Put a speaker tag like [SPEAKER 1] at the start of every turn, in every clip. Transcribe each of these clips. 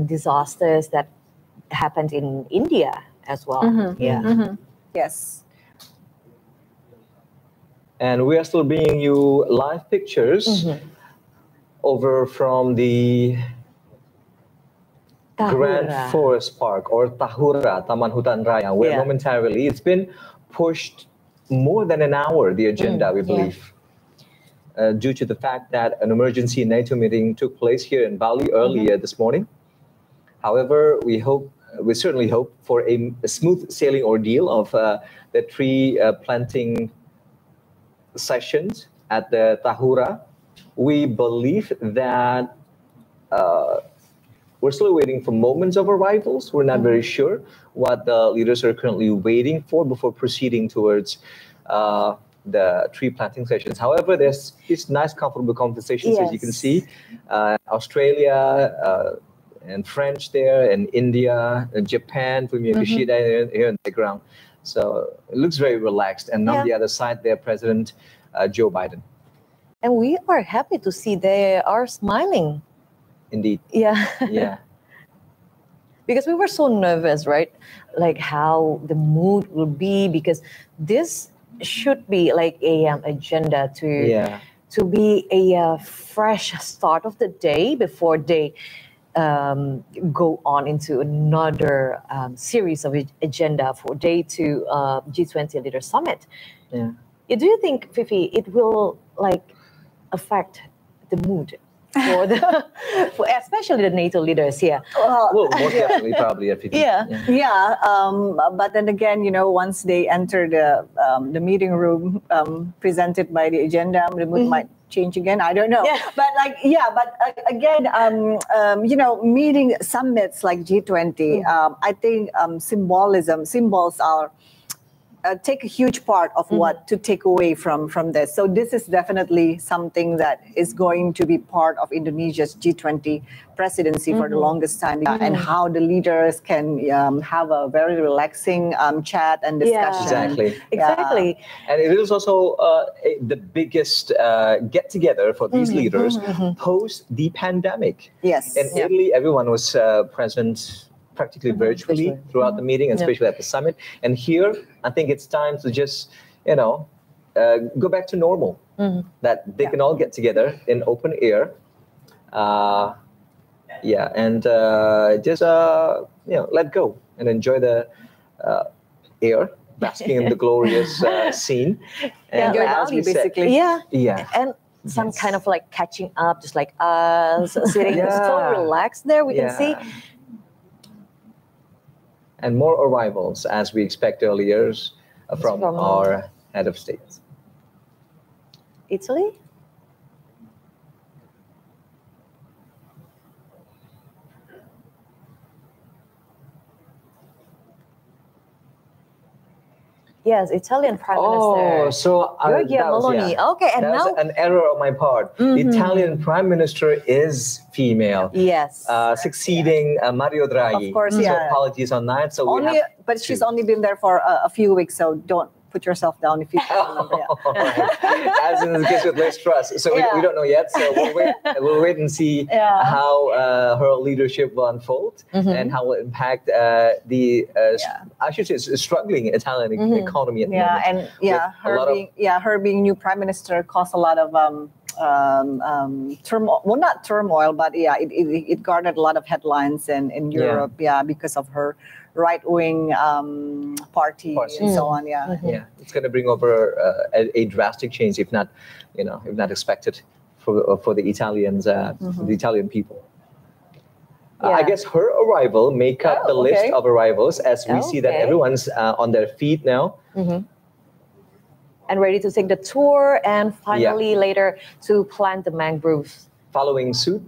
[SPEAKER 1] disasters that happened in India as well.
[SPEAKER 2] Yes.
[SPEAKER 3] And we are still bringing you live pictures over from the Grand Forest Park, or Tahura, Taman Hutan Raya, where momentarily it's been pushed more than an hour, the agenda, we believe, due to the fact that an emergency NATO meeting took place here in Bali earlier this morning. However, we certainly hope for a smooth sailing ordeal of the tree planting sessions at the Tahura. We believe that we're still waiting for moments of arrivals. We're not very sure what the leaders are currently waiting for before proceeding towards the tree planting sessions. However, there's these nice, comfortable conversations, as you can see. Australia and French there, and India, and Japan, Fumio Kishida here on the ground. So it looks very relaxed. And on the other side there, President Joe Biden.
[SPEAKER 1] And we are happy to see they are smiling.
[SPEAKER 3] Indeed.
[SPEAKER 1] Yeah. Because we were so nervous, right? Like how the mood will be, because this should be like a agenda to be a fresh start of the day before they go on into another series of agenda for day-2 G20 Leader Summit. Do you think, Fifi, it will like affect the mood for the, especially the NATO leaders here?
[SPEAKER 3] Well, most definitely, probably.
[SPEAKER 2] But then again, once they enter the meeting room presented by the agenda, the mood might change again. I don't know. But again, meeting summits like G20, I think symbols are take a huge part of what to take away from this. So this is definitely something that is going to be part of Indonesia's G20 presidency for the longest time, and how the leaders can have a very relaxing chat and discussion.
[SPEAKER 3] Exactly. And it is also the biggest get-together for these leaders post the pandemic. In Italy, everyone was present practically virtually throughout the meeting, and especially at the summit. And here, I think it's time to just, go back to normal. That they can all get together in open air. And just, let go and enjoy the air, basking in the glorious scene.
[SPEAKER 2] And enjoy Bali, basically.
[SPEAKER 1] And some kind of like catching up, just like us, sitting so relaxed there, we can see.
[SPEAKER 3] And more arrivals, as we expect earlier, from our head of state.
[SPEAKER 1] Italy? Yes, Italian Prime Minister.
[SPEAKER 3] So
[SPEAKER 1] Giorgia Meloni. Okay, and
[SPEAKER 3] that
[SPEAKER 1] now
[SPEAKER 3] was an error on my part. The Italian Prime Minister is female.
[SPEAKER 1] Yes.
[SPEAKER 3] Succeeding Mario Draghi.
[SPEAKER 2] Of course,
[SPEAKER 3] So apologies on that. So
[SPEAKER 2] but she's only been there for a few weeks, so don't put yourself down if you can't remember.
[SPEAKER 3] As in the case with Liz Truss. So we don't know yet. So we'll wait and see how her leadership will unfold and how it will impact the I should say struggling Italian economy at the moment.
[SPEAKER 2] And her being new prime minister caused a lot of turmoil. Well, not turmoil, but it garnered a lot of headlines in Europe. Because of her right-wing party and so on.
[SPEAKER 3] It's going to bring over a drastic change, if not expected for the Italians, the Italian people. I guess her arrival make up the list of arrivals, as we see that everyone's on their feet now.
[SPEAKER 1] And ready to take the tour, and finally later to plant the mangroves.
[SPEAKER 3] Following suit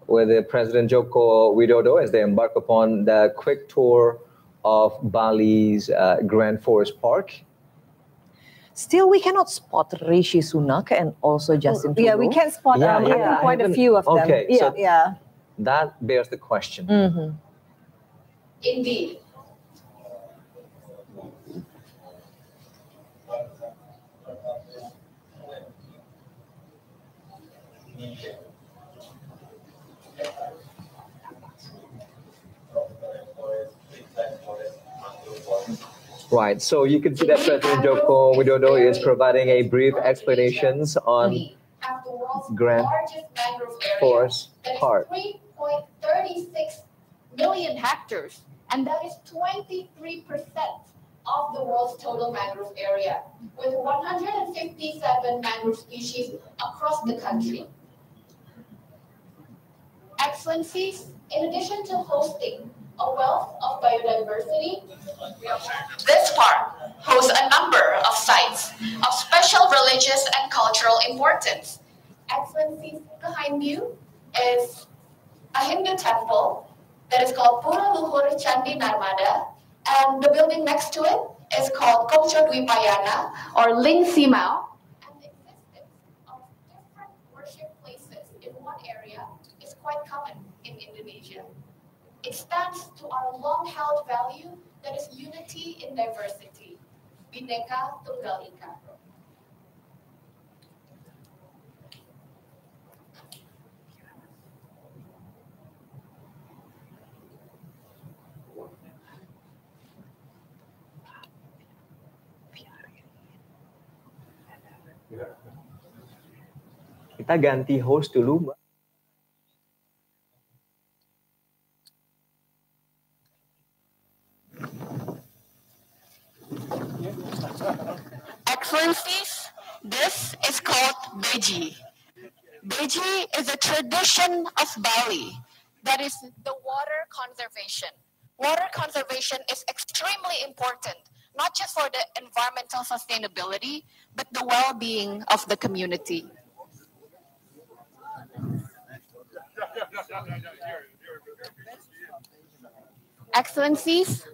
[SPEAKER 3] with the President Joko Widodo as they embark upon the quick tour of Bali's Grand Forest Park.
[SPEAKER 1] Still, we cannot spot Rishi Sunak and also Justin Trudeau.
[SPEAKER 2] Yeah, we can spot quite a few of them.
[SPEAKER 3] Okay, so that bears the question.
[SPEAKER 4] Indeed.
[SPEAKER 3] Right. So you can see that President Joko Widodo is providing a brief explanations on Grand Forest Park.
[SPEAKER 4] 3.36 million hectares, and that is 23% of the world's total mangrove area, with 157 mangrove species across the country. Excellencies, in addition to hosting a wealth of biodiversity, this park hosts a number of sites of special religious and cultural importance. Excellencies, behind you is a Hindu temple that is called Pura Luhur Candi Narmada, and the building next to it is called Kokcho Dwipayana, or Ling Simao. And the existence of different worship places in one area is quite common in Indonesia. It stands to our long-held value that is unity in diversity, Bhinneka Tunggal Ika.
[SPEAKER 3] Kita ganti host dulu, Mbak.
[SPEAKER 4] Excellencies, this is called beji. Beji is a tradition of Bali that is the water conservation. Water conservation is extremely important, not just for the environmental sustainability, but the well-being of the community. Excellencies,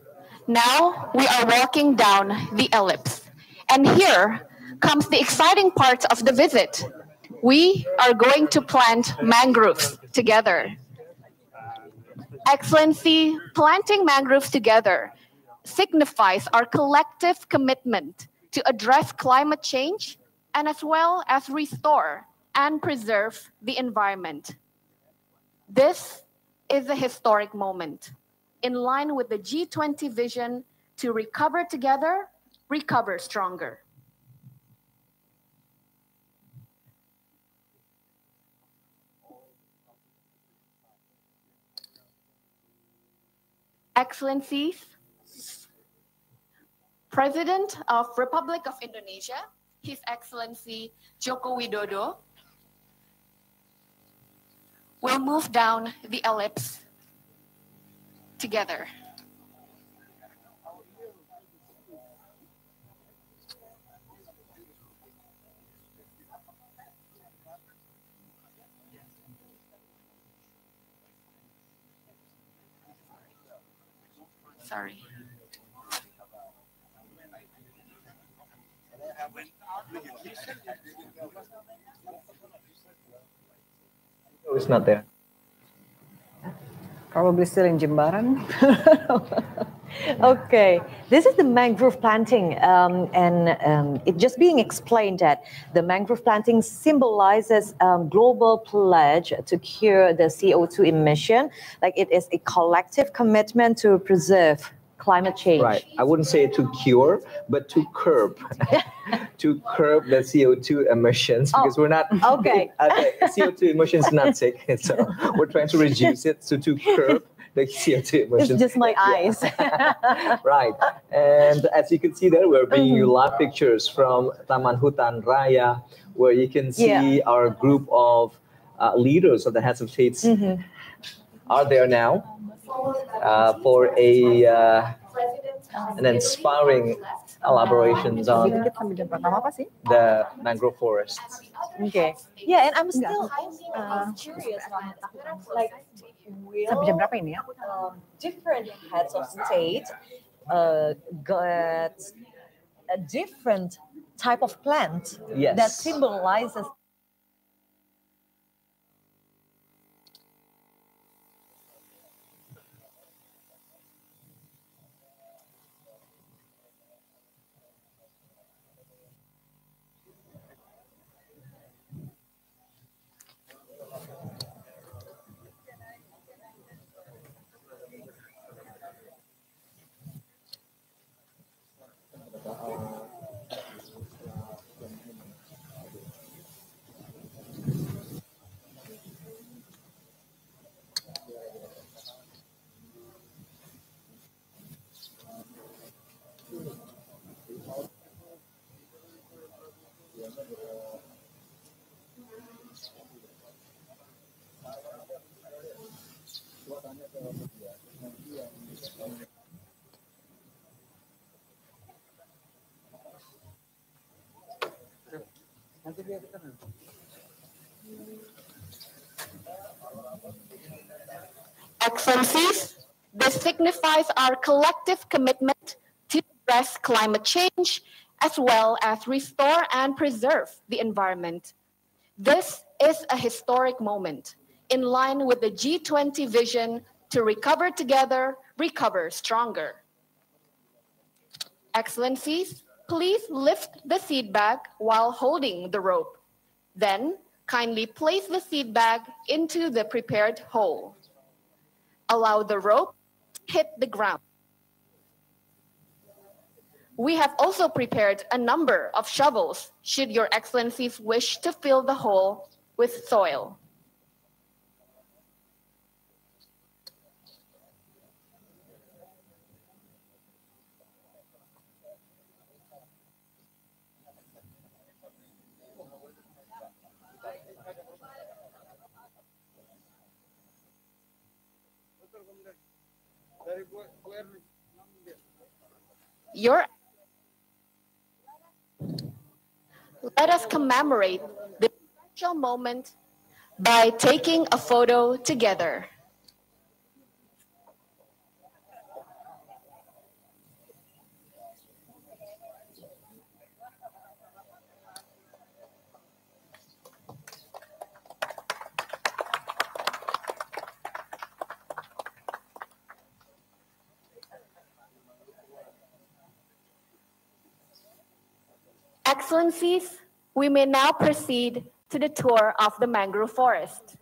[SPEAKER 4] now we are walking down the ellipse. And here comes the exciting part of the visit. We are going to plant mangroves together. Excellency, planting mangroves together signifies our collective commitment to address climate change and as well as restore and preserve the environment. This is a historic moment in line with the G20 vision to recover together, recover stronger. Excellencies, President of Republic of Indonesia, His Excellency Joko Widodo, will move down the ellipse together. Sorry.
[SPEAKER 3] Oh, it's not there.
[SPEAKER 2] Probably still in Jimbaran.
[SPEAKER 1] Okay, this is the mangrove planting, it just being explained that the mangrove planting symbolizes global pledge to cure the CO2 emission. Like it is a collective commitment to preserve climate change.
[SPEAKER 3] Right. I wouldn't say to cure, but to curb, to curb the CO2 emissions because we're not.
[SPEAKER 1] Okay.
[SPEAKER 3] CO2 emissions not sick, so we're trying to reduce it. So to curb the CO2 emissions.
[SPEAKER 1] It's just my eyes.
[SPEAKER 3] Right. And as you can see there, we're bringing you live pictures from Taman Hutan Raya, where you can see our group of leaders of the heads of states are there now for an inspiring elaborations on the mangrove forests.
[SPEAKER 1] Okay. Yeah, and I'm still curious, like, different heads of state got a different type of plant that symbolizes.
[SPEAKER 4] Excellencies, this signifies our collective commitment to address climate change as well as restore and preserve the environment. This is a historic moment in line with the G20 vision to recover together, recover stronger. Excellencies, please lift the seed bag while holding the rope. Then, kindly place the seed bag into the prepared hole. Allow the rope to hit the ground. We have also prepared a number of shovels should your excellencies wish to fill the hole with soil. Let us commemorate this special moment by taking a photo together. Excellencies, we may now proceed to the tour of the mangrove forest.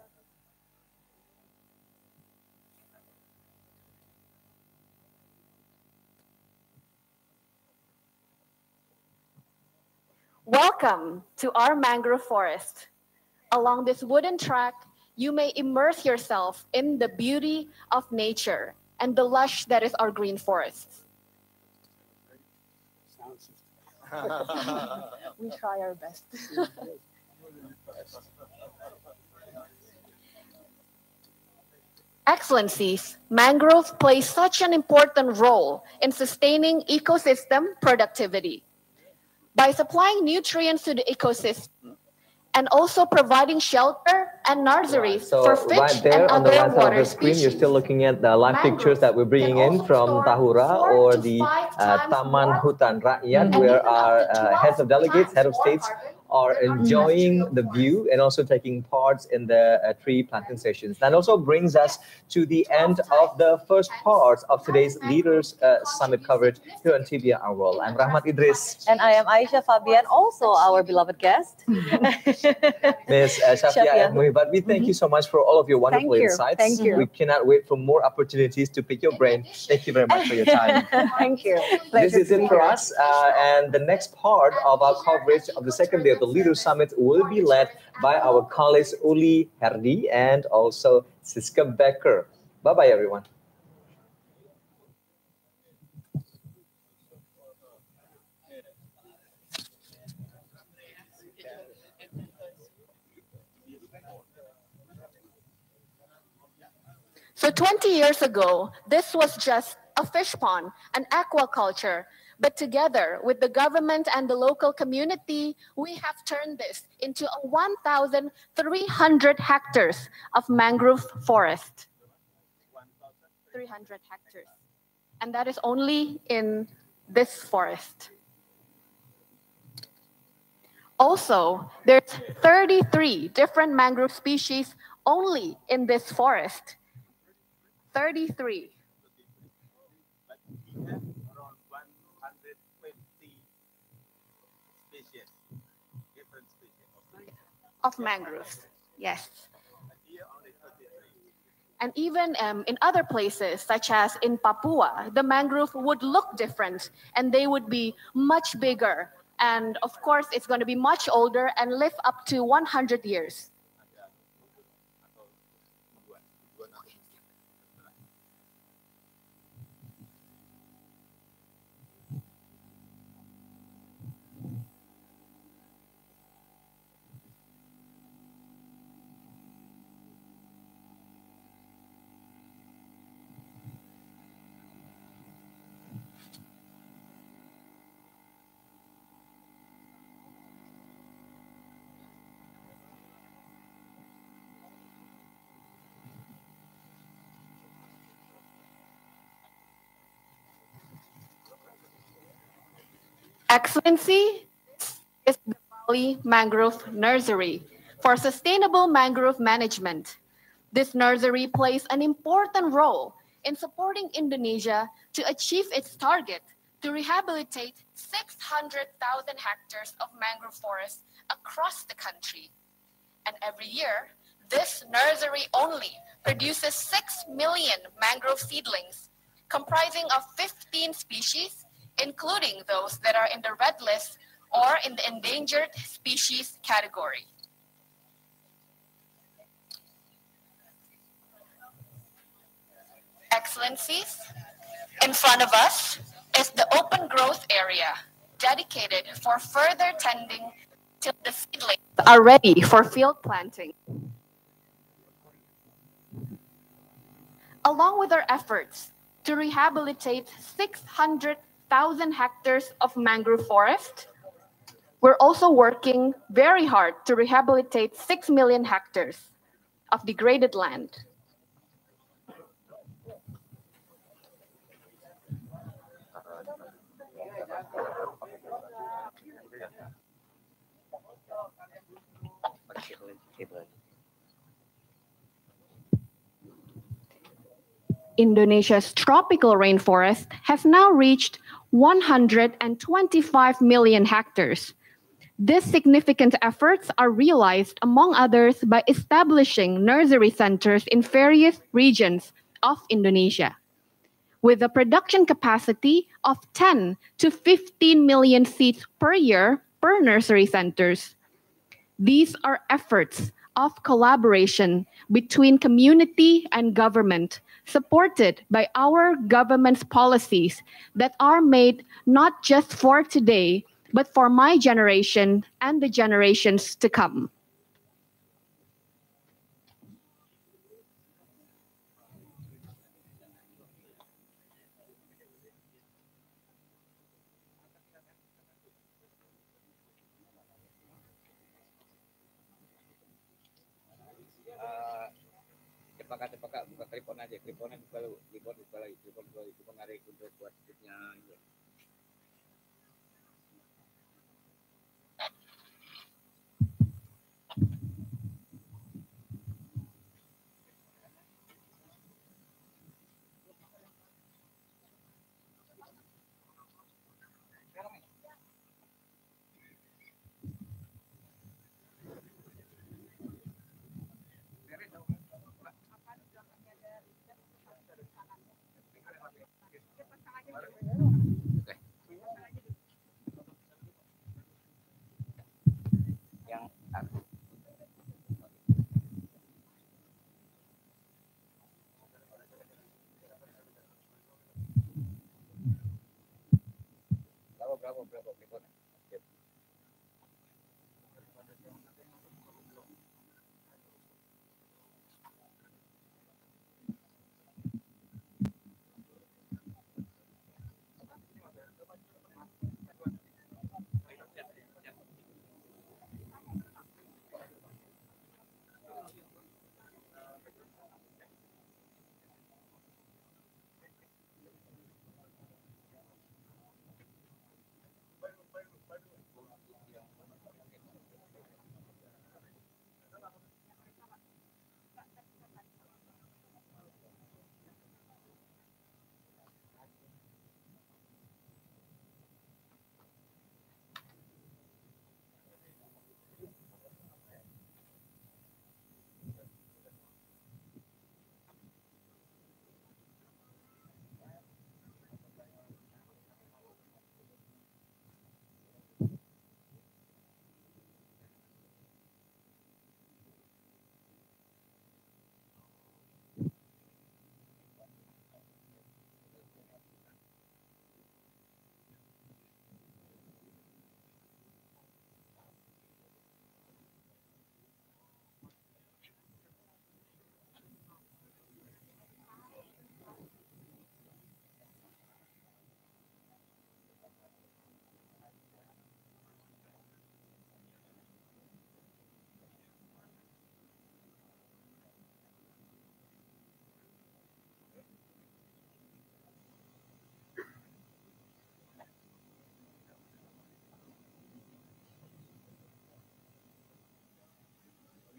[SPEAKER 4] Welcome to our mangrove forest. Along this wooden track, you may immerse yourself in the beauty of nature and the lush that is our green forests. We try our best. Excellencies, mangroves play such an important role in sustaining ecosystem productivity. By supplying nutrients to the ecosystem and also providing shelter and nurseries for fish
[SPEAKER 3] right there
[SPEAKER 4] and
[SPEAKER 3] on the
[SPEAKER 4] other
[SPEAKER 3] right side of
[SPEAKER 4] water
[SPEAKER 3] the screen,
[SPEAKER 4] species.
[SPEAKER 3] you're still looking at the live pictures that we're bringing in from Tahura or the Taman Hutan Rakyat, where our heads of delegates, head of states, are enjoying the view and also taking parts in the tree planting sessions. That also brings us to the end of the first part of today's Leaders Summit coverage here on TV Our World. I'm Rahmat Idris.
[SPEAKER 1] And I am Aisha Fabian, also our beloved guest.
[SPEAKER 3] Miss Shafia and Muhibat, we thank you so much for all of your wonderful insights.
[SPEAKER 2] Thank you.
[SPEAKER 3] We cannot wait for more opportunities to pick your brain. Thank you very much for your time.
[SPEAKER 2] Thank you.
[SPEAKER 3] This is it for us. And the next part of our coverage of the second day of the Leaders Summit will be led by our colleagues Uli Herdi and also Siska Becker. Bye-bye, everyone.
[SPEAKER 4] So 20 years ago, this was just a fish pond, an aquaculture. But together with the government and the local community, we have turned this into a 1,300 hectares of mangrove forest. 300 hectares. And that is only in this forest. Also, there's 33 different mangrove species only in this forest. 33. Of mangroves, yes. And even in other places, such as in Papua, the mangrove would look different and they would be much bigger. And of course, it's going to be much older and live up to 100 years.
[SPEAKER 5] Excellency is the Bali Mangrove Nursery for sustainable mangrove management. This nursery plays an important role in supporting Indonesia to achieve its target to rehabilitate 600,000 hectares of mangrove forests across the country. And every year, this nursery only produces 6 million mangrove seedlings, comprising of 15 species, including those that are in the red list or in the endangered species category. Excellencies, in front of us is the open growth area dedicated for further tending till the seedlings are ready for field planting. Along with our efforts to rehabilitate 600,000 hectares of mangrove forest, we're also working very hard to rehabilitate 6 million hectares of degraded land. Indonesia's tropical rainforest has now reached 125 million hectares. These significant efforts are realized, among others, by establishing nursery centers in various regions of Indonesia. With a production capacity of 10 to 15 million seeds per year per nursery centers. These are efforts of collaboration between community and government, supported by our government's policies that are made not just for today, but for my generation and the generations to come.
[SPEAKER 6] Cepat buka tripod aja, tripodnya buka lagi, tripod ada untuk buat sticknya. Berapa tripodnya?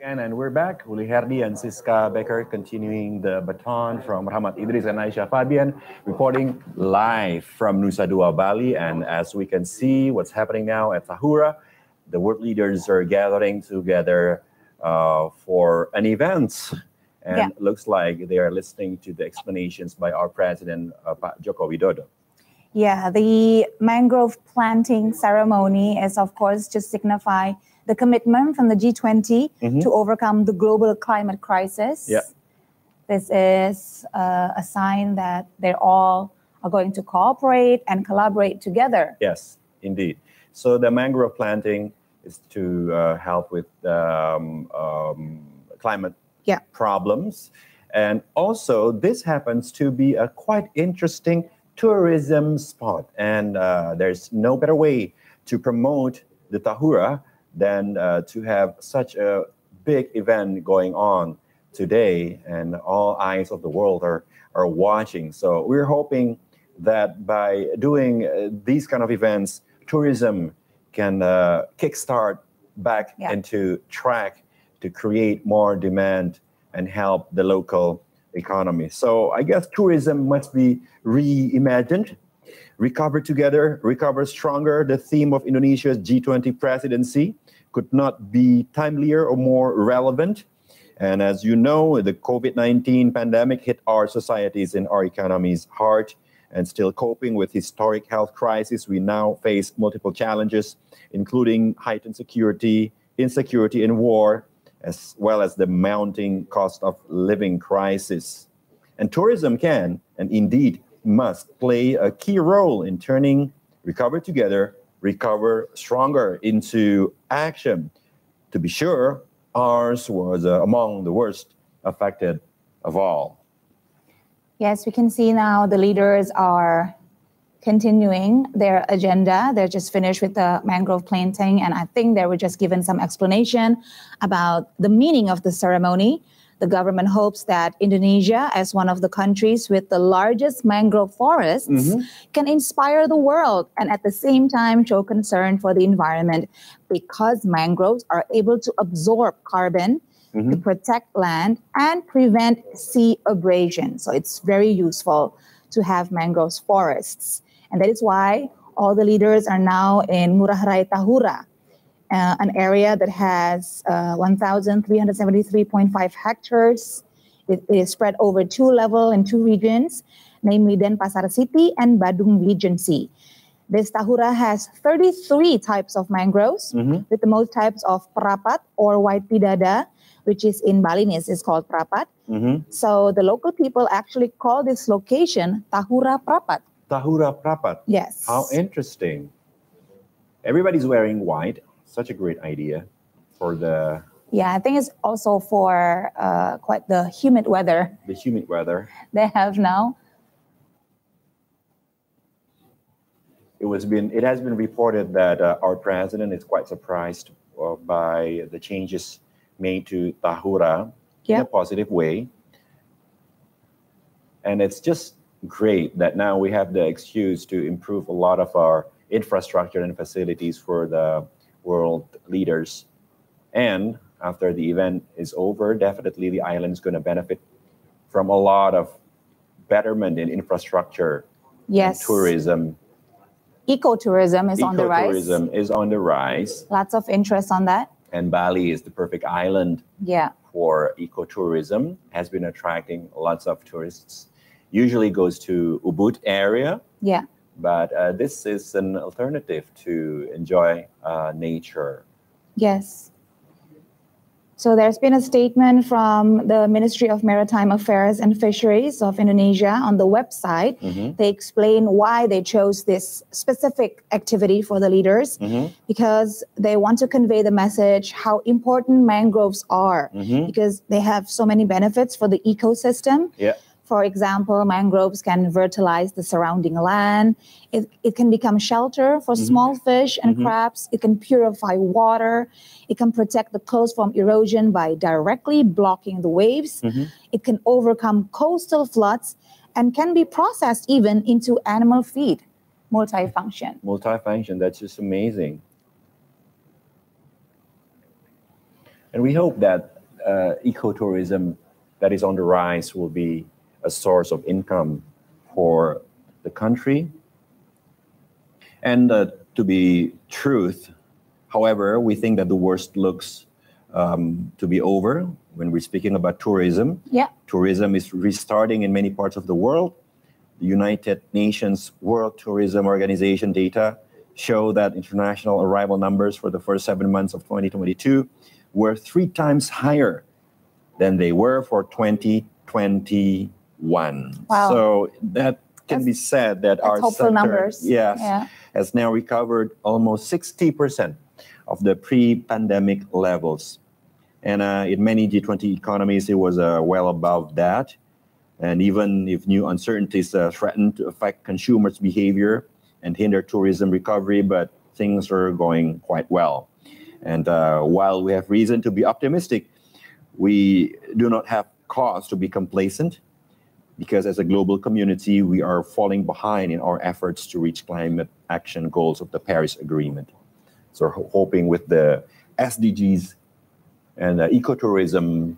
[SPEAKER 7] And we're back. Uli Herdi and Siska Becker continuing the baton from Rahmat Idris and Aisyah Fabian, reporting live from Nusa Dua, Bali. And as we can see what's happening now at Tahura, the world leaders are gathering together for an event. And it looks like they are listening to the explanations by our president, Pak Joko Widodo.
[SPEAKER 8] Yeah, the mangrove planting ceremony is, of course, to signify the commitment from the G20 to overcome the global climate crisis. Yeah. This is a sign that they all are going to cooperate and collaborate together.
[SPEAKER 7] Yes, indeed. So the mangrove planting is to help with climate problems. And also, this happens to be a quite interesting tourism spot. And there's no better way to promote the Tahura than to have such a big event going on today, and all eyes of the world are watching. So we're hoping that by doing these kind of events, tourism can kickstart back into track to create more demand and help the local economy. So I guess tourism must be reimagined. Recover together, recover stronger. The theme of Indonesia's G20 presidency could not be timelier or more relevant. And as you know, the COVID-19 pandemic hit our societies and our economies hard, and still coping with historic health crisis. We now face multiple challenges, including heightened security, insecurity, and war, as well as the mounting cost of living crisis. And tourism can, and indeed must, play a key role in turning recover together, recover stronger into action. To be sure, ours was among the worst affected of all.
[SPEAKER 8] Yes, we can see now the leaders are continuing their agenda. They're just finished with the mangrove planting, and I think they were just given some explanation about the meaning of the ceremony. The government hopes that Indonesia, as one of the countries with the largest mangrove forests, can inspire the world and at the same time show concern for the environment, because mangroves are able to absorb carbon, to protect land and prevent sea abrasion. So it's very useful to have mangrove forests. And that is why all the leaders are now in Ngurah Rai Tahura, an area that has 1,373.5 hectares. It is spread over 2 levels in 2 regions, namely Denpasar City and Badung Regency. This Tahura has 33 types of mangroves, with the most types of perapat or white pidada, which is in Balinese is called perapat. So the local people actually call this location Tahura Perapat.
[SPEAKER 7] Tahura Perapat.
[SPEAKER 8] Yes.
[SPEAKER 7] How interesting. Everybody's wearing white. Such a great idea for the...
[SPEAKER 8] Yeah, I think it's also for quite the humid weather.
[SPEAKER 7] The humid weather.
[SPEAKER 8] They have now.
[SPEAKER 7] It has been reported that our president is quite surprised by the changes made to Tahura in a positive way. And it's just great that now we have the excuse to improve a lot of our infrastructure and facilities for the world leaders. And after the event is over, definitely the island is going to benefit from a lot of betterment in infrastructure, and tourism.
[SPEAKER 8] Ecotourism is on the rise.
[SPEAKER 7] Ecotourism is on the rise.
[SPEAKER 8] Lots of interest on that.
[SPEAKER 7] And Bali is the perfect island for ecotourism, has been attracting lots of tourists. Usually goes to Ubud area. Yeah. But this is an alternative to enjoy nature.
[SPEAKER 8] Yes. So there's been a statement from the Ministry of Maritime Affairs and Fisheries of Indonesia on the website. They explain why they chose this specific activity for the leaders, because they want to convey the message how important mangroves are, because they have so many benefits for the ecosystem. Yeah. For example, mangroves can fertilize the surrounding land. It can become shelter for small fish and crabs. It can purify water. It can protect the coast from erosion by directly blocking the waves. It can overcome coastal floods and can be processed even into animal feed. Multifunction.
[SPEAKER 7] Multifunction, that's just amazing. And we hope that ecotourism that is on the rise will be a source of income for the country. And to be truth, however, we think that the worst looks to be over when we're speaking about tourism.
[SPEAKER 8] Yeah.
[SPEAKER 7] Tourism is restarting in many parts of the world. The United Nations World Tourism Organization data show that international arrival numbers for the first 7 months of 2022 were 3 times higher than they were for 2021.
[SPEAKER 8] Wow.
[SPEAKER 7] So that can be said that our sector,
[SPEAKER 8] numbers.
[SPEAKER 7] Yes, has now recovered almost 60% of the pre-pandemic levels. And in many G20 economies, it was well above that. And even if new uncertainties threaten to affect consumers' behavior and hinder tourism recovery, but things are going quite well. And while we have reason to be optimistic, we do not have cause to be complacent, because as a global community, we are falling behind in our efforts to reach climate action goals of the Paris Agreement. So hoping with the SDGs and ecotourism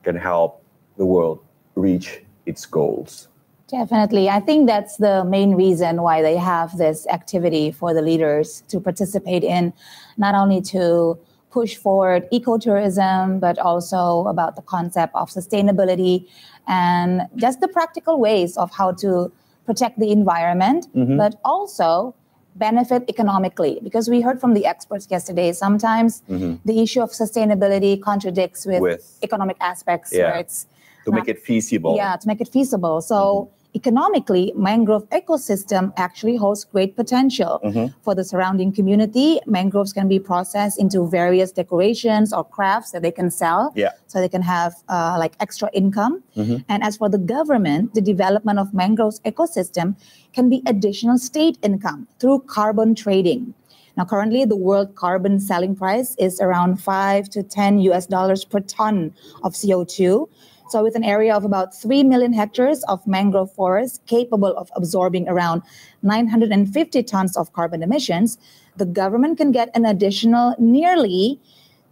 [SPEAKER 7] can help the world reach its goals.
[SPEAKER 8] Definitely. I think that's the main reason why they have this activity for the leaders to participate in, not only to push forward ecotourism, but also about the concept of sustainability and just the practical ways of how to protect the environment, but also benefit economically. Because we heard from the experts yesterday, sometimes the issue of sustainability contradicts with economic aspects.
[SPEAKER 7] Yeah.
[SPEAKER 8] Where it's
[SPEAKER 7] to make it feasible.
[SPEAKER 8] Yeah, to make it feasible. So economically, mangrove ecosystem actually holds great potential for the surrounding community. Mangroves can be processed into various decorations or crafts that they can sell, so they can have like extra income. And as for the government, the development of mangroves ecosystem can be additional state income through carbon trading. Now, currently, the world carbon selling price is around $5 to $10 per ton of CO2. So with an area of about 3 million hectares of mangrove forests capable of absorbing around 950 tons of carbon emissions, the government can get an additional nearly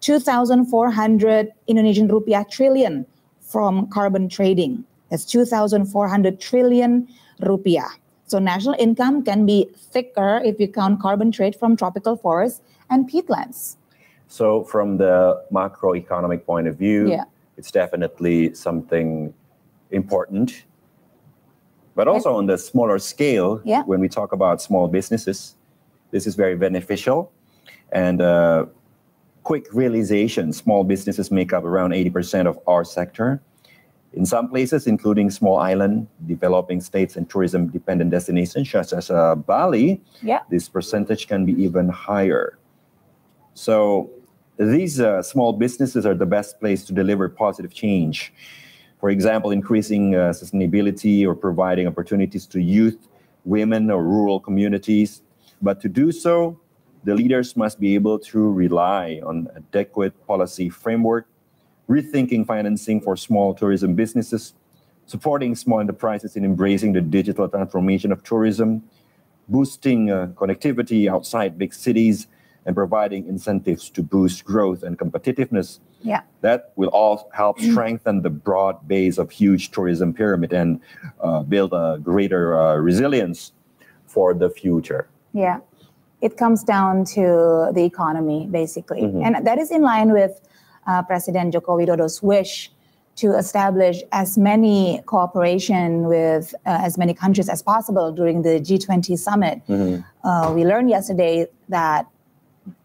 [SPEAKER 8] 2,400 Indonesian rupiah trillion from carbon trading. That's 2,400 trillion rupiah. So national income can be thicker if you count carbon trade from tropical forests and peatlands.
[SPEAKER 7] So from the macroeconomic point of view, it's definitely something important. But also on the smaller scale, when we talk about small businesses, this is very beneficial. And quick realization, small businesses make up around 80% of our sector. In some places, including small island, developing states and tourism-dependent destinations such as Bali, this percentage can be even higher. So these small businesses are the best place to deliver positive change. For example, increasing sustainability or providing opportunities to youth, women, or rural communities. But to do so, the leaders must be able to rely on adequate policy framework, rethinking financing for small tourism businesses, supporting small enterprises in embracing the digital transformation of tourism, boosting connectivity outside big cities, and providing incentives to boost growth and competitiveness. That will all help strengthen the broad base of huge tourism pyramid and build a greater resilience for the future.
[SPEAKER 8] It comes down to the economy, basically. And that is in line with President Joko Widodo's wish to establish as many cooperation with as many countries as possible during the G20 summit. We learned yesterday that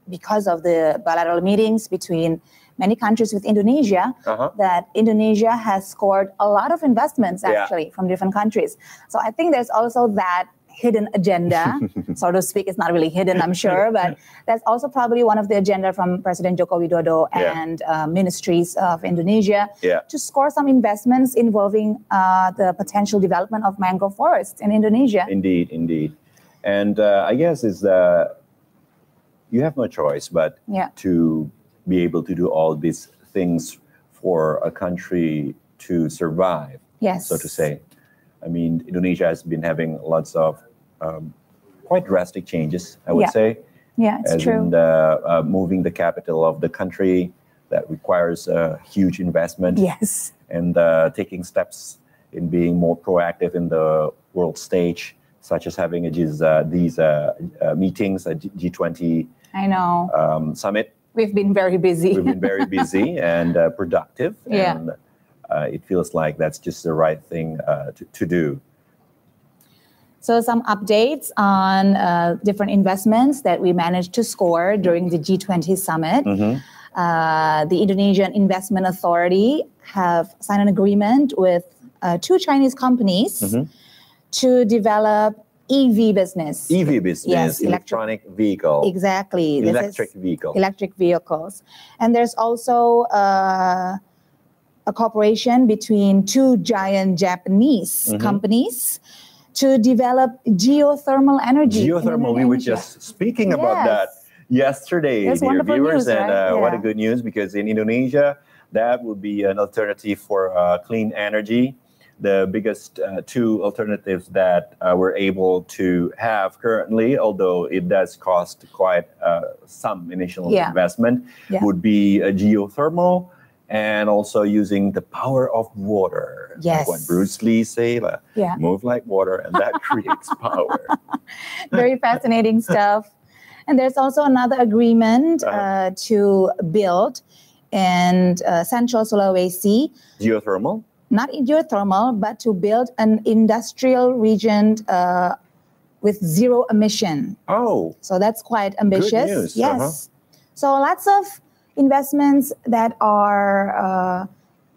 [SPEAKER 8] because of the bilateral meetings between many countries with Indonesia, that Indonesia has scored a lot of investments actually from different countries. So I think there's also that hidden agenda, so to speak. It's not really hidden, I'm sure, but that's also probably one of the agenda from President Joko Widodo and ministries of Indonesia to score some investments involving the potential development of mangrove forests in Indonesia.
[SPEAKER 7] Indeed. And I guess is you have no choice but to be able to do all these things for a country to survive, so to say. I mean, Indonesia has been having lots of quite drastic changes, I would say.
[SPEAKER 8] It's
[SPEAKER 7] as
[SPEAKER 8] true.
[SPEAKER 7] in moving the capital of the country that requires a huge investment.
[SPEAKER 8] Yes.
[SPEAKER 7] And taking steps in being more proactive in the world stage, such as having these meetings, a G20
[SPEAKER 8] I know.
[SPEAKER 7] Summit.
[SPEAKER 8] We've been very busy.
[SPEAKER 7] We've been very busy and productive.
[SPEAKER 8] Yeah.
[SPEAKER 7] And it feels like that's just the right thing to do.
[SPEAKER 8] So some updates on different investments that we managed to score during the G20 summit. The Indonesian Investment Authority have signed an agreement with 2 Chinese companies to develop EV business.
[SPEAKER 7] EV business,
[SPEAKER 8] yes,
[SPEAKER 7] electronic vehicle.
[SPEAKER 8] Exactly.
[SPEAKER 7] Electric vehicle.
[SPEAKER 8] Electric vehicles. And there's also a cooperation between 2 giant Japanese companies to develop geothermal energy.
[SPEAKER 7] Geothermal, we were just speaking about that yesterday, dear viewers.
[SPEAKER 8] News, right?
[SPEAKER 7] And what a good news, because in Indonesia, that would be an alternative for clean energy. The biggest 2 alternatives that we're able to have currently, although it does cost quite some initial investment, would be geothermal and also using the power of water.
[SPEAKER 8] Yes.
[SPEAKER 7] Like what Bruce Lee say, move like water, and that creates power.
[SPEAKER 8] Very fascinating stuff. And there's also another agreement to build in Central Sulawesi.
[SPEAKER 7] Geothermal?
[SPEAKER 8] Not geothermal, but to build an industrial region with 0 emission.
[SPEAKER 7] Oh.
[SPEAKER 8] So that's quite ambitious.
[SPEAKER 7] Good news.
[SPEAKER 8] Yes. So lots of investments that are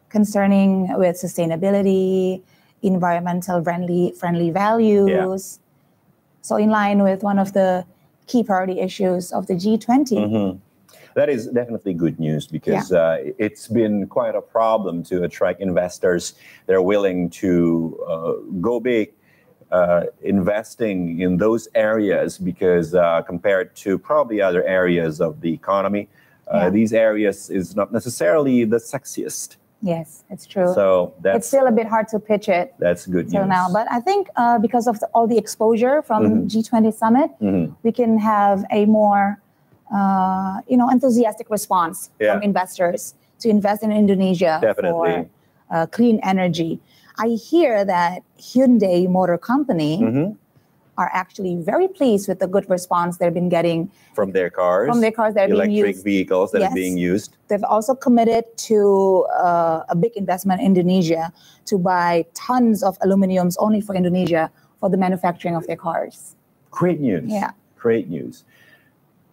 [SPEAKER 8] concerning with sustainability, environmental friendly values. So in line with one of the key priority issues of the G20.
[SPEAKER 7] That is definitely good news, because it's been quite a problem to attract investors. They're willing to go big, investing in those areas, because compared to probably other areas of the economy, these areas is not necessarily the sexiest.
[SPEAKER 8] Yes, it's true.
[SPEAKER 7] So
[SPEAKER 8] it's still a bit hard to pitch it.
[SPEAKER 7] That's good
[SPEAKER 8] till
[SPEAKER 7] news.
[SPEAKER 8] now. But I think because of all the exposure from G20 summit, we can have a more enthusiastic response from investors to invest in Indonesia for clean energy. I hear that Hyundai Motor Company are actually very pleased with the good response they've been getting
[SPEAKER 7] from their cars.
[SPEAKER 8] From their cars that are being used.
[SPEAKER 7] Electric vehicles that are being used.
[SPEAKER 8] They've also committed to a big investment in Indonesia to buy tons of aluminiums only for Indonesia for the manufacturing of their cars.
[SPEAKER 7] Great news.
[SPEAKER 8] Yeah.
[SPEAKER 7] Great news.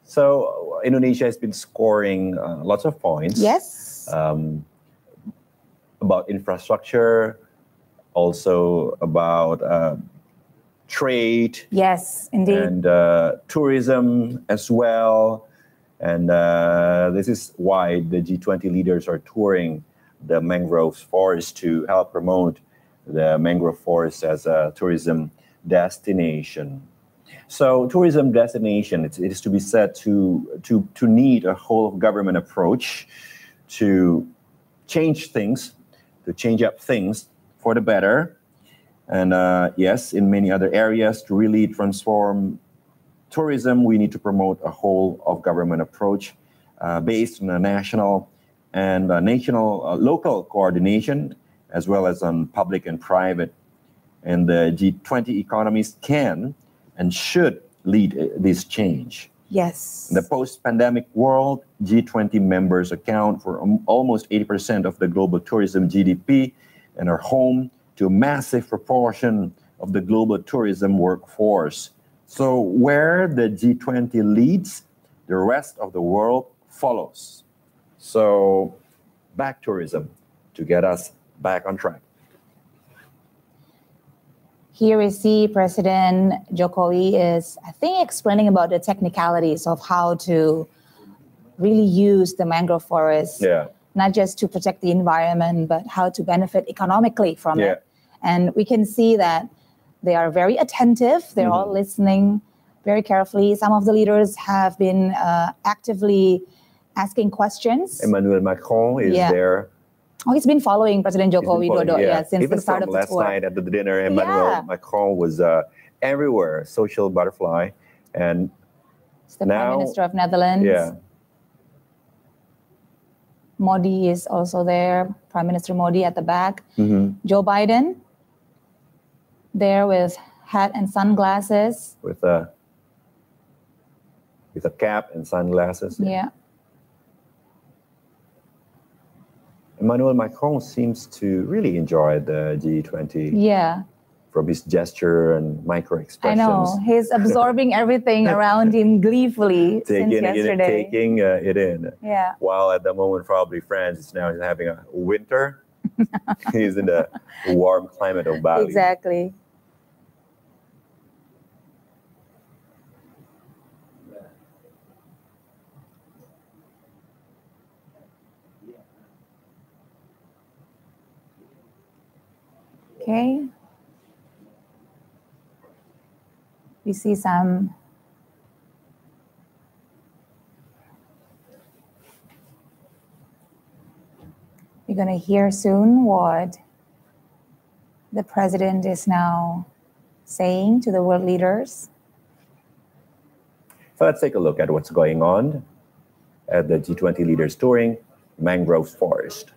[SPEAKER 7] So Indonesia has been scoring lots of points.
[SPEAKER 8] Yes.
[SPEAKER 7] About infrastructure, also about trade.
[SPEAKER 8] Yes, indeed.
[SPEAKER 7] And tourism as well. And this is why the G20 leaders are touring the mangrove forest to help promote the mangrove forest as a tourism destination. So tourism destination, it is to be said to need a whole of government approach to change things, to change up things for the better. And yes, in many other areas, to really transform tourism, we need to promote a whole of government approach based on a national and local coordination, as well as on public and private. And the G20 economies can and should lead this change.
[SPEAKER 8] Yes.
[SPEAKER 7] In the post-pandemic world, G20 members account for almost 80% of the global tourism GDP and are home to a massive proportion of the global tourism workforce. So where the G20 leads, the rest of the world follows. So back tourism to get us back on track.
[SPEAKER 8] Here we see President Jokowi is, I think, explaining about the technicalities of how to really use the mangrove forest, not just to protect the environment, but how to benefit economically from it. And we can see that they are very attentive. They're all listening very carefully. Some of the leaders have been actively asking questions.
[SPEAKER 7] Emmanuel Macron is there.
[SPEAKER 8] Oh, he's been following President Jokowi Widodo since
[SPEAKER 7] even
[SPEAKER 8] the start of the
[SPEAKER 7] last
[SPEAKER 8] tour.
[SPEAKER 7] night at the dinner, Emmanuel Macron was everywhere, social butterfly. And
[SPEAKER 8] it's the
[SPEAKER 7] now,
[SPEAKER 8] Prime Minister of Netherlands. Modi is also there, Prime Minister Modi at the back. Joe Biden there with hat and sunglasses.
[SPEAKER 7] With a cap and sunglasses.
[SPEAKER 8] Yeah.
[SPEAKER 7] Emmanuel Macron seems to really enjoy the G20.
[SPEAKER 8] Yeah.
[SPEAKER 7] From his gesture and micro expressions.
[SPEAKER 8] I know. He's absorbing everything around him gleefully since yesterday.
[SPEAKER 7] Taking it in.
[SPEAKER 8] Yeah.
[SPEAKER 7] While at the moment, probably France is now having a winter. He's in the warm climate of Bali.
[SPEAKER 8] Exactly. Okay. We see some we're going to hear soon what the president is now saying to the world leaders.
[SPEAKER 7] So let's take a look at what's going on at the G20 leaders touring mangrove forest.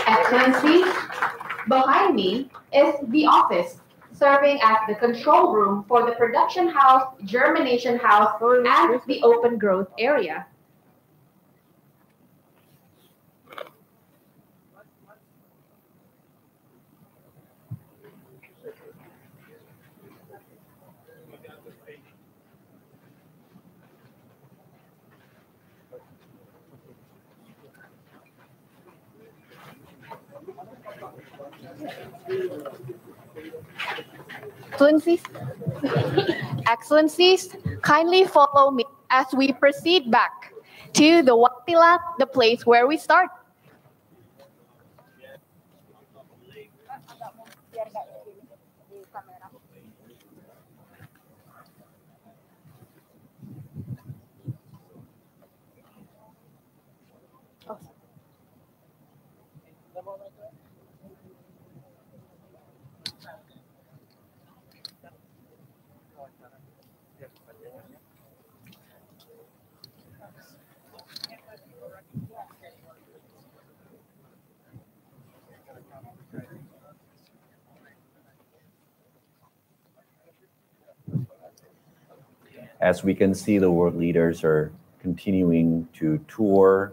[SPEAKER 5] Excellencies, behind me is the office, serving as the control room for the production house, germination house, and the open growth area. Excellencies, kindly follow me as we proceed back to the Watila, the place where we start.
[SPEAKER 7] As we can see, the world leaders are continuing to tour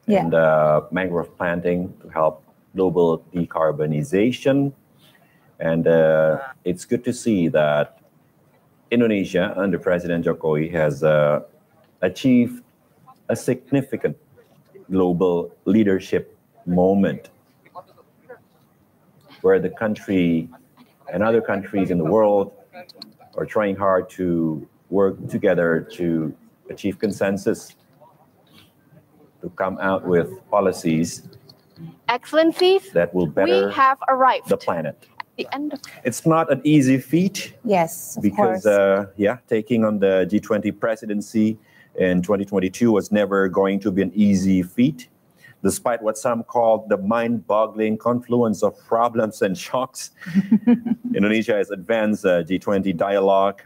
[SPEAKER 7] and mangrove planting to help global decarbonization. And it's good to see that Indonesia, under President Jokowi, has achieved a significant global leadership moment where the country and other countries in the world are trying hard to work together to achieve consensus, to come out with policies
[SPEAKER 5] Excellencies,
[SPEAKER 7] that will better
[SPEAKER 5] we have arrived
[SPEAKER 7] the planet.
[SPEAKER 5] at the end of
[SPEAKER 7] It's not an easy feat.
[SPEAKER 8] Yes, of
[SPEAKER 7] because taking on the G20 presidency in 2022 was never going to be an easy feat, despite what some call the mind-boggling confluence of problems and shocks. Indonesia has advanced G20 dialogue,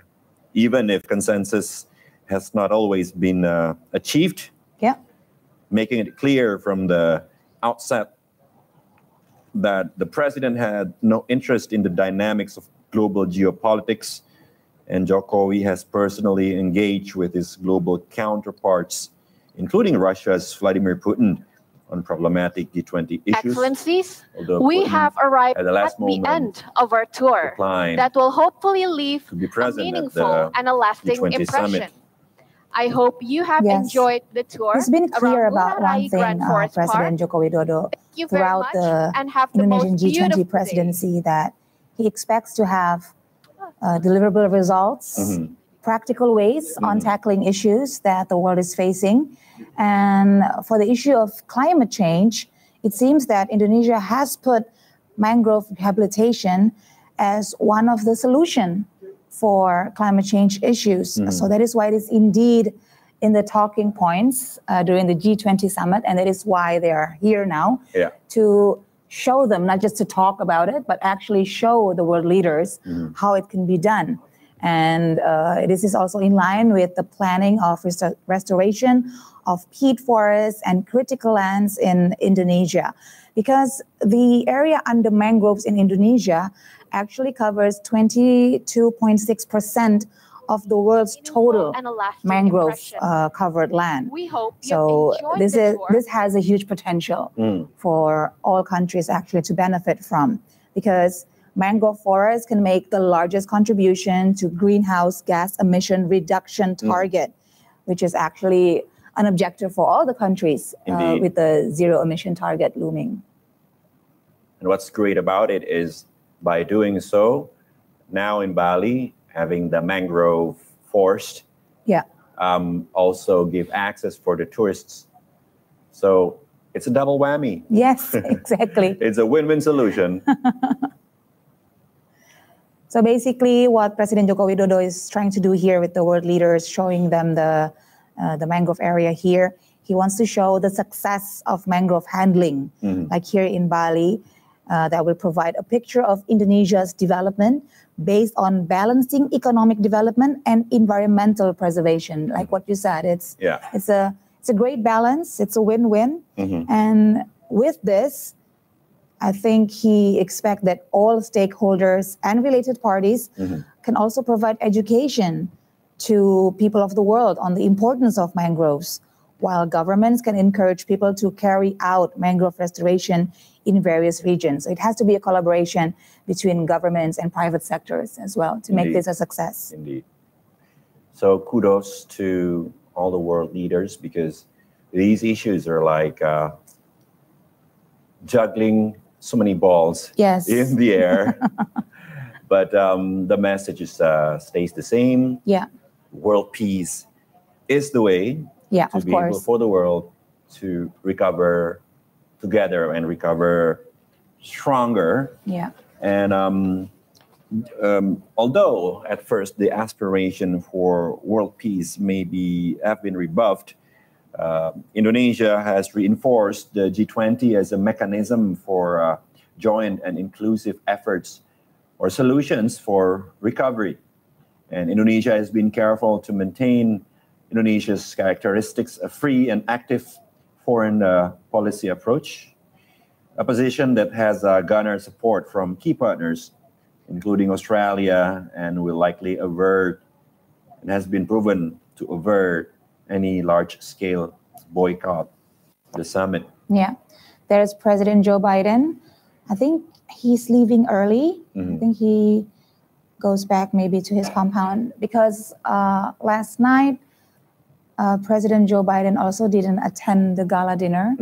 [SPEAKER 7] even if consensus has not always been achieved.
[SPEAKER 8] Yeah.
[SPEAKER 7] Making it clear from the outset that the president had no interest in the dynamics of global geopolitics, and Jokowi has personally engaged with his global counterparts, including Russia's Vladimir Putin, on problematic G20 issues.
[SPEAKER 5] Excellencies, we have arrived at the end of our tour that will hopefully leave a meaningful and a lasting
[SPEAKER 7] G20
[SPEAKER 5] impression.
[SPEAKER 7] Summit.
[SPEAKER 5] I hope you have enjoyed the tour.
[SPEAKER 8] He's been clear about one thing,
[SPEAKER 5] Grand Forest
[SPEAKER 8] President Joko Widodo, throughout the Indonesian G20 presidency, that he expects to have deliverable results, practical ways on tackling issues that the world is facing. And for the issue of climate change, it seems that Indonesia has put mangrove rehabilitation as one of the solutions for climate change issues. So that is why it is indeed in the talking points during the G20 summit, and that is why they are here now to show them, not just to talk about it, but actually show the world leaders how it can be done. And this is also in line with the planning of restoration of peat forests and critical lands in Indonesia, because the area under mangroves in Indonesia actually covers 22.6% of the world's total mangrove covered land.
[SPEAKER 5] We hope
[SPEAKER 8] so this has a huge potential for all countries actually to benefit from, because mangrove forests can make the largest contribution to greenhouse gas emission reduction target, which is actually an objective for all the countries with the zero emission target looming.
[SPEAKER 7] And what's great about it is by doing so, now in Bali, having the mangrove forest also give access for the tourists. So it's a double whammy.
[SPEAKER 8] Yes, exactly.
[SPEAKER 7] It's a win-win solution.
[SPEAKER 8] So basically what President Joko Widodo is trying to do here with the world leaders, showing them the mangrove area here, he wants to show the success of mangrove handling, like here in Bali, that will provide a picture of Indonesia's development based on balancing economic development and environmental preservation. Like what you said, it's a great balance. It's a win-win. And with this, I think he expects that all stakeholders and related parties can also provide education to people of the world on the importance of mangroves, while governments can encourage people to carry out mangrove restoration in various regions. So it has to be a collaboration between governments and private sectors as well to make this a success.
[SPEAKER 7] Indeed. So kudos to all the world leaders, because these issues are like juggling so many balls in the air. But the message is, stays the same. World peace is the way to be able for the world to recover together and recover stronger. And although at first the aspiration for world peace have been rebuffed, Indonesia has reinforced the G20 as a mechanism for joint and inclusive efforts or solutions for recovery. And Indonesia has been careful to maintain Indonesia's characteristics, a free and active foreign policy approach, a position that has garnered support from key partners, including Australia, and will likely avert, and has been proven to avert any large-scale boycott of the summit.
[SPEAKER 8] There's President Joe Biden. I think he's leaving early. I think he goes back maybe to his compound, because last night President Joe Biden also didn't attend the gala dinner.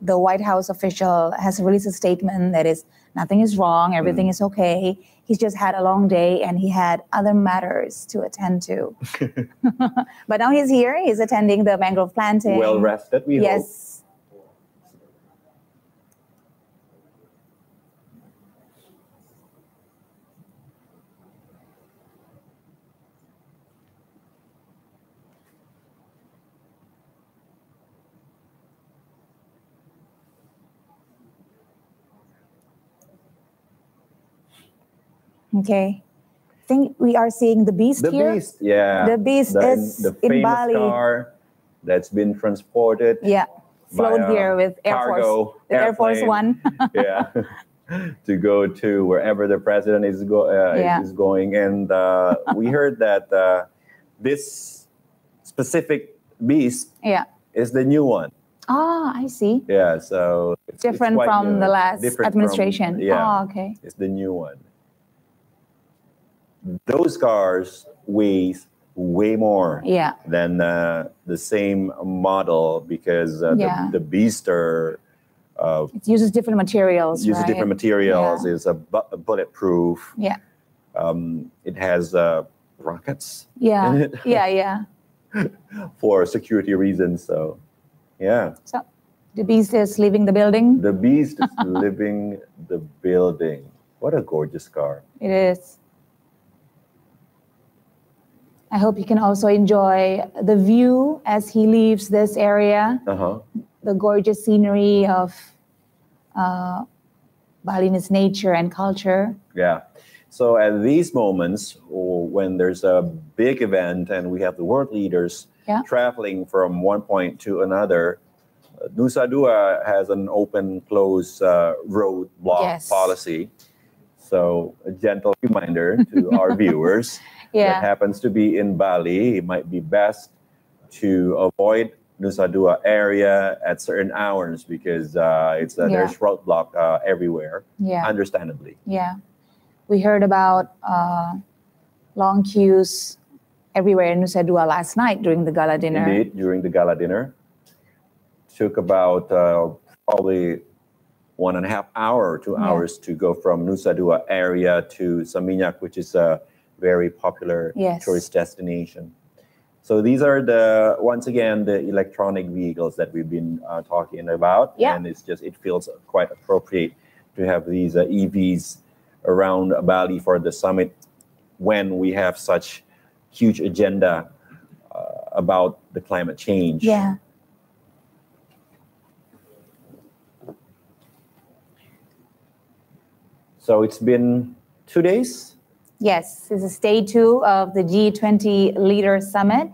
[SPEAKER 8] The White House official has released a statement that is, nothing is wrong, everything is okay. He's just had a long day and he had other matters to attend to. But now he's here, he's attending the mangrove planting.
[SPEAKER 7] Well rested, we hope.
[SPEAKER 8] Okay, I think we are seeing the beast here.
[SPEAKER 7] The beast, yeah.
[SPEAKER 8] The beast is
[SPEAKER 7] the
[SPEAKER 8] in Bali.
[SPEAKER 7] Car that's been transported.
[SPEAKER 8] Flown here with Air Force One.
[SPEAKER 7] To go to wherever the president is going. And we heard that this specific beast is the new one.
[SPEAKER 8] I see.
[SPEAKER 7] So
[SPEAKER 8] it's different from the last administration. Okay.
[SPEAKER 7] It's the new one. Those cars weigh way more than the same model, because the beast are
[SPEAKER 8] it uses different materials.
[SPEAKER 7] Different materials. Is a bulletproof. It has rockets. In it. For security reasons. So
[SPEAKER 8] So the beast is leaving the building.
[SPEAKER 7] The beast is leaving the building. What a gorgeous car.
[SPEAKER 8] It is. I hope he can also enjoy the view as he leaves this area, the gorgeous scenery of Balinese nature and culture.
[SPEAKER 7] Yeah. So at these moments, when there's a big event and we have the world leaders traveling from one point to another, Nusa Dua has an open-close roadblock policy. So a gentle reminder to our viewers that happens to be in Bali, it might be best to avoid Nusa Dua area at certain hours because there's roadblock everywhere, understandably.
[SPEAKER 8] Yeah. We heard about long queues everywhere in Nusa Dua last night during the gala dinner.
[SPEAKER 7] Indeed, during the gala dinner. Took about probably 1.5 hours, 2 hours to go from Nusa Dua area to Seminyak, which is a very popular tourist destination. So these are once again, the electronic vehicles that we've been talking about. And it feels quite appropriate to have these EVs around Bali for the summit when we have such huge agenda about the climate change.
[SPEAKER 8] Yeah.
[SPEAKER 7] So it's been 2 days?
[SPEAKER 8] Yes, this is day 2 of the G20 Leaders Summit.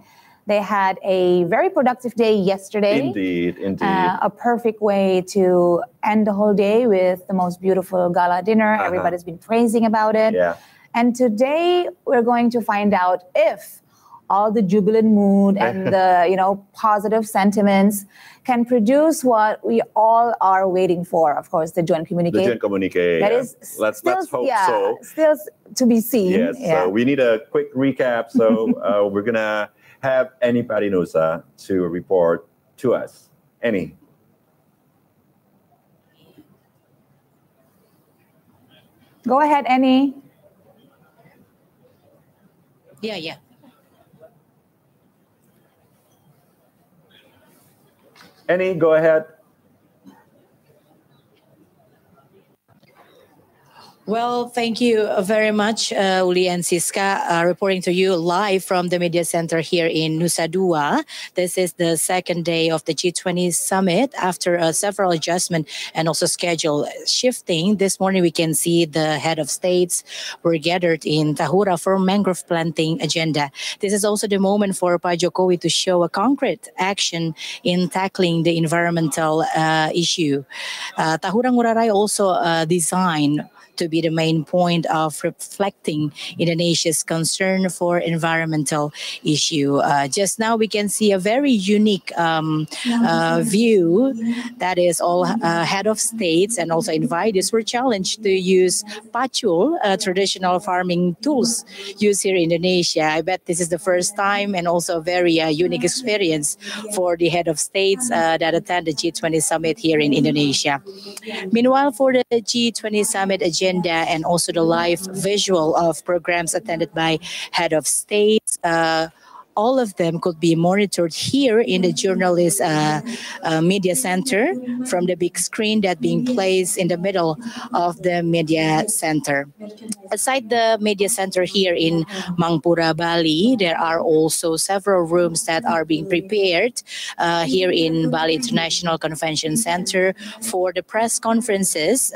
[SPEAKER 8] They had a very productive day yesterday.
[SPEAKER 7] Indeed.
[SPEAKER 8] A perfect way to end the whole day with the most beautiful gala dinner. Everybody's been praising about it.
[SPEAKER 7] Yeah.
[SPEAKER 8] And today we're going to find out if all the jubilant mood and the positive sentiments can produce what we all are waiting for. Of course, the joint communique.
[SPEAKER 7] The joint communique.
[SPEAKER 8] That is
[SPEAKER 7] let's hope so.
[SPEAKER 8] Still to be seen.
[SPEAKER 7] Yes. So we need a quick recap. So we're gonna have Annie Parinusa to report to us. Annie.
[SPEAKER 8] Go ahead, Annie.
[SPEAKER 9] Yeah.
[SPEAKER 7] Annie, go ahead.
[SPEAKER 9] Well, thank you very much, Uli and Siska, reporting to you live from the Media Center here in Nusa Dua. This is the second day of the G20 summit after several adjustments and also schedule shifting. This morning, we can see the head of states were gathered in Tahura for mangrove planting agenda. This is also the moment for Pak Jokowi to show a concrete action in tackling the environmental issue. Tahura Ngurah Rai also designed to be the main point of reflecting Indonesia's concern for environmental issue. Just now, we can see a very unique view that is all head of states and also invitees were challenged to use pacul, traditional farming tools used here in Indonesia. I bet this is the first time and also a very unique experience for the head of states that attend the G20 summit here in Indonesia. Meanwhile, for the G20 summit agenda and also the live visual of programs attended by head of states, all of them could be monitored here in the journalist media center from the big screen that being placed in the middle of the media center. Aside the media center here in Mangpura, Bali, there are also several rooms that are being prepared here in Bali International Convention Center for the press conferences,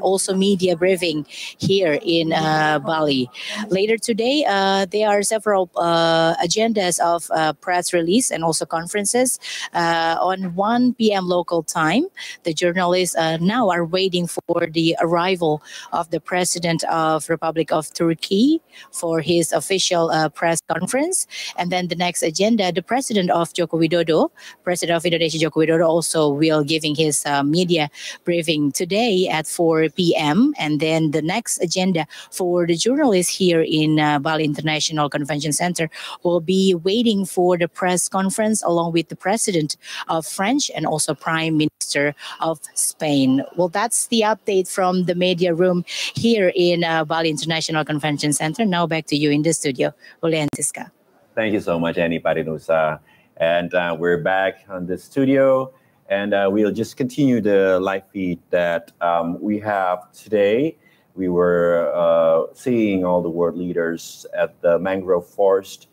[SPEAKER 9] also media briefing here in Bali. Later today, there are several agendas of press release and also conferences on 1 p.m. local time. The journalists now are waiting for the arrival of the President of Republic of Turkey for his official press conference. And then the next agenda, the President of Joko Widodo, President of Indonesia Joko Widodo, also will giving his media briefing today at 4 p.m. And then the next agenda for the journalists here in Bali International Convention Center will be waiting for the press conference along with the President of France and also Prime Minister of Spain. Well, that's the update from the media room here in Bali International Convention Center. Now back to you in the studio, Uli and Siska.
[SPEAKER 7] Thank you so much, Annie Parinusa. And we're back on the studio, and we'll just continue the live feed that we have today. We were seeing all the world leaders at the mangrove forest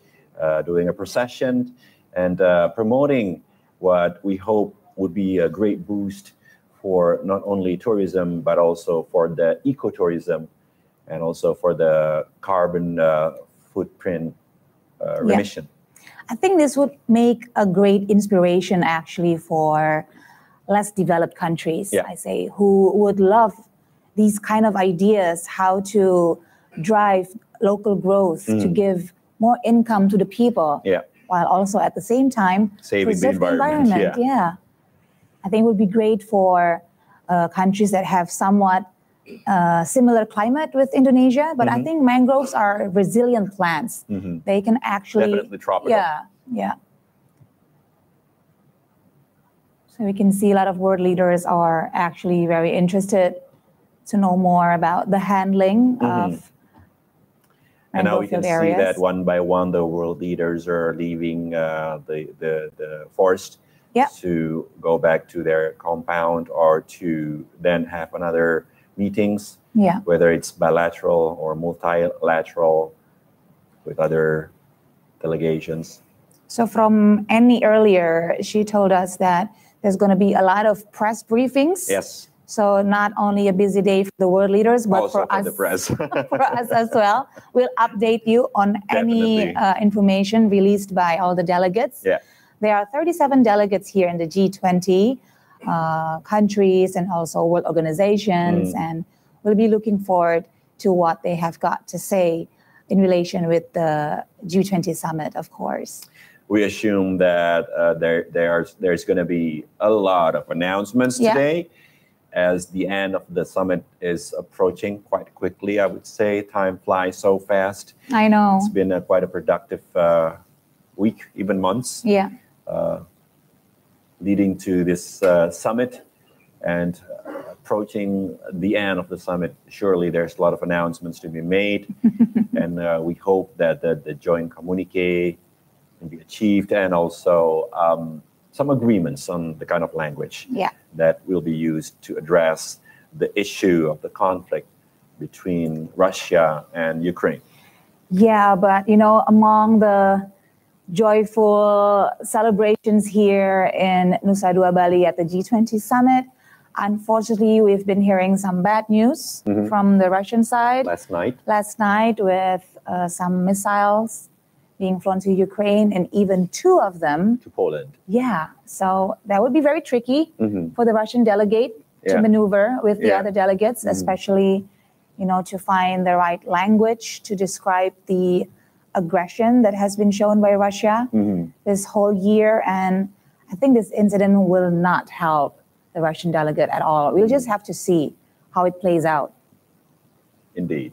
[SPEAKER 7] doing a procession and promoting what we hope would be a great boost for not only tourism, but also for the ecotourism and also for the carbon footprint remission.
[SPEAKER 8] I think this would make a great inspiration actually for less developed countries, I say, who would love these kind of ideas, how to drive local growth to give more income to the people, while also at the same time
[SPEAKER 7] preserve the environment.
[SPEAKER 8] I think it would be great for countries that have somewhat similar climate with Indonesia, but I think mangroves are resilient plants. They can actually
[SPEAKER 7] definitely tropical.
[SPEAKER 8] So we can see a lot of world leaders are actually very interested to know more about the handling of
[SPEAKER 7] and now we can
[SPEAKER 8] areas.
[SPEAKER 7] See that one by one the world leaders are leaving the forest to go back to their compound or to then have another meetings, whether it's bilateral or multilateral with other delegations.
[SPEAKER 8] So from Annie earlier, she told us that there's going to be a lot of press briefings.
[SPEAKER 7] Yes.
[SPEAKER 8] So not only a busy day for the world leaders, but
[SPEAKER 7] also
[SPEAKER 8] for us,
[SPEAKER 7] the press.
[SPEAKER 8] for us as well. We'll update you on any information released by all the delegates. There are 37 delegates here in the G20 countries and also world organizations, and we'll be looking forward to what they have got to say in relation with the G20 summit, of course.
[SPEAKER 7] We assume that there's going to be a lot of announcements today, as the end of the summit is approaching quite quickly. I would say time flies so fast.
[SPEAKER 8] I know.
[SPEAKER 7] It's been quite a productive week, even months. Leading to this summit and approaching the end of the summit. Surely there's a lot of announcements to be made, and we hope that the joint communique can be achieved, and also some agreements on the kind of language that will be used to address the issue of the conflict between Russia and Ukraine.
[SPEAKER 8] Yeah, but you know, among the joyful celebrations here in Nusa Dua, Bali at the G20 summit, unfortunately, we've been hearing some bad news from the Russian side. Last night with some missiles being flown to Ukraine, and even 2 of them
[SPEAKER 7] to Poland.
[SPEAKER 8] So that would be very tricky for the Russian delegate to maneuver with the other delegates, especially, you know, to find the right language to describe the aggression that has been shown by Russia this whole year. And I think this incident will not help the Russian delegate at all. We'll just have to see how it plays out.
[SPEAKER 7] Indeed.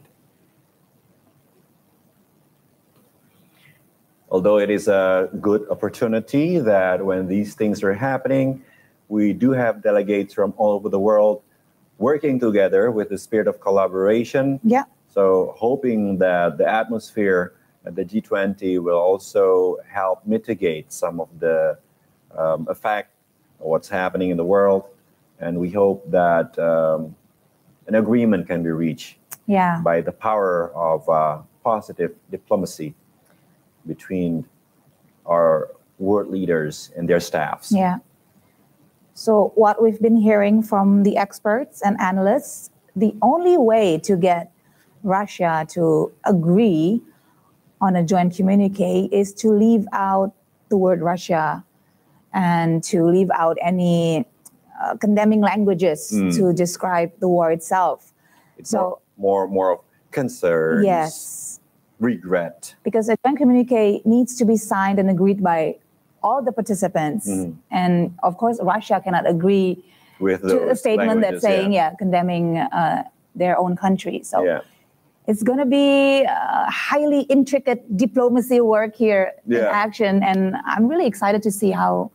[SPEAKER 7] Although it is a good opportunity that when these things are happening, we do have delegates from all over the world working together with the spirit of collaboration. So hoping that the atmosphere at the G20 will also help mitigate some of the effect of what's happening in the world. And we hope that an agreement can be reached by the power of positive diplomacy between our world leaders and their staffs.
[SPEAKER 8] So what we've been hearing from the experts and analysts, the only way to get Russia to agree on a joint communique is to leave out the word Russia and to leave out any condemning languages to describe the war itself.
[SPEAKER 7] It's so more of concerns. Regret.
[SPEAKER 8] Because a joint communique needs to be signed and agreed by all the participants. And of course, Russia cannot agree
[SPEAKER 7] with
[SPEAKER 8] to a statement that's saying, condemning their own country. So it's going to be highly intricate diplomacy work here in action. And I'm really excited to see how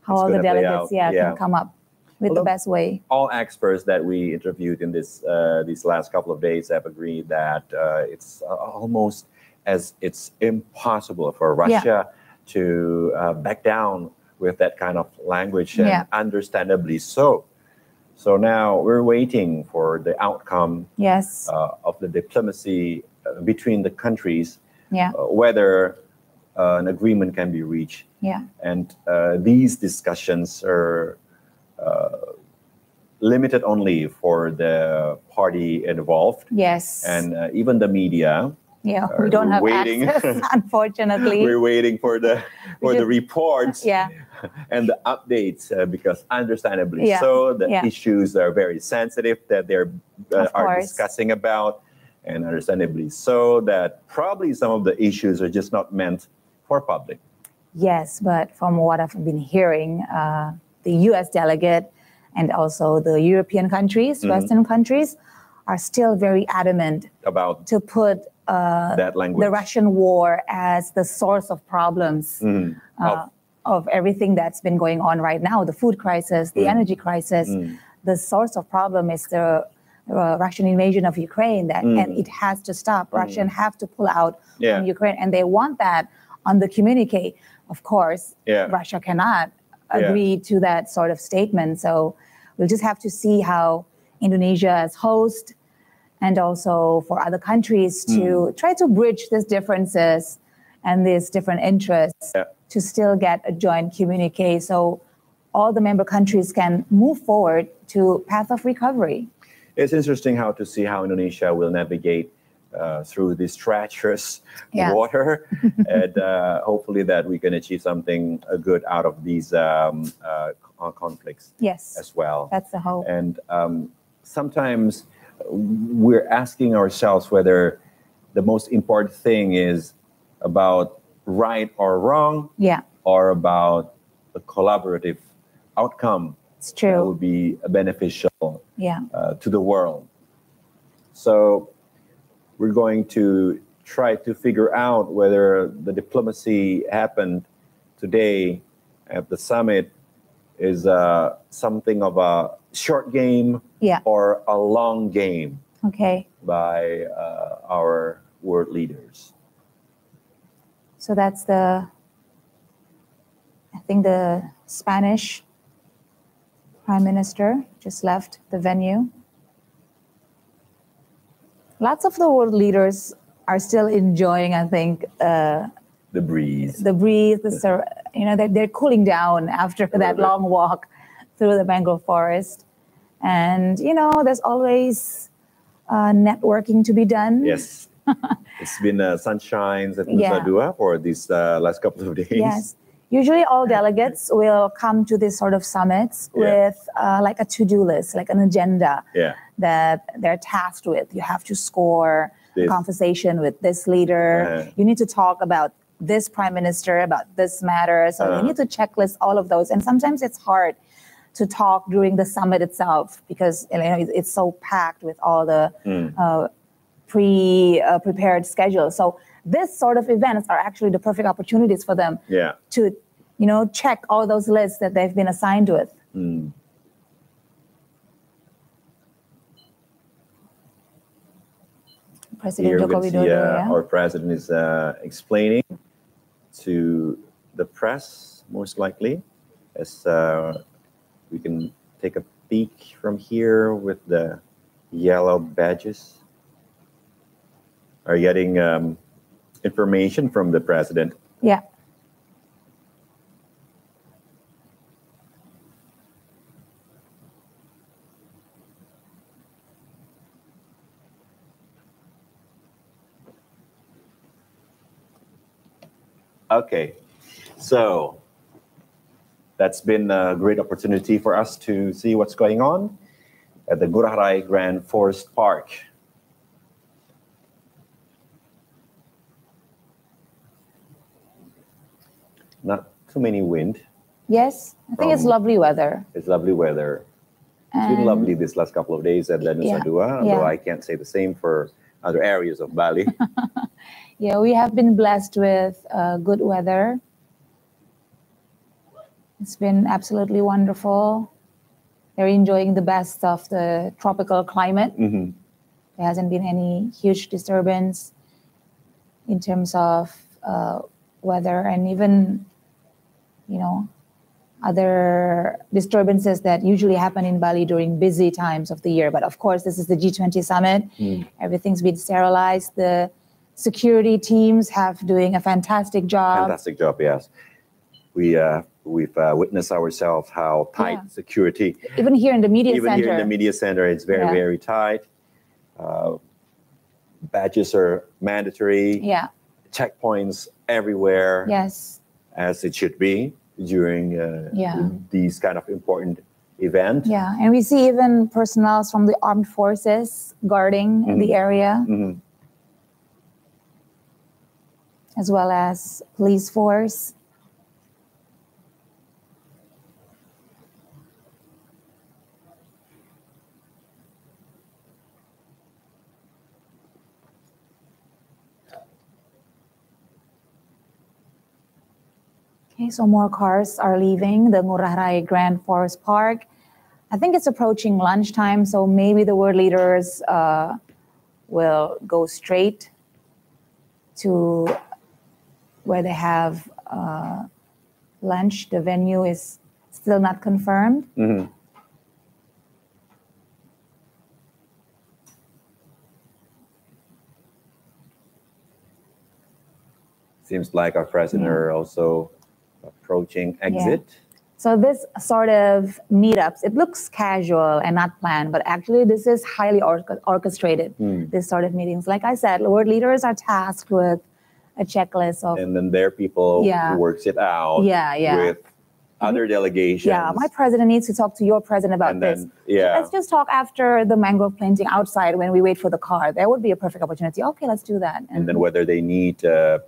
[SPEAKER 8] all the delegates can come up with the best way.
[SPEAKER 7] All experts that we interviewed in this these last couple of days have agreed that it's almost as it's impossible for Russia to back down with that kind of language, and understandably so. So now we're waiting for the outcome of the diplomacy between the countries, whether an agreement can be reached.
[SPEAKER 8] Yeah.
[SPEAKER 7] And these discussions are limited only for the party involved.
[SPEAKER 8] Yes.
[SPEAKER 7] And even the media.
[SPEAKER 8] Yeah, we don't have
[SPEAKER 7] waiting.
[SPEAKER 8] access, unfortunately.
[SPEAKER 7] We're waiting for the reports
[SPEAKER 8] yeah.
[SPEAKER 7] and the updates because understandably so, the issues are very sensitive that they're are discussing about, and understandably so that probably some of the issues are just not meant for public.
[SPEAKER 8] Yes, but from what I've been hearing, the U.S. delegate and also the European countries, Western countries, are still very adamant
[SPEAKER 7] about
[SPEAKER 8] to put
[SPEAKER 7] that language,
[SPEAKER 8] the Russian war, as the source of problems of everything that's been going on right now, the food crisis, the energy crisis. The source of problem is the Russian invasion of Ukraine, and it has to stop. Russians have to pull out from Ukraine, and they want that on the communique. Of course, Russia cannot agree to that sort of statement. So we'll just have to see how Indonesia as host, and also for other countries to try to bridge these differences and these different interests to still get a joint communique so all the member countries can move forward to path of recovery.
[SPEAKER 7] It's interesting how to see how Indonesia will navigate through this treacherous water, and hopefully that we can achieve something good out of these conflicts as well.
[SPEAKER 8] That's the hope.
[SPEAKER 7] And sometimes we're asking ourselves whether the most important thing is about right or wrong, or about a collaborative outcome.
[SPEAKER 8] It's true.
[SPEAKER 7] That would be beneficial to the world. So we're going to try to figure out whether the diplomacy happened today at the summit is something of a short game or a long game by our world leaders.
[SPEAKER 8] So that's I think the Spanish Prime Minister just left the venue. Lots of the world leaders are still enjoying, I think,
[SPEAKER 7] the breeze.
[SPEAKER 8] They're cooling down after that long walk through the mangrove forest. And, there's always networking to be done.
[SPEAKER 7] Yes. It's been sunshines at Nusa Dua for these last couple of days.
[SPEAKER 8] Yes. Usually all delegates will come to these sort of summits with like a to-do list, like an agenda that they're tasked with. You have to score a conversation with this leader. You need to talk about this prime minister, about this matter. So you need to checklist all of those. And sometimes it's hard to talk during the summit itself because it's so packed with all the prepared schedule. So this sort of events are actually the perfect opportunities for them to, check all those lists that they've been assigned with. President
[SPEAKER 7] Here
[SPEAKER 8] Joko
[SPEAKER 7] we see,
[SPEAKER 8] Widodo,
[SPEAKER 7] our president is explaining to the press, most likely, as we can take a peek from here with the yellow badges. Are getting information from the president.
[SPEAKER 8] Yeah.
[SPEAKER 7] Okay, so that's been a great opportunity for us to see what's going on at the Ngurah Rai Grand Forest Park. Not too many wind.
[SPEAKER 8] Yes, I think it's lovely weather.
[SPEAKER 7] It's lovely weather. It's been lovely this last couple of days at the Nusa Dua, although I can't say the same for other areas of Bali.
[SPEAKER 8] Yeah, we have been blessed with good weather. It's been absolutely wonderful. They're enjoying the best of the tropical climate. There hasn't been any huge disturbance in terms of weather, and even, other disturbances that usually happen in Bali during busy times of the year. But of course, this is the G20 summit. Everything's been sterilized. The security teams have doing a fantastic job.
[SPEAKER 7] Fantastic job, yes. We've witnessed ourselves how tight security.
[SPEAKER 8] Even here in the media center.
[SPEAKER 7] Even here in the media center, it's very, very tight. Badges are mandatory.
[SPEAKER 8] Yeah.
[SPEAKER 7] Checkpoints everywhere.
[SPEAKER 8] Yes.
[SPEAKER 7] As it should be during these kind of important events.
[SPEAKER 8] Yeah, and we see even personnel from the armed forces guarding the area, as well as police force. Okay, so more cars are leaving the Ngurah Rai Grand Forest Park. I think it's approaching lunchtime, so maybe the world leaders will go straight to where they have lunch. The venue is still not confirmed.
[SPEAKER 7] Seems like our president are also approaching exit.
[SPEAKER 8] So this sort of meetups, it looks casual and not planned, but actually this is highly orchestrated, this sort of meetings. Like I said, world leaders are tasked with a checklist of...
[SPEAKER 7] And then their people who works it out with other delegations.
[SPEAKER 8] Yeah, my president needs to talk to your president about this. Let's just talk after the mangrove planting outside when we wait for the car. That would be a perfect opportunity. Okay, let's do that.
[SPEAKER 7] And then whether they need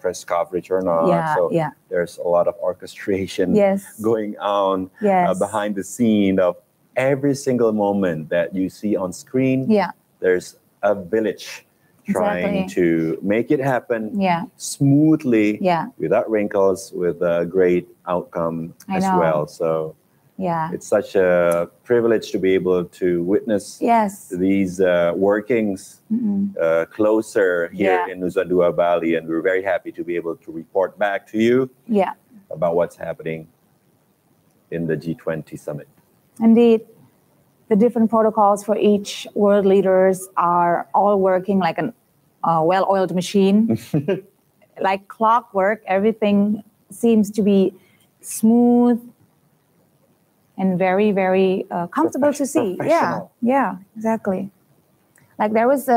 [SPEAKER 7] press coverage or not. So there's a lot of orchestration going on behind the scene of every single moment that you see on screen. There's a village trying to make it happen smoothly, without wrinkles, with a great outcome as well. So it's such a privilege to be able to witness these workings closer here in Nusa Dua, Bali, and we're very happy to be able to report back to you about what's happening in the G20 summit.
[SPEAKER 8] Indeed. The different protocols for each world leaders are all working like a well-oiled machine. Like clockwork, everything seems to be smooth and very, very comfortable to see. Yeah, exactly. Like there was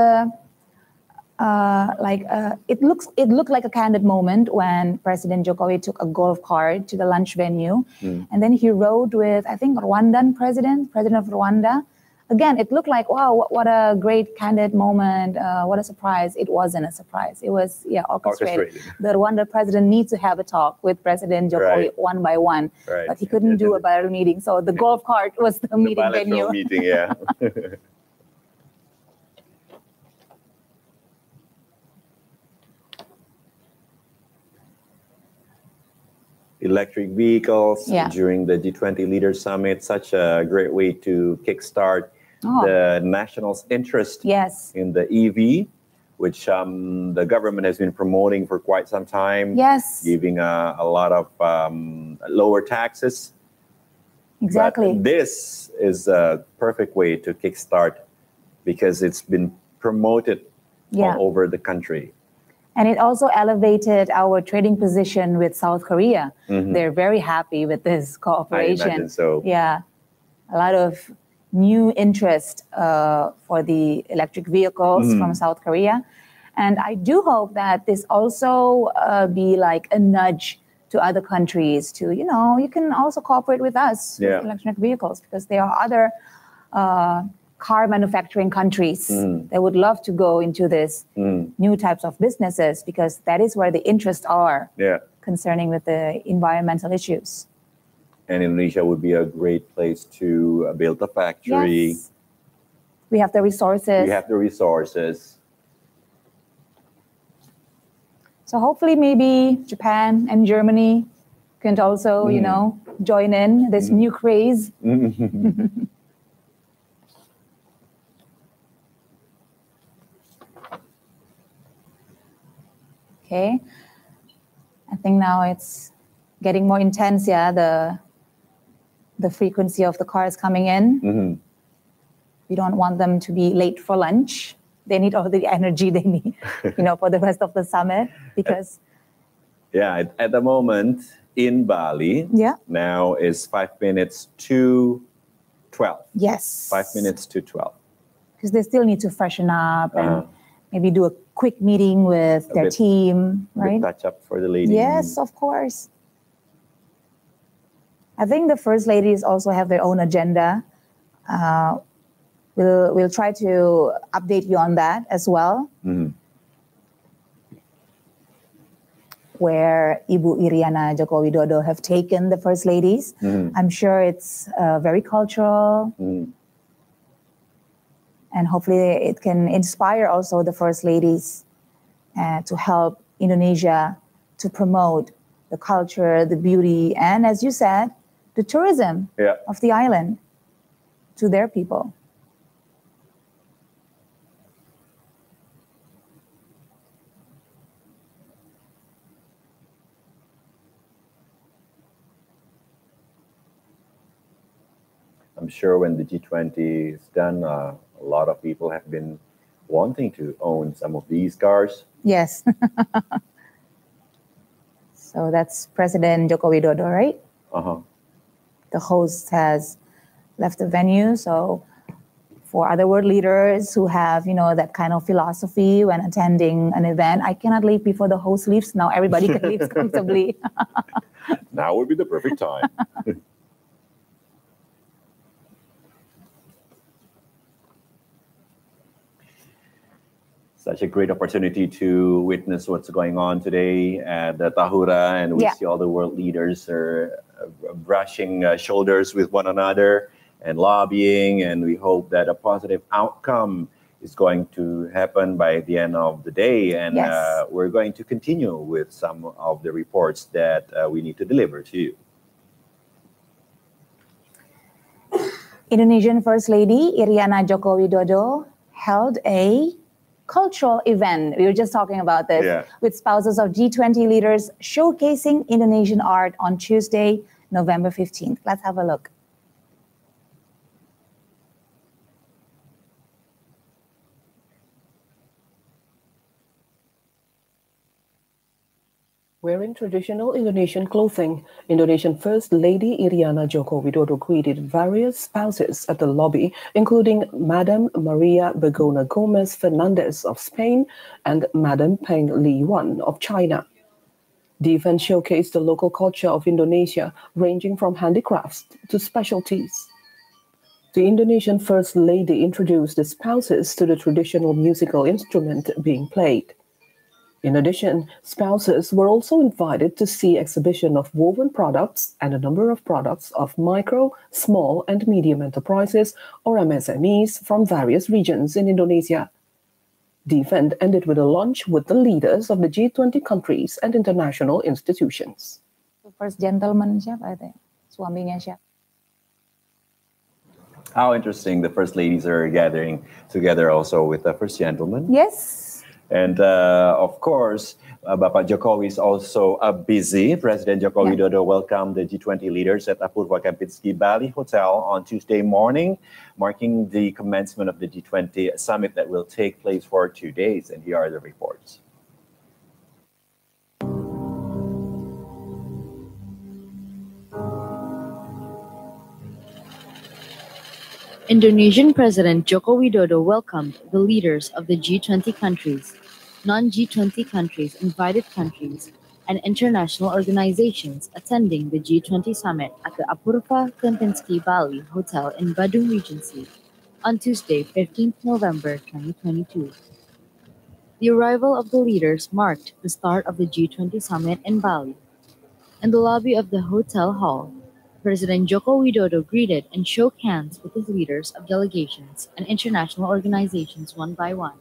[SPEAKER 8] it looked like a candid moment when President Jokowi took a golf cart to the lunch venue, and then he rode with, I think, Rwandan president of Rwanda. Again, it looked like, wow, what a great candid moment, what a surprise. It wasn't a surprise. It was, orchestrated. The Rwanda president needs to have a talk with President Jokowi one by one, but he couldn't do a bilateral meeting. So the golf cart was the meeting venue.
[SPEAKER 7] Meeting, Electric vehicles during the G20 Leaders Summit, such a great way to kickstart the national's interest in the EV, which the government has been promoting for quite some time, giving a lot of lower taxes.
[SPEAKER 8] Exactly.
[SPEAKER 7] But this is a perfect way to kickstart because it's been promoted all over the country.
[SPEAKER 8] And it also elevated our trading position with South Korea. They're very happy with this cooperation.
[SPEAKER 7] I imagine so.
[SPEAKER 8] Yeah, a lot of new interest for the electric vehicles from South Korea. And I do hope that this also be like a nudge to other countries to, you can also cooperate with us with electric vehicles, because there are other car manufacturing countries that would love to go into this new types of businesses, because that is where the interests are concerning with the environmental issues.
[SPEAKER 7] And Indonesia would be a great place to build a factory.
[SPEAKER 8] Yes. We have the resources. So hopefully maybe Japan and Germany can also, join in this new craze. Okay, I think now it's getting more intense. The frequency of the cars coming in. We don't want them to be late for lunch. they need all the energy they need, for the rest of the summit because.
[SPEAKER 7] Yeah, at the moment in Bali, now is 5 minutes to 12.
[SPEAKER 8] Yes.
[SPEAKER 7] 5 minutes to 12.
[SPEAKER 8] Because they still need to freshen up and maybe do a quick meeting with their team, right?
[SPEAKER 7] Touch up for the ladies.
[SPEAKER 8] Yes, of course. I think the first ladies also have their own agenda. We'll try to update you on that as well. Where Ibu Iriana Joko Widodo have taken the first ladies. I'm sure it's very cultural. And hopefully it can inspire also the first ladies to help Indonesia to promote the culture, the beauty, and as you said, the tourism of the island to their people.
[SPEAKER 7] I'm sure when the G20 is done, a lot of people have been wanting to own some of these cars.
[SPEAKER 8] Yes. So that's President Joko Widodo, right? The host has left the venue. So for other world leaders who have, that kind of philosophy when attending an event, I cannot leave before the host leaves. Now everybody can leave comfortably.
[SPEAKER 7] Now would be the perfect time. Such a great opportunity to witness what's going on today at the Tahura, and we see all the world leaders are brushing shoulders with one another and lobbying, and we hope that a positive outcome is going to happen by the end of the day, and we're going to continue with some of the reports that we need to deliver to you.
[SPEAKER 8] Indonesian First Lady Iriana Joko Widodo held a cultural event. We were just talking about this with spouses of G20 leaders showcasing Indonesian art on Tuesday, November 15th. Let's have a look.
[SPEAKER 10] Wearing traditional Indonesian clothing, Indonesian First Lady Iriana Joko Widodo greeted various spouses at the lobby, including Madam Maria Begona Gomez Fernandez of Spain and Madam Peng Liyuan of China. The event showcased the local culture of Indonesia, ranging from handicrafts to specialties. The Indonesian First Lady introduced the spouses to the traditional musical instrument being played. In addition, spouses were also invited to see exhibition of woven products and a number of products of micro, small and medium enterprises or MSMEs from various regions in Indonesia. The event ended with a lunch with the leaders of the G20 countries and international institutions.
[SPEAKER 8] First gentleman siapa itu? Suaminya siapa?
[SPEAKER 7] How interesting, the first ladies are gathering together also with the first gentleman.
[SPEAKER 8] Yes.
[SPEAKER 7] And of course, Bapak Jokowi is also busy. President Joko Widodo welcomed the G20 leaders at Apurva Kempinski Bali Hotel on Tuesday morning, marking the commencement of the G20 summit that will take place for 2 days. And here are the reports.
[SPEAKER 11] Indonesian President Joko Widodo welcomed the leaders of the G20 countries, non-G20 countries, invited countries, and international organizations attending the G20 summit at the Apurva Kempinski Bali Hotel in Badung Regency on Tuesday, 15th November 2022. The arrival of the leaders marked the start of the G20 summit in Bali. In the lobby of the hotel hall, President Joko Widodo greeted and shook hands with the leaders of delegations and international organizations one by one.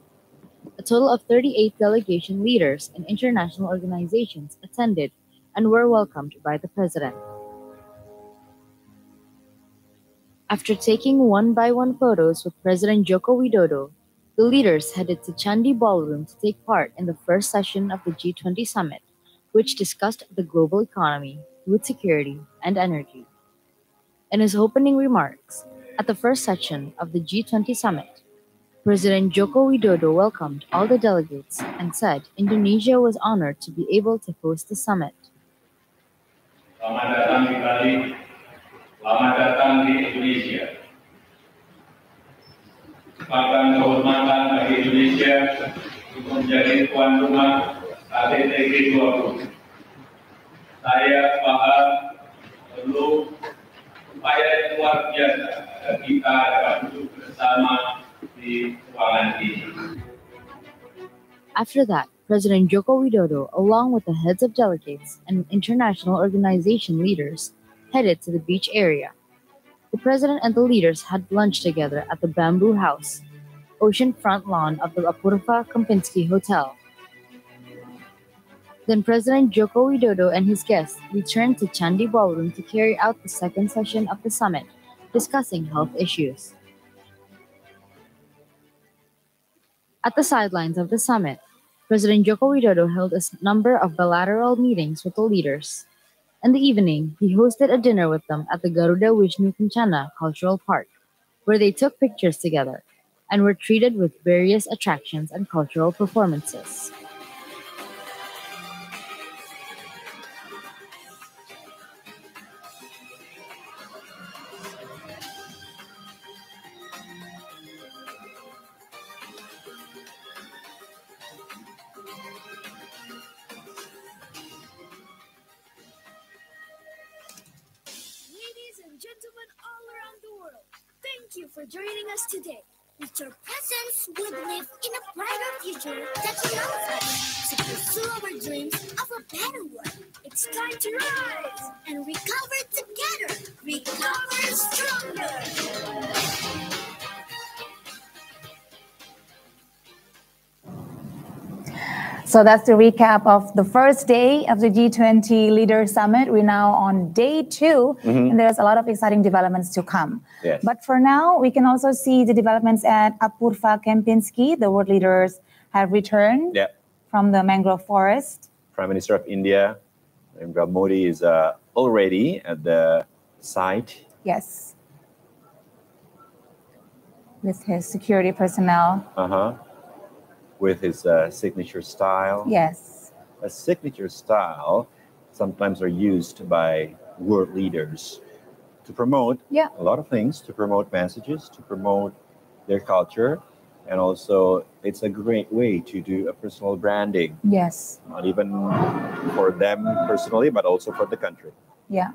[SPEAKER 11] A total of 38 delegation leaders and international organizations attended and were welcomed by the president. After taking one-by-one photos with President Joko Widodo, the leaders headed to Candi Ballroom to take part in the first session of the G20 summit, which discussed the global economy, food security, and energy. In his opening remarks at the first session of the G20 summit, President Joko Widodo welcomed all the delegates and said Indonesia was honored to be able to host the summit.
[SPEAKER 12] Selamat datang di Bali, selamat datang di Indonesia. Bahkan kehormatan bagi Indonesia untuk menjadi tuan rumah KTT G20. Saya paham perlu upaya yang luar biasa agar kita dapat duduk bersama di ruangan ini.
[SPEAKER 11] After that, President Joko Widodo, along with the heads of delegates and international organization leaders, headed to the beach area. The president and the leaders had lunch together at the Bamboo House, oceanfront lawn of the Apurva Kempinski Hotel. Then President Joko Widodo and his guests returned to Candi Ballroom to carry out the second session of the summit, discussing health issues. At the sidelines of the summit, President Joko Widodo held a number of bilateral meetings with the leaders. In the evening, he hosted a dinner with them at the Garuda Wisnu Kencana Cultural Park, where they took pictures together and were treated with various attractions and cultural performances.
[SPEAKER 13] Gentlemen all around the world, thank you for joining us today. With your presence, we live in a brighter future that allows us to pursue our dreams of a better world. It's time to rise and recover together. Recover stronger.
[SPEAKER 8] So that's the recap of the first day of the G20 Leaders Summit. We're now on day 2, and there's a lot of exciting developments to come.
[SPEAKER 7] Yes.
[SPEAKER 8] But for now, we can also see the developments at Apurva Kempinski. The world leaders have returned from the mangrove forest.
[SPEAKER 7] Prime Minister of India, Narendra Modi, is already at the site.
[SPEAKER 8] Yes. With his security personnel.
[SPEAKER 7] With his signature style.
[SPEAKER 8] Yes.
[SPEAKER 7] A signature style sometimes are used by world leaders to promote a lot of things, to promote messages, to promote their culture. And also, it's a great way to do a personal branding.
[SPEAKER 8] Yes.
[SPEAKER 7] Not even for them personally, but also for the country.
[SPEAKER 8] Yeah.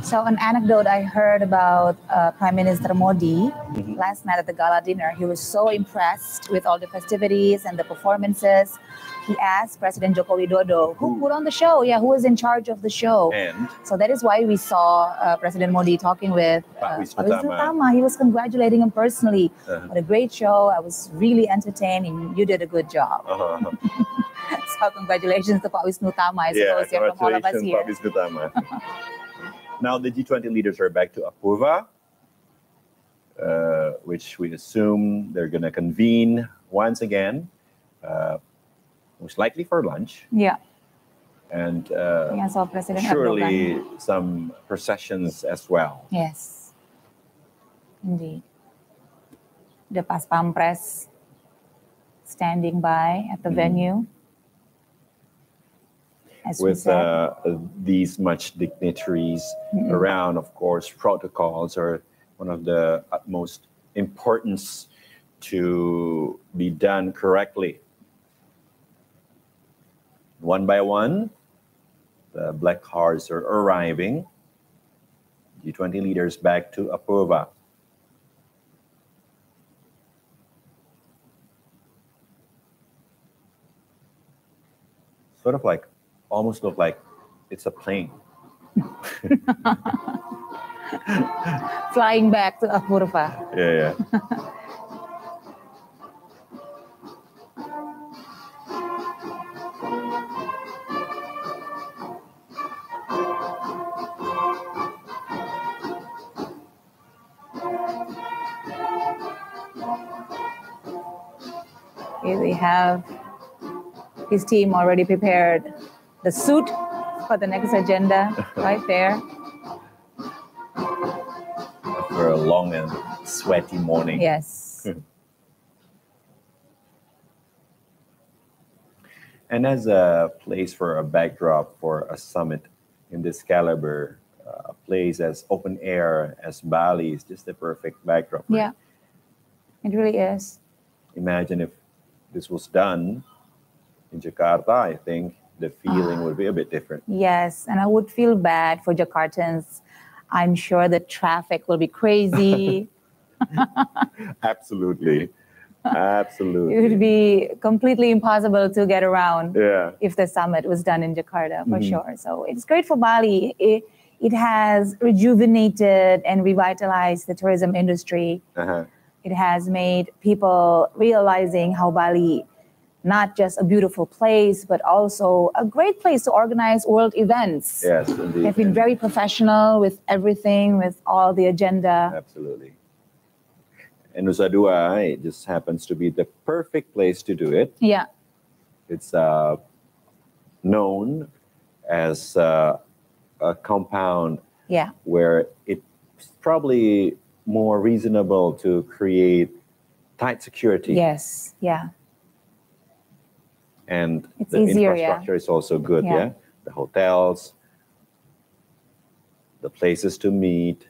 [SPEAKER 8] So an anecdote I heard about Prime Minister Modi last night at the gala dinner. He was so impressed with all the festivities and the performances. He asked President Joko Widodo, who put on the show? Yeah, who was in charge of the show?
[SPEAKER 7] And
[SPEAKER 8] so that is why we saw President Modi talking with Pak Wisnu Tama. He was congratulating him personally. What a great show. I was really entertained and you did a good job. So congratulations to Pak Wisnu Tama, I suppose, from all of us here.
[SPEAKER 7] Pak Wisnu Tama. Now the G20 leaders are back to Apurva, which we assume they're going to convene once again, most likely for lunch.
[SPEAKER 8] Yeah.
[SPEAKER 7] And
[SPEAKER 8] so President
[SPEAKER 7] surely
[SPEAKER 8] Erdogan.
[SPEAKER 7] Some processions as well.
[SPEAKER 8] Yes, indeed. The Pas Pampres standing by at the venue. As
[SPEAKER 7] with these much dignitaries around, of course, protocols are one of the utmost importance to be done correctly. One by one, the black cars are arriving. G20 leaders back to Apurva. Sort of like, almost look like it's a plane.
[SPEAKER 8] Flying back to Apurva.
[SPEAKER 7] Yeah.
[SPEAKER 8] Here we have his team already prepared. The suit for the next agenda right there.
[SPEAKER 7] A for a long and sweaty morning.
[SPEAKER 8] Yes.
[SPEAKER 7] And as a place for a backdrop for a summit in this caliber, a place as open air as Bali is just the perfect backdrop. Right?
[SPEAKER 8] Yeah, it really is.
[SPEAKER 7] Imagine if this was done in Jakarta, I think the feeling would be a bit different.
[SPEAKER 8] Yes, and I would feel bad for Jakartans. I'm sure the traffic will be crazy.
[SPEAKER 7] Absolutely. Absolutely.
[SPEAKER 8] It would be completely impossible to get around
[SPEAKER 7] Yeah.
[SPEAKER 8] if the summit was done in Jakarta, for sure. So it's great for Bali. It has rejuvenated and revitalized the tourism industry. It has made people realizing how Bali, not just a beautiful place, but also a great place to organize world events.
[SPEAKER 7] Yes, indeed.
[SPEAKER 8] They've been very professional with everything, with all the agenda.
[SPEAKER 7] Absolutely. And Nusa Dua, it just happens to be the perfect place to do it.
[SPEAKER 8] Yeah.
[SPEAKER 7] It's known as a compound where it's probably more reasonable to create tight security.
[SPEAKER 8] Yes, yeah.
[SPEAKER 7] And
[SPEAKER 8] it's
[SPEAKER 7] the
[SPEAKER 8] easier,
[SPEAKER 7] infrastructure is also good, yeah? The hotels, the places to meet,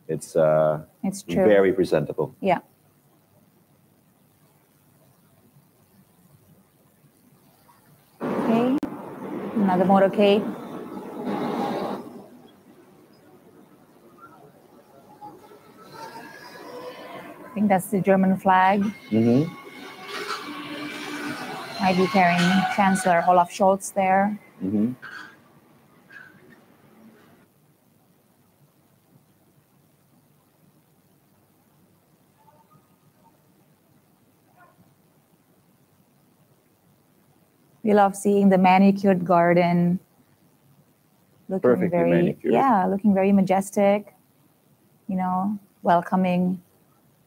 [SPEAKER 7] it's
[SPEAKER 8] true.
[SPEAKER 7] very presentable.
[SPEAKER 8] Yeah. Okay, another motorcade. I think that's the German flag. Might be carrying Chancellor Olaf Scholz there. We love seeing the manicured garden. Looking
[SPEAKER 7] Perfectly
[SPEAKER 8] very,
[SPEAKER 7] manicured.
[SPEAKER 8] yeah, looking very majestic. You know, welcoming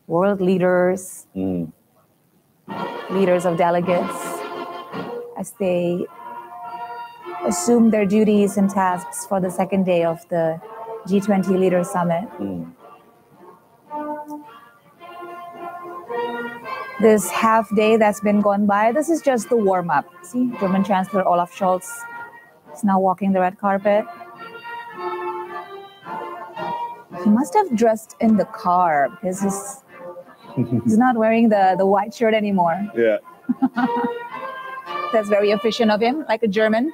[SPEAKER 8] world leaders, leaders of delegates, as they assume their duties and tasks for the second day of the G20 Leaders Summit. This half day that's been gone by, this is just the warm-up. See, German Chancellor Olaf Scholz is now walking the red carpet. He must have dressed in the car because he's not wearing the white shirt anymore.
[SPEAKER 7] Yeah.
[SPEAKER 8] That's very efficient of him, like a German.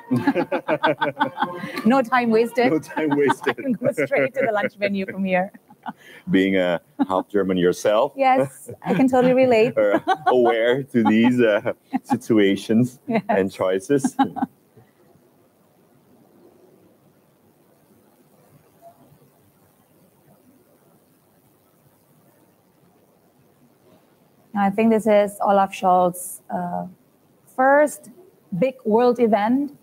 [SPEAKER 8] No time wasted.
[SPEAKER 7] No time wasted.
[SPEAKER 8] Go straight to the lunch menu from here.
[SPEAKER 7] Being a half German yourself.
[SPEAKER 8] Yes, I can totally relate.
[SPEAKER 7] Or aware to these situations and choices.
[SPEAKER 8] I think this is Olaf Scholz's first big world event.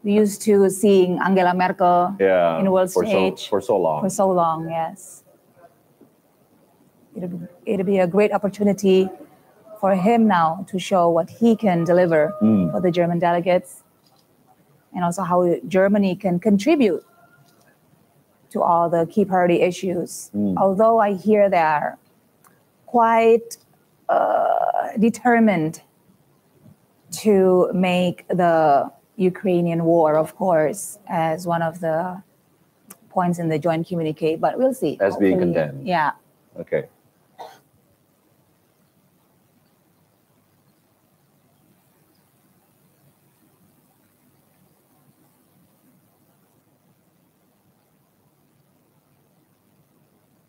[SPEAKER 8] We used to seeing Angela Merkel in the world stage
[SPEAKER 7] for so long.
[SPEAKER 8] For so long, yes. It'll be a great opportunity for him now to show what he can deliver for the German delegates, and also how Germany can contribute to all the key priority issues. Although I hear they are quite determined to make the Ukrainian war, of course, as one of the points in the joint communique, but we'll see.
[SPEAKER 7] As being condemned.
[SPEAKER 8] Yeah.
[SPEAKER 7] Okay.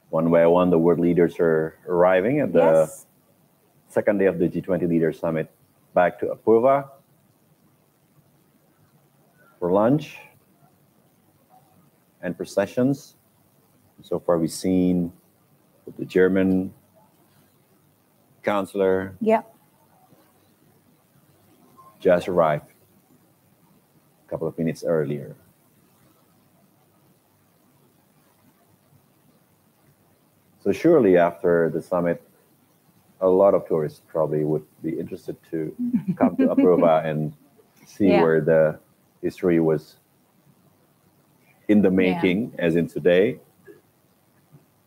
[SPEAKER 7] One by one, the world leaders are arriving at the second day of the G20 Leaders Summit. Back to Apurva for lunch and processions. So far, we've seen the German chancellor just arrived a couple of minutes earlier. So surely after the summit, a lot of tourists probably would be interested to come to Apurva and see where the history was in the making, as in today.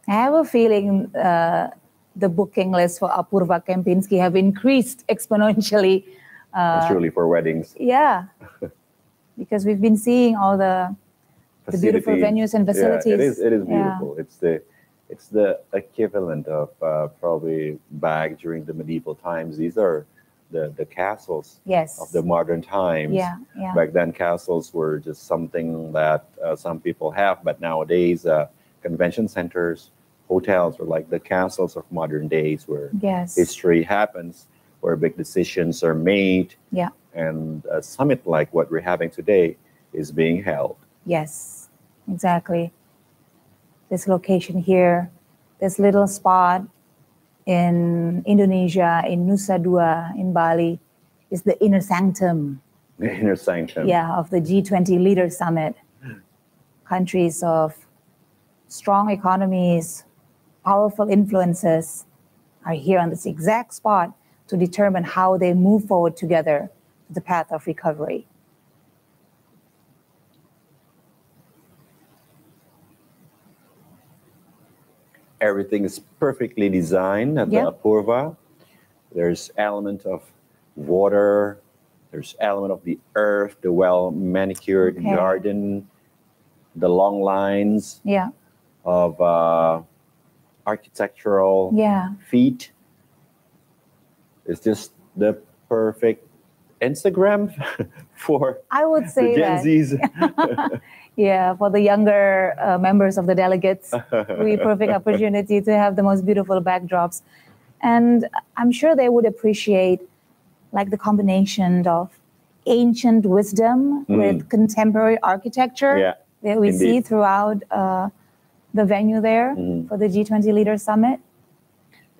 [SPEAKER 8] I have a feeling the booking list for Apurva Kempinski have increased exponentially.
[SPEAKER 7] Surely for weddings.
[SPEAKER 8] Yeah, because we've been seeing all the beautiful venues and facilities.
[SPEAKER 7] Yeah, it is beautiful. It's the equivalent of probably back during the medieval times. These are the castles of the modern times.
[SPEAKER 8] Yeah.
[SPEAKER 7] Back then, castles were just something that some people have, but nowadays, convention centers, hotels are like the castles of modern days, where history happens, where big decisions are made, and a summit like what we're having today is being held.
[SPEAKER 8] Yes, exactly. This location here, this little spot in Indonesia, in Nusa Dua, in Bali, is the inner sanctum.
[SPEAKER 7] The inner sanctum.
[SPEAKER 8] Yeah, of the G20 Leaders Summit. Countries of strong economies, powerful influences are here on this exact spot to determine how they move forward together to the path of recovery.
[SPEAKER 7] Everything is perfectly designed at the Apurva. There's element of water. There's element of the earth, the well-manicured garden, the long lines of architectural feet. It's just the perfect Instagram for
[SPEAKER 8] I would say
[SPEAKER 7] the Gen Zs.
[SPEAKER 8] Yeah, for the younger members of the delegates, really perfect opportunity to have the most beautiful backdrops. And I'm sure they would appreciate like the combination of ancient wisdom with contemporary architecture that we see throughout the venue there for the G20 Leaders Summit.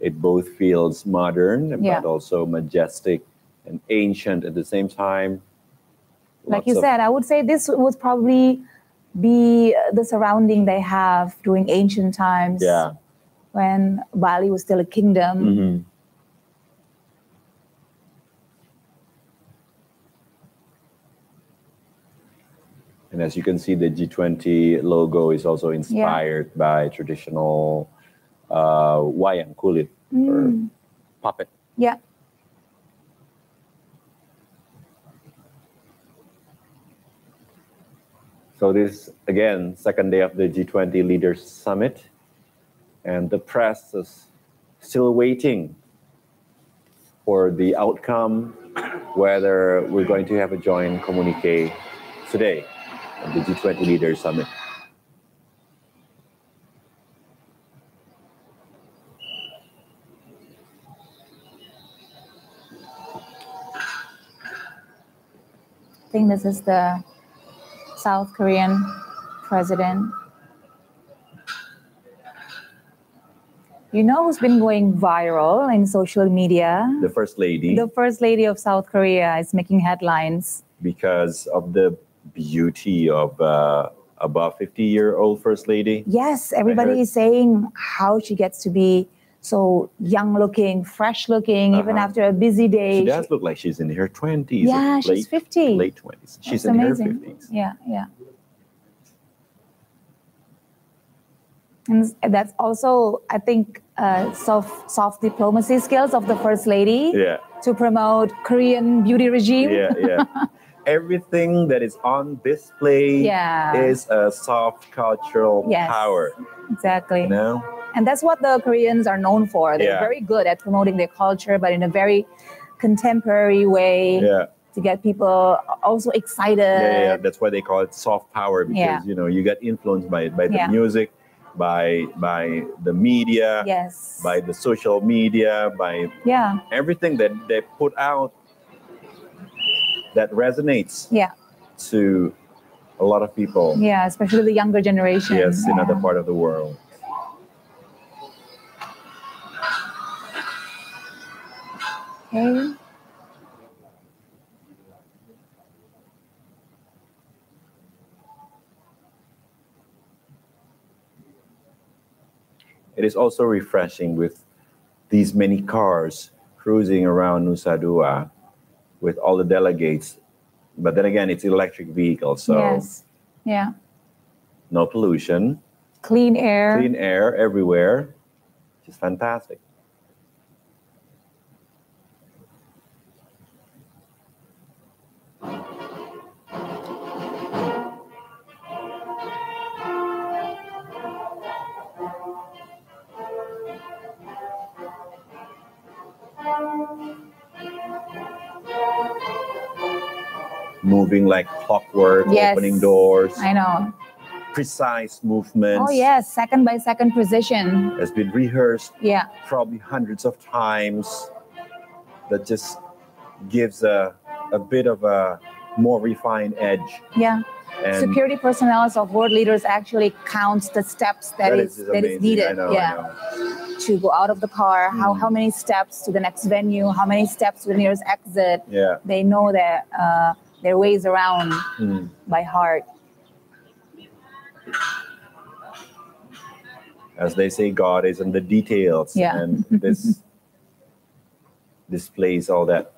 [SPEAKER 7] It both feels modern, but also majestic and ancient at the same time.
[SPEAKER 8] Like you said, I would say this would probably be the surrounding they have during ancient times when Bali was still a kingdom.
[SPEAKER 7] And as you can see, the G20 logo is also inspired by traditional wayang kulit or puppet.
[SPEAKER 8] Yeah.
[SPEAKER 7] So this, again, second day of the G20 Leaders Summit. And the press is still waiting for the outcome, whether we're going to have a joint communique today at the G20 Leaders Summit.
[SPEAKER 8] I think this is the South Korean president. You know who's been going viral in social media?
[SPEAKER 7] The First Lady.
[SPEAKER 8] The First Lady of South Korea is making headlines.
[SPEAKER 7] Because of the beauty of above 50-year-old First Lady.
[SPEAKER 8] Yes, everybody is saying how she gets to be so young looking, fresh looking, even after a busy day.
[SPEAKER 7] She does look like she's in her 20s.
[SPEAKER 8] Yeah, she's 50.
[SPEAKER 7] Late 20s. She's
[SPEAKER 8] That's amazing.
[SPEAKER 7] In her 50s.
[SPEAKER 8] Yeah. And that's also, I think, soft diplomacy skills of the First Lady to promote Korean beauty regime.
[SPEAKER 7] Everything that is on display is a soft cultural power.
[SPEAKER 8] Exactly.
[SPEAKER 7] You know?
[SPEAKER 8] And that's what the Koreans are known for. They're very good at promoting their culture, but in a very contemporary way to get people also excited.
[SPEAKER 7] That's why they call it soft power, because you know, you get influenced by the music, by the media, by the social media, by everything that they put out that resonates to a lot of people.
[SPEAKER 8] Yeah, especially the younger generation.
[SPEAKER 7] Yes, in other part of the world.
[SPEAKER 8] Okay.
[SPEAKER 7] It is also refreshing with these many cars cruising around Nusa Dua with all the delegates. But then again, it's electric vehicles, so
[SPEAKER 8] no pollution. Clean air.
[SPEAKER 7] Clean air everywhere. Just fantastic. Moving like clockwork, opening doors.
[SPEAKER 8] I know.
[SPEAKER 7] Precise movements.
[SPEAKER 8] Oh yes, second by second precision.
[SPEAKER 7] Has been rehearsed.
[SPEAKER 8] Yeah.
[SPEAKER 7] Probably hundreds of times. That just gives a bit of a more refined edge.
[SPEAKER 8] Yeah. And security personnel of world leaders actually counts the steps that is needed.
[SPEAKER 7] I know.
[SPEAKER 8] To go out of the car, how many steps to the next venue, how many steps to the nearest exit.
[SPEAKER 7] Yeah.
[SPEAKER 8] They know their ways around by heart.
[SPEAKER 7] As they say, God is in the details.
[SPEAKER 8] Yeah.
[SPEAKER 7] And this displays all that.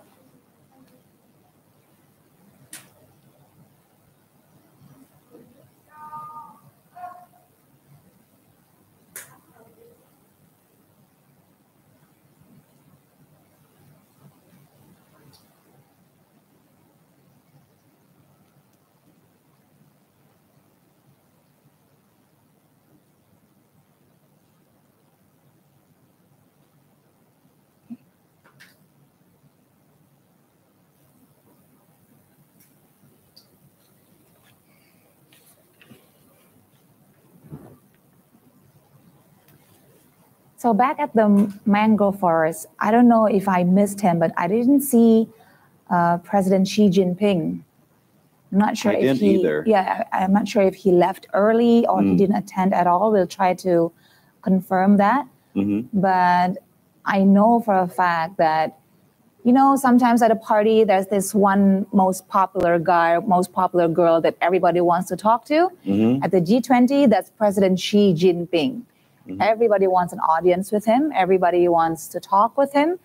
[SPEAKER 8] So back at the mangrove forest, I don't know if I missed him, but I didn't see President Xi Jinping. I'm not sure if he.
[SPEAKER 7] Either.
[SPEAKER 8] Yeah, I'm not sure if he left early or he didn't attend at all. We'll try to confirm that. But I know for a fact that, you know, sometimes at a party there's this one most popular guy, most popular girl that everybody wants to talk to. At the G20, that's President Xi Jinping. Everybody wants an audience with him. Everybody wants to talk with him.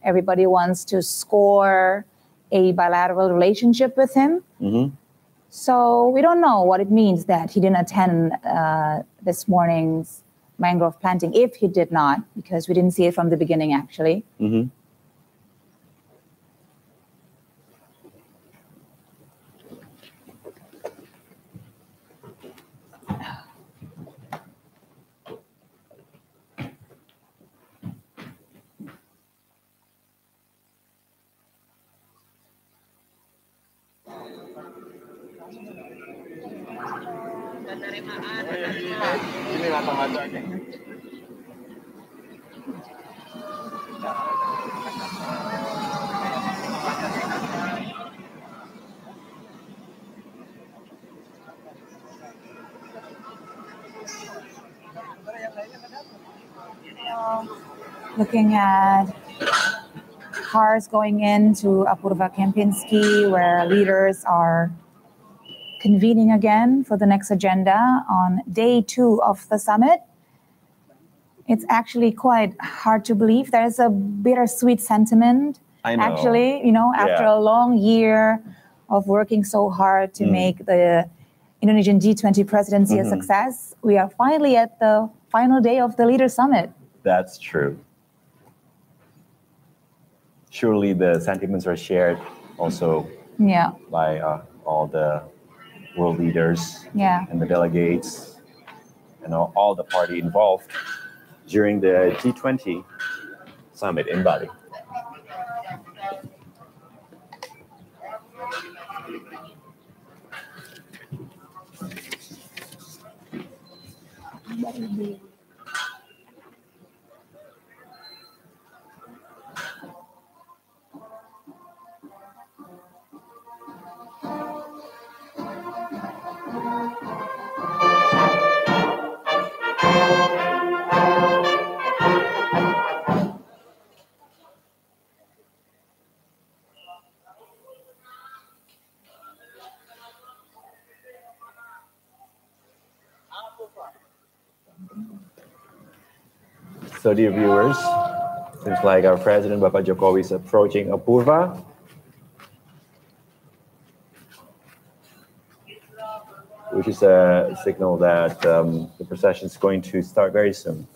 [SPEAKER 8] Everybody wants to score a bilateral relationship with him. So we don't know what it means that he didn't attend this morning's mangrove planting, if he did not, because we didn't see it from the beginning, actually. Looking at cars going into Apurva Kempinski, where leaders are convening again for the next agenda on day 2 of the summit. It's actually quite hard to believe. There's a bittersweet sentiment.
[SPEAKER 7] I know.
[SPEAKER 8] Actually, you know, after a long year of working so hard to make the Indonesian G20 presidency a success, we are finally at the final day of the Leaders Summit.
[SPEAKER 7] That's true. Surely the sentiments are shared also by all the world leaders and the delegates and all the party involved during the G20 summit in Bali. So dear viewers, seems like our President Bapak Jokowi is approaching Apurva. which is a signal that the procession is going to start very soon.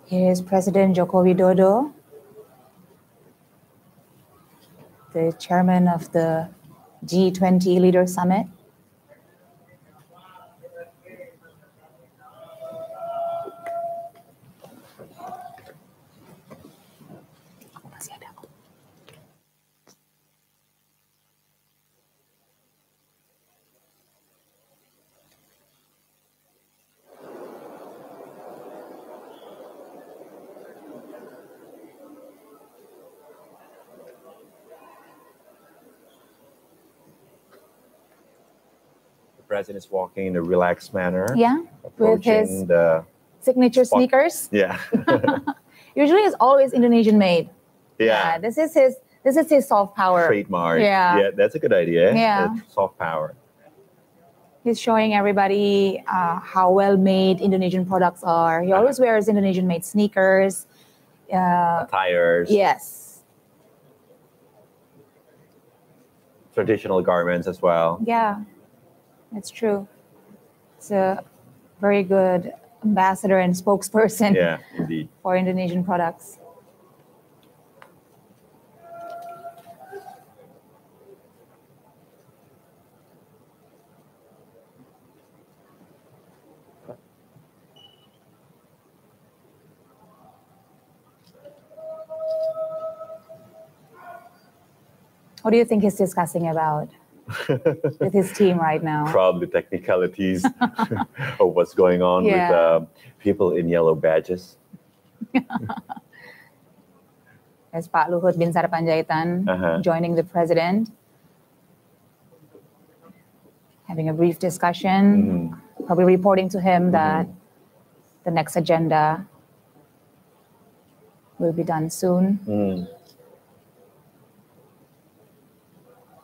[SPEAKER 8] Here is President Joko Widodo, the chairman of the G20 Leader Summit.
[SPEAKER 7] President is walking in a relaxed manner.
[SPEAKER 8] Yeah, with his
[SPEAKER 7] the
[SPEAKER 8] signature sneakers.
[SPEAKER 7] Yeah.
[SPEAKER 8] Usually it's always Indonesian made.
[SPEAKER 7] Yeah.
[SPEAKER 8] This is his soft power.
[SPEAKER 7] Trademark.
[SPEAKER 8] Yeah.
[SPEAKER 7] Yeah, that's a good idea.
[SPEAKER 8] Yeah.
[SPEAKER 7] Soft power.
[SPEAKER 8] He's showing everybody how well made Indonesian products are. He always wears Indonesian made sneakers.
[SPEAKER 7] Attires.
[SPEAKER 8] Yes.
[SPEAKER 7] Traditional garments as well.
[SPEAKER 8] Yeah. It's true. It's a very good ambassador and spokesperson
[SPEAKER 7] indeed.
[SPEAKER 8] for Indonesian products. What do you think he's discussing about with his team right now?
[SPEAKER 7] Probably technicalities of what's going on with people in yellow badges.
[SPEAKER 8] There's Pak Luhut bin Sarpanjaitan joining the president, having a brief discussion, probably reporting to him that the next agenda will be done soon.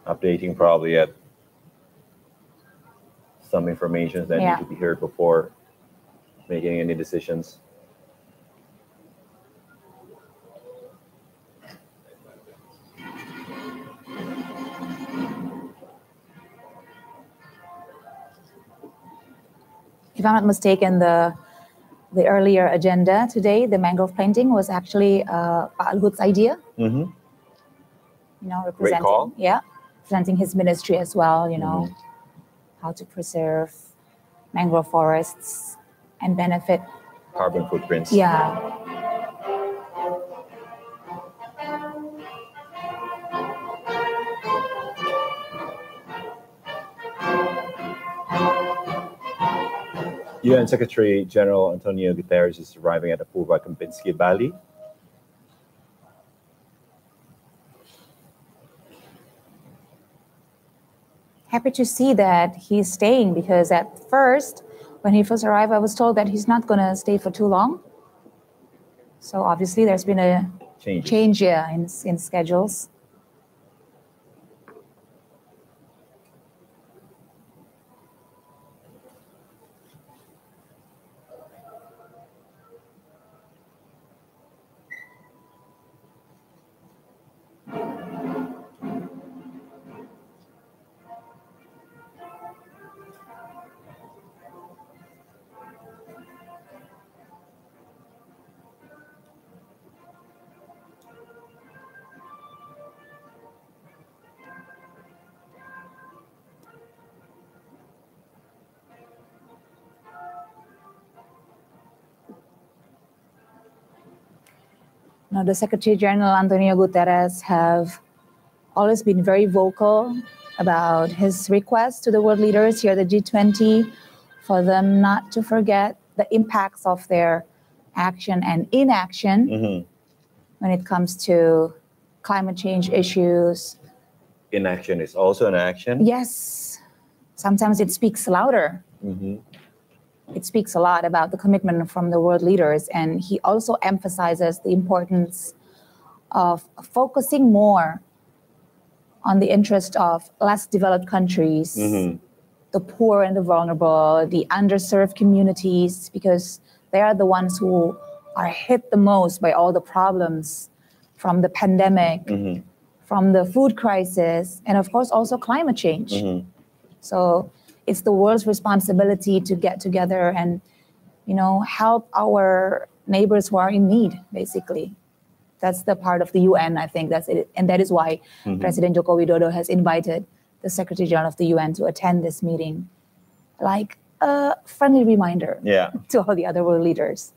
[SPEAKER 7] Updating probably at some information that need to be heard before making any decisions.
[SPEAKER 8] If I'm not mistaken, the earlier agenda today, the mangrove planting, was actually Pak Luhut's idea.
[SPEAKER 7] Mm-hmm.
[SPEAKER 8] You know, representing his ministry as well. You know, how to preserve mangrove forests and benefit
[SPEAKER 7] carbon footprints.
[SPEAKER 8] Yeah.
[SPEAKER 7] UN Secretary General Antonio Guterres is arriving at Apurva Kempinski, Bali.
[SPEAKER 8] Happy to see that he's staying, because at first, when he first arrived, I was told that he's not going to stay for too long. So obviously there's been a change in schedules. Now, the Secretary General Antonio Guterres have always been very vocal about his request to the world leaders here at the G20 for them not to forget the impacts of their action and inaction when it comes to climate change issues.
[SPEAKER 7] Inaction is also an action.
[SPEAKER 8] Yes. Sometimes it speaks louder. It speaks a lot about the commitment from the world leaders, and he also emphasizes the importance of focusing more on the interest of less developed countries, the poor and the vulnerable, the underserved communities, because they are the ones who are hit the most by all the problems from the pandemic, from the food crisis, and of course also climate change. So it's the world's responsibility to get together and, help our neighbors who are in need, basically. That's the part of the UN, I think. That's it. And that is why President Joko Widodo has invited the Secretary General of the UN to attend this meeting, like a friendly reminder to all the other world leaders.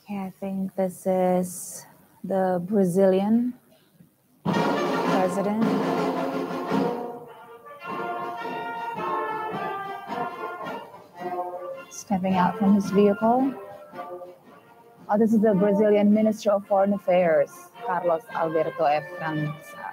[SPEAKER 8] Okay, I think this is the Brazilian president. Stepping out from his vehicle. Oh, this is the Brazilian Minister of Foreign Affairs, Carlos Alberto F. França.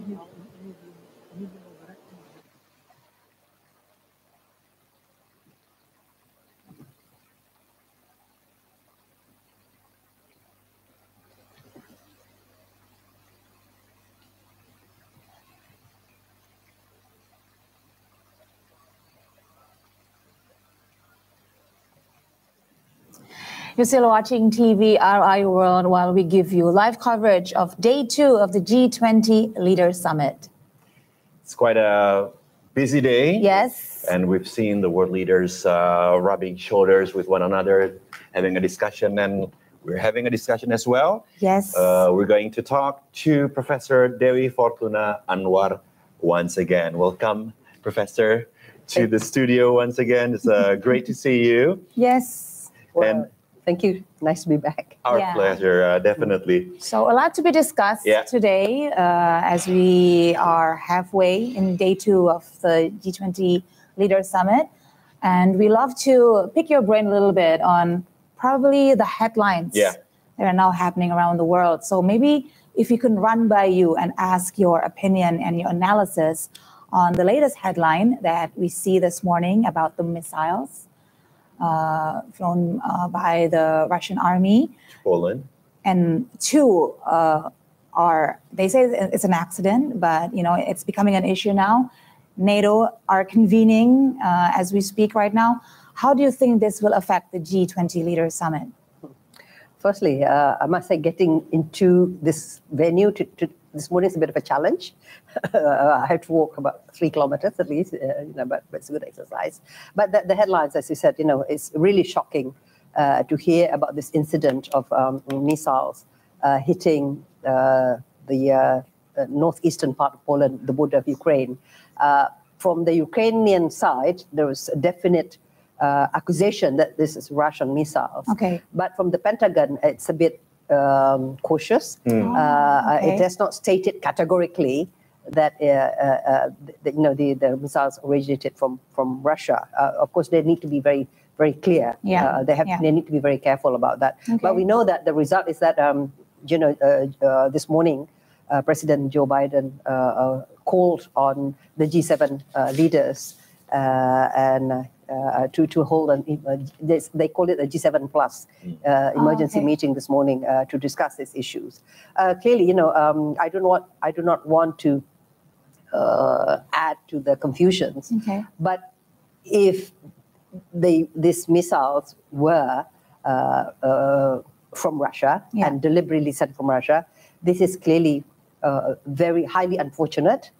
[SPEAKER 8] You're still watching TVRI World while we give you live coverage of day 2 of the G20 Leaders Summit.
[SPEAKER 7] It's quite a busy day.
[SPEAKER 8] Yes.
[SPEAKER 7] And we've seen the world leaders rubbing shoulders with one another, having a discussion, and we're having a discussion as well.
[SPEAKER 8] Yes.
[SPEAKER 7] We're going to talk to Professor Dewi Fortuna Anwar once again. Welcome, Professor, to the studio once again. It's great to see you.
[SPEAKER 8] Yes.
[SPEAKER 14] Well,
[SPEAKER 7] and
[SPEAKER 14] thank you. Nice to be back.
[SPEAKER 7] Our pleasure, definitely.
[SPEAKER 8] So a lot to be discussed today as we are halfway in day 2 of the G20 Leaders Summit. And we love to pick your brain a little bit on probably the headlines that are now happening around the world. So maybe if we can run by you and ask your opinion and your analysis on the latest headline that we see this morning about the missiles flown by the Russian army.
[SPEAKER 7] Poland.
[SPEAKER 8] And 2 are, they say it's an accident, but you know, it's becoming an issue now. NATO are convening as we speak right now. How do you think this will affect the G20 Leaders Summit?
[SPEAKER 14] Firstly, I must say getting into this venue this morning is a bit of a challenge. I had to walk about 3 kilometers at least, but it's a good exercise. But the headlines, as you said, it's really shocking to hear about this incident of missiles hitting the northeastern part of Poland, the border of Ukraine. From the Ukrainian side, there was a definite accusation that this is Russian missiles.
[SPEAKER 8] Okay.
[SPEAKER 14] But from the Pentagon, it's a bit cautious. It has not stated categorically that the missiles originated from Russia. Of course, they need to be very, very clear. They need to be very careful about that.
[SPEAKER 8] Okay.
[SPEAKER 14] But we know that the result is that this morning, President Joe Biden called on the G7 leaders to hold they call it a G7 plus emergency meeting this morning to discuss these issues. Clearly, I do not want to add to the confusions.
[SPEAKER 8] Okay.
[SPEAKER 14] But if these missiles were from Russia and deliberately sent from Russia, this is clearly very highly unfortunate,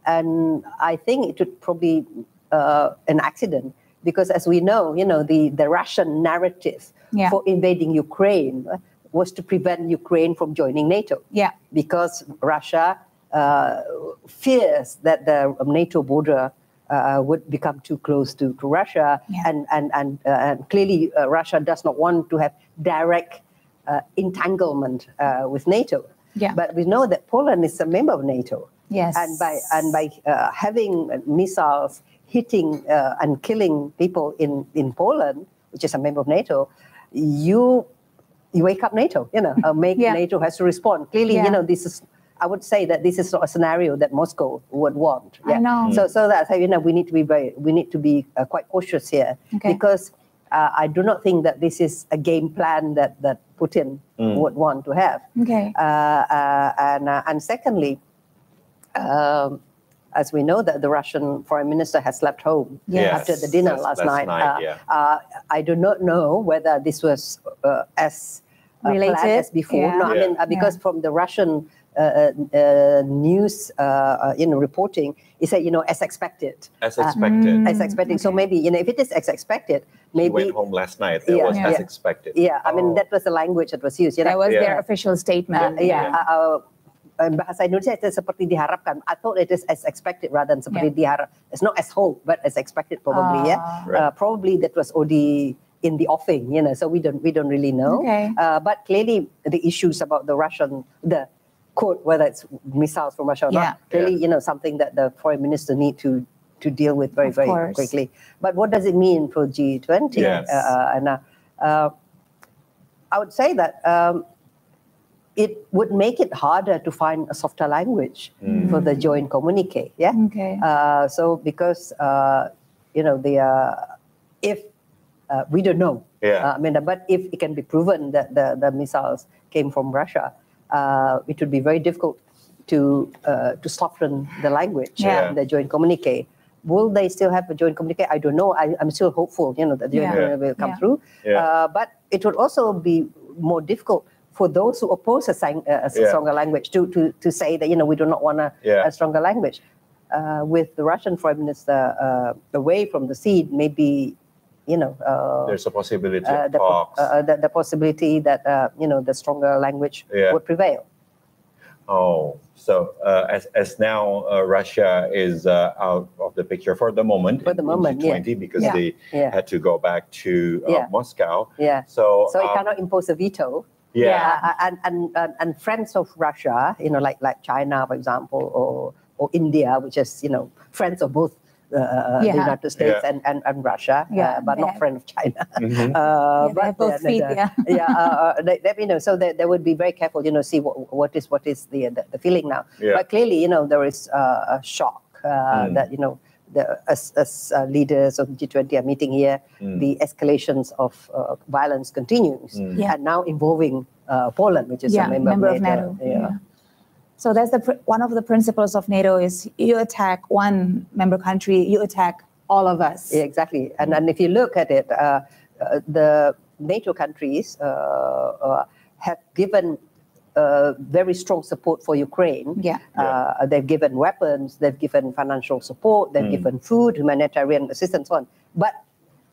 [SPEAKER 14] and I think it would probably an accident. Because as we know, the Russian narrative for invading Ukraine was to prevent Ukraine from joining NATO.
[SPEAKER 8] Yeah.
[SPEAKER 14] Because Russia fears that the NATO border would become too close to Russia, and clearly Russia does not want to have direct entanglement with NATO.
[SPEAKER 8] Yeah.
[SPEAKER 14] But we know that Poland is a member of NATO.
[SPEAKER 8] Yes.
[SPEAKER 14] And by having missiles hitting and killing people in Poland, which is a member of NATO, you wake up NATO. NATO has to respond. Clearly, this is. I would say that this is not a scenario that Moscow would want.
[SPEAKER 8] I know.
[SPEAKER 14] So that's how we need to be quite cautious here, because I do not think that this is a game plan that Putin would want to have.
[SPEAKER 8] Okay.
[SPEAKER 14] And secondly, as we know that the Russian foreign minister has left home after the dinner last night. I do not know whether this was as
[SPEAKER 8] related
[SPEAKER 14] planned as before. No, I mean because from the Russian news reporting, he said as expected.
[SPEAKER 7] As expected.
[SPEAKER 14] As expected. So maybe if it is as expected, maybe
[SPEAKER 7] he went home last night. It was as expected.
[SPEAKER 14] Yeah, I mean that was the language that was used.
[SPEAKER 8] That was their official statement.
[SPEAKER 14] Bahasa Indonesia itu seperti diharapkan. I thought it is as expected rather than seperti diharap. It's not as hope, but as expected probably. Probably that was already in the offing. So we don't really know.
[SPEAKER 8] Okay.
[SPEAKER 14] But clearly the issues about the quote, whether it's missiles from Russia or not, clearly something that the foreign minister need to deal with very quickly. But what does it mean for G20?
[SPEAKER 7] Yes.
[SPEAKER 14] I would say that. it would make it harder to find a softer language for the joint communique. Yeah.
[SPEAKER 8] Okay.
[SPEAKER 14] So because if we don't know.
[SPEAKER 7] Yeah.
[SPEAKER 14] But if it can be proven that the missiles came from Russia, it would be very difficult to soften the language in the joint communique. Will they still have a joint communique? I don't know. I'm still hopeful, that the joint communique will come through. But it would also be more difficult for those who oppose a stronger language to say that, we do not want a stronger language. With the Russian Foreign Minister away from the scene, maybe,
[SPEAKER 7] there's a possibility of talks.
[SPEAKER 14] The possibility that, the stronger language would prevail.
[SPEAKER 7] Oh, so as now Russia is out of the picture for the moment,
[SPEAKER 14] for the moment,
[SPEAKER 7] G20, because they had to go back to Moscow.
[SPEAKER 14] Yeah.
[SPEAKER 7] So
[SPEAKER 14] it cannot impose a veto.
[SPEAKER 7] Yeah.
[SPEAKER 14] And friends of Russia, like China, for example, or India, which is friends of both the United States and Russia, but not friend of China.
[SPEAKER 8] But both feet,
[SPEAKER 14] so they would be very careful, see what is the feeling now.
[SPEAKER 7] Yeah.
[SPEAKER 14] But clearly, there is a shock that as leaders of the G20 are meeting here, the escalations of violence continues, and now involving Poland, which is a member of NATO.
[SPEAKER 8] So that's one of the principles of NATO is you attack one member country, you attack all of us.
[SPEAKER 14] Yeah, exactly. And if you look at it, the NATO countries have given very strong support for Ukraine. They've given weapons, they've given financial support, they've given food, humanitarian assistance, so on. But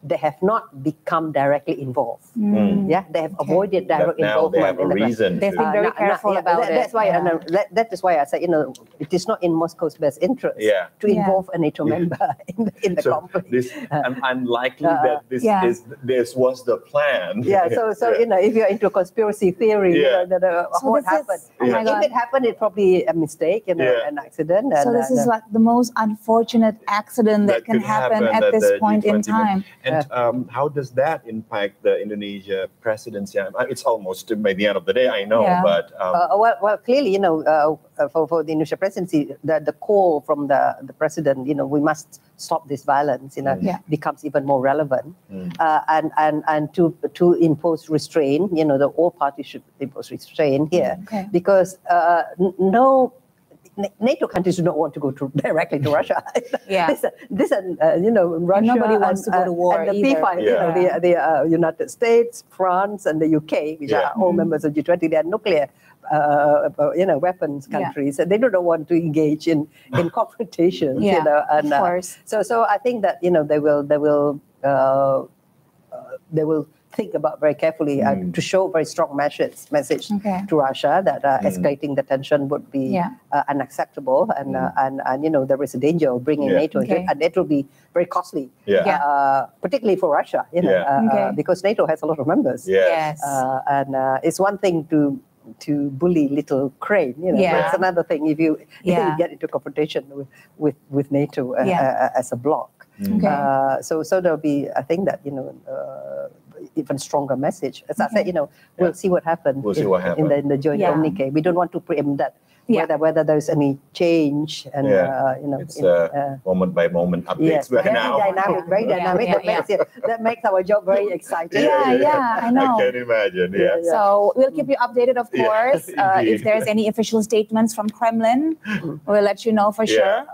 [SPEAKER 14] they have not become directly involved. They have avoided direct involvement.
[SPEAKER 7] They have a reason.
[SPEAKER 8] They've been very careful about it.
[SPEAKER 14] That's why, that is why I say, it is not in Moscow's best interest to involve a NATO member in the conflict.
[SPEAKER 7] Unlikely that this was the plan.
[SPEAKER 14] If you're into conspiracy theory, what happened? If it happened, it's probably a mistake, an accident.
[SPEAKER 8] So this is like the most unfortunate accident that can happen at this point in time.
[SPEAKER 7] And how does that impact the Indonesia presidency? It's almost by the end of the day, I know, but
[SPEAKER 14] well, clearly, for the Indonesia presidency, the call from the president, we must stop this violence, becomes even more relevant, and to impose restraint, all parties should impose restraint here, because NATO countries do not want to go directly to Russia. Russia.
[SPEAKER 8] Nobody wants to go to war
[SPEAKER 14] and the
[SPEAKER 8] either.
[SPEAKER 14] P5, the United States, France, and the UK, which are all members of G20, they are nuclear, weapons countries, and they do not want to engage in confrontations.
[SPEAKER 8] Of course.
[SPEAKER 14] So I think that they will think about very carefully to show very strong message to Russia that escalating the tension would be unacceptable, and there is a danger of bringing NATO into it, and it will be very costly, particularly for Russia, because NATO has a lot of members. And it's one thing to bully little Ukraine, but it's another thing if you get into confrontation with NATO as a bloc. So there'll be, I think that even stronger message. As I said, we'll see what happens.
[SPEAKER 7] We'll see what happens
[SPEAKER 14] in the joint communique. We don't want to preempt that. Whether there's any change, and
[SPEAKER 7] it's moment by moment updates right now.
[SPEAKER 14] Very dynamic. That makes our job very exciting.
[SPEAKER 8] I know.
[SPEAKER 7] I can imagine.
[SPEAKER 8] So we'll keep you updated, of course. If there's any official statements from Kremlin, we'll let you know for sure.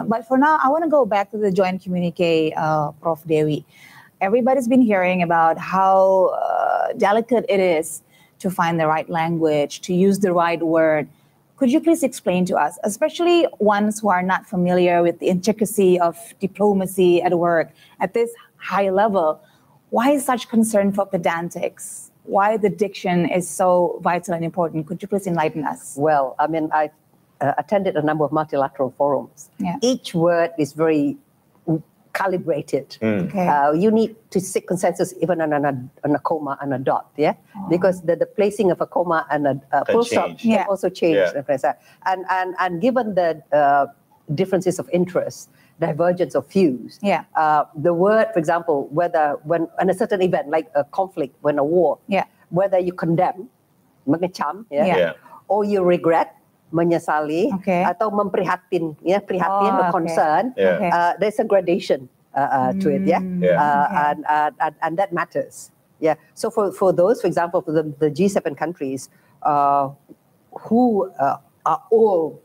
[SPEAKER 8] But for now, I want to go back to the joint communique, Prof. Dewi. Everybody's been hearing about how delicate it is to find the right language, to use the right word. Could you please explain to us, especially ones who are not familiar with the intricacy of diplomacy at work at this high level, why such concern for pedantics? Why the diction is so vital and important? Could you please enlighten us?
[SPEAKER 14] Well, I attended a number of multilateral forums. Each word is very calibrated. You need to seek consensus even on a comma and a dot, because the placing of a comma and a full stop can also change. And given the differences of interest, divergence of views, the word, for example, whether when a certain event like a conflict, when a war, whether you condemn mengecam, or you regret, menyesali, atau memprihatin, prihatin, concern. There's a gradation to it, and that matters. Yeah. So for those, for example, for the G7 countries who are all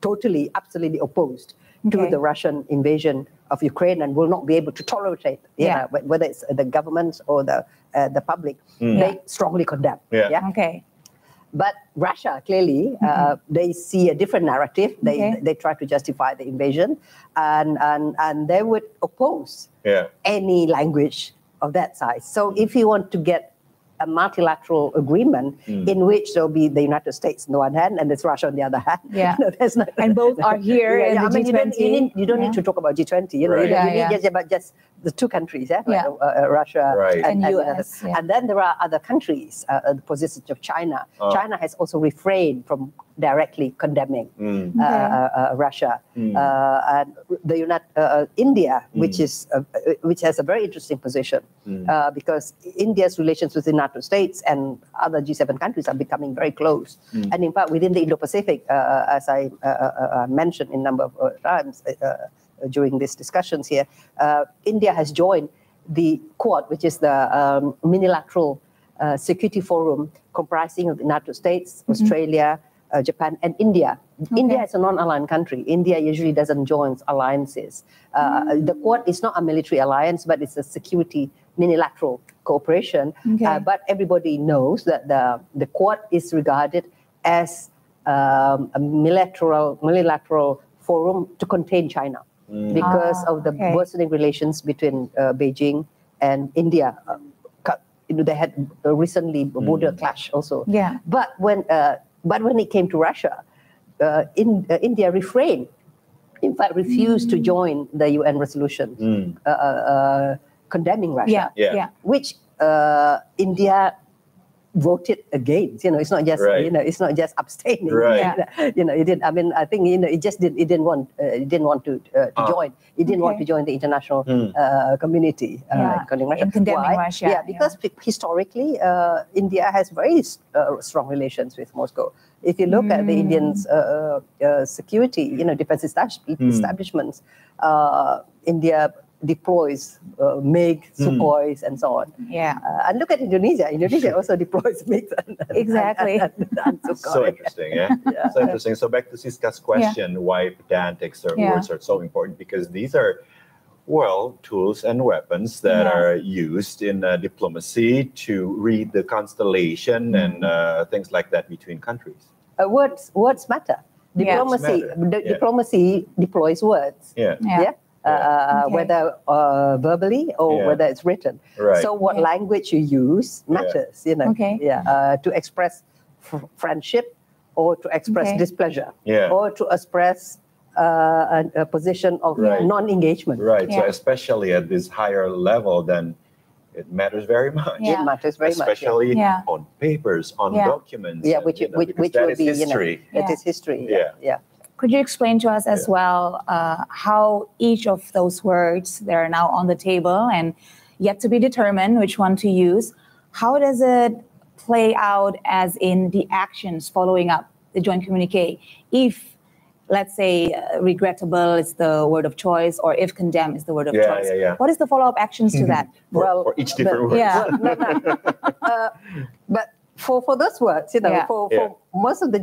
[SPEAKER 14] totally, absolutely opposed to the Russian invasion of Ukraine and will not be able to tolerate it, whether it's the governments or the public, they strongly condemn.
[SPEAKER 8] Okay.
[SPEAKER 14] But Russia, clearly, they see a different narrative. They try to justify the invasion, and they would oppose any language of that size. So if you want to get a multilateral agreement in which there'll be the United States on the one hand and there's Russia on the other hand.
[SPEAKER 8] There's not, and both are here in the G20.
[SPEAKER 14] You don't need to talk about G20. You need just about just the two countries, Russia and US. And then there are other countries, the position of China. China has also refrained from directly condemning Russia. And the India, which has a very interesting position because India's relations with the United States and other G7 countries are becoming very close. And in fact, within the Indo-Pacific, as I mentioned in a number of times during these discussions here, India has joined the Quad, which is the minilateral security forum comprising of the United States, Australia, Japan, and India. India is a non-aligned country. India usually doesn't join alliances. The Quad is not a military alliance, but it's a security minilateral cooperation. But everybody knows that the Quad is regarded as a multilateral forum to contain China because of the worsening relations between Beijing and India. They had recently a border clash also. But when it came to Russia, India refrained, in fact, refused to join the UN resolution condemning Russia, which India voted against. It's not just it's not just abstaining. It did. I mean, I think it just did. It didn't want to join. It didn't want to join the international community
[SPEAKER 8] condemning Russia.
[SPEAKER 14] Yeah, because historically, India has very strong relations with Moscow. If you look at the Indians' security, defense establishments, India deploys MiG, Sukhois, and so on. And look at Indonesia. Indonesia also deploys MiGs. And
[SPEAKER 7] so interesting, So interesting. So back to Siska's question, why pedantic words are so important, because these are, tools and weapons that are used in diplomacy to read the constellation and things like that between countries.
[SPEAKER 14] Words matter. Diplomacy deploys words. Whether verbally or whether it's written. So what language you use matters, to express friendship or to express displeasure or to express a position of non-engagement.
[SPEAKER 7] So especially at this higher level, then it matters very much.
[SPEAKER 14] It matters very much.
[SPEAKER 7] Especially on papers, on documents.
[SPEAKER 14] Which will be history. It is history.
[SPEAKER 8] Could you explain to us as well how each of those words that are now on the table and yet to be determined which one to use, how does it play out as in the actions following up the joint communique? If, let's say, regrettable is the word of choice, or if condemn is the word of choice, what is the follow-up actions to that?
[SPEAKER 7] For each different word.
[SPEAKER 14] But for those words, for most of the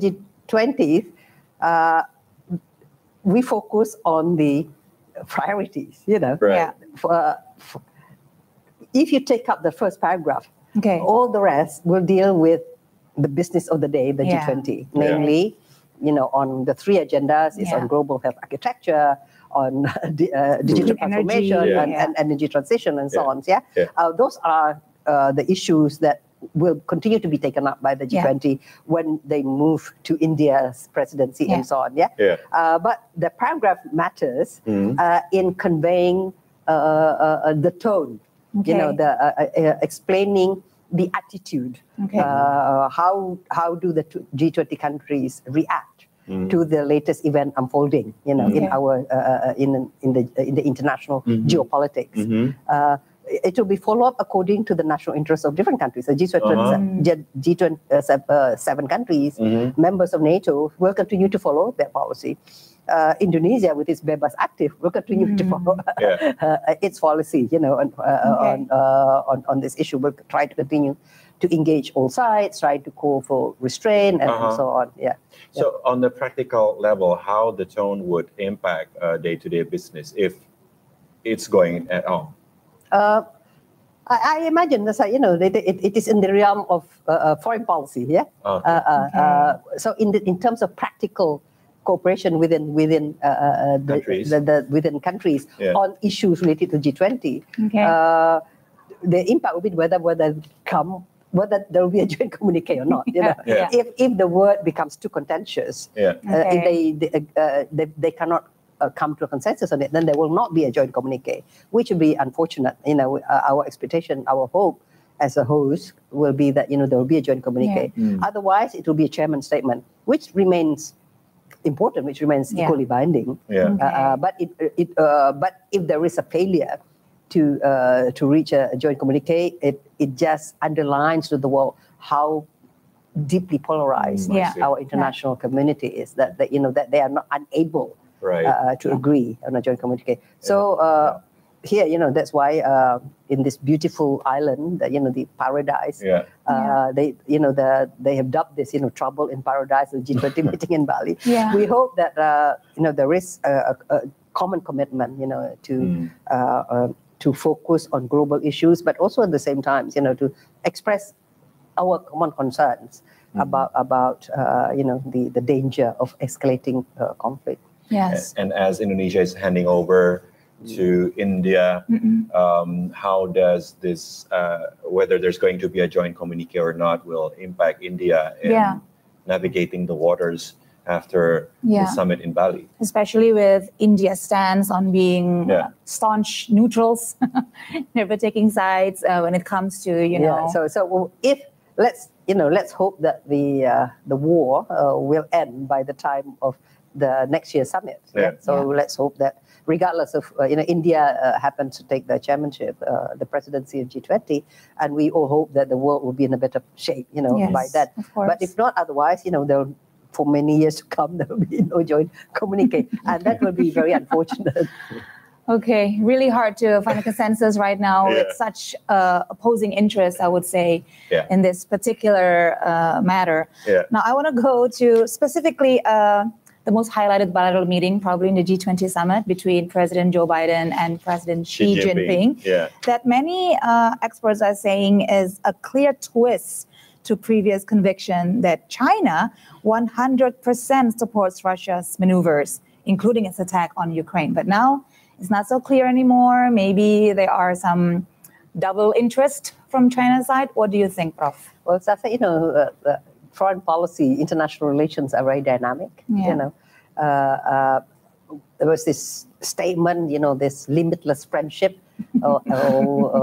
[SPEAKER 14] G20s, we focus on the priorities, if you take up the first paragraph, all the rest will deal with the business of the day, the G20, namely, on the three agendas, is on global health architecture, on digital transformation and energy transition and so on. Those are the issues that will continue to be taken up by the G20 when they move to India's presidency and so on. But the paragraph matters in conveying the tone, explaining the attitude. How do the G20 countries react to the latest event unfolding, in our in the international geopolitics? it will be followed up according to the national interests of different countries. The G27 countries, members of NATO, will continue to follow their policy. Indonesia, with its Bebas Active, will continue to follow its policy, on this issue. We'll try to continue to engage all sides, try to call for restraint and so on.
[SPEAKER 7] So on the practical level, how the tone would impact day-to-day business if it's going at all?
[SPEAKER 14] I imagine that it is in the realm of foreign policy. So in terms of practical cooperation within countries, within countries on issues related to G20, the impact will be whether there will be a joint communique or not. If the word becomes too contentious, if they cannot come to a consensus on it, then there will not be a joint communique, which will be unfortunate. Our expectation, our hope as a host will be that there will be a joint communique. Otherwise, it will be a chairman's statement, which remains important, which remains equally binding. But if there is a failure to reach a joint communique, it just underlines to the world how deeply polarized our international community is. That that they are not unable to agree on a joint communique. So here, that's why in this beautiful island, the paradise, they have dubbed this, trouble in paradise, the G20 meeting in Bali. We hope that there is a common commitment, to focus on global issues, but also at the same time, to express our common concerns about the danger of escalating conflict.
[SPEAKER 8] Yes.
[SPEAKER 7] And as Indonesia is handing over to India, how does this, whether there's going to be a joint communique or not, will impact India in navigating the waters after the summit in Bali?
[SPEAKER 8] Especially with India's stance on being staunch neutrals, never taking sides when it comes to,
[SPEAKER 14] So if let's hope that the war will end by the time of the next year's summit. So let's hope that regardless of, India happens to take the chairmanship, the presidency of G20, and we all hope that the world will be in a better shape, by that. But if not, otherwise, there'll, for many years to come, there will be no joint communique, and that will be very unfortunate.
[SPEAKER 8] Okay, really hard to find a consensus right now with such opposing interests, I would say, in this particular matter. Now, I want to go to specifically the most highlighted bilateral meeting, probably in the G20 summit between President Joe Biden and President Xi Jinping, that many experts are saying is a clear twist to previous conviction that China 100% supports Russia's maneuvers, including its attack on Ukraine. But now it's not so clear anymore. Maybe there are some double interest from China's side. What do you think, Prof?
[SPEAKER 14] Well, it's foreign policy, international relations are very dynamic. There was this statement, this limitless friendship or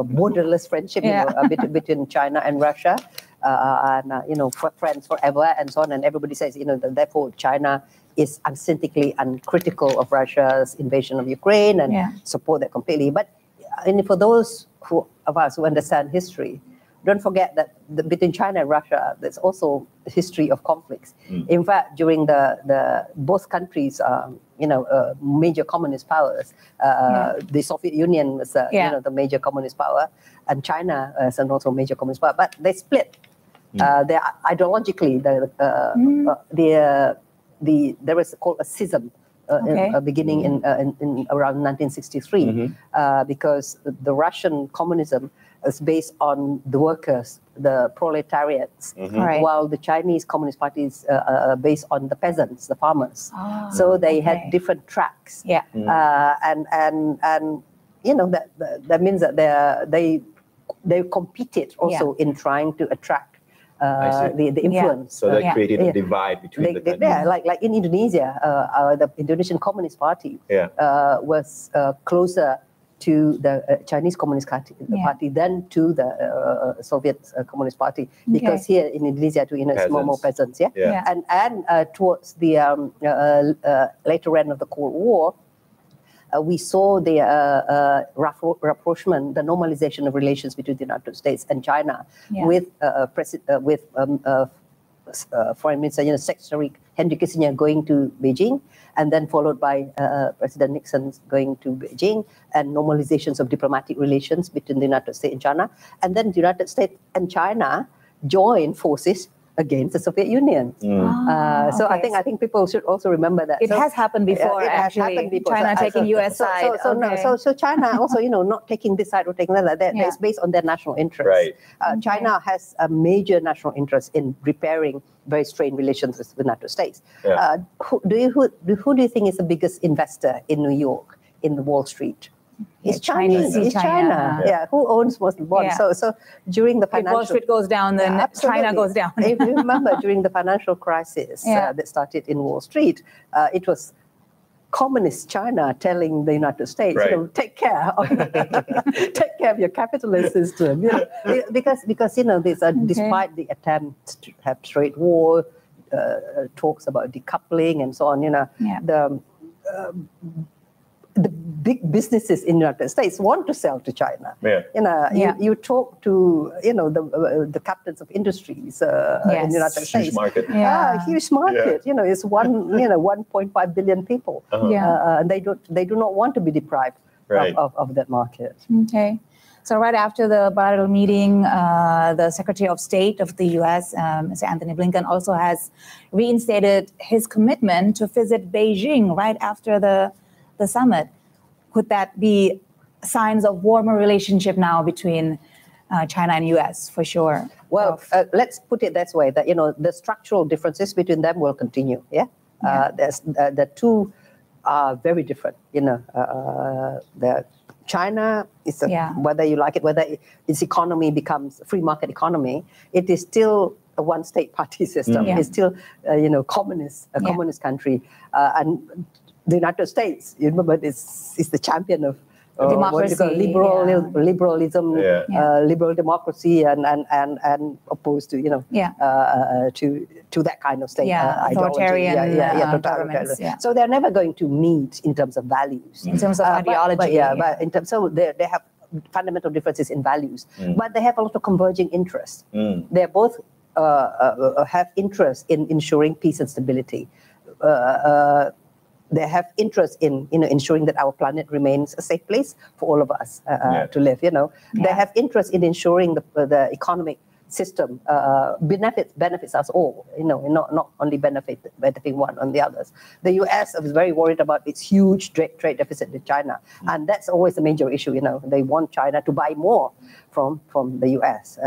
[SPEAKER 14] borderless friendship between China and Russia, and friends forever and so on. And everybody says, that therefore China is unsynthetically uncritical of Russia's invasion of Ukraine and support that completely. But for those of us who understand history, don't forget that between China and Russia, there's also a history of conflicts. In fact, during the both countries, major communist powers, the Soviet Union was the major communist power, and China is also a major communist power. But they split. They ideologically, there was called a schism. Beginning in around 1963, because the Russian communism is based on the workers, the proletariats, while the Chinese Communist Party is based on the peasants, the farmers. So they had different tracks, and that means that they competed also in trying to attract the influence.
[SPEAKER 7] So that created a divide between the countries.
[SPEAKER 14] Like in Indonesia, the Indonesian Communist Party was closer to the Chinese Communist Party than to the Soviet Communist Party, because here in Indonesia, it's more peasants. And towards the later end of the Cold War, we saw the rapprochement, the normalization of relations between the United States and China with Foreign Minister, Secretary Henry Kissinger going to Beijing, and then followed by President Nixon going to Beijing, and normalizations of diplomatic relations between the United States and China. And then the United States and China joined forces against the Soviet Union. So I think people should also remember that.
[SPEAKER 8] It has happened before,
[SPEAKER 14] it
[SPEAKER 8] actually.
[SPEAKER 14] has happened before.
[SPEAKER 8] China taking US side.
[SPEAKER 14] So China also, not taking this side or taking that. That's based on their national interest.
[SPEAKER 7] Right.
[SPEAKER 14] China has a major national interest in repairing very strained relations with the United States.
[SPEAKER 7] Yeah.
[SPEAKER 14] Who do you think is the biggest investor in New York, in the Wall Street? It's Chinese. It's China. Yeah. Who owns most of the bonds? So during the financial,
[SPEAKER 8] if Wall Street goes down, then China goes down.
[SPEAKER 14] If you remember, during the financial crisis that started in Wall Street, it was communist China telling the United States, take care of your capitalist system, because these are despite the attempts to have trade war, talks about decoupling and so on, the big businesses in the United States want to sell to China. You talk to the captains of industries in the United States.
[SPEAKER 7] Huge market.
[SPEAKER 14] Huge market. It's 1.5 billion people. They do not want to be deprived of that market.
[SPEAKER 8] Okay. So right after the bilateral meeting, the Secretary of State of the U.S., Mr. Anthony Blinken, also has reinstated his commitment to visit Beijing right after the summit. Could that be signs of warmer relationship now between China and U.S. for sure?
[SPEAKER 14] Well, let's put it this way: that the structural differences between them will continue. The two are very different. The China is whether you like it, whether its economy becomes a free market economy, it is still a one-state party system. It's still communist country, and the United States, is the champion of
[SPEAKER 8] democracy,
[SPEAKER 14] liberalism, liberal democracy, and opposed to to that kind of state
[SPEAKER 8] authoritarian
[SPEAKER 14] governments. So they're never going to meet in terms of values,
[SPEAKER 8] in terms of ideology.
[SPEAKER 14] But in terms they have fundamental differences in values, but they have a lot of converging interests. They both have interest in ensuring peace and stability. They have interest in ensuring that our planet remains a safe place for all of us to live. They have interest in ensuring the economic system benefits us all. Not only benefiting one on the others. The U.S. is very worried about its huge trade deficit with China, and that's always a major issue. They want China to buy more from the U.S.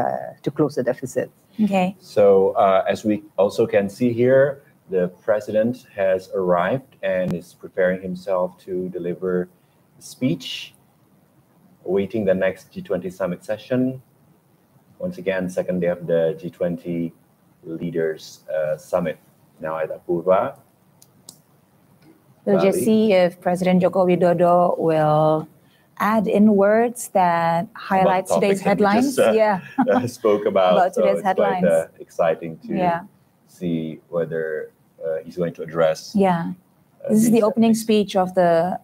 [SPEAKER 14] To close the deficit.
[SPEAKER 8] Okay.
[SPEAKER 7] So as we also can see here, the president has arrived and is preparing himself to deliver a speech, awaiting the next G20 summit session. Once again, second day of the G20 leaders summit. Now at Apurva.
[SPEAKER 8] We'll just see if President Joko Widodo will add in words that highlight today's headlines.
[SPEAKER 7] Spoke about
[SPEAKER 8] today's headlines.
[SPEAKER 7] Quite exciting to see whether he's going to address.
[SPEAKER 8] This is the opening speech of the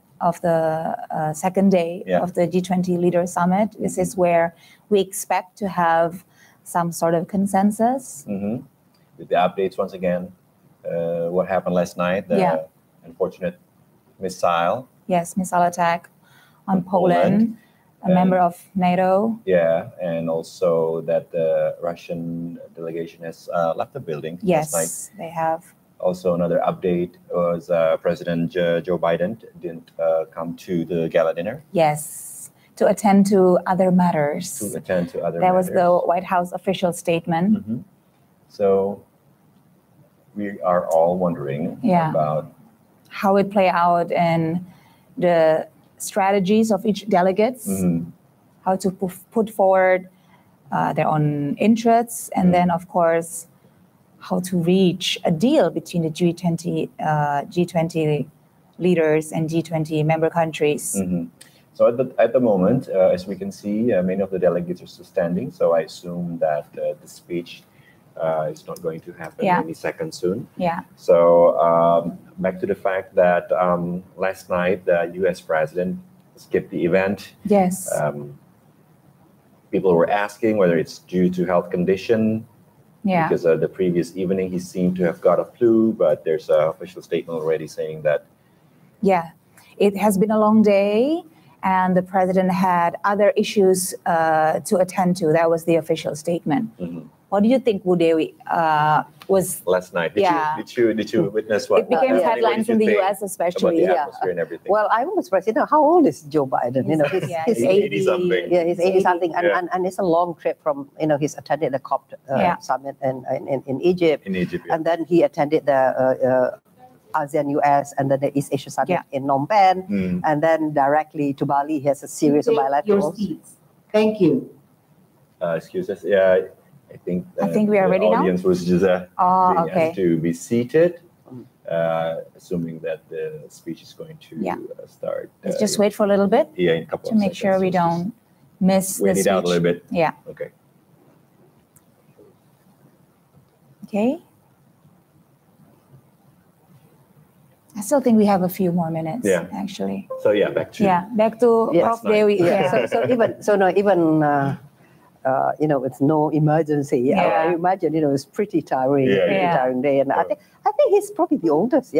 [SPEAKER 8] second day of the G20 Leaders Summit. This is where we expect to have some sort of consensus.
[SPEAKER 7] With the updates once again, what happened last night, the unfortunate missile.
[SPEAKER 8] Yes, missile attack on Poland, a member of NATO.
[SPEAKER 7] And also that the Russian delegation has left the building last night.
[SPEAKER 8] Yes, they have.
[SPEAKER 7] Also, another update was President Joe Biden didn't come to the gala dinner.
[SPEAKER 8] Yes, to attend to other matters.
[SPEAKER 7] That
[SPEAKER 8] was the White House official statement.
[SPEAKER 7] So we are all wondering about
[SPEAKER 8] how it play out and the strategies of each delegates, how to put forward their own interests, and then, of course, how to reach a deal between the G20 leaders and G20 member countries.
[SPEAKER 7] So at the moment, as we can see, many of the delegates are still standing. So I assume that the speech It's not going to happen
[SPEAKER 8] Yeah.
[SPEAKER 7] any second soon.
[SPEAKER 8] Yeah.
[SPEAKER 7] So back to the fact that last night the U.S. president skipped the event.
[SPEAKER 8] Yes.
[SPEAKER 7] People were asking whether it's due to health condition.
[SPEAKER 8] Yeah.
[SPEAKER 7] Because the previous evening he seemed to have got a flu, but there's an official statement already saying that.
[SPEAKER 8] Yeah, it has been a long day, and the president had other issues to attend to. That was the official statement. What do you think, Bu Dewi? Was
[SPEAKER 7] last night? Did you witness what?
[SPEAKER 8] It became headlines in the U.S. especially.
[SPEAKER 7] About the atmosphere and everything.
[SPEAKER 14] Well, I was surprised. How old is Joe Biden?
[SPEAKER 8] He's
[SPEAKER 7] 80 something.
[SPEAKER 14] Yeah, he's 80 something, and it's a long trip from. He's attended the COP summit in Egypt.
[SPEAKER 7] In Egypt,
[SPEAKER 14] and then he attended the ASEAN US and then the East Asia Summit in Phnom Penh, and then directly to Bali. He has a series of bilaterals. Thank you.
[SPEAKER 7] Excuse us. Yeah, I think
[SPEAKER 8] we are ready now.
[SPEAKER 7] The audience was just being asked to be seated, assuming that the speech is going to start.
[SPEAKER 8] Let's just wait for a little bit.
[SPEAKER 7] Yeah, in a couple
[SPEAKER 8] to
[SPEAKER 7] of
[SPEAKER 8] make
[SPEAKER 7] seconds.
[SPEAKER 8] sure we don't miss the
[SPEAKER 7] Wait
[SPEAKER 8] speech.
[SPEAKER 7] it out a little bit.
[SPEAKER 8] Yeah.
[SPEAKER 7] Okay.
[SPEAKER 8] Okay. I still think we have a few more minutes.
[SPEAKER 7] Yeah.
[SPEAKER 8] Actually.
[SPEAKER 7] So back to
[SPEAKER 8] Prof. Dewi.
[SPEAKER 14] Yeah. So even it's no emergency. I imagine it's pretty tiring, tiring day, and I think he's probably the oldest.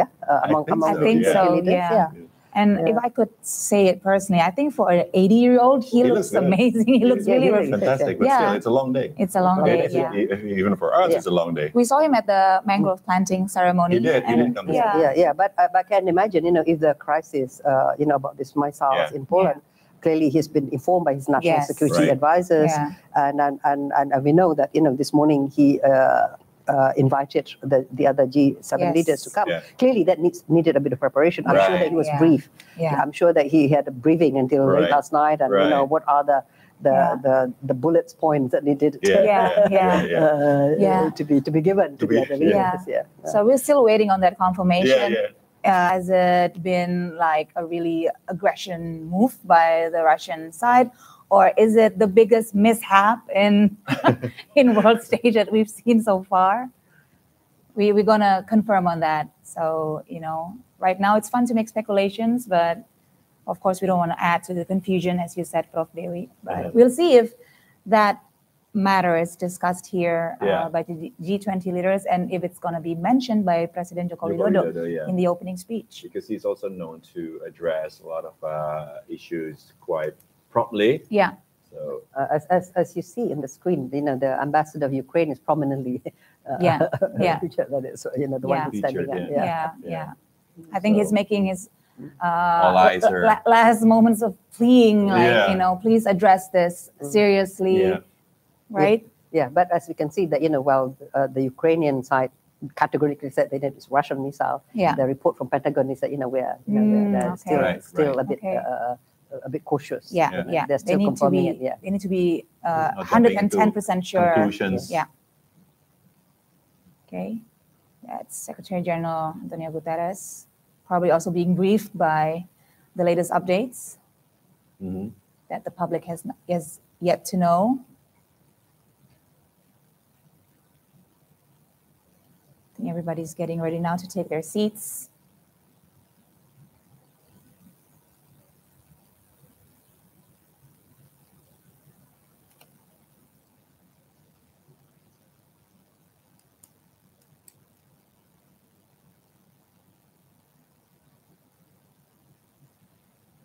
[SPEAKER 14] Among
[SPEAKER 8] I think so.
[SPEAKER 14] leaders,
[SPEAKER 8] Yeah. And if I could say it personally, I think for an 80-year-old, he looks amazing. He looks really
[SPEAKER 7] fantastic. But still, it's a long day.
[SPEAKER 8] It's a long day.
[SPEAKER 7] Even for us, it's a long day.
[SPEAKER 8] We saw him at the mangrove planting ceremony.
[SPEAKER 7] He did come.
[SPEAKER 14] But I can imagine, if the crisis, about these missiles in Poland. Clearly, he's been informed by his national security advisors, and we know that this morning he invited the other G7 leaders to come. Clearly, that needed a bit of preparation. I'm sure that he was briefed. I'm sure that he had a briefing until late last night, and what are the bullets points that needed to be given to the other leaders.
[SPEAKER 8] So we're still waiting on that confirmation. Has it been like a really aggression move by the Russian side, or is it the biggest mishap in world stage that we've seen so far? We're gonna confirm on that. So right now it's fun to make speculations, but of course we don't want to add to the confusion, as you said, Prof. Dewi. But we'll see if that matter is discussed here by the G20 leaders, and if it's going to be mentioned by President Joko Widodo in the opening speech.
[SPEAKER 7] Because he's also known to address a lot of issues quite promptly.
[SPEAKER 8] Yeah.
[SPEAKER 7] So
[SPEAKER 14] as you see in the screen, the ambassador of Ukraine is prominently featured. That is, the one who's standing up.
[SPEAKER 8] I think he's making his
[SPEAKER 7] all eyes are
[SPEAKER 8] last moments of pleading, please address this seriously. Right.
[SPEAKER 14] Yeah, but as we can see that the Ukrainian side categorically said that it's Russian missile.
[SPEAKER 8] Yeah.
[SPEAKER 14] The report from Pentagon is that we're still a bit cautious.
[SPEAKER 8] Yeah.
[SPEAKER 14] They're still confirming it.
[SPEAKER 8] They need to be 110% sure.
[SPEAKER 7] Conclusions.
[SPEAKER 8] Yeah. Okay. That's Secretary General Antonio Guterres, probably also being briefed by the latest updates that the public has yet to know. I think everybody's getting ready now to take their seats.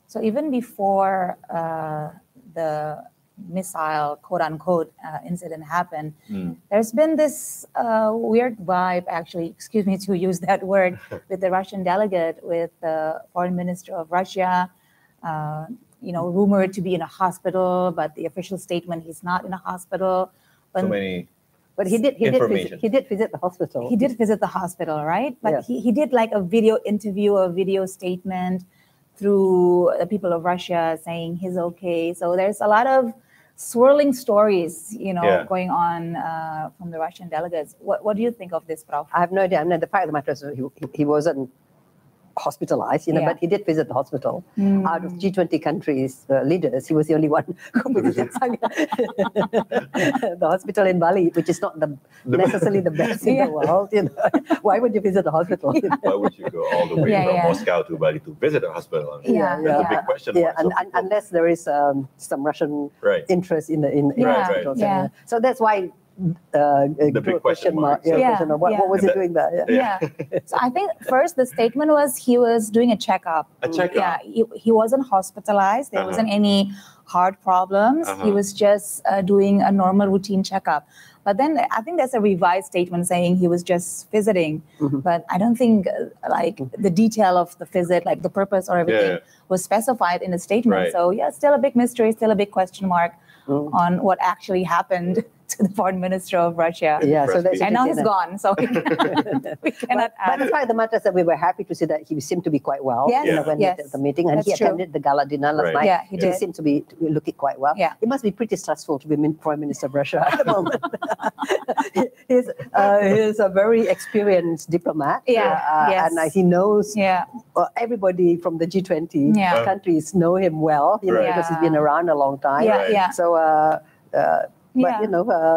[SPEAKER 8] So even before the missile, quote unquote, incident happened, there's been this weird vibe, actually, excuse me to use that word, with the Russian delegate, with the foreign minister of Russia, rumored to be in a hospital, but the official statement, he's not in a hospital. But,
[SPEAKER 14] but he did visit the hospital.
[SPEAKER 8] He did visit the hospital, right? But he did like a video interview, a video statement through the people of Russia saying he's okay. So there's a lot of swirling stories, going on from the Russian delegates. What do you think of this, Prof?
[SPEAKER 14] I have no idea. The fact of the matter is he wasn't hospitalized, but he did visit the hospital. Out of G20 countries leaders, he was the only one who visited the hospital in Bali, which is not necessarily the best in the world. Why would you visit the hospital?
[SPEAKER 7] Why would you go all the way from Moscow to Bali to visit a hospital? That's a big question.
[SPEAKER 14] Unless there is some Russian interest in the hospitals. So that's why
[SPEAKER 7] the big question mark.
[SPEAKER 14] What was he doing there?
[SPEAKER 8] So I think first the statement was he was doing a checkup. Yeah, he wasn't hospitalized. There wasn't any heart problems. He was just doing a normal routine checkup. But then I think there's a revised statement saying he was just visiting. But I don't think like the detail of the visit, like the purpose or everything was specified in the statement. So still a big mystery, still a big question mark on what actually happened to the foreign minister of Russia.
[SPEAKER 14] So
[SPEAKER 8] and now he's gone, so we cannot add.
[SPEAKER 14] But the fact of the matter is that we were happy to see that he seemed to be quite well when he attended the meeting, and he attended the gala dinner last night.
[SPEAKER 8] He did.
[SPEAKER 14] He seemed to be looking quite well. It must be pretty stressful to be Prime Minister of Russia at the moment. He's a very experienced diplomat, and he knows everybody from the G20 countries know him well, because he's been around a long time. So. But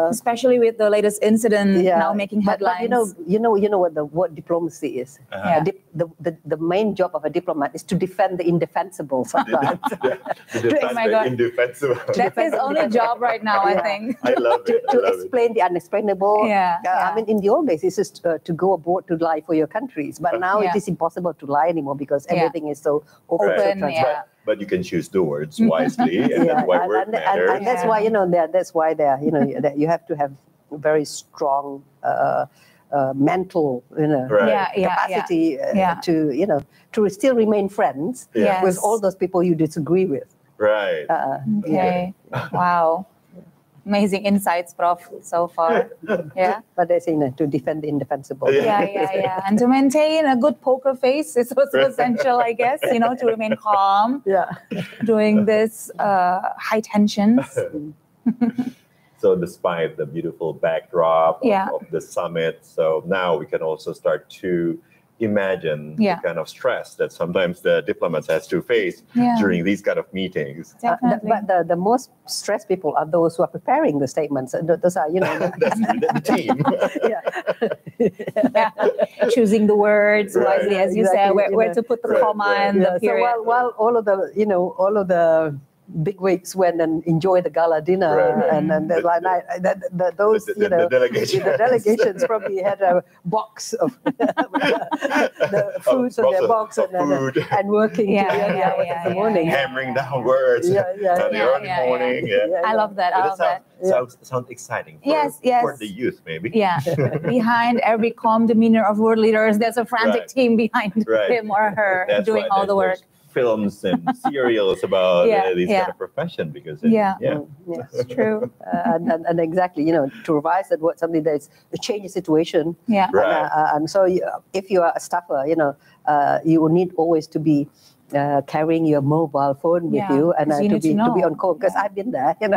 [SPEAKER 8] especially with the latest incident now making headlines.
[SPEAKER 14] But you know what the word diplomacy is. The main job of a diplomat is to defend the indefensible sometimes.
[SPEAKER 7] The indefensible.
[SPEAKER 8] That's his only job right now, I think.
[SPEAKER 7] I love it.
[SPEAKER 14] To explain the unexplainable. I mean, in the old days, it's just to go abroad to lie for your countries. But now it is impossible to lie anymore because everything is so open.
[SPEAKER 7] But you can choose the words wisely, and that's why word matters.
[SPEAKER 14] And that's why that's why that you have to have very strong mental capacity to still remain friends with all those people you disagree with.
[SPEAKER 7] Right.
[SPEAKER 8] Wow. Amazing insights, Prof, so far.
[SPEAKER 14] But they say to defend the indefensible.
[SPEAKER 8] And to maintain a good poker face is also essential, I guess, to remain calm during this high tensions.
[SPEAKER 7] So despite the beautiful backdrop of the summit, so now we can also start to imagine the kind of stress that sometimes the diplomats has to face during these kind of meetings.
[SPEAKER 14] But the most stressed people are those who are preparing the statements. Those are,
[SPEAKER 7] the team.
[SPEAKER 8] Choosing the words wisely, as you said, where to put the comma and the period.
[SPEAKER 14] So while all of the big wigs went and enjoy the gala dinner, and those
[SPEAKER 7] the
[SPEAKER 14] delegations probably had a box of the foods on their box and working in the morning,
[SPEAKER 7] hammering down words in the early morning.
[SPEAKER 8] I love that. I love that.
[SPEAKER 7] Sounds exciting for the youth, maybe.
[SPEAKER 8] Behind every calm demeanor of world leaders, there's a frantic team behind him or her doing all the work.
[SPEAKER 7] Films and serials about this kind of profession, because
[SPEAKER 8] it's true.
[SPEAKER 14] And exactly, to revise that word, something that's a change the situation. And so if you are a staffer, you will need always to be carrying your mobile phone with you, and to be on call, because I've been there. And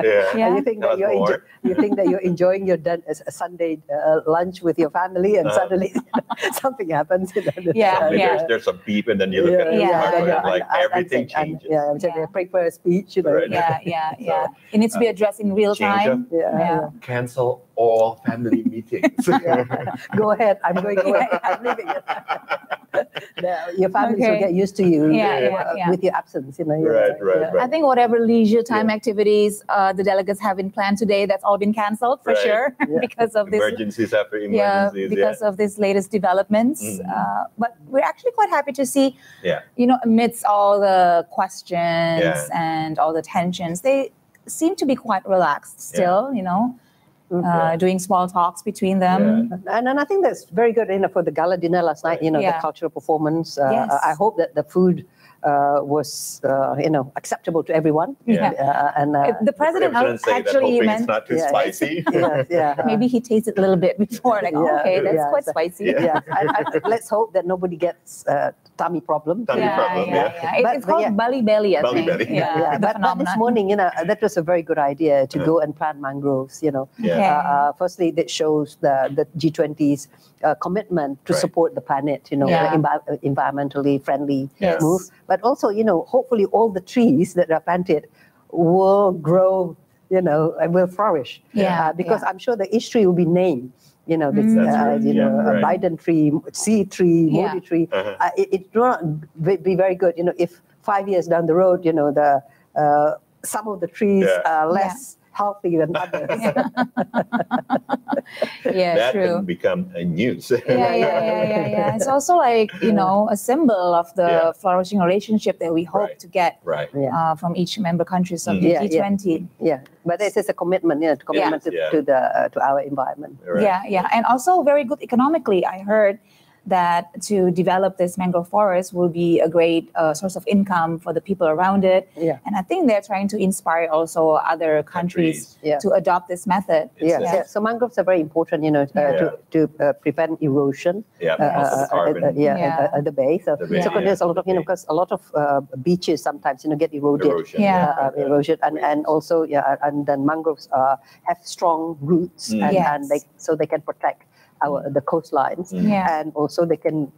[SPEAKER 14] you think that you're enjoying your Sunday lunch with your family, and suddenly something happens.
[SPEAKER 7] There's some beep, and then you look at the smartphone, and like everything changes.
[SPEAKER 14] They prepare a speech.
[SPEAKER 8] It needs to be addressed in real time.
[SPEAKER 7] Cancel all family meetings.
[SPEAKER 14] Go ahead. I'm going away. I'm leaving it. Your families will get used to you with your absence.
[SPEAKER 7] I
[SPEAKER 8] think whatever leisure time activities the delegates have in plan today, that's all been cancelled for sure because of this
[SPEAKER 7] emergencies after emergencies.
[SPEAKER 8] Because of these latest developments. But we're actually quite happy to see, amidst all the questions and all the tensions, they seem to be quite relaxed still. Doing small talks between them.
[SPEAKER 14] And I think that's very good, for the gala dinner last night, the cultural performance. I hope that the food was, acceptable to everyone.
[SPEAKER 8] And the president actually meant
[SPEAKER 7] it's not too spicy.
[SPEAKER 8] Maybe he tasted a little bit before, that's quite spicy.
[SPEAKER 14] Let's hope that nobody gets tummy problem.
[SPEAKER 8] It's called Bali Belly, I think.
[SPEAKER 14] But this morning, that was a very good idea to go and plant mangroves. Firstly, that shows the G20's commitment to support the planet. Environmentally friendly move. But also, hopefully, all the trees that are planted will grow. And will flourish. Because I'm sure that each tree will be named. Biden tree, C tree, Modi tree. It will not be very good. If 5 years down the road, some of the trees are less healthy than others.
[SPEAKER 7] That can become a news.
[SPEAKER 8] It's also like, a symbol of the flourishing relationship that we hope to get from each member countries of the G20.
[SPEAKER 14] But this is a commitment, to our environment.
[SPEAKER 8] And also very good economically. I heard that to develop this mangrove forest will be a great source of income for the people around it. And I think they're trying to inspire also other countries to adopt this method.
[SPEAKER 14] So mangroves are very important, to prevent erosion.
[SPEAKER 7] At
[SPEAKER 14] the base. So there's a lot of, because a lot of beaches sometimes, get eroded. Erosion. And also, and then mangroves have strong roots, and so they can protect the coastlines, and also they can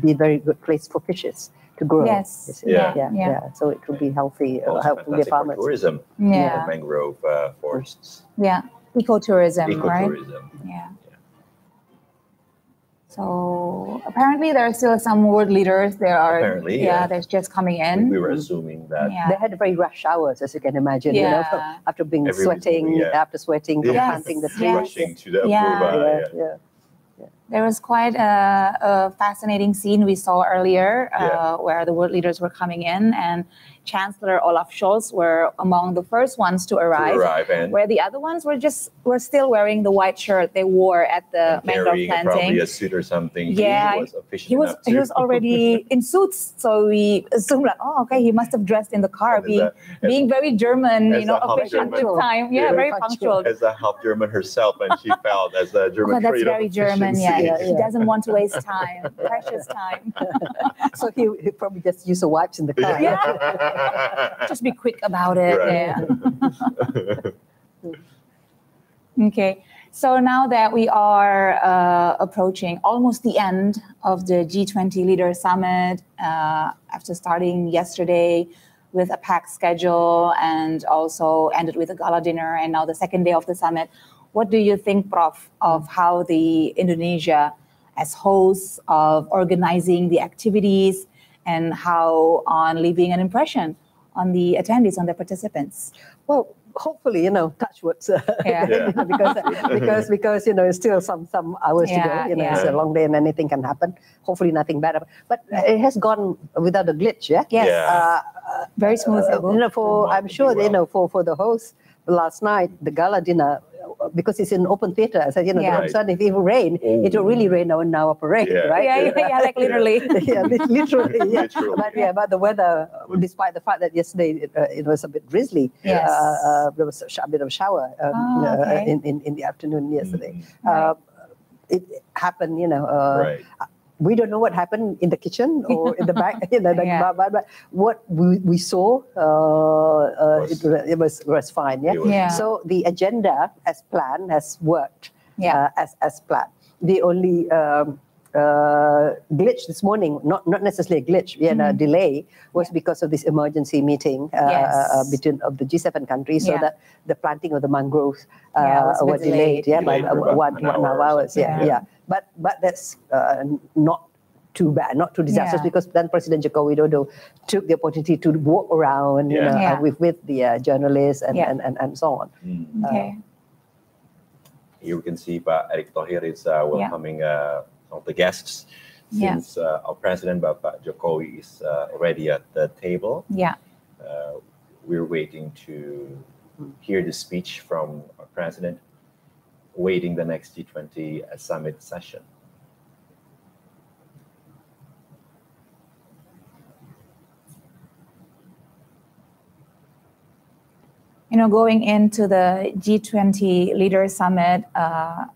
[SPEAKER 14] be a very good place for fishes to grow. So it will be healthy, helpful for farmers.
[SPEAKER 7] Tourism, mangrove forests.
[SPEAKER 8] Ecotourism, right? So apparently there are still some world leaders. There are they're just coming in.
[SPEAKER 7] We were assuming that
[SPEAKER 14] they had very rush hours, as you can imagine. After being sweating, planting the trees,
[SPEAKER 7] rushing to the approval.
[SPEAKER 8] There was quite a fascinating scene we saw earlier where the world leaders were coming in, and Chancellor Olaf Scholz were among the first ones to arrive,
[SPEAKER 7] and
[SPEAKER 8] where the other ones were still wearing the white shirt they wore at the mangrove planting.
[SPEAKER 7] Probably a suit or something.
[SPEAKER 8] He was already in suits, so we assumed like, he must have dressed in the car, being very German, efficient with time. Very punctual.
[SPEAKER 7] As a half German herself, and she felt as a German.
[SPEAKER 8] That's very German. He doesn't want to waste time, precious time.
[SPEAKER 14] So he probably just used the wipes in the car.
[SPEAKER 8] Just be quick about it. Okay. So now that we are approaching almost the end of the G20 Leaders Summit, after starting yesterday with a packed schedule and also ended with a gala dinner, and now the second day of the summit, what do you think, Prof, of how the Indonesia as hosts of organizing the activities and how on leaving an impression on the attendees, on the participants?
[SPEAKER 14] Well, hopefully, touch wood, because it's still some hours to go. It's a long day and anything can happen. Hopefully, nothing bad. But it has gone without a glitch.
[SPEAKER 8] Very smooth.
[SPEAKER 14] I'm sure for the host last night, the gala dinner, because it's in open theater. I said, if it will rain, it will really rain on our parade, right?
[SPEAKER 8] Like literally.
[SPEAKER 14] Literally. But the weather, despite the fact that yesterday it was a bit drizzly, there was a bit of a shower in the afternoon yesterday. It happened, we don't know what happened in the kitchen or in the back, but what we saw, it was fine. So the agenda as planned has worked as planned. The only glitch this morning, not necessarily a glitch, a delay, was because of this emergency meeting between of the G7 countries, so that the planting of the mangroves were delayed by 1.5 hours. But that's not too bad, not too disastrous, because then President Joko Widodo took the opportunity to walk around with the journalists and so on.
[SPEAKER 7] Here we can see Erick Thohir is welcoming some of the guests, since our President Bapak Jokowi is already at the table. We're waiting to hear the speech from our President, waiting the next G20 summit session.
[SPEAKER 8] Going into the G20 Leaders Summit,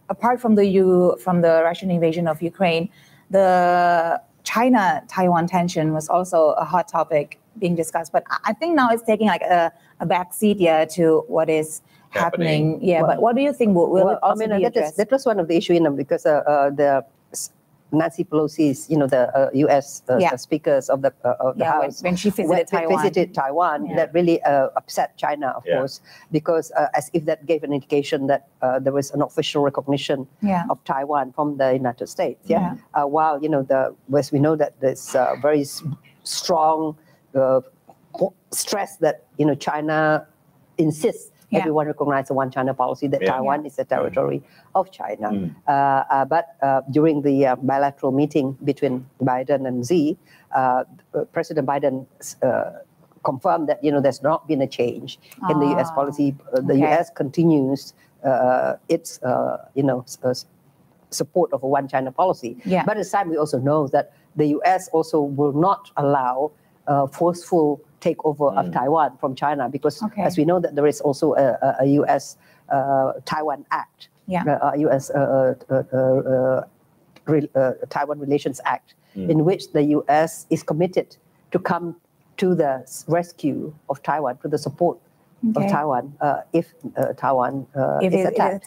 [SPEAKER 8] apart from the Russian invasion of Ukraine, the China-Taiwan tension was also a hot topic being discussed. But I think now it's taking like a backseat to what is happening. Yeah, but what do you think will also be addressed?
[SPEAKER 14] That was one of the issues, because the Nancy Pelosi's, the U.S. speakers of the House,
[SPEAKER 8] when she visited
[SPEAKER 14] Taiwan, that really upset China, of course, because as if that gave an indication that there was an official recognition of Taiwan from the United States. While as we know that there's very strong stress that China insists everyone recognize the one China policy, that Taiwan is a territory of China. But during the bilateral meeting between Biden and Xi, President Biden confirmed that there's not been a change in the U.S. policy. The U.S. continues its support of a one China policy. But at the time, we also know that the U.S. also will not allow forceful takeover of Taiwan from China, because as we know that there is also a U.S. Taiwan Act, U.S. Taiwan Relations Act, in which the U.S. is committed to come to the rescue of Taiwan, to the support of Taiwan if Taiwan is attacked.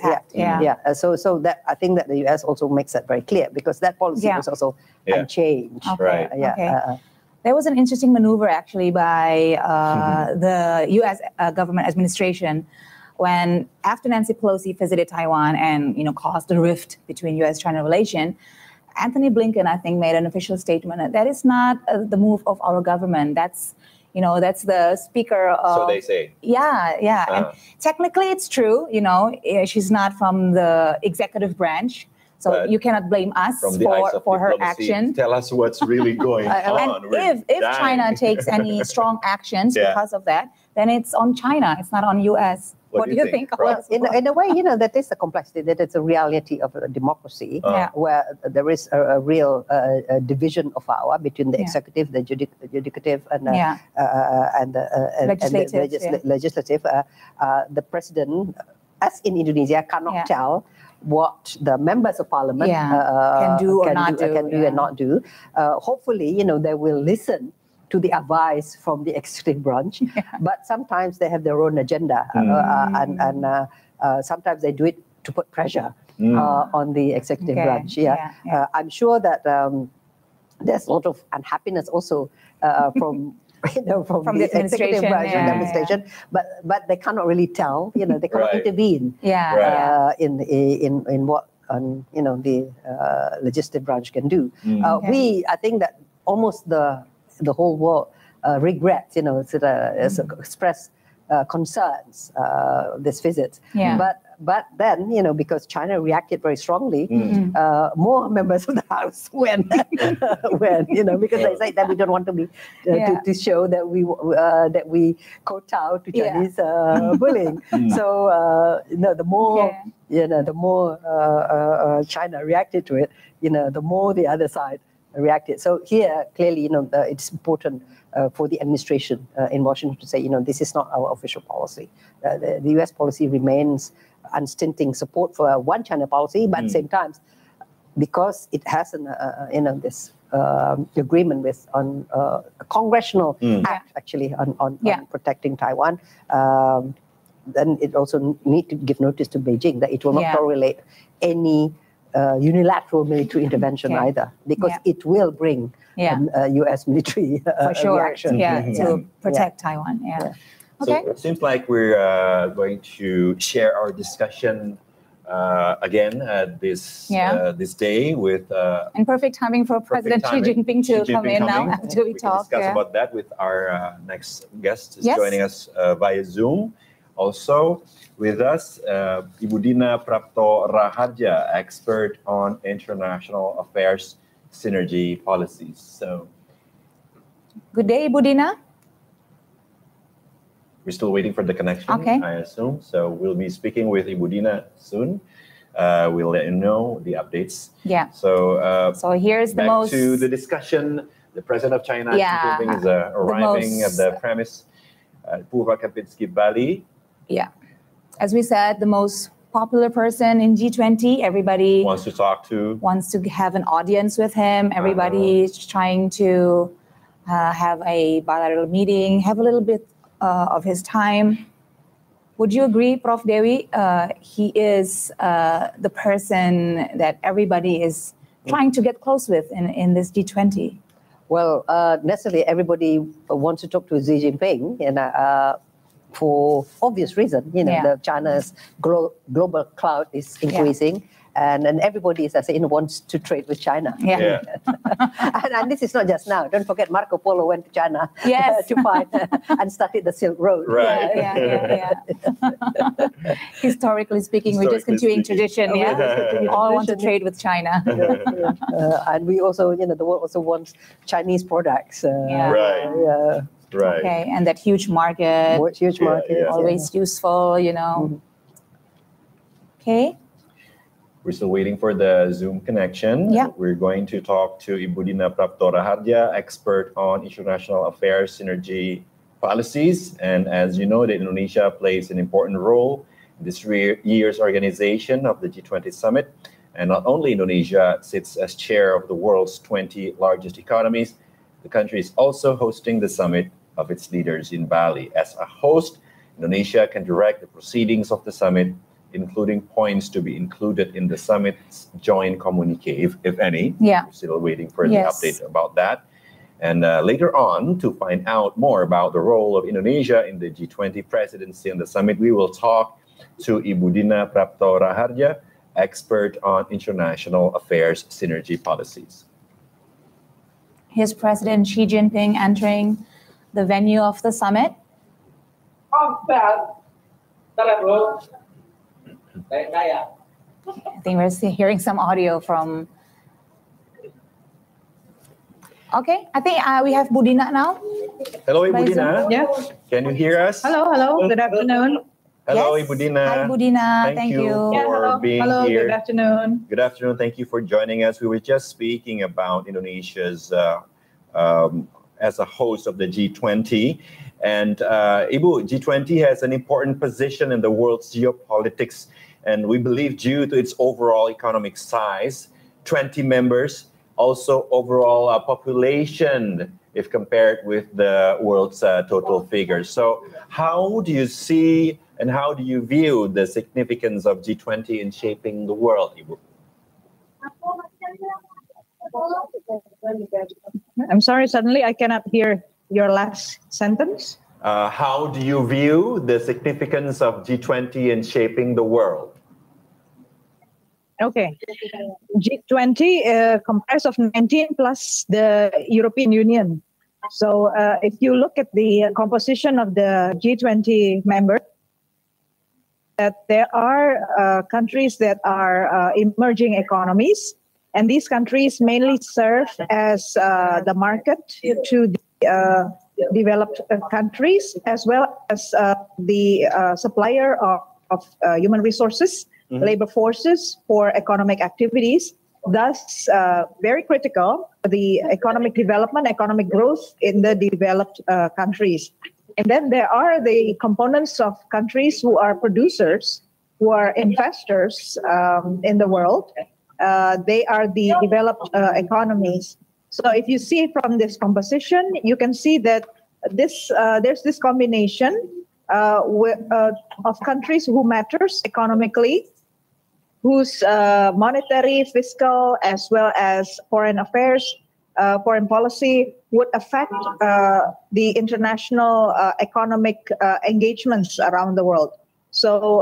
[SPEAKER 14] So that I think that the U.S. also makes that very clear, because that policy was also unchanged.
[SPEAKER 8] There was an interesting maneuver actually by the U.S. government administration when, after Nancy Pelosi visited Taiwan and caused a rift between U.S.-China relation, Anthony Blinken, I think, made an official statement that is not the move of our government. That's the speaker of...
[SPEAKER 7] So they say.
[SPEAKER 8] Yeah. And technically it's true, she's not from the executive branch. So but you cannot blame us for her action.
[SPEAKER 7] Tell us what's really going on.
[SPEAKER 8] And if China takes any strong actions because of that, then it's on China. It's not on U.S. What do you think?
[SPEAKER 14] Well, in a way, that is the complexity, that it's a reality of a democracy where there is a real division of power between the executive, the judicative, and the legislative. The president, as in Indonesia, cannot tell what the members of parliament
[SPEAKER 8] can do and
[SPEAKER 14] not do. Hopefully, they will listen to the advice from the executive branch, but sometimes they have their own agenda, and sometimes they do it to put pressure on the executive branch. I'm sure that there's a lot of unhappiness also from from the executive branch and administration, but they cannot really tell. They cannot intervene. In what the legislative branch can do. I think that almost the whole world regrets, express concerns this visit. But then, because China reacted very strongly, more members of the House went, because they say that we don't want to be to show that we kowtow to Chinese bullying. So the more China reacted to it, the more the other side reacted. So here, clearly, it's important for the administration in Washington to say, this is not our official policy. The U.S. policy remains unstinting support for a one China policy, but at the same time, because it has this agreement on a congressional act actually on protecting Taiwan, then it also need to give notice to Beijing that it will not tolerate any unilateral military intervention either, because it will bring U.S. military reaction
[SPEAKER 8] to protect Taiwan. Okay.
[SPEAKER 7] So it seems like we're going to share our discussion again this day with
[SPEAKER 8] and perfect timing for President Xi Jinping to come in now after we talk.
[SPEAKER 7] Discuss about that with our next guest joining us via Zoom. Also with us, Ibu Dina Prapto Raharja, expert on international affairs synergy policies. So,
[SPEAKER 8] good day, Ibu Dina.
[SPEAKER 7] We're still waiting for the connection, I assume. So we'll be speaking with Ibu Dina soon. We'll let you know the updates. So
[SPEAKER 8] here's
[SPEAKER 7] back
[SPEAKER 8] the most
[SPEAKER 7] to the discussion. The president of China, Xi Jinping, is arriving at the premise Pura Kempinski, Bali.
[SPEAKER 8] As we said, the most popular person in G20. Everybody
[SPEAKER 7] wants to talk to,
[SPEAKER 8] wants to have an audience with him. Everybody is trying to have a bilateral meeting, have a little bit of his time. Would you agree, Prof. Dewi? He is the person that everybody is trying to get close with in this G20.
[SPEAKER 14] Well, necessarily everybody wants to talk to Xi Jinping, and for obvious reason, China's global clout is increasing, and everybody, as I say, wants to trade with China. And this is not just now. Don't forget, Marco Polo went to China to find and started the Silk Road.
[SPEAKER 8] Historically speaking, we're just continuing tradition. All want to trade with China.
[SPEAKER 14] And we also, the world also wants Chinese products.
[SPEAKER 7] Right.
[SPEAKER 8] Okay, and that huge market.
[SPEAKER 14] Huge market.
[SPEAKER 8] Always useful, Okay.
[SPEAKER 7] We're still waiting for the Zoom connection. We're going to talk to Ibu Dina Praptoraharja, expert on international affairs synergy policies. And as you know, that Indonesia plays an important role in this year's organization of the G20 summit. And not only Indonesia sits as chair of the world's 20 largest economies, the country is also hosting the summit of its leaders in Bali. As a host, Indonesia can direct the proceedings of the summit, including points to be included in the summit's joint communique, if any. We're still waiting for the update about that. And later on, to find out more about the role of Indonesia in the G20 presidency and the summit, we will talk to Ibu Dina Praptoraharja, expert on international affairs synergy policies.
[SPEAKER 8] Here's President Xi Jinping entering the venue of the summit. I think we're hearing some audio from... Okay, I think we have Bu Dina now.
[SPEAKER 7] Hello, Ibu Dina. Can you hear us?
[SPEAKER 15] Hello. Good afternoon.
[SPEAKER 7] Hello, Ibu Dina.
[SPEAKER 8] Hi, Bu Dina.
[SPEAKER 7] Thank you for being here.
[SPEAKER 15] Good afternoon.
[SPEAKER 7] Good afternoon. Thank you for joining us. We were just speaking about Indonesia's as a host of the G20. And Ibu, G20 has an important position in the world's geopolitics. And we believe due to its overall economic size, 20 members, also overall population, if compared with the world's total figures. So how do you see and how do you view the significance of G20 in shaping the world, Ibu?
[SPEAKER 15] I'm sorry, suddenly I cannot hear your last sentence.
[SPEAKER 7] How do you view the significance of G20 in shaping the world?
[SPEAKER 15] Okay. G20 comprises of 19 plus the European Union. So if you look at the composition of the G20 members, that there are countries that are emerging economies, and these countries mainly serve as the market to the developed countries, as well as the supplier of human resources, labor forces for economic activities. Thus, very critical the economic development, economic growth in the developed countries. And then there are the components of countries who are producers, who are investors in the world. They are the developed economies. So if you see from this composition, you can see that there's this combination of countries who matters economically, whose monetary, fiscal, as well as foreign affairs, foreign policy would affect the international economic engagements around the world. So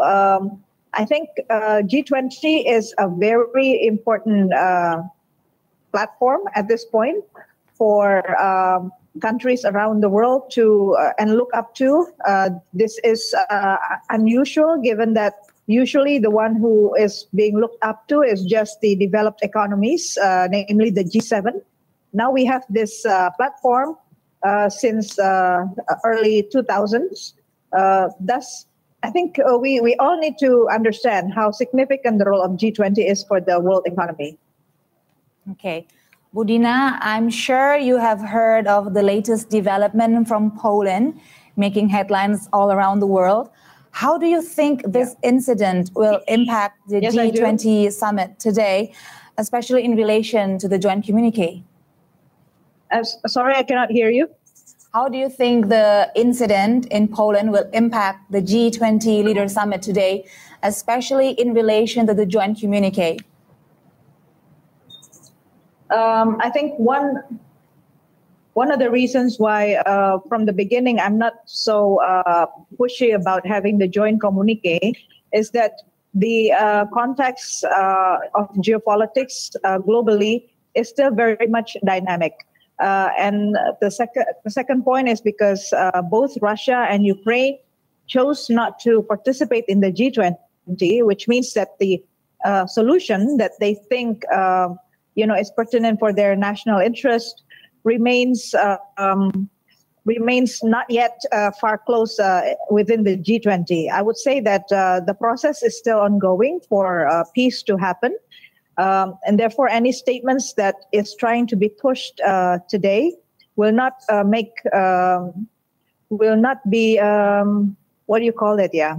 [SPEAKER 15] I think G20 is a very important platform at this point for countries around the world to and look up to. This is unusual, given that usually the one who is being looked up to is just the developed economies, namely the G7. Now we have this platform since early 2000s. Thus, I think we all need to understand how significant the role of G20 is for the world economy.
[SPEAKER 8] Okay. Bu Dina, I'm sure you have heard of the latest development from Poland, making headlines all around the world. How do you think this incident will impact the G20 summit today, especially in relation to the joint communique?
[SPEAKER 15] Sorry, I cannot hear you.
[SPEAKER 8] How do you think the incident in Poland will impact the G20 Leader Summit today, especially in relation to the joint communique?
[SPEAKER 15] I think one of the reasons why from the beginning I'm not so pushy about having the joint communique is that the context of geopolitics globally is still very much dynamic. And the second point is because both Russia and Ukraine chose not to participate in the G20, which means that the solution that they think is pertinent for their national interest remains not yet far close within the G20. I would say that the process is still ongoing for peace to happen, and therefore any statements that is trying to be pushed today will not be what do you call it? Yeah,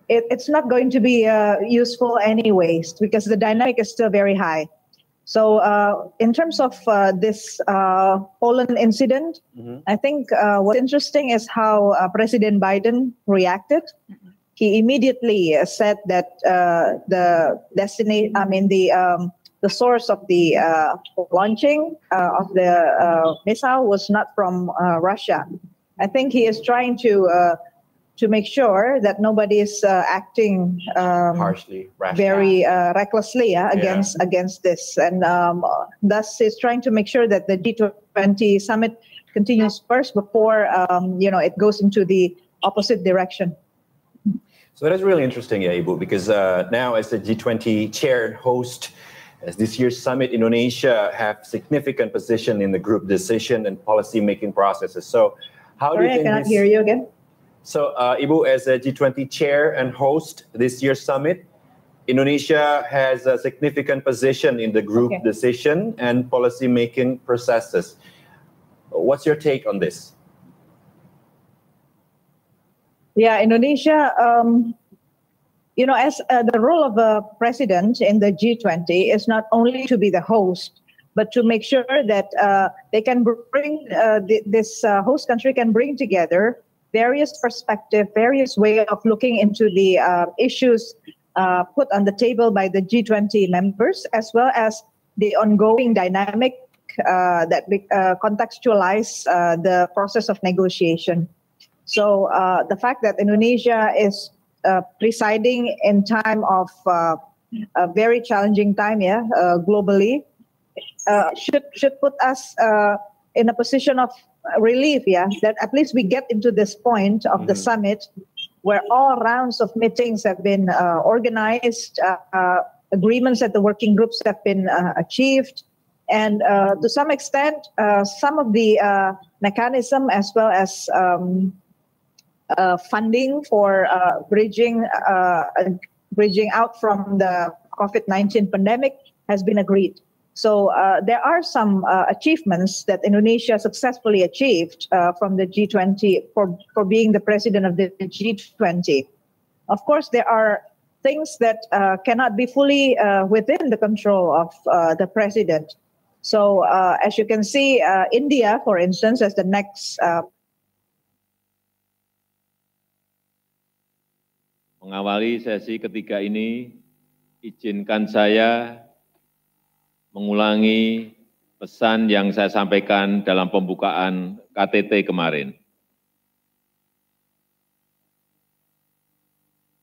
[SPEAKER 15] it's not going to be useful anyways because the dynamic is still very high. So in terms of this Poland incident, I think what's interesting is how President Biden reacted. He immediately said that the source of the launching of the missile was not from Russia. I think he is trying to make sure that nobody is acting
[SPEAKER 7] harshly,
[SPEAKER 15] very recklessly against this, and thus is trying to make sure that the G20 summit continues first before it goes into the opposite direction.
[SPEAKER 7] So that's really interesting, Ibu, because now as the G20 chair and host, as this year's summit, Indonesia have significant position in the group decision and policy making processes. So how do you think
[SPEAKER 15] I cannot hear you again.
[SPEAKER 7] So, Ibu, as a G20 chair and host this year's summit, Indonesia has a significant position in the group decision and policy-making processes. What's your take on this?
[SPEAKER 15] Yeah, Indonesia, as the role of a president in the G20 is not only to be the host, but to make sure that they can bring this host country can bring together various perspectives, various way of looking into the issues put on the table by the G20 members, as well as the ongoing dynamic that contextualize the process of negotiation. So the fact that Indonesia is presiding in time of a very challenging time, globally, should put us in a position of relief, that at least we get into this point of the summit where all rounds of meetings have been organized, agreements at the working groups have been achieved, and to some extent, some of the mechanism as well as funding for bridging out from the COVID-19 pandemic has been agreed. So there are some achievements that Indonesia successfully achieved from the G20 for being the president of the G20. Of course, there are things that cannot be fully within the control of the president. So as you can see, India, for instance, as the next
[SPEAKER 16] Mengawali sesi ketiga ini, izinkan saya mengulangi pesan yang saya sampaikan dalam pembukaan KTT kemarin.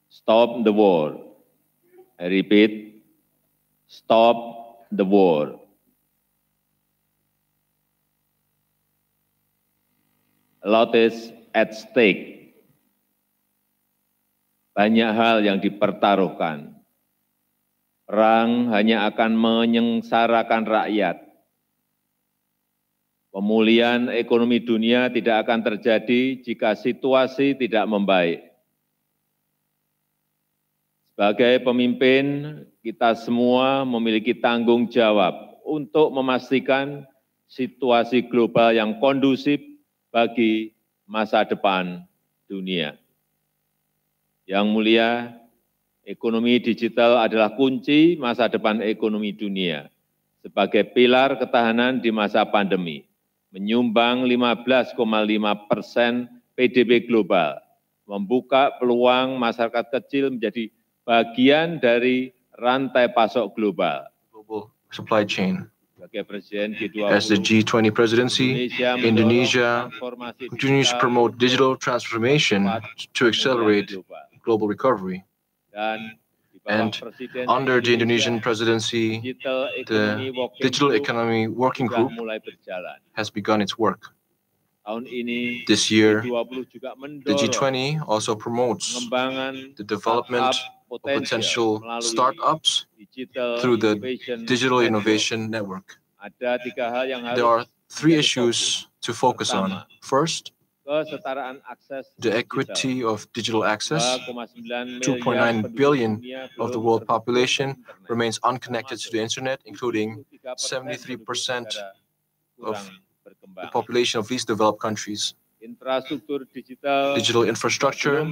[SPEAKER 16] Stop the war. I repeat, stop the war. A lot is at stake. Banyak hal yang dipertaruhkan. Perang hanya akan menyengsarakan rakyat. Pemulihan ekonomi dunia tidak akan terjadi jika situasi tidak membaik. Sebagai pemimpin, kita semua memiliki tanggung jawab untuk memastikan situasi global yang kondusif bagi masa depan dunia. Yang mulia, ekonomi digital adalah kunci masa depan ekonomi dunia. Sebagai pilar ketahanan di masa pandemi, menyumbang 15,5% PDB global, membuka peluang masyarakat kecil menjadi bagian dari rantai pasok global.
[SPEAKER 17] Global supply chain.
[SPEAKER 16] Sebagai Presiden G20,
[SPEAKER 17] as the G20 presidency, Indonesia continues to promote digital transformation to accelerate global recovery. And under the Indonesian presidency, the Digital Economy Working Group has begun its work. This year, the G20 also promotes the development of potential startups through the Digital Innovation Network. There are 3 issues to focus on. First, the equity of digital access. 2.9 billion of the world population remains unconnected to the internet, including 73% of the population of least developed countries. Digital infrastructure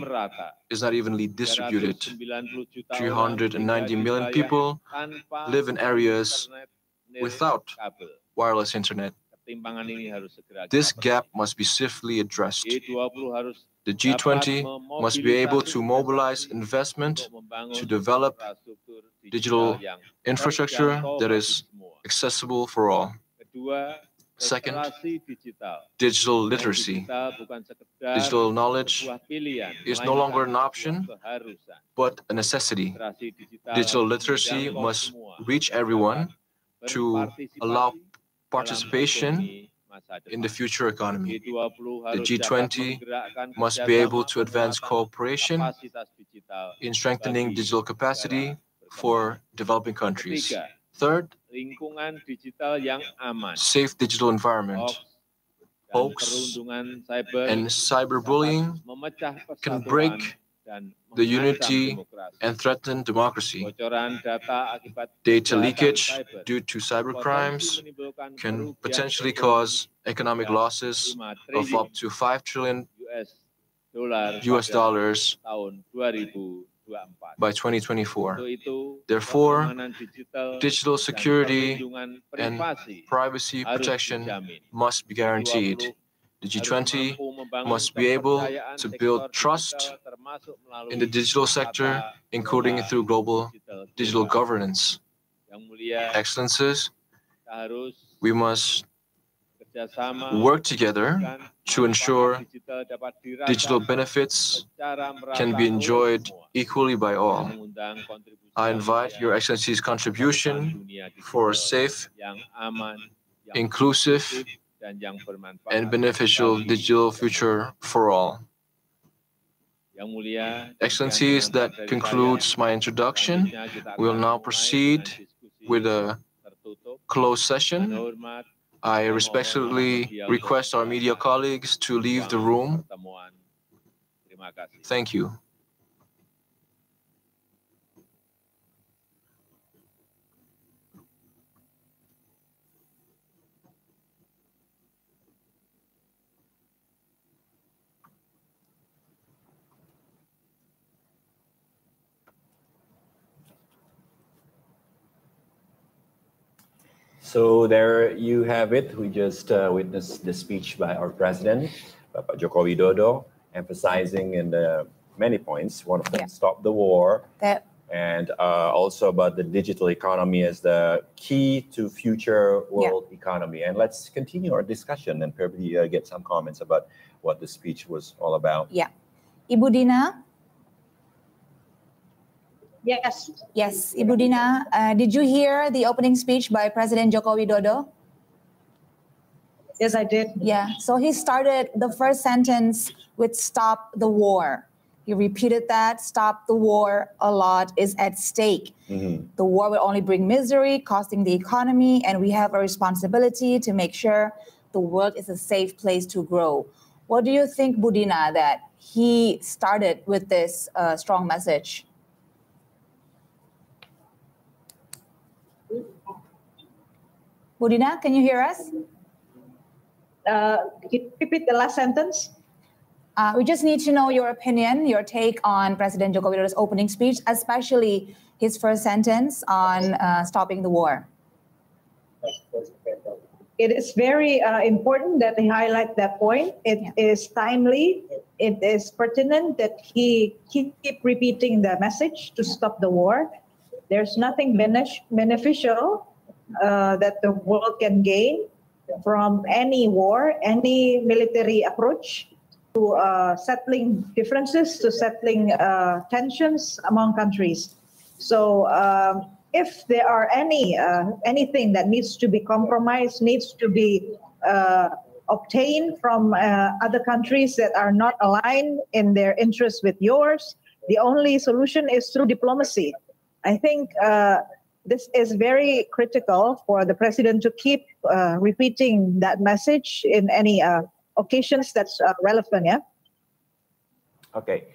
[SPEAKER 17] is not evenly distributed. 390 million people live in areas without wireless internet. This gap must be swiftly addressed. The G20 must be able to mobilize investment to develop digital infrastructure that is accessible for all. Second, digital literacy. Digital knowledge is no longer an option, but a necessity. Digital literacy must reach everyone to allow participation in the future economy. The G20 must be able to advance cooperation in strengthening digital capacity for developing countries. Third, safe digital environment. Hoax and cyberbullying can break the unity and threaten democracy. Data leakage due to cybercrimes can potentially cause economic losses of up to $5 trillion by 2024. Therefore, digital security and privacy protection must be guaranteed. The G20 must be able to build trust in the digital sector, including through global digital governance. Excellencies, we must work together to ensure digital benefits can be enjoyed equally by all. I invite Your Excellency's contribution for a safe, inclusive, and beneficial digital future for all. Excellencies, that concludes my introduction. We will now proceed with a closed session. I respectfully request our media colleagues to leave the room. Thank you.
[SPEAKER 7] So there you have it. We just witnessed the speech by our president, Bapak Joko Widodo, emphasizing in the many points. One of them, stop the war, and also about the digital economy as the key to future world economy. And let's continue our discussion and probably get some comments about what the speech was all about.
[SPEAKER 8] Yeah. Ibu Dina?
[SPEAKER 15] Yes.
[SPEAKER 8] Yes, Ibu Dina, did you hear the opening speech by President Joko Widodo?
[SPEAKER 15] Yes, I did.
[SPEAKER 8] Yeah, so he started the first sentence with stop the war. He repeated that, stop the war, a lot is at stake. The war will only bring misery, costing the economy, and we have a responsibility to make sure the world is a safe place to grow. What do you think, Budina, that he started with this strong message? Budina, can you hear us?
[SPEAKER 15] Can you repeat the last sentence?
[SPEAKER 8] We just need to know your opinion, your take on President Joko Widodo's opening speech, especially his first sentence on stopping the war.
[SPEAKER 15] It is very important that he highlight that point. It is timely. It is pertinent that he keep repeating the message to stop the war. There's nothing beneficial that the world can gain from any war, any military approach to settling differences, to settling tensions among countries. So if there are anything that needs to be compromised, needs to be obtained from other countries that are not aligned in their interests with yours, the only solution is through diplomacy. I think this is very critical for the president to keep repeating that message in any occasions that's relevant, yeah?
[SPEAKER 7] Okay,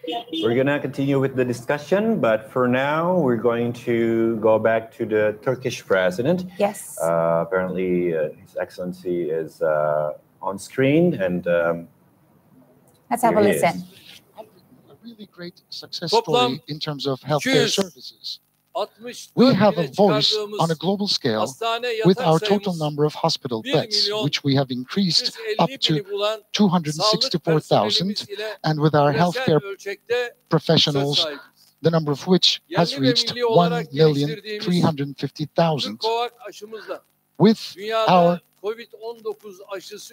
[SPEAKER 7] we're going to continue with the discussion, but for now, we're going to go back to the Turkish president.
[SPEAKER 8] Yes.
[SPEAKER 7] Apparently, His Excellency is on screen, and
[SPEAKER 8] let's have a listen.
[SPEAKER 18] A really great success story in terms of healthcare services. We have a voice on a global scale with our total number of hospital beds, which we have increased up to 264,000, and with our healthcare professionals, the number of which has reached 1,350,000. With our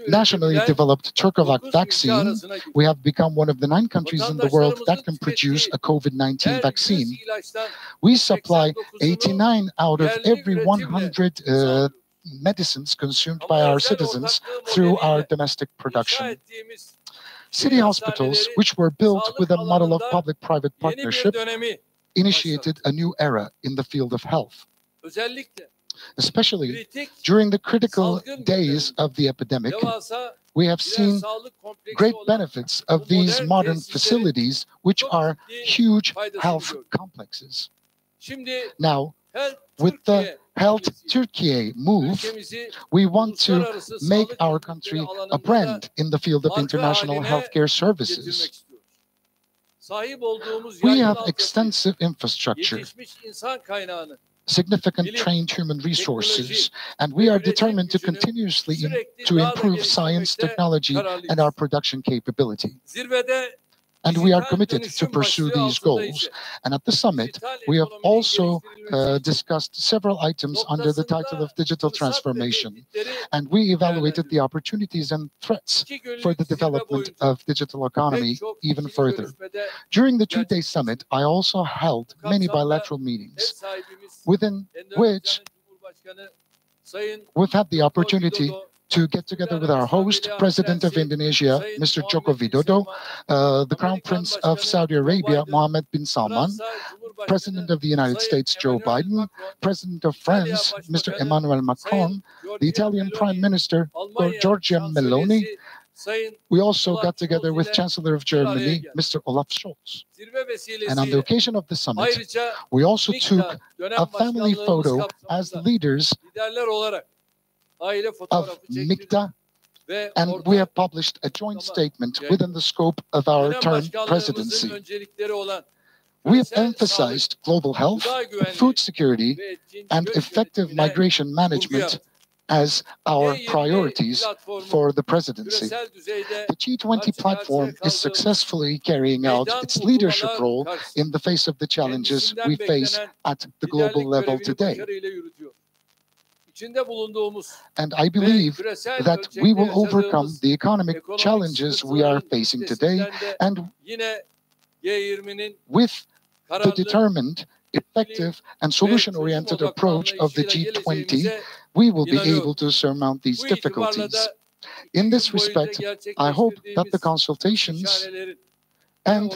[SPEAKER 18] nationally developed Turkovac vaccine, we have become one of the 9 countries in the world that can produce a COVID-19 vaccine. We supply 89 out of every 100 medicines consumed by our citizens through our domestic production. City hospitals, which were built with a model of public-private partnership, initiated a new era in the field of health. Especially during the critical days of the epidemic, we have seen great benefits of these modern facilities, which are huge health complexes. Now, with the Health Turkey move, we want to make our country a brand in the field of international healthcare services. We have extensive infrastructure, significant trained human resources, and we are determined to continuously improve science, technology, and our production capability. And we are committed to pursue these goals. And at the summit, we have also discussed several items under the title of digital transformation. And we evaluated the opportunities and threats for the development of digital economy even further. During the 2-day summit, I also held many bilateral meetings, within which we've had the opportunity to get together with our host, President of Indonesia, Mr. Joko Widodo, the Crown Prince of Saudi Arabia, Mohammed bin Salman, President of the United States, Joe Biden, President of France, Mr. Emmanuel Macron, the Italian Prime Minister, Giorgia Meloni. We also got together with Chancellor of Germany, Mr. Olaf Scholz. And on the occasion of the summit, we also took a family photo as leaders of MICTA, and we have published a joint statement within the scope of our term presidency. We have emphasized global health, food security, and effective migration management as our priorities for the presidency. The G20 platform is successfully carrying out its leadership role in the face of the challenges we face at the global level today. And I believe that we will overcome the economic challenges we are facing today, and with the determined, effective, and solution-oriented approach of the G20, we will be able to surmount these difficulties. In this respect, I hope that the consultations and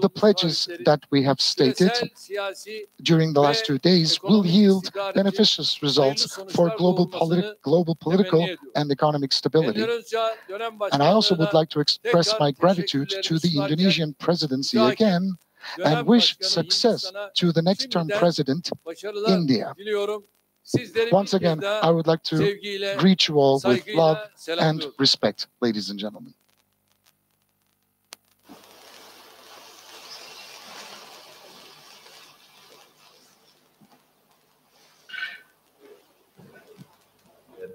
[SPEAKER 18] the pledges that we have stated during the last 2 days will yield beneficial results for global political and economic stability. And I also would like to express my gratitude to the Indonesian presidency again and wish success to the next term president, India. Once again, I would like to greet you all with love and respect, ladies and gentlemen.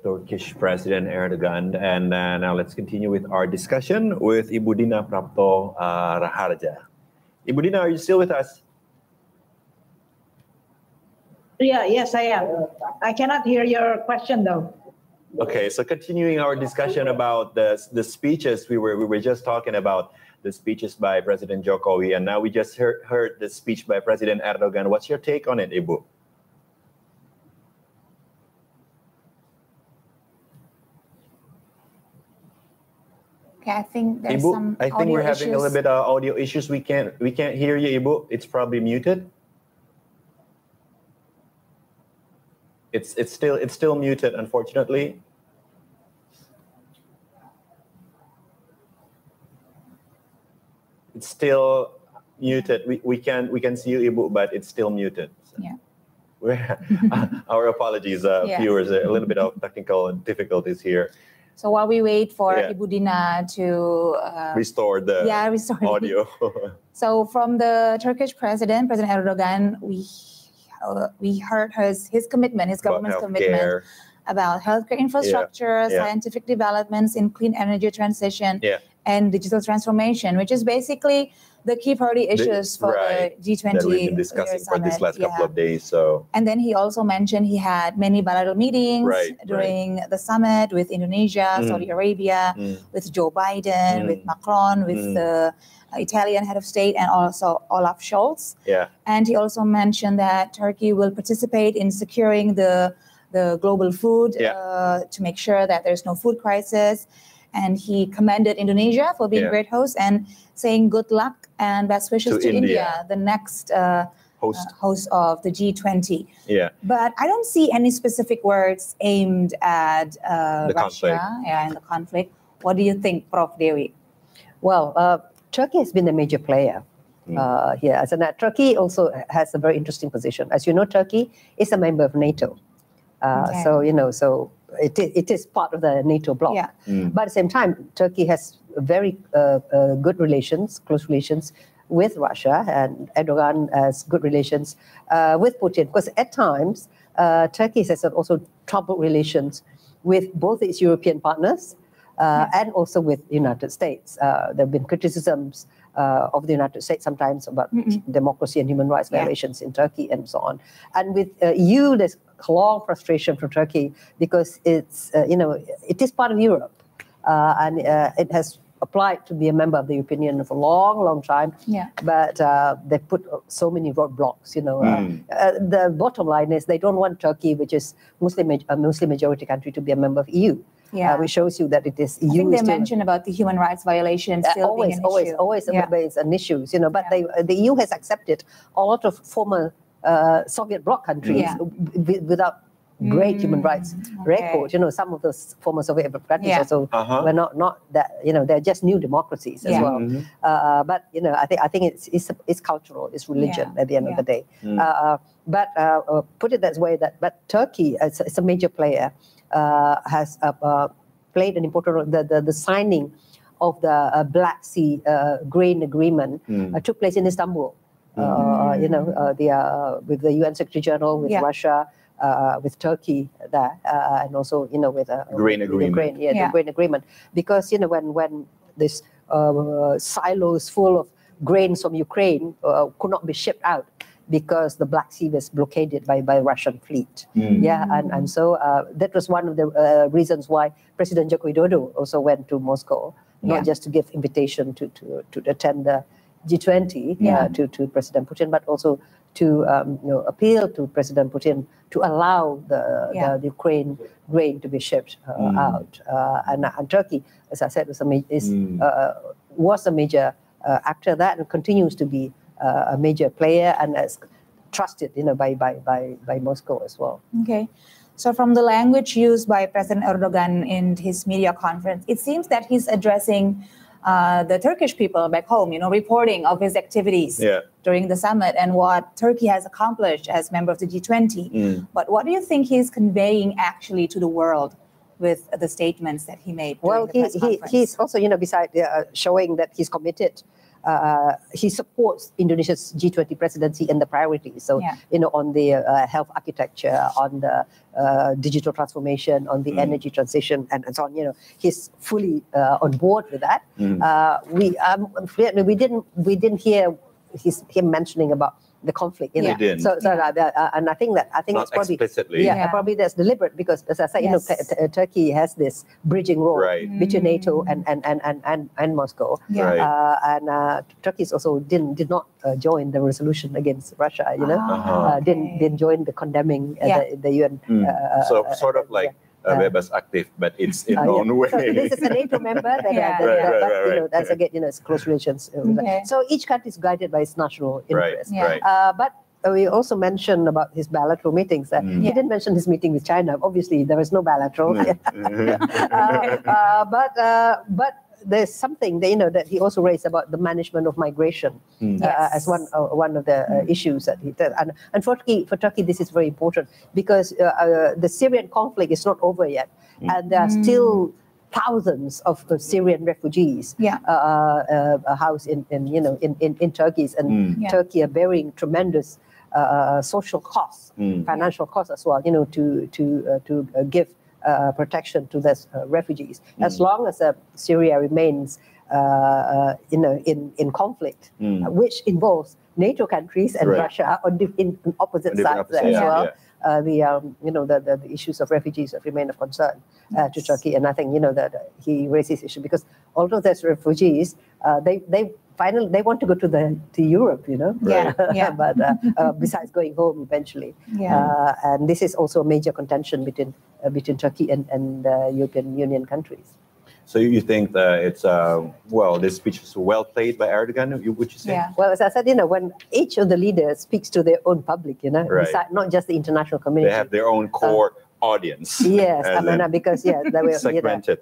[SPEAKER 7] Turkish President Erdogan. And now let's continue with our discussion with Ibu Dina Prapto Raharja. Ibu Dina, are you still with us?
[SPEAKER 15] Yes, I am. I cannot hear your question though.
[SPEAKER 7] Okay, so continuing our discussion about the speeches, we were just talking about the speeches by President Jokowi, and now we just heard the speech by President Erdogan. What's your take on it, Ibu?
[SPEAKER 8] Okay, I think there's
[SPEAKER 7] Ibu,
[SPEAKER 8] some
[SPEAKER 7] I think we're having a
[SPEAKER 8] issues.
[SPEAKER 7] little bit of audio issues. We can't hear you, Ibu. It's probably muted. It's still muted, unfortunately. It's still muted. We can see you, Ibu, but it's still muted. So
[SPEAKER 8] Yeah.
[SPEAKER 7] Our apologies,
[SPEAKER 8] Yeah.
[SPEAKER 7] viewers. A little bit of technical difficulties here.
[SPEAKER 8] So while we wait for
[SPEAKER 7] Yeah.
[SPEAKER 8] Ibu Dina to
[SPEAKER 7] Restore the
[SPEAKER 8] restore
[SPEAKER 7] audio.
[SPEAKER 8] So from the Turkish President Erdogan, we heard his commitment, his government's commitment about healthcare infrastructure, scientific developments in clean energy transition, and digital transformation, which is basically the key priority issues for the G20
[SPEAKER 7] that we've been discussing for this last couple of days. So,
[SPEAKER 8] and then he also mentioned he had many bilateral meetings during the summit with Indonesia, Saudi Arabia, with Joe Biden, with Macron, with the Italian head of state, and also Olaf Scholz. And he also mentioned that Turkey will participate in securing the global food to make sure that there's no food crisis. And he commended Indonesia for being a great host and saying good luck and best wishes to India, the next host of the G20. But I don't see any specific words aimed at Russia and the conflict. What do you think, Prof. Dewi?
[SPEAKER 14] Well, Turkey has been a major player here. Turkey also has a very interesting position. As you know, Turkey is a member of NATO. So, so it is part of the NATO bloc. But at the same time, Turkey has very good relations, close relations with Russia, and Erdogan has good relations with Putin. Because at times, Turkey has also troubled relations with both its European partners and also with the United States. There have been criticisms of the United States sometimes about democracy and human rights violations in Turkey and so on. And with EU, there's long frustration from Turkey because it's, it is part of Europe and it has applied to be a member of the European Union for a long, long time. But they put so many roadblocks, the bottom line is they don't want Turkey, which is a Muslim majority country, to be a member of EU. Which shows you that it is EU.
[SPEAKER 8] I think they mentioned about the human rights violations still being an issue.
[SPEAKER 14] Always an issue, but the EU has accepted a lot of former Soviet bloc countries without great human rights record. Some of those former Soviet bloc countries also were not that, they're just new democracies as well. But I think it's cultural, it's religion at the end of the day. But put it that way, but Turkey is a major player. Has played an important role. The signing of the Black Sea grain agreement took place in Istanbul. With the UN Secretary General, with Russia, with Turkey there, and also with
[SPEAKER 7] grain agreement.
[SPEAKER 14] The grain agreement. Because when this silos full of grains from Ukraine could not be shipped out, because the Black Sea was blockaded by Russian fleet. And so that was one of the reasons why President Joko Widodo also went to Moscow, not just to give invitation to attend the G20 to President Putin, but also to appeal to President Putin to allow the Ukraine grain to be shipped out. And Turkey, as I said, was a major actor that and continues to be a major player and is trusted, by Moscow as well.
[SPEAKER 8] Okay. So from the language used by President Erdogan in his media conference, it seems that he's addressing the Turkish people back home, reporting of his activities during the summit and what Turkey has accomplished as member of the G20. But what do you think he's conveying actually to the world with the statements that he made?
[SPEAKER 14] Well, he's also, besides showing that he's committed he supports Indonesia's G20 presidency and the priorities. So, on the health architecture, on the digital transformation, on the energy transition, and so on. He's fully on board with that. We didn't hear him mentioning about the conflict.
[SPEAKER 7] He didn't.
[SPEAKER 14] So and I think
[SPEAKER 7] not
[SPEAKER 14] it's probably
[SPEAKER 7] explicitly.
[SPEAKER 14] probably that's deliberate because, as I said, Turkey has this bridging role between NATO and Moscow. And Turkey also did not join the resolution against Russia. Didn't join the condemning the UN.
[SPEAKER 7] So sort of like. Bebas aktif, but it's in own way.
[SPEAKER 14] So this is a NATO member that's again, it's close relations. So each country is guided by its national interest. But we also mentioned about his bilateral meetings. He didn't mention his meeting with China. Obviously, there was no bilateral. But there's something that he also raised about the management of migration as one of the issues that he did. And for Turkey, this is very important because the Syrian conflict is not over yet, and there are still thousands of Syrian refugees housed in Turkey, and Turkey are bearing tremendous social costs, financial costs as well. To give protection to these refugees. As long as Syria remains, in conflict, which involves NATO countries and Russia in opposite sides as well. The issues of refugees remain of concern to Turkey, and I think that he raised this issue because although there's refugees, they finally want to go to Europe, but besides going home eventually, and this is also a major contention between Turkey and European Union countries.
[SPEAKER 7] So you think that it's this speech was well played by Erdogan? Would you say?
[SPEAKER 14] Yeah. Well, as I said, when each of the leaders speaks to their own public, beside, not just the international community,
[SPEAKER 7] they have their own core audience.
[SPEAKER 14] Yes, because they were
[SPEAKER 7] segmented.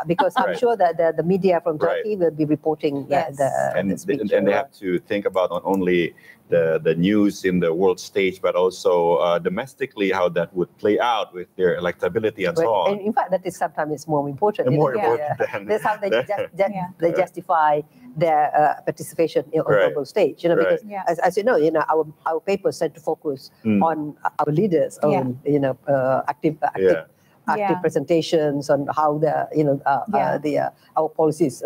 [SPEAKER 14] Because I'm sure that the media from Turkey will be reporting the speech.
[SPEAKER 7] And they have to think about not only the news in the world stage, but also domestically how that would play out with their electability and so on.
[SPEAKER 14] And in fact, that is sometimes more important.
[SPEAKER 7] Than
[SPEAKER 14] that's how they justify their participation on the global stage. Because as you know, our papers tend to focus on our leaders, on active presentations on how our policies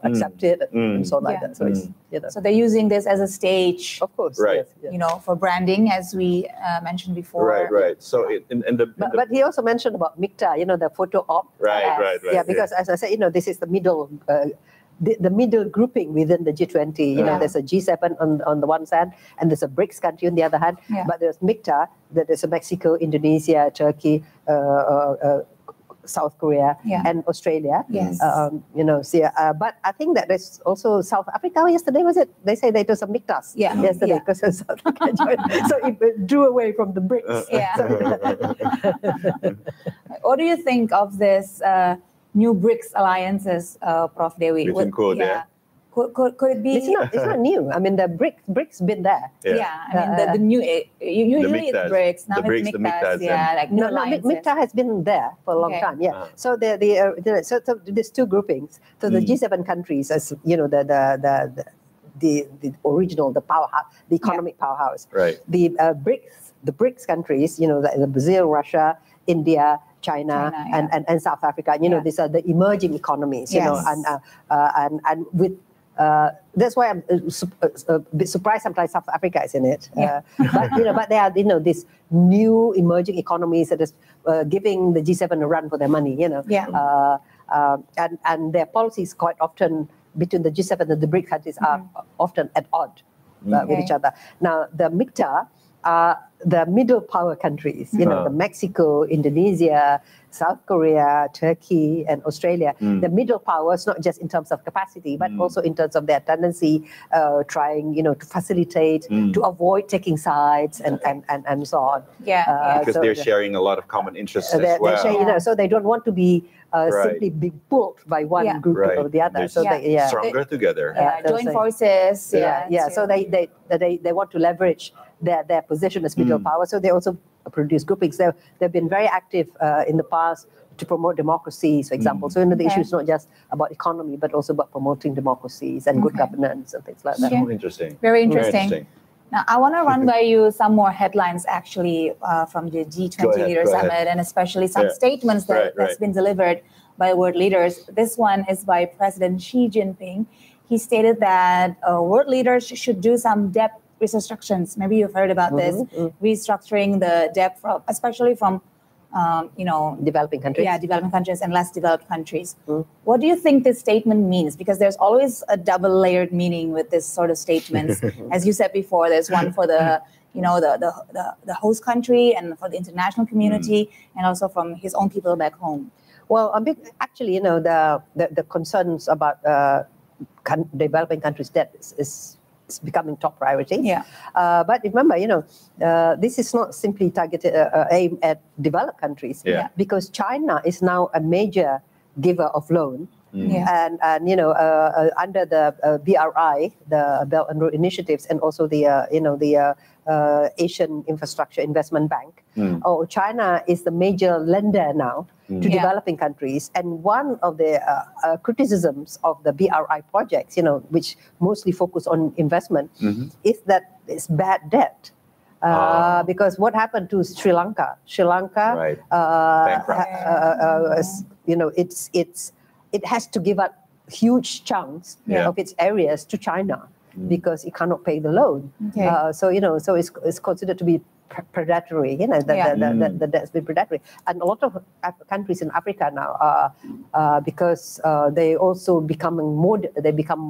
[SPEAKER 14] accepted and so on like that. So it's
[SPEAKER 8] so they're using this as a stage,
[SPEAKER 14] of course,
[SPEAKER 8] for branding, as we mentioned before.
[SPEAKER 7] Right. So
[SPEAKER 14] but he also mentioned about MIKTA, the photo op.
[SPEAKER 7] Right.
[SPEAKER 14] Yeah, because as I said, this is the middle. The middle grouping within the G20, there's a G7 on the one side, and there's a BRICS country on the other hand. But there's MIKTA, there's a Mexico, Indonesia, Turkey, South Korea, and Australia.
[SPEAKER 8] Yes.
[SPEAKER 14] But I think that there's also South Africa. Yesterday, was it? They say there was some MIKTAs yesterday because South Africa joined. So it drew away from the BRICS.
[SPEAKER 8] What do you think of this? New BRICS alliances, Prof. Dewi.
[SPEAKER 7] Could
[SPEAKER 8] it be?
[SPEAKER 14] It's not new. I mean, the BRICS been there.
[SPEAKER 8] The new usually it's BRICS. Now it's MIKTAs.
[SPEAKER 14] MIKTA has been there for a long time. So so there's two groupings. So the G7 countries, as the original, the powerhouse, the economic powerhouse.
[SPEAKER 7] Right.
[SPEAKER 14] The BRICS countries, the Brazil, Russia, India, China. And South Africa. These are the emerging economies. And with that's why I'm a bit surprised sometimes South Africa is in it. But they are these new emerging economies that is giving the G7 a run for their money. And their policies quite often between the G7 and the BRICS countries are often at odds with each other. Now the MIKTA are the middle power countries, the Mexico, Indonesia, South Korea, Turkey, and Australia. The middle powers, not just in terms of capacity, but also in terms of their tendency, trying, to facilitate, to avoid taking sides, and so on.
[SPEAKER 7] Because they're sharing a lot of common interests as well.
[SPEAKER 14] Sharing, so they don't want to be simply be pulled by one group or the other. So they
[SPEAKER 7] stronger together.
[SPEAKER 8] Join forces.
[SPEAKER 14] So they want to leverage their position as middle power. So they also produced groupings. They've been very active in the past to promote democracies, for example. So the issue is not just about economy, but also about promoting democracies and good governance and things like that.
[SPEAKER 7] So interesting.
[SPEAKER 8] Very interesting. Now, I want to run by you some more headlines actually from the G20 Leaders Summit, and especially some statements that's been delivered by world leaders. This one is by President Xi Jinping. He stated that world leaders should do some debt restructurings. Maybe you've heard about this, restructuring the debt, especially from
[SPEAKER 14] developing countries.
[SPEAKER 8] Yeah, developing countries and less developed countries. What do you think this statement means? Because there's always a double-layered meaning with this sort of statements. As you said before, there's one for the the host country and for the international community, and also from his own people back home.
[SPEAKER 14] Well, actually, the concerns about developing countries' debt is becoming top priority.
[SPEAKER 8] Yeah.
[SPEAKER 14] But remember, this is not simply targeted aimed at developed countries.
[SPEAKER 7] Yeah.
[SPEAKER 14] Because China is now a major giver of loan. And under the BRI, the Belt and Road Initiatives, and also the Asian Infrastructure Investment Bank, China is the major lender now to developing countries. And one of the criticisms of the BRI projects, which mostly focus on investment, is that it's bad debt. Because what happened to Sri Lanka? Sri Lanka, it has to give up huge chunks of its areas to China because it cannot pay the loan. So it's considered to be predatory. The debt's been predatory, and a lot of countries in Africa now because they also become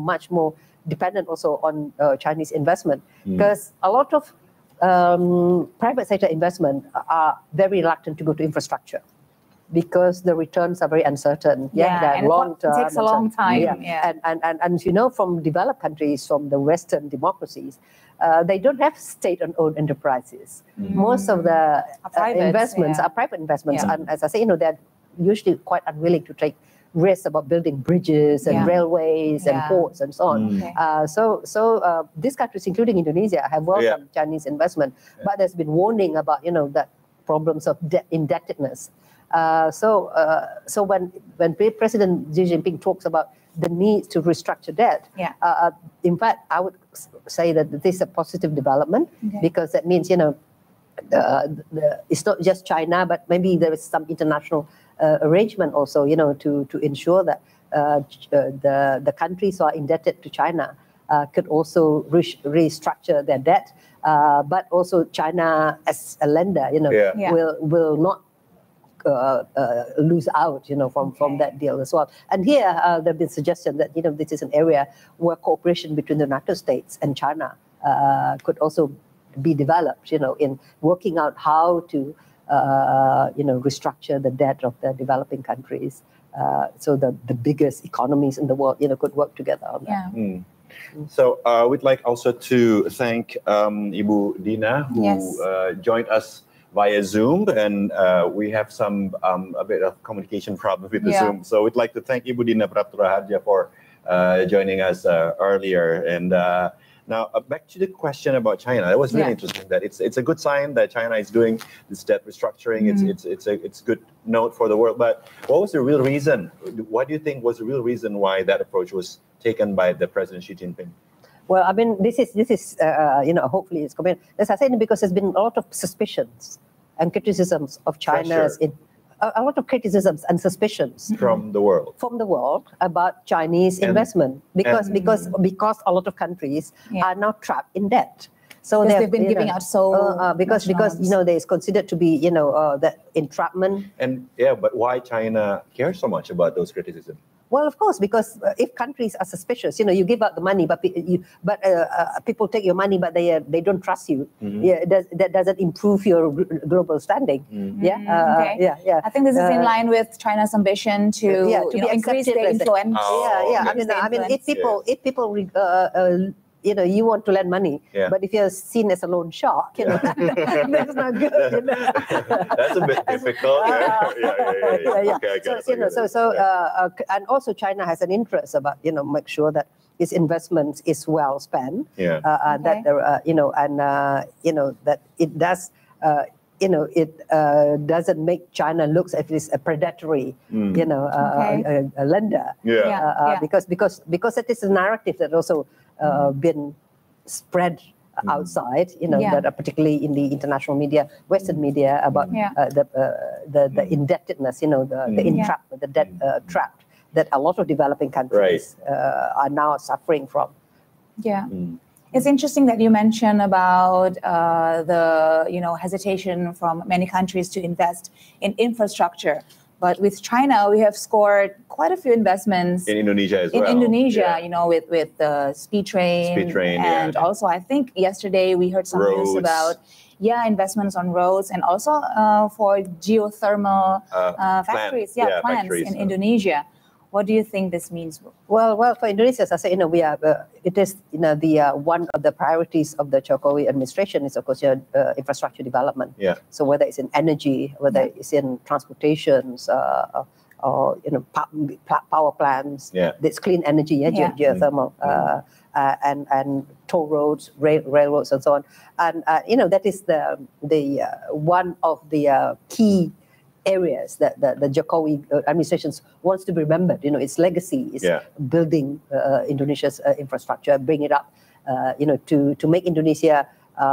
[SPEAKER 14] much more dependent also on Chinese investment, because a lot of private sector investment are very reluctant to go to infrastructure, because the returns are very uncertain.
[SPEAKER 8] And
[SPEAKER 14] long term.
[SPEAKER 8] It takes a long time.
[SPEAKER 14] And from developed countries, from the Western democracies, they don't have state-owned enterprises. Most of the investments are private investments, and as I say, they're usually quite unwilling to take risks about building bridges and railways and ports and so on. So these countries, including Indonesia, have welcomed Chinese investment, but there's been warning about that problems of indebtedness. So when President Xi Jinping talks about the need to restructure debt, in fact, I would say that this is a positive development, because that means it's not just China, but maybe there is some international arrangement also, to ensure that the countries who are indebted to China could also restructure their debt, but also China as a lender, will not lose out, from that deal as well. And here there have been suggestions that this is an area where cooperation between the United States and China could also be developed, in working out how to restructure the debt of the developing countries, so the biggest economies in the world could work together on that.
[SPEAKER 7] So we'd like also to thank Ibu Dina, who joined us via Zoom, and we have a bit of communication problem with the Zoom. So we'd like to thank Ibu Dina Prapturaharja for joining us earlier. And now back to the question about China. It was really interesting that it's a good sign that China is doing this debt restructuring. It's a good note for the world. But what was the real reason? What do you think was the real reason why that approach was taken by the President Xi Jinping?
[SPEAKER 14] Well, I mean, this is hopefully it's coming. As I said, because there's been a lot of suspicions and criticisms of China's a lot of criticisms and suspicions
[SPEAKER 7] from the world
[SPEAKER 14] about Chinese investment, because a lot lot of countries are now trapped in debt. So
[SPEAKER 8] they've been giving out
[SPEAKER 14] because there is considered to be that entrapment.
[SPEAKER 7] And but why China cares so much about those criticisms?
[SPEAKER 14] Well, of course, because if countries are suspicious, you give out the money, but people take your money, but they don't trust you. That doesn't improve your global standing.
[SPEAKER 8] I think this is in line with China's ambition to increase their influence.
[SPEAKER 14] I mean, if people you want to lend money, but if you're seen as a loan shark, that's not good.
[SPEAKER 7] That's a bit difficult.
[SPEAKER 14] And also China has an interest about make sure that its investments is well spent. That it does it doesn't make China looks as if it's a predatory, a lender. Because it is a narrative that also been spread outside, that are particularly in the international media, Western media, about the indebtedness, the debt trap that a lot of developing countries are now suffering from.
[SPEAKER 8] Yeah. It's interesting that you mentioned about the hesitation from many countries to invest in infrastructure. But with China, we have scored quite a few investments
[SPEAKER 7] in Indonesia as well.
[SPEAKER 8] In Indonesia, with the speed train, and also I think yesterday we heard some news about investments on roads and also for geothermal factories, plants in Indonesia. What do you think this means?
[SPEAKER 14] Well, for Indonesia, as I say, we have it is the one of the priorities of the Jokowi administration is of course infrastructure development. So whether it's in energy, whether it's in transportations, or power plants, there's clean energy, geothermal, and toll roads, railroads, and so on. And that is the one of the key areas that the Jokowi administration wants to be remembered. Its legacy is building Indonesia's infrastructure, bring it up, to make Indonesia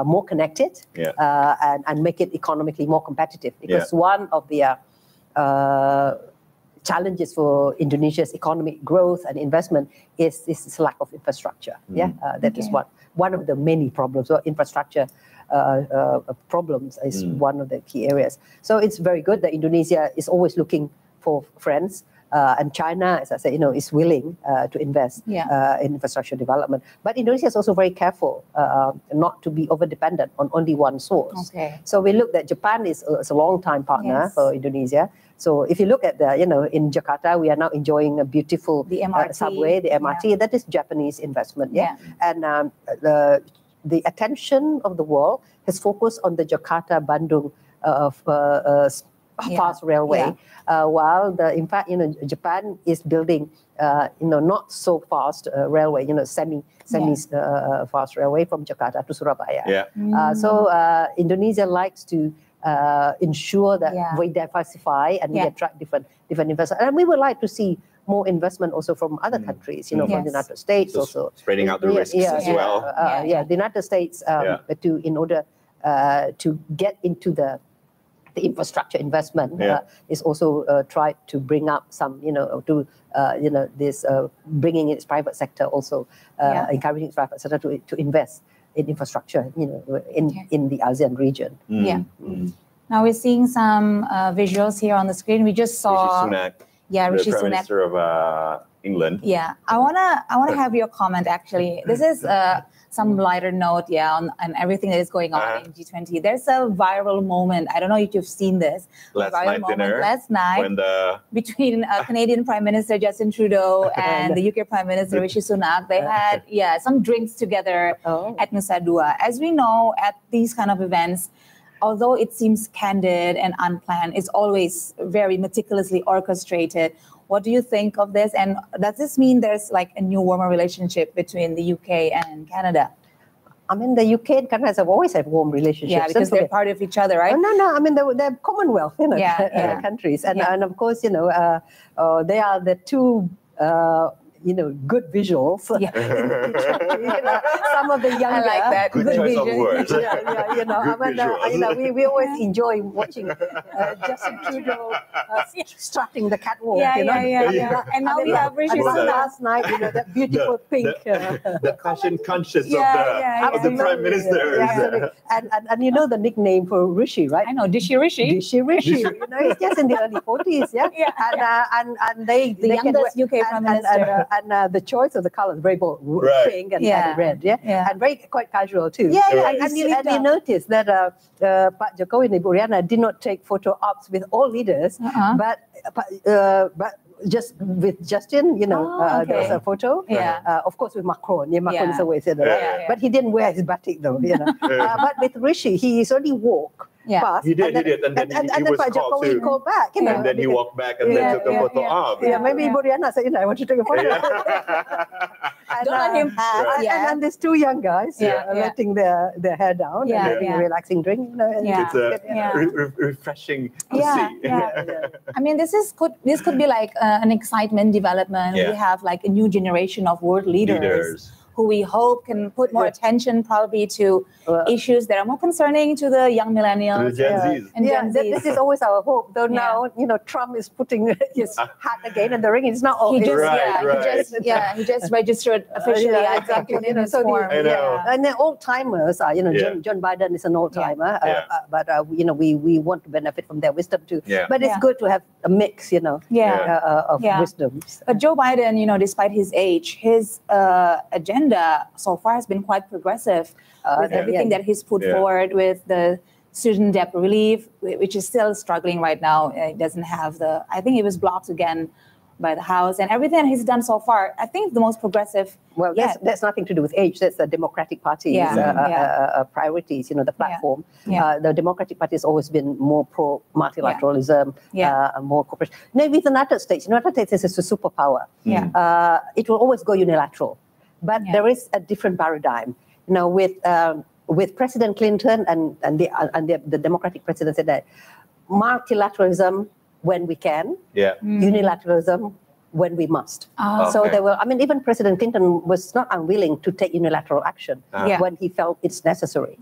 [SPEAKER 14] more connected and make it economically more competitive. Because one of the challenges for Indonesia's economic growth and investment is this lack of infrastructure. That is one of the many problems. So infrastructure problems is one of the key areas. So it's very good that Indonesia is always looking for friends, and China, as I say, is willing to invest in infrastructure development. But Indonesia is also very careful not to be over-dependent on only one source. So we look that Japan is a long-time partner for Indonesia. So if you look at in Jakarta, we are now enjoying a beautiful subway, the MRT. That is Japanese investment. And the attention of the world has focused on the Jakarta-Bandung fast railway, while in fact Japan is building not so fast railway, semi fast railway from Jakarta to Surabaya. So Indonesia likes to ensure that we diversify and we attract different investors, and we would like to see more investment also from other countries, from the United States, so also
[SPEAKER 7] spreading out the risks as well.
[SPEAKER 14] The United States in order to get into the infrastructure investment is also tried to bring up some, this bringing its private sector also, encouraging its private sector to invest in infrastructure, in the ASEAN region.
[SPEAKER 8] Now we're seeing some visuals here on the screen. We just saw
[SPEAKER 7] Rishi Sunak,
[SPEAKER 8] Rishi
[SPEAKER 7] the Prime
[SPEAKER 8] Sunak.
[SPEAKER 7] Minister of England.
[SPEAKER 8] I wanna have your comment actually. This is some lighter note, on everything that is going on in G20. There's a viral moment. I don't know if you've seen this.
[SPEAKER 7] Last night when
[SPEAKER 8] between Canadian Prime Minister Justin Trudeau and the UK Prime Minister Rishi Sunak. They had some drinks together at Nusa Dua. As we know, at these kind of events, although it seems candid and unplanned, it's always very meticulously orchestrated. What do you think of this? And does this mean there's like a new warmer relationship between the UK and Canada?
[SPEAKER 14] I mean, the UK and Canada have always had warm relationships.
[SPEAKER 8] Yeah, because they're part of each other, right?
[SPEAKER 14] No. I mean, they're Commonwealth, countries, and of course, they are the two. Good visuals. Some of the younger.
[SPEAKER 8] I like that.
[SPEAKER 7] Good choice of words.
[SPEAKER 14] We always enjoy watching Justin Trudeau strutting the catwalk.
[SPEAKER 8] And now we have Rishi Sunak
[SPEAKER 14] last night. That beautiful pink.
[SPEAKER 7] The fashion conscious of the Prime Minister.
[SPEAKER 14] And the nickname for Rishi, right?
[SPEAKER 8] I know, Dishi Rishi.
[SPEAKER 14] Dishi Rishi. He's just in the early 40s. And the
[SPEAKER 8] youngest UK Prime Minister.
[SPEAKER 14] And the choice of the colors very bold, pink and red, and quite casual too. And you notice that Pak Jokowi and Ibu Riana did not take photo ops with all leaders, but just with Justin, there was a photo. Of course with Macron. Macron is always there, but he didn't wear his batik though. But with Rishi, he only walked. Past,
[SPEAKER 7] he did, and then he was called to
[SPEAKER 14] called back,
[SPEAKER 7] and then he walked back and then took a photo of.
[SPEAKER 14] Maybe Ibu Riana said, I want to take a photo.
[SPEAKER 2] Don't let him pass. And these two young guys letting their hair down and having a relaxing drink.
[SPEAKER 7] It's refreshing to see.
[SPEAKER 8] I mean, this could be like an excitement development. We have like a new generation of world leaders who we hope can put more attention probably to issues that are more concerning to the young millennials.
[SPEAKER 7] To the Gen Zs.
[SPEAKER 8] And Gen Zs.
[SPEAKER 14] This is always our hope. Though now, Trump is putting his hat again in the ring. It's not all.
[SPEAKER 8] He just registered officially.
[SPEAKER 14] I know. And the old timers are, John Biden is an old timer, but we want to benefit from their wisdom too. But it's good to have a mix, of wisdoms.
[SPEAKER 8] But Joe Biden, despite his age, his agenda so far has been quite progressive with everything that he's put forward with the student debt relief, which is still struggling right now. It doesn't have I think it was blocked again by the House, and everything he's done so far, I think the most progressive.
[SPEAKER 14] Well, that's nothing to do with age. That's the Democratic Party's priorities, the platform. The Democratic Party has always been more pro-multilateralism, more cooperation. Maybe the United States is a superpower. It will always go unilateral. But there is a different paradigm. With President Clinton and the Democratic president said that multilateralism when we can, unilateralism when we must. So there were, even President Clinton was not unwilling to take unilateral action when he felt it's necessary.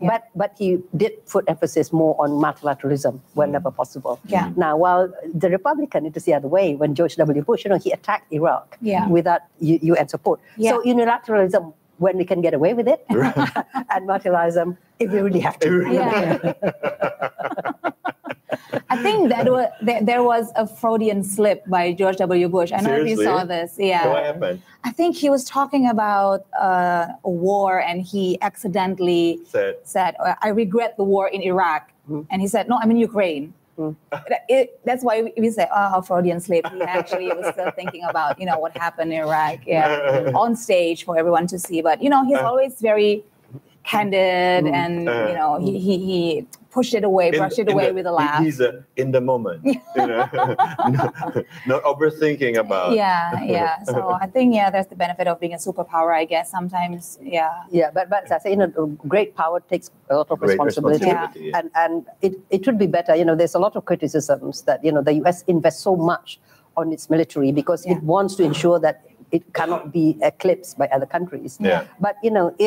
[SPEAKER 14] But he did put emphasis more on multilateralism whenever possible. Now, while the Republican, it is the other way. When George W. Bush, he attacked Iraq without UN support. So unilateralism when we can get away with it, and multilateralism if we really have to.
[SPEAKER 8] I think that there was a Freudian slip by George W. Bush. I don't know if you saw this.
[SPEAKER 7] What happened?
[SPEAKER 8] I think he was talking about a war, and he accidentally said, "I regret the war in Iraq," and he said, "No, I'm in Ukraine." That's why we say, "Oh, Freudian slip." He actually was still thinking about what happened in Iraq, on stage for everyone to see. But he's always very candid, and he pushed it away, brushed it away with a laugh.
[SPEAKER 7] He's in the moment, not overthinking about.
[SPEAKER 8] So I think there's the benefit of being a superpower, I guess. Sometimes,
[SPEAKER 14] But as I say, great power takes a lot of responsibility, and it would be better. There's a lot of criticisms that the US invests so much on its military because it wants to ensure that it cannot be eclipsed by other countries. But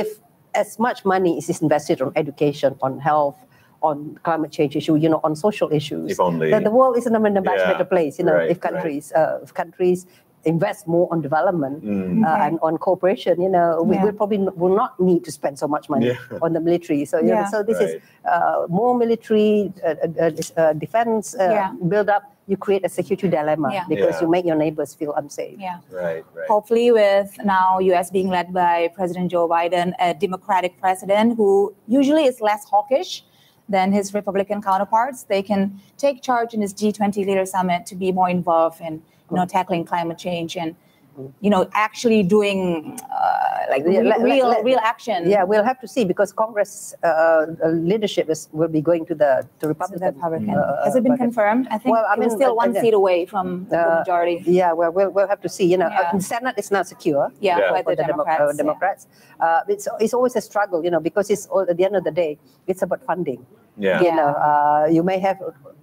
[SPEAKER 14] if as much money is invested on education, on health, on climate change issue, on social issues, then the world is in a much better place. If countries invest more on development and on cooperation, we probably will not need to spend so much money on the military. So, so this is more military defense build up. You create a security dilemma because you make your neighbors feel unsafe.
[SPEAKER 7] Right.
[SPEAKER 8] Hopefully, with now U.S. being led by President Joe Biden, a Democratic president who usually is less hawkish than his Republican counterparts, they can take charge in this G20 leader summit to be more involved in tackling climate change and actually doing real action.
[SPEAKER 14] We'll have to see because Congress leadership will be going to the Republican.
[SPEAKER 8] Has it been confirmed? I think it was still one seat away from the majority.
[SPEAKER 14] We'll have to see. The Senate is now secure.
[SPEAKER 8] For the
[SPEAKER 14] Democrats. It's always a struggle, because it's at the end of the day, it's about funding. You may have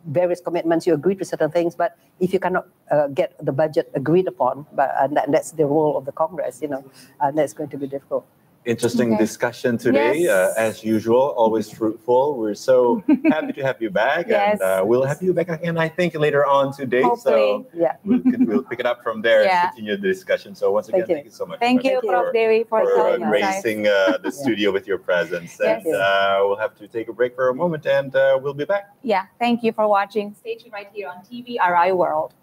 [SPEAKER 14] various commitments, you agree to certain things, but if you cannot get the budget agreed upon, and that's the role of the Congress, and that's going to be difficult.
[SPEAKER 7] Interesting discussion today, as usual, always fruitful. We're so happy to have you back, and we'll have you back again, I think, later on today.
[SPEAKER 8] Hopefully.
[SPEAKER 7] So we'll pick it up from there and continue the discussion. So once again, thank you so much.
[SPEAKER 8] Thank you, Prof. Dewi, for
[SPEAKER 7] gracing the studio with your presence. And we'll have to take a break for a moment, and we'll be back.
[SPEAKER 8] Thank you for watching. Stay tuned right here on TVRI World.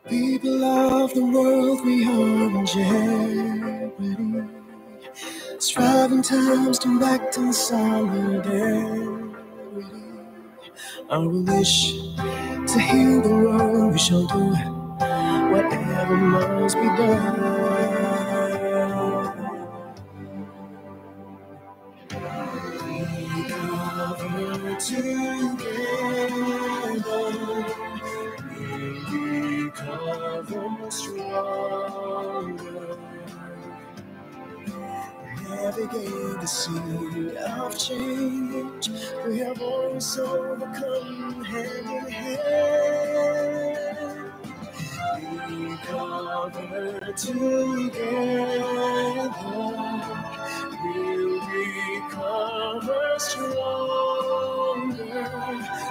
[SPEAKER 19] People of the world, we are in jeopardy. Striving times turn back to solidarity. Our wish to heal the world, we shall do whatever must be done. We cover together, we cover stronger. Navigate the sea of change. We have always overcome hand in hand. We cover together. We'll recover stronger.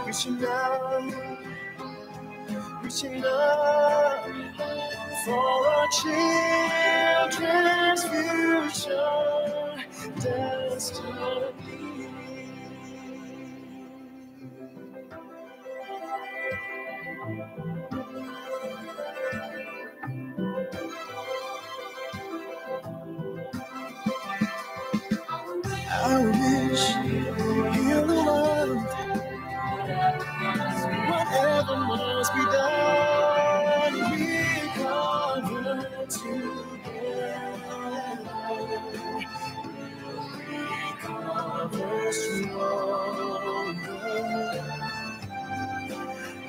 [SPEAKER 19] Reaching out for our children's future destiny. I wish heal the world. Whatever must be done, we cover together. We cover stronger.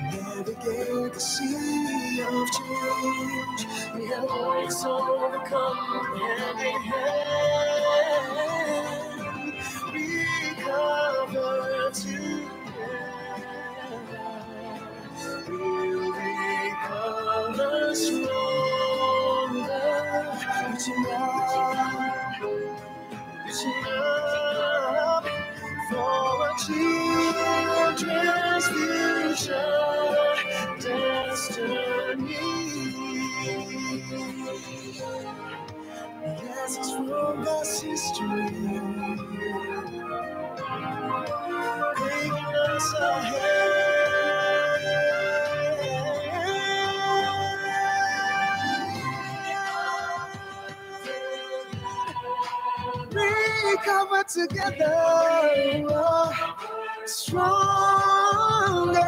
[SPEAKER 19] Navigate the sea of change. We have always overcome hand in hand. We cover together. We'll recover stronger. Reaching up for our children's future destiny. Yes, it's from God's history, bringing us ahead. We cover together, stronger.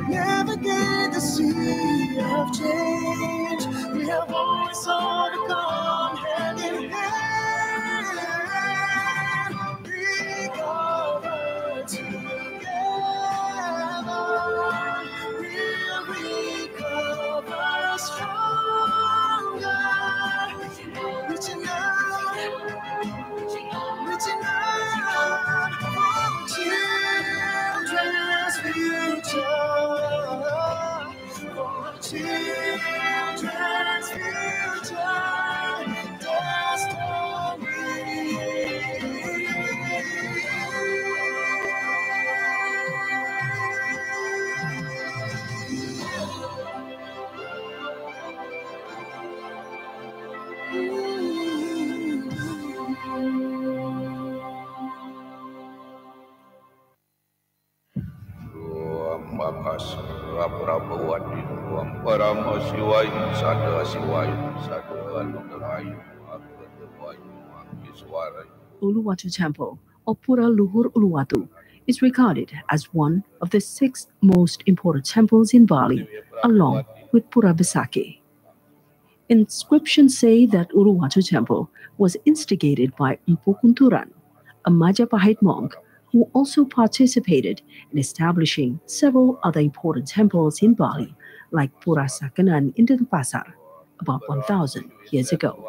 [SPEAKER 19] Navigate the sea of change. We have always overcome hand in hand. We cover together. We'll recover stronger. Reaching out for children's future. For children's future
[SPEAKER 20] Uluwatu Temple, or Pura Luhur Uluwatu, is regarded as one of the 6 most important temples in Bali, along with Pura Besaki. Inscriptions say that Uluwatu Temple was instigated by Empu Kunturan, a Majapahit monk who also participated in establishing several other important temples in Bali, like Pura Sakanan in Denpasar, about 1,000 years ago.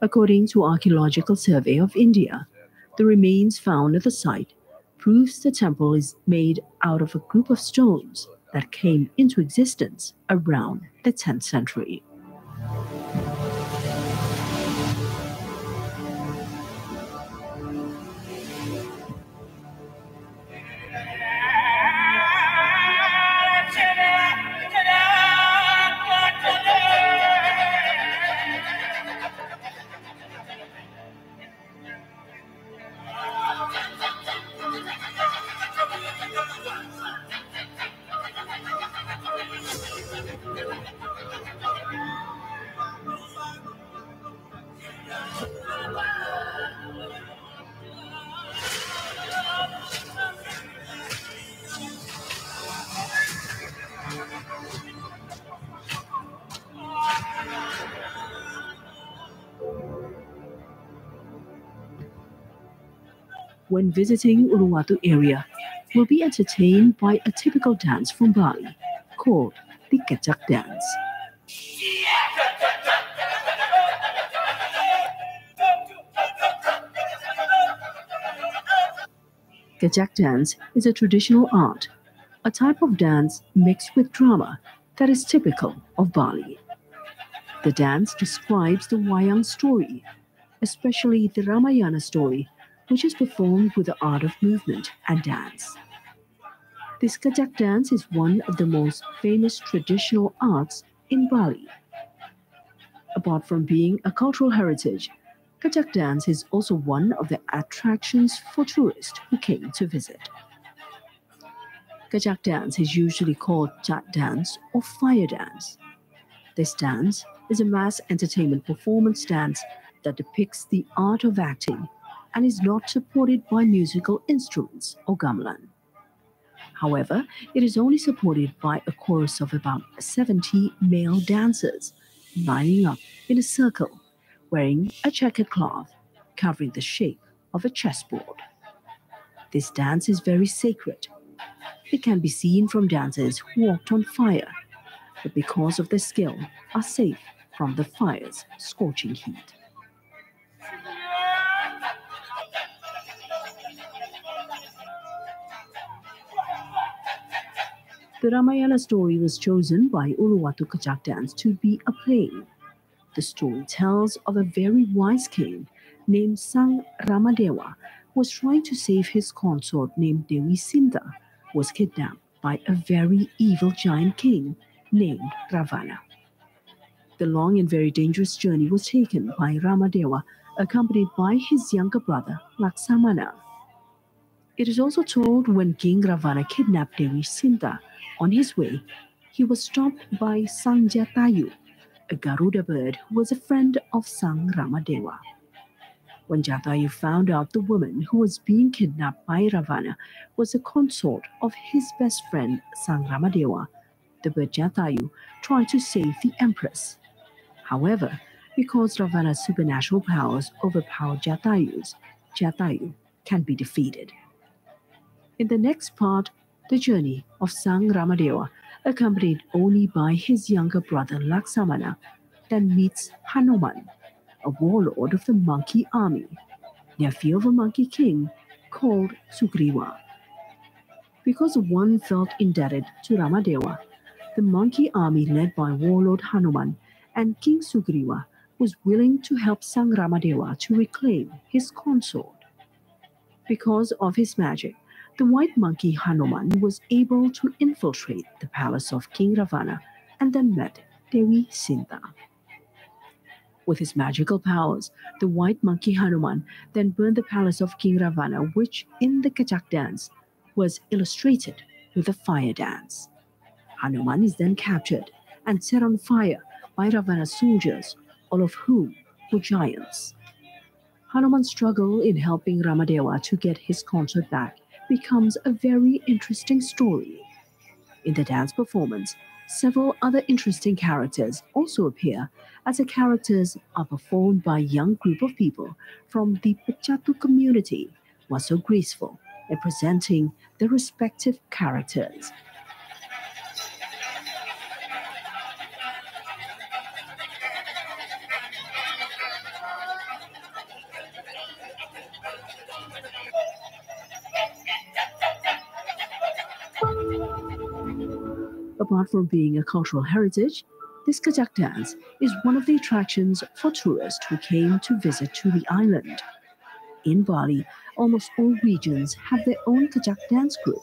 [SPEAKER 20] According to Archaeological Survey of India, the remains found at the site proves the temple is made out of a group of stones that came into existence around the 10th century. when visiting Uluwatu area, will be entertained by a typical dance from Bali called the Kecak dance. Kecak dance is a traditional art, a type of dance mixed with drama that is typical of Bali. The dance describes the wayang story, especially the Ramayana story, which is performed with the art of movement and dance. This Kecak dance is one of the most famous traditional arts in Bali. Apart from being a cultural heritage, Kecak dance is also one of the attractions for tourists who came to visit. Kecak dance is usually called Chat dance or fire dance. This dance is a mass entertainment performance dance that depicts the art of acting and is not supported by musical instruments or gamelan. However, it is only supported by a chorus of about 70 male dancers lining up in a circle, wearing a checkered cloth covering the shape of a chessboard. This dance is very sacred. It can be seen from dancers who walked on fire, but because of their skill, are safe from the fire's scorching heat. The Ramayana story was chosen by Uluwatu Kecak dance to be a play. The story tells of a very wise king named Sang Ramadewa who was trying to save his consort named Dewi Sinta, who was kidnapped by a very evil giant king named Ravana. The long and very dangerous journey was taken by Ramadewa, accompanied by his younger brother Laksamana. It is also told when King Ravana kidnapped Dewi Sinta, on his way, he was stopped by Sang Jatayu, a Garuda bird who was a friend of Sang Ramadewa. When Jatayu found out the woman who was being kidnapped by Ravana was a consort of his best friend Sang Ramadewa, the bird Jatayu tried to save the empress. However, because Ravana's supernatural powers overpowered Jatayu can be defeated. In the next part, the journey of Sang Ramadewa, accompanied only by his younger brother Laksamana, then meets Hanuman, a warlord of the monkey army, nephew of a monkey king called Sugriva. Because one felt indebted to Ramadewa, the monkey army led by warlord Hanuman and King Sugriva was willing to help Sang Ramadewa to reclaim his consort. Because of his magic, the white monkey Hanuman was able to infiltrate the palace of King Ravana and then met Dewi Sinta. With his magical powers, the white monkey Hanuman then burned the palace of King Ravana, which in the Kecak dance was illustrated with a fire dance. Hanuman is then captured and set on fire by Ravana's soldiers, all of whom were giants. Hanuman's struggle in helping Ramadewa to get his consort back becomes a very interesting story. In the dance performance, several other interesting characters also appear, as the characters are performed by a young group of people from the Pecatu community who are so graceful in presenting their respective characters. Apart from being a cultural heritage, this Kecak dance is one of the attractions for tourists who came to visit to the island. In Bali, almost all regions have their own Kecak dance group.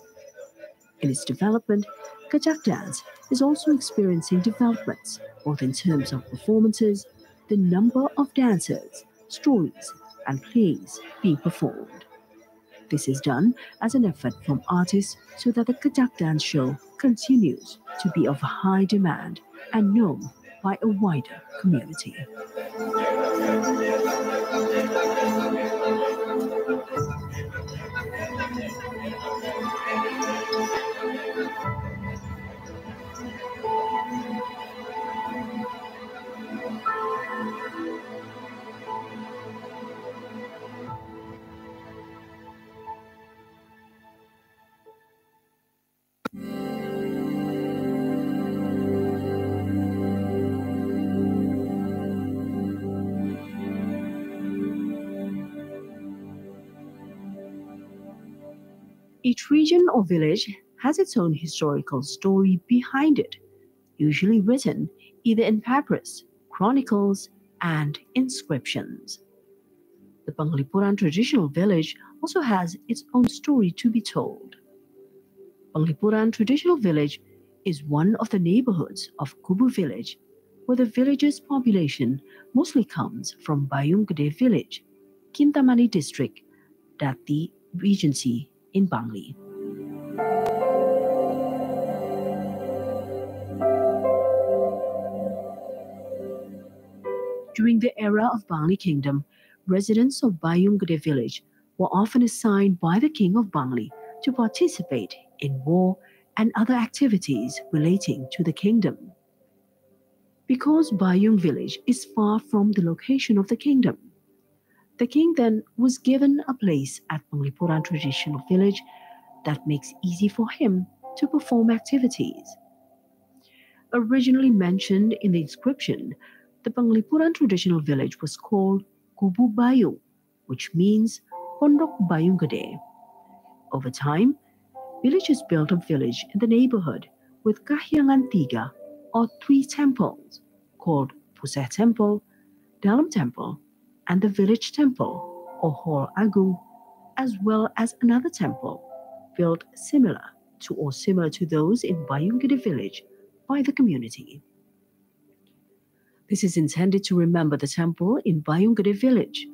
[SPEAKER 20] In its development, Kecak dance is also experiencing developments, both in terms of performances, the number of dancers, stories, and plays being performed. This is done as an effort from artists so that the Kecak dance show continues to be of high demand and known by a wider community. Each region or village has its own historical story behind it, usually written either in papyrus, chronicles, and inscriptions. The Penglipuran traditional village also has its own story to be told. Penglipuran traditional village is one of the neighborhoods of Kubu village, where the village's population mostly comes from Bayung Gede village, Kintamani district, Dati Regency in Bangli. During the era of Bangli Kingdom, residents of Bayung Gede village were often assigned by the King of Bangli to participate in war and other activities relating to the kingdom. Because Bayung village is far from the location of the kingdom, the king then was given a place at Penglipuran traditional village that makes easy for him to perform activities. Originally mentioned in the inscription, the Penglipuran traditional village was called Kubu Bayung, which means Pondok Bayung Gede. Over time, villagers built a village in the neighborhood with Kahyangan Tiga, or 3 temples, called Pusat Temple, Dalam Temple, and the village temple, or Hall Agung, as well as another temple built similar to those in Bayung Gede village by the community. This is intended to remember the temple in Bayung Gede village.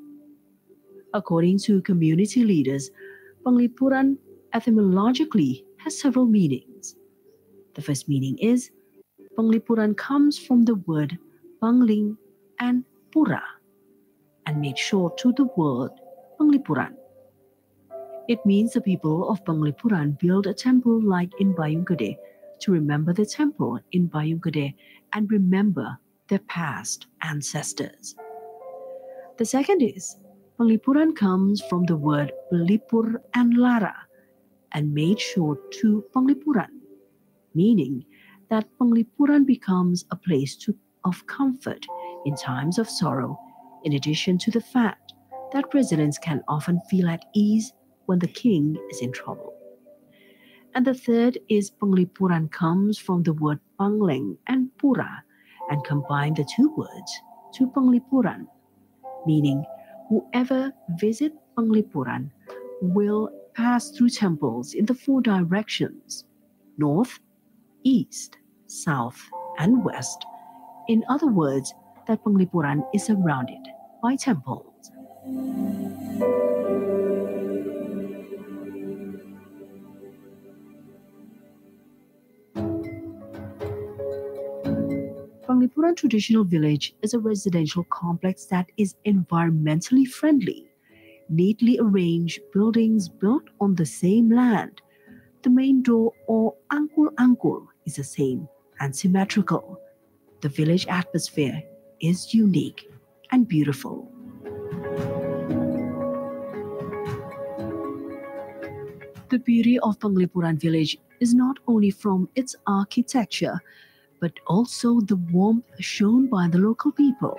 [SPEAKER 20] According to community leaders, Penglipuran etymologically has several meanings. The first meaning is Penglipuran comes from the word Pangling and Pura and made short to the word Penglipuran. It means the people of Penglipuran build a temple like in Bayung Gede to remember the temple in Bayung Gede and remember their past ancestors. The second is Penglipuran comes from the word Pelipur and Lara and made short to Penglipuran, meaning that Penglipuran becomes a place of comfort in times of sorrow, in addition to the fact that residents can often feel at ease when the king is in trouble. And the third is Penglipuran comes from the word Pangling and Pura and combine the two words to Penglipuran, meaning whoever visit Penglipuran will pass through temples in the 4 directions, north, east, south, and west. In other words, that Penglipuran is surrounded by temples. Penglipuran Traditional Village is a residential complex that is environmentally friendly. Neatly arranged buildings built on the same land. The main door or angkul is the same and symmetrical. The village atmosphere is unique and beautiful. The beauty of Penglipuran village is not only from its architecture, but also the warmth shown by the local people,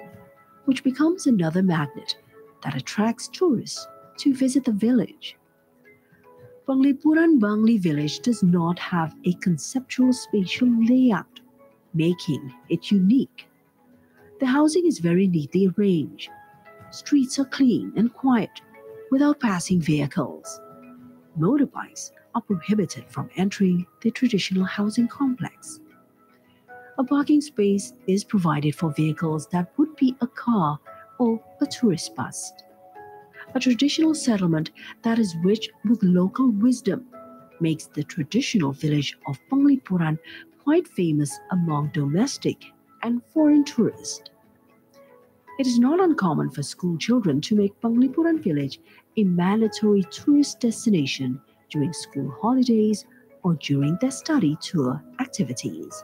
[SPEAKER 20] which becomes another magnet that attracts tourists to visit the village. Penglipuran Bangli village does not have a conceptual spatial layout, making it unique. The housing is very neatly arranged. Streets are clean and quiet without passing vehicles. Motorbikes are prohibited from entering the traditional housing complex. A parking space is provided for vehicles that would be a car or a tourist bus. A traditional settlement that is rich with local wisdom makes the traditional village of Penglipuran quite famous among domestic and foreign tourists. It is not uncommon for school children to make Penglipuran village a mandatory tourist destination during school holidays or during their study tour activities.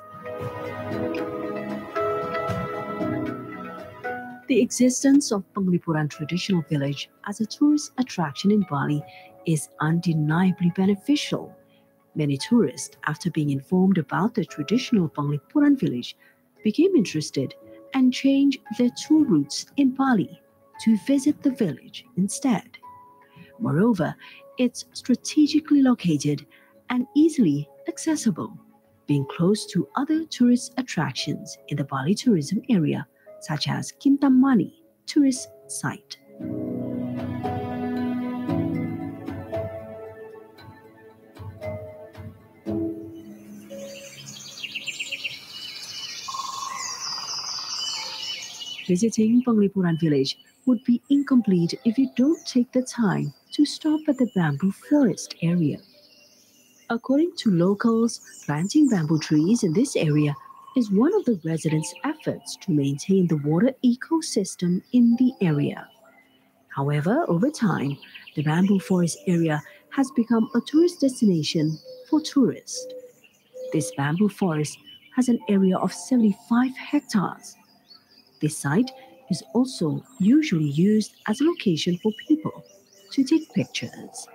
[SPEAKER 20] The existence of Penglipuran Traditional Village as a tourist attraction in Bali is undeniably beneficial. Many tourists, after being informed about the traditional Penglipuran village, became interested and changed their tour routes in Bali to visit the village instead. Moreover, It's strategically located and easily accessible, being close to other tourist attractions in the Bali tourism area, such as Kintamani tourist site. Visiting Penglipuran village would be incomplete if you don't take the time to stop at the bamboo forest area. According to locals, planting bamboo trees in this area is one of the residents' efforts to maintain the water ecosystem in the area. However, over time, the bamboo forest area has become a tourist destination for tourists. This bamboo forest has an area of 75 hectares. This site is also usually used as a location for people to take pictures.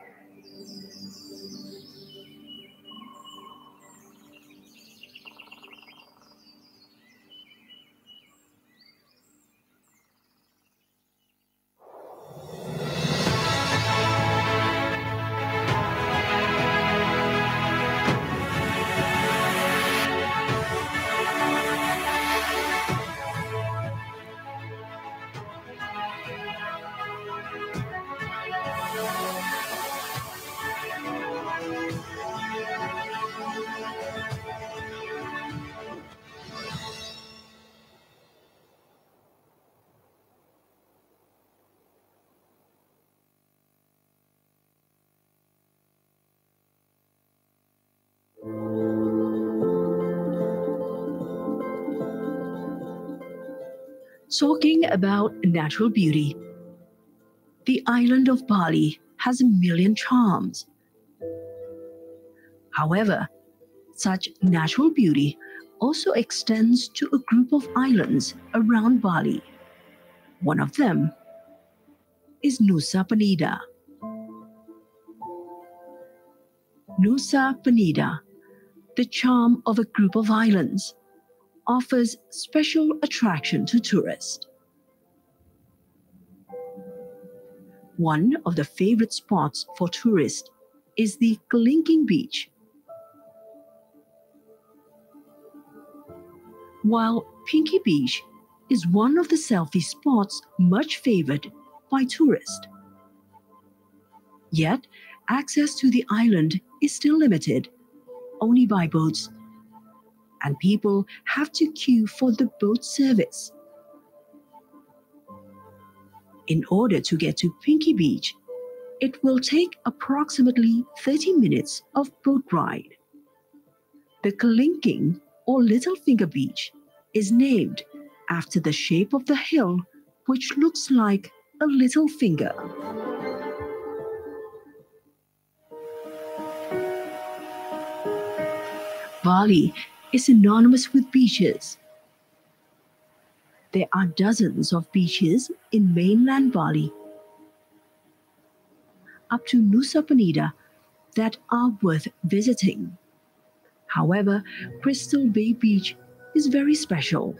[SPEAKER 20] Talking about natural beauty, the island of Bali has a million charms. However, such natural beauty also extends to a group of islands around Bali. One of them is Nusa Penida. Nusa Penida, the charm of a group of islands, offers special attraction to tourists. One of the favorite spots for tourists is the Kelingking Beach. While Pinky Beach is one of the selfie spots much favored by tourists. Yet, access to the island is still limited, only by boats, and people have to queue for the boat service. In order to get to Pinky Beach, it will take approximately 30 minutes of boat ride. The Kelingking or Little Finger Beach is named after the shape of the hill, which looks like a little finger. Bali is synonymous with beaches. There are dozens of beaches in mainland Bali, up to Nusa Penida, that are worth visiting. However, Crystal Bay Beach is very special.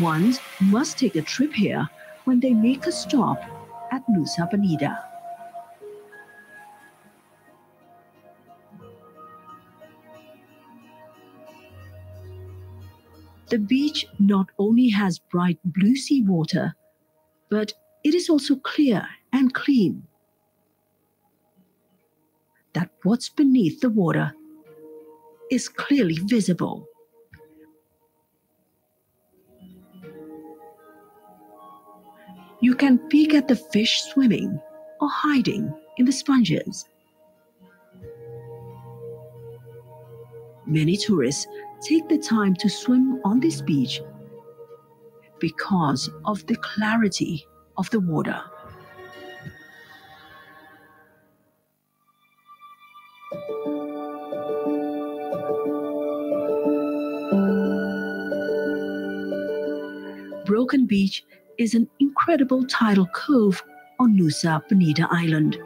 [SPEAKER 20] Ones must take a trip here when they make a stop at Nusa Penida. The beach not only has bright blue sea water, but it is also clear and clean. That what's beneath the water is clearly visible. You can peek at the fish swimming or hiding in the sponges. Many tourists take the time to swim on this beach because of the clarity of the water. Broken Beach is an incredible tidal cove on Nusa Penida Island.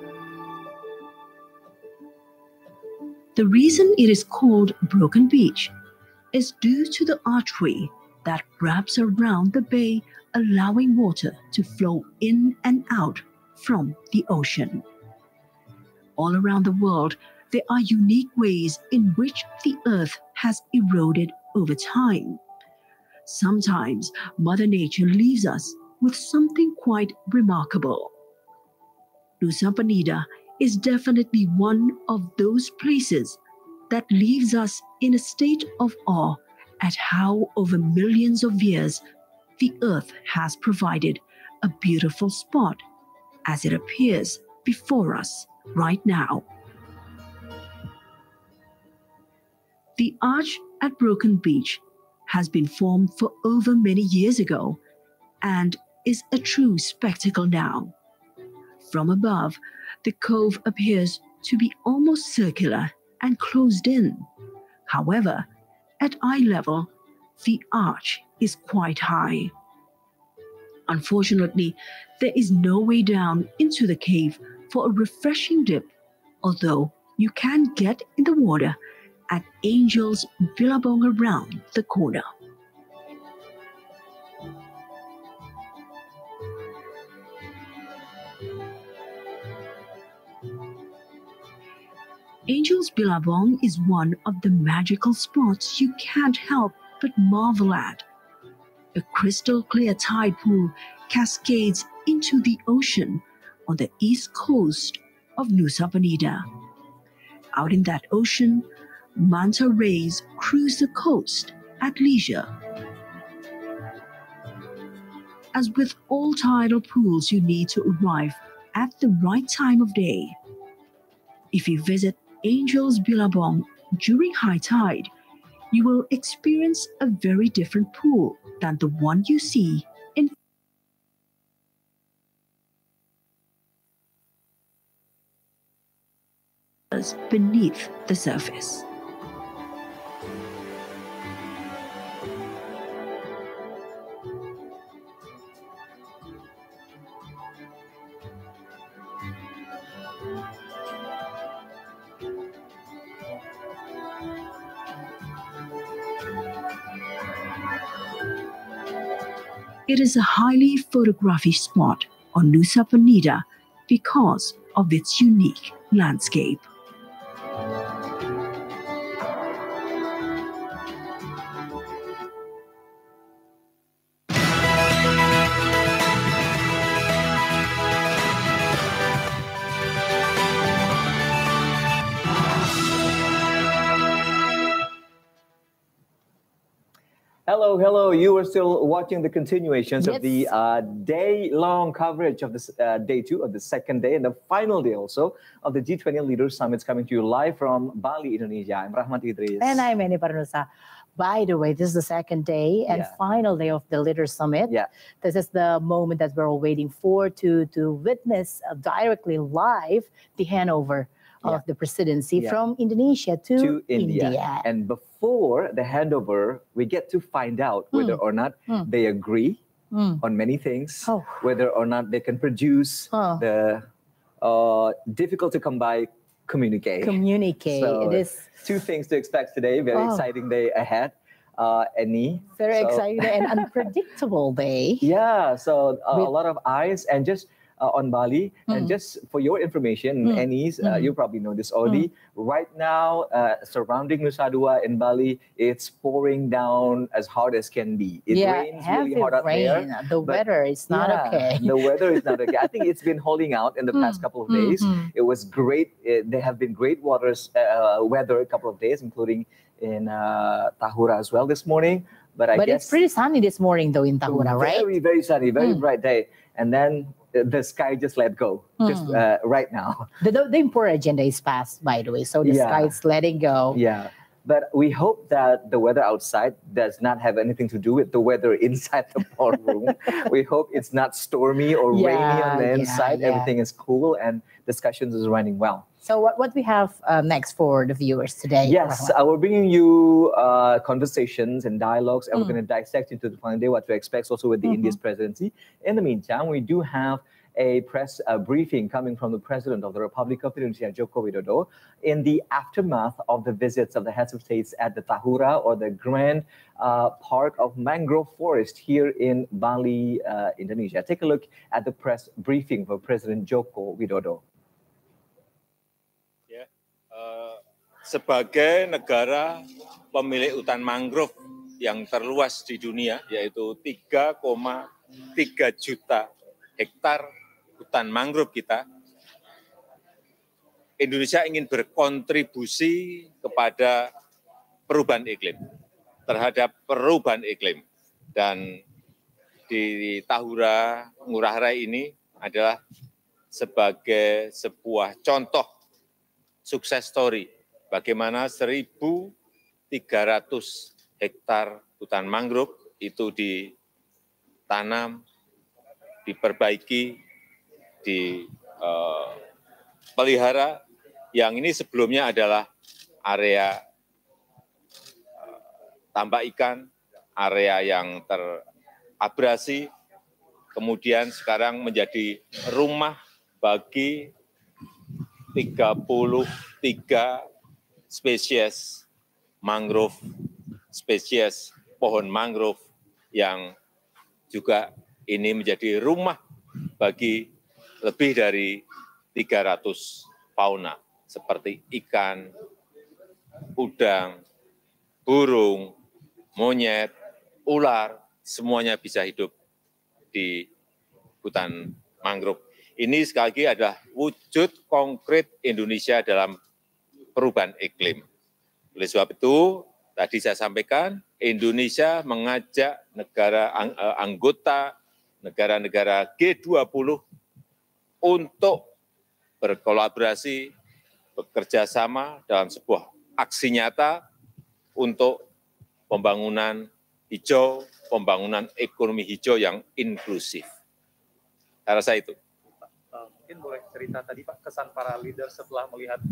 [SPEAKER 20] The reason it is called Broken Beach is due to the archway that wraps around the bay, allowing water to flow in and out from the ocean. All around the world, there are unique ways in which the earth has eroded over time. Sometimes Mother Nature leaves us with something quite remarkable. Nusa Penida is definitely one of those places that leaves us in a state of awe at how over millions of years the earth has provided a beautiful spot as it appears before us right now. The arch at Broken Beach has been formed for over many years ago and is a true spectacle now. From above, the cove appears to be almost circular and closed in. However, at eye level, the arch is quite high. Unfortunately, there is no way down into the cave for a refreshing dip, although you can get in the water at Angel's Billabong around the corner. Angel's Billabong is one of the magical spots you can't help but marvel at. A crystal clear tide pool cascades into the ocean on the east coast of Nusa Penida. Out in that ocean, manta rays cruise the coast at leisure. As with all tidal pools, you need to arrive at the right time of day. If you visit Angel's Billabong during high tide, you will experience a very different pool than the one you see in beneath the surface. It is a highly photographic spot on Nusa Penida because of its unique landscape.
[SPEAKER 3] Hello, hello. You are still watching the continuations of the day-long coverage of this day 2 of the second day and the final day also of the G20 Leaders Summit coming to you live from Bali, Indonesia. I'm Rahmat Idris.
[SPEAKER 9] And I'm Eni Parnusa. By the way, this is the second day and final day of the Leaders Summit. This is the moment that we're all waiting for to witness directly live the handover of the presidency from Indonesia to India.
[SPEAKER 3] And before the handover, we get to find out whether or not they agree on many things, whether or not they can produce the difficult to come by communique. So
[SPEAKER 9] it is
[SPEAKER 3] 2 things to expect today. Very exciting day ahead. Eni.
[SPEAKER 9] Very exciting and unpredictable day.
[SPEAKER 3] Yeah, so a lot of eyes and just on Bali. And just for your information, Eni's, you probably know this already. Right now, surrounding Nusa Dua in Bali, it's pouring down as hard as can be. It rains really hard out there.
[SPEAKER 9] The weather is not okay.
[SPEAKER 3] The weather is not okay. I think it's been holding out in the past couple of days. It was great. There have been great weather a couple of days, including in Tahura as well this morning. But I guess
[SPEAKER 9] it's pretty sunny this morning though in Tahura, right?
[SPEAKER 3] Very, very sunny, very bright day. And then the sky just let go just right now.
[SPEAKER 9] The important agenda is passed, by the way, so the sky is letting go.
[SPEAKER 3] Yeah, but we hope that the weather outside does not have anything to do with the weather inside the ballroom. We hope it's not stormy or rainy on the inside. Everything is cool and discussions is running well.
[SPEAKER 9] So what we have next for the viewers today?
[SPEAKER 3] Yes, we're bringing you conversations and dialogues, and we're going to dissect into the final day what to expect also with the India's presidency. In the meantime, we do have a press briefing coming from the President of the Republic of Indonesia, Joko Widodo, in the aftermath of the visits of the heads of states at the Tahura, or the Grand Park of Mangrove Forest here in Bali, Indonesia. Take a look at the press briefing for President Joko Widodo.
[SPEAKER 6] Sebagai negara pemilik hutan mangrove yang terluas di dunia, yaitu 3,3 juta hektar hutan mangrove kita, Indonesia ingin berkontribusi kepada perubahan iklim, terhadap perubahan iklim. Dan di Tahura Ngurah Rai ini adalah sebagai sebuah contoh sukses story bagaimana 1.300 hektar hutan mangrove itu ditanam, diperbaiki, dipelihara, yang ini sebelumnya adalah area tambak ikan, area yang terabrasi, kemudian sekarang menjadi rumah bagi 33 spesies mangrove, spesies pohon mangrove, yang juga ini menjadi rumah bagi lebih dari 300 fauna, seperti ikan, udang, burung, monyet, ular, semuanya bisa hidup di hutan mangrove. Ini sekali lagi adalah wujud konkret Indonesia dalam perubahan iklim. Oleh sebab itu, tadi saya sampaikan, Indonesia mengajak anggota negara-negara G20 untuk berkolaborasi, bekerja sama dalam sebuah aksi nyata untuk pembangunan hijau, pembangunan ekonomi hijau yang inklusif. Saya rasa itu.
[SPEAKER 21] Mungkin boleh cerita tadi Pak, kesan para leader setelah melihat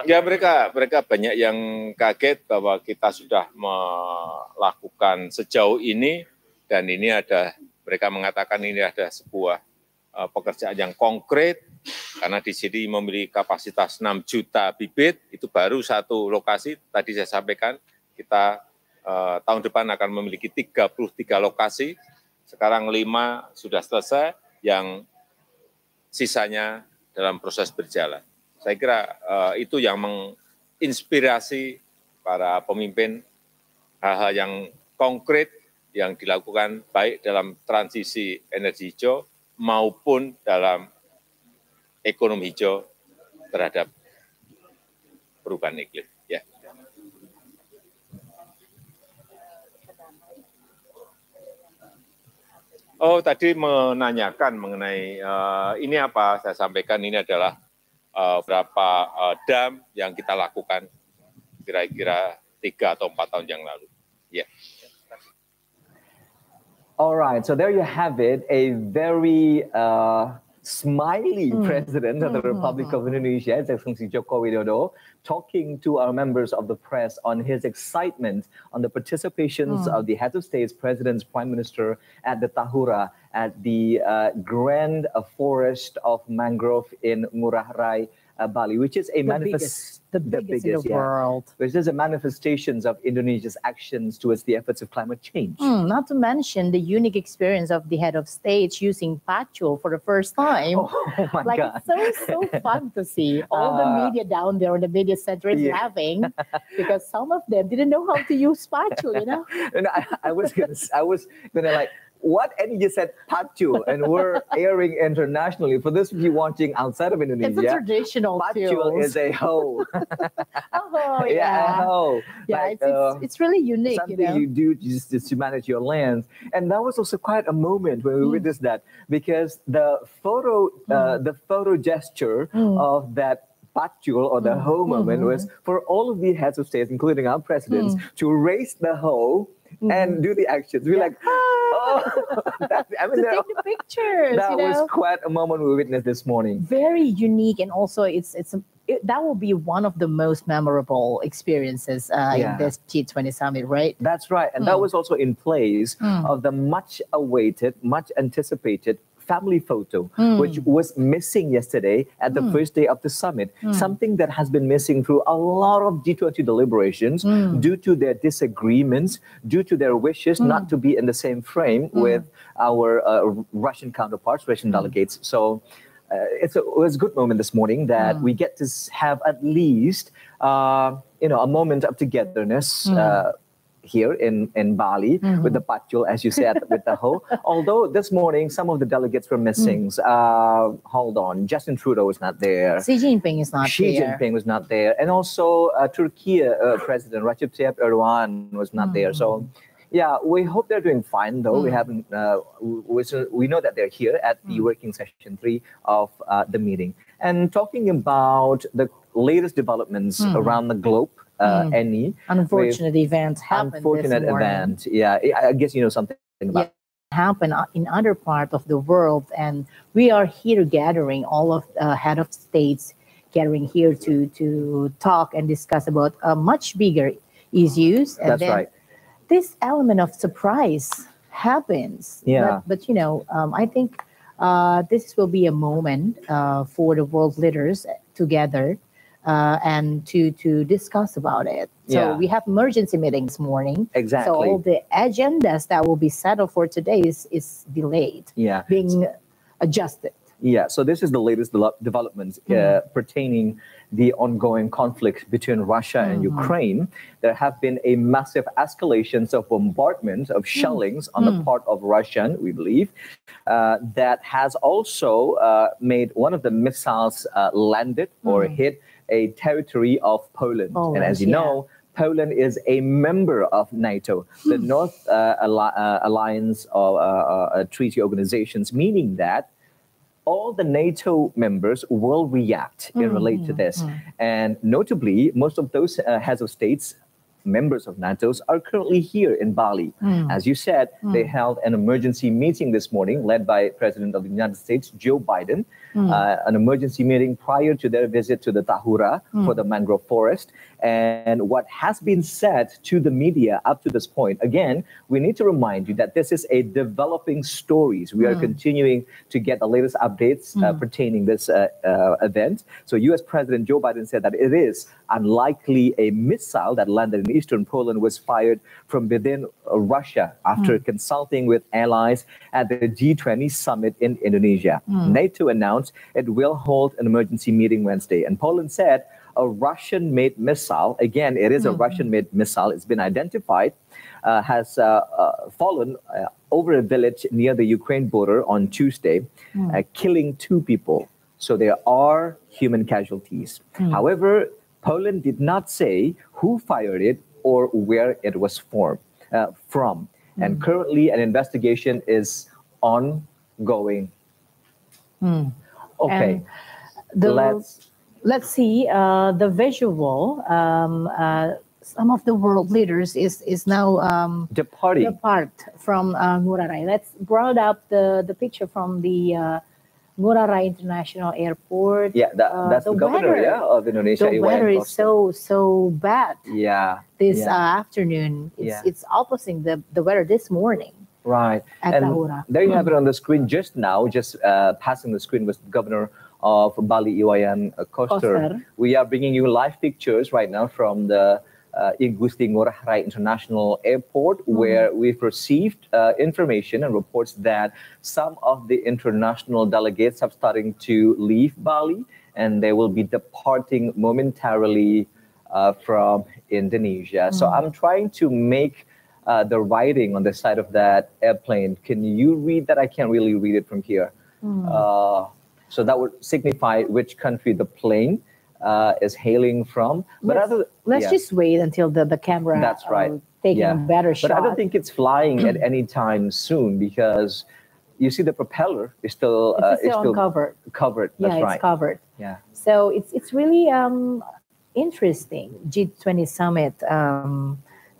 [SPEAKER 6] ya, mereka banyak yang kaget bahwa kita sudah melakukan sejauh ini, dan ini mereka mengatakan ini ada sebuah pekerjaan yang konkret, karena di sini memiliki kapasitas 6 juta bibit, itu baru satu lokasi. Tadi saya sampaikan kita tahun depan akan memiliki 33 lokasi, sekarang 5 sudah selesai, yang sisanya dalam proses berjalan. Saya kira itu yang menginspirasi para pemimpin, hal-hal yang konkret yang dilakukan baik dalam transisi energi hijau maupun dalam ekonomi hijau terhadap perubahan iklim. Ya. Oh, tadi menanyakan mengenai ini apa, saya sampaikan ini adalah berapa dam yang kita lakukan kira-kira 3 atau 4 tahun yang lalu. Ya.
[SPEAKER 3] All right, so there you have it, a very smiley president of the Republic of Indonesia, Excellency Joko Widodo, talking to our members of the press on his excitement on the participations of the heads of states, presidents, prime minister at the Tahura, at the Grand Forest of Mangrove in Ngurah Rai, Bali, which is a
[SPEAKER 14] the biggest in the world.
[SPEAKER 3] Which is a manifestations of Indonesia's actions towards the efforts of climate change.
[SPEAKER 9] Not to mention the unique experience of the head of state using patchouli for the first time.
[SPEAKER 3] Oh my God.
[SPEAKER 9] It's so fun to see. All the media down there in the media center is laughing because some of them didn't know how to use patchouli, you know?
[SPEAKER 3] And I was gonna like, what? And you just said patchouli, and we're airing internationally. For those of you watching outside of Indonesia,
[SPEAKER 9] it's a traditional
[SPEAKER 3] patchouli is a hoe.
[SPEAKER 9] Oh,
[SPEAKER 3] yeah, a hoe.
[SPEAKER 9] Yeah,
[SPEAKER 3] like,
[SPEAKER 9] it's really unique.
[SPEAKER 3] Something you do just to manage your lands. And that was also quite a moment when we witnessed that, because the photo gesture of that patchouli or the hoe moment was for all of the heads of states, including our presidents, to raise the hoe and do the actions. We're like,
[SPEAKER 9] take the pictures.
[SPEAKER 3] That was quite a moment we witnessed this morning.
[SPEAKER 9] Very unique, and also that will be one of the most memorable experiences in this G20 summit, right?
[SPEAKER 3] That's right, and that was also in place of the much awaited, much anticipated family photo, which was missing yesterday at the first day of the summit. Something that has been missing through a lot of G20 deliberations due to their disagreements, due to their wishes not to be in the same frame with our Russian counterparts, Russian delegates. So it was a good moment this morning that we get to have at least a moment of togetherness here in Bali with the Pacul, as you said, with the Ho. Although this morning some of the delegates were missing. Hold on, Justin Trudeau was not there.
[SPEAKER 9] Xi Jinping is not there.
[SPEAKER 3] Xi Jinping was not there, and also Turkey President Recep Tayyip Erdogan was not there. So. Yeah, we hope they're doing fine, though. We haven't. We know that they're here at the working session 3 of the meeting. And talking about the latest developments around the globe, any
[SPEAKER 9] unfortunate events happened.
[SPEAKER 3] Unfortunate
[SPEAKER 9] this morning.
[SPEAKER 3] event. Yeah, I guess you know something about.
[SPEAKER 9] Happen in other part of the world, and we are here gathering all of head of states gathering here to talk and discuss about much bigger issues. And
[SPEAKER 3] That's right.
[SPEAKER 9] This element of surprise happens.
[SPEAKER 3] Yeah.
[SPEAKER 9] But I think this will be a moment for the world leaders together and to discuss about it. So we have emergency meetings this morning.
[SPEAKER 3] Exactly.
[SPEAKER 9] So all the agendas that will be settled for today is delayed.
[SPEAKER 3] Yeah.
[SPEAKER 9] Being adjusted.
[SPEAKER 3] Yeah, so this is the latest developments pertaining the ongoing conflict between Russia and Ukraine. There have been a massive escalations of bombardment of shellings on the part of Russian, we believe, that has also made one of the missiles landed or hit a territory of Poland. And as you know, Poland is a member of NATO, the North Alliance of treaty organizations, meaning that all the NATO members will react in relate to this. And notably, most of those heads of states, members of NATO, are currently here in Bali. As you said, they held an emergency meeting this morning led by President of the United States, Joe Biden, an emergency meeting prior to their visit to the Tahura for the mangrove forest. And what has been said to the media up to this point, again, we need to remind you that this is a developing stories. We are continuing to get the latest updates pertaining this event. So US President Joe Biden said that it is unlikely a missile that landed in eastern Poland was fired from within Russia after consulting with allies at the G20 summit in Indonesia. NATO announced it will hold an emergency meeting Wednesday, and Poland said a Russian-made missile, again, it is a Russian-made missile, it's been identified, has fallen over a village near the Ukraine border on Tuesday, killing 2 people. So there are human casualties. However, Poland did not say who fired it or where it was from. And currently an investigation is ongoing. Okay,
[SPEAKER 9] let's see the visual. Some of the world leaders is now
[SPEAKER 3] depart
[SPEAKER 9] from Ngurah Rai. Let's brought up the picture from the Ngurah Rai International Airport.
[SPEAKER 3] Yeah, that's the governor of Indonesia.
[SPEAKER 9] The weather is so bad.
[SPEAKER 3] Yeah.
[SPEAKER 9] This afternoon, it's opposite the weather this morning.
[SPEAKER 3] Right.
[SPEAKER 9] At
[SPEAKER 3] and
[SPEAKER 9] Tahura.
[SPEAKER 3] There you have it on the screen just now. Just passing the screen was the governor of Bali, Iwayan Koster. We are bringing you live pictures right now from the Igusti Ngurah Rai International Airport, where we've received information and reports that some of the international delegates are starting to leave Bali, and they will be departing momentarily from Indonesia. So I'm trying to make the writing on the side of that airplane. Can you read that? I can't really read it from here. So that would signify which country the plane is hailing from. But
[SPEAKER 9] let's just wait until the camera taking a better shot.
[SPEAKER 3] But I don't think it's flying at any time soon, because you see the propeller is still
[SPEAKER 9] covered.
[SPEAKER 3] Covered. That's
[SPEAKER 9] it's covered.
[SPEAKER 3] Yeah.
[SPEAKER 9] So it's really interesting G20 summit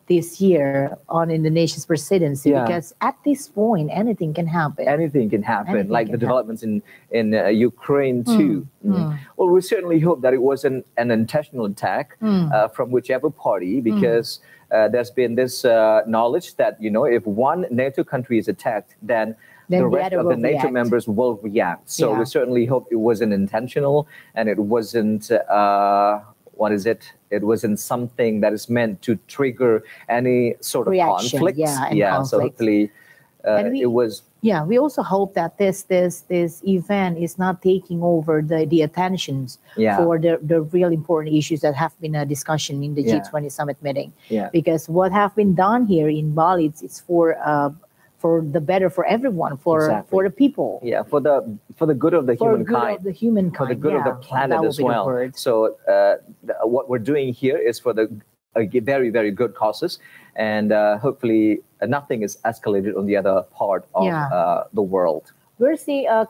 [SPEAKER 9] this year on Indonesia's presidency, because at this point anything can happen.
[SPEAKER 3] Anything can happen, like the developments in Ukraine too. Well, we certainly hope that it wasn't an intentional attack from whichever party, because there's been this knowledge that, if one NATO country is attacked, then
[SPEAKER 14] Then
[SPEAKER 3] the
[SPEAKER 14] the
[SPEAKER 3] rest
[SPEAKER 14] other
[SPEAKER 3] of the
[SPEAKER 14] will
[SPEAKER 3] NATO
[SPEAKER 14] react.
[SPEAKER 3] members will react. So
[SPEAKER 14] Yeah.
[SPEAKER 3] we certainly hope it wasn't intentional and it wasn't, it wasn't something that is meant to trigger any sort of
[SPEAKER 14] Reaction,
[SPEAKER 3] conflict.
[SPEAKER 14] yeah, and
[SPEAKER 3] So
[SPEAKER 14] conflict.
[SPEAKER 3] hopefully it was.
[SPEAKER 14] Yeah, we also hope that this event is not taking over the attentions
[SPEAKER 3] Yeah.
[SPEAKER 14] for the real important issues that have been a discussion in the
[SPEAKER 3] Yeah.
[SPEAKER 14] G20 summit meeting.
[SPEAKER 3] Yeah.
[SPEAKER 14] Because what have been done here in Bali, it's for the better for everyone, for the people.
[SPEAKER 3] Yeah, for the good of the
[SPEAKER 14] For the
[SPEAKER 3] humankind.
[SPEAKER 14] good of the humankind,
[SPEAKER 3] For the good of the
[SPEAKER 14] yeah,
[SPEAKER 3] planet
[SPEAKER 14] that will
[SPEAKER 3] as
[SPEAKER 14] be the
[SPEAKER 3] well.
[SPEAKER 14] word.
[SPEAKER 3] So what we're doing here is for the very, very good causes, and hopefully nothing is escalated on the other part of the world.
[SPEAKER 14] We're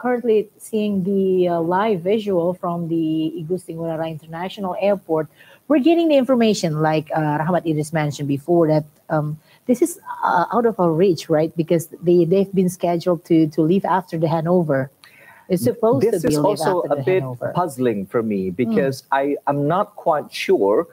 [SPEAKER 14] currently seeing the live visual from the Igusti Ngurah Rai International Airport. We're getting the information, like Rahmat Idris mentioned before, that this is out of our reach, right? Because they've been scheduled to leave after the handover. It's supposed
[SPEAKER 3] This
[SPEAKER 14] to be
[SPEAKER 3] is
[SPEAKER 14] leave
[SPEAKER 3] also
[SPEAKER 14] after
[SPEAKER 3] a
[SPEAKER 14] the
[SPEAKER 3] bit
[SPEAKER 14] handover.
[SPEAKER 3] puzzling for me because I'm not quite sure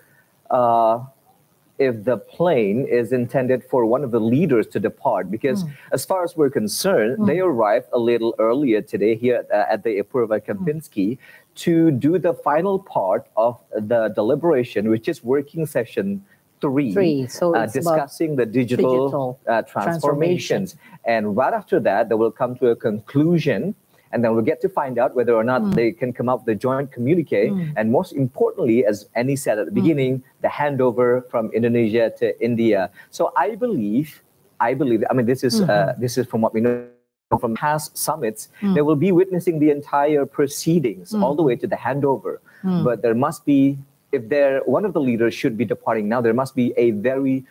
[SPEAKER 3] if the plane is intended for one of the leaders to depart, because as far as we're concerned, they arrived a little earlier today here at the Apurva Kempinski to do the final part of the deliberation, which is working session 3,
[SPEAKER 14] So it's
[SPEAKER 3] discussing the digital transformations. And right after that, they will come to a conclusion, and then we'll get to find out whether or not they can come up with a joint communique. And most importantly, as Annie said at the beginning, the handover from Indonesia to India. So I believe, I mean, this is from what we know from past summits, they will be witnessing the entire proceedings all the way to the handover. But there must be, if one of the leaders should be departing now, there must be a very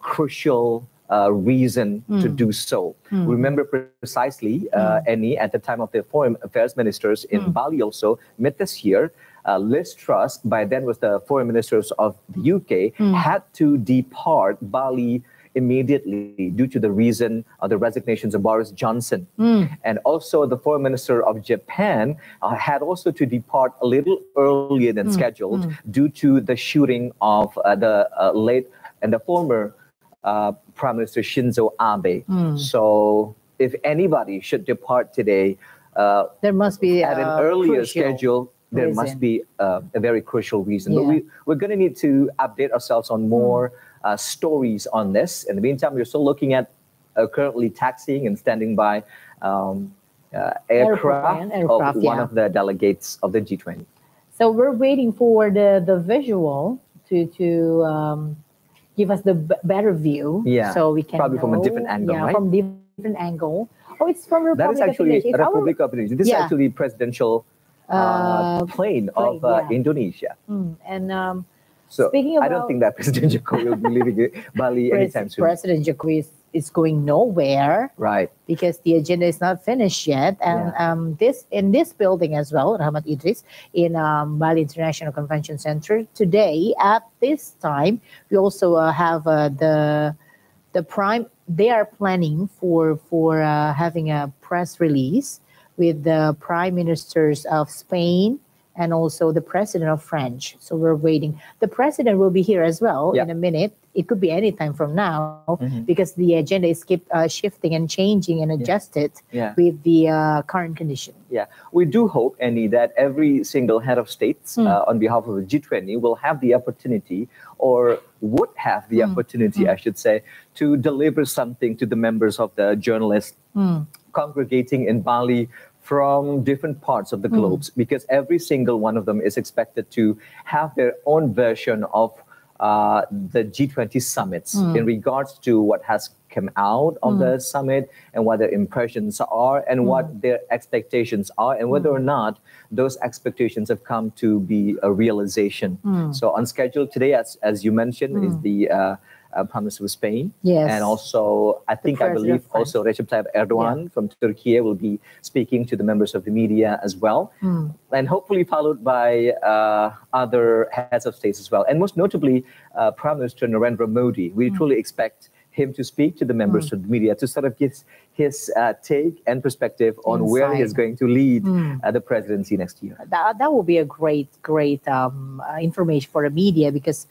[SPEAKER 3] crucial reason to do so. Remember precisely, Annie, at the time of the Foreign Affairs Ministers in Bali also, mid this year, Liz Truss, by then was the Foreign Ministers of the UK, had to depart Bali immediately due to the reason of the resignations of Boris Johnson. And also the Foreign Minister of Japan had also to depart a little earlier than scheduled due to the shooting of the late and the former Prime Minister Shinzo Abe. So if anybody should depart today,
[SPEAKER 14] there must be
[SPEAKER 3] at an earlier
[SPEAKER 14] crucial
[SPEAKER 3] schedule. There
[SPEAKER 14] reason.
[SPEAKER 3] must be a very crucial reason.
[SPEAKER 14] Yeah.
[SPEAKER 3] But we're going to need to update ourselves on more stories on this. In the meantime, we're still looking at currently taxiing and standing by aircraft of one of the delegates of the G20.
[SPEAKER 14] So we're waiting for the visual to give us the better view.
[SPEAKER 3] Yeah,
[SPEAKER 14] so we can
[SPEAKER 3] probably from a
[SPEAKER 14] know-
[SPEAKER 3] different angle, right?
[SPEAKER 14] From different angle. Oh, it's from Republic
[SPEAKER 3] That is actually
[SPEAKER 14] of Indonesia. It's our-
[SPEAKER 3] Republic of Indonesia. This is actually presidential plane of Indonesia.
[SPEAKER 14] And
[SPEAKER 3] So
[SPEAKER 14] speaking
[SPEAKER 3] I don't
[SPEAKER 14] about-
[SPEAKER 3] think that President Jokowi will be leaving Bali anytime soon.
[SPEAKER 14] President Jokowi is going nowhere,
[SPEAKER 3] right?
[SPEAKER 14] Because the agenda is not finished yet, and in this building as well, Rahmat Idris, in Bali International Convention Center today at this time, we also have the prime. They are planning for having a press release with the prime ministers of Spain and also the president of France. So we're waiting. The president will be here as well in a minute. It could be any time from now because the agenda is keep shifting and changing and adjusted with the current condition.
[SPEAKER 3] Yeah, we do hope, Annie, that every single head of states on behalf of the G20 will have the opportunity, or would have the opportunity, I should say, to deliver something to the members of the journalists congregating in Bali from different parts of the globe, because every single one of them is expected to have their own version of the G20 summits in regards to what has come out of the summit and what their impressions are and what their expectations are and whether or not those expectations have come to be a realization. So on schedule today, as you mentioned, is the Prime Minister of Spain.
[SPEAKER 14] Yes.
[SPEAKER 3] And also, I believe also Recep Tayyip Erdogan from Turkey will be speaking to the members of the media as well. And hopefully followed by other heads of states as well. And most notably, Prime Minister Narendra Modi. We truly expect him to speak to the members of the media to sort of give his take and perspective on where he is going to lead the presidency next year.
[SPEAKER 14] That will be a great information for the media, because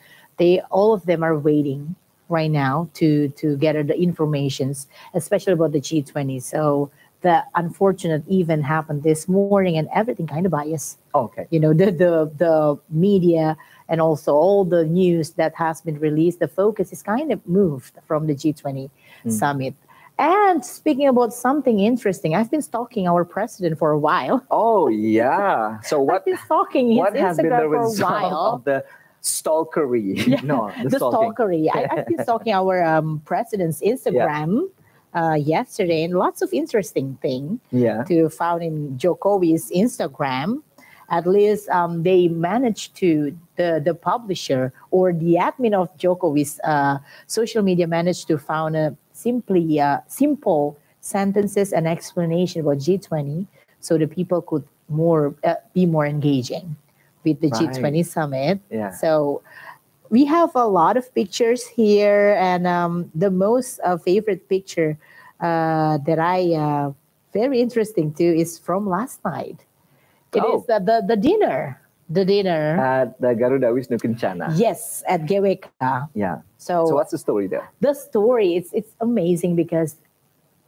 [SPEAKER 14] all of them are waiting right now to gather the informations, especially about the G20. So
[SPEAKER 9] the unfortunate event happened this morning, and everything kind of biased.
[SPEAKER 3] Okay.
[SPEAKER 9] You know, the media and also all the news that has been released, the focus is kind of moved from the G20 summit. And speaking about something interesting, I've been stalking our president for a while.
[SPEAKER 3] Oh, yeah. So what,
[SPEAKER 9] I've been stalking his
[SPEAKER 3] what has been the
[SPEAKER 9] Instagram for a
[SPEAKER 3] result
[SPEAKER 9] while.
[SPEAKER 3] of the stalkery?
[SPEAKER 9] Yeah,
[SPEAKER 3] No,
[SPEAKER 9] the stalkery. I've been stalking our president's Instagram yesterday, and lots of interesting thing to found in Jokowi's Instagram. At least they managed to, the publisher or the admin of Jokowi's social media managed to found a simple sentences and explanation about G20, so the people could be more engaging with the G20 summit. So we have a lot of pictures here, and the most favorite picture that I very interesting too is from last night. It is the dinner. The dinner
[SPEAKER 3] at the Garuda Wisnu Kencana.
[SPEAKER 9] Yes, at GWK.
[SPEAKER 3] Yeah.
[SPEAKER 9] So
[SPEAKER 3] what's the story there?
[SPEAKER 9] The story, it's amazing because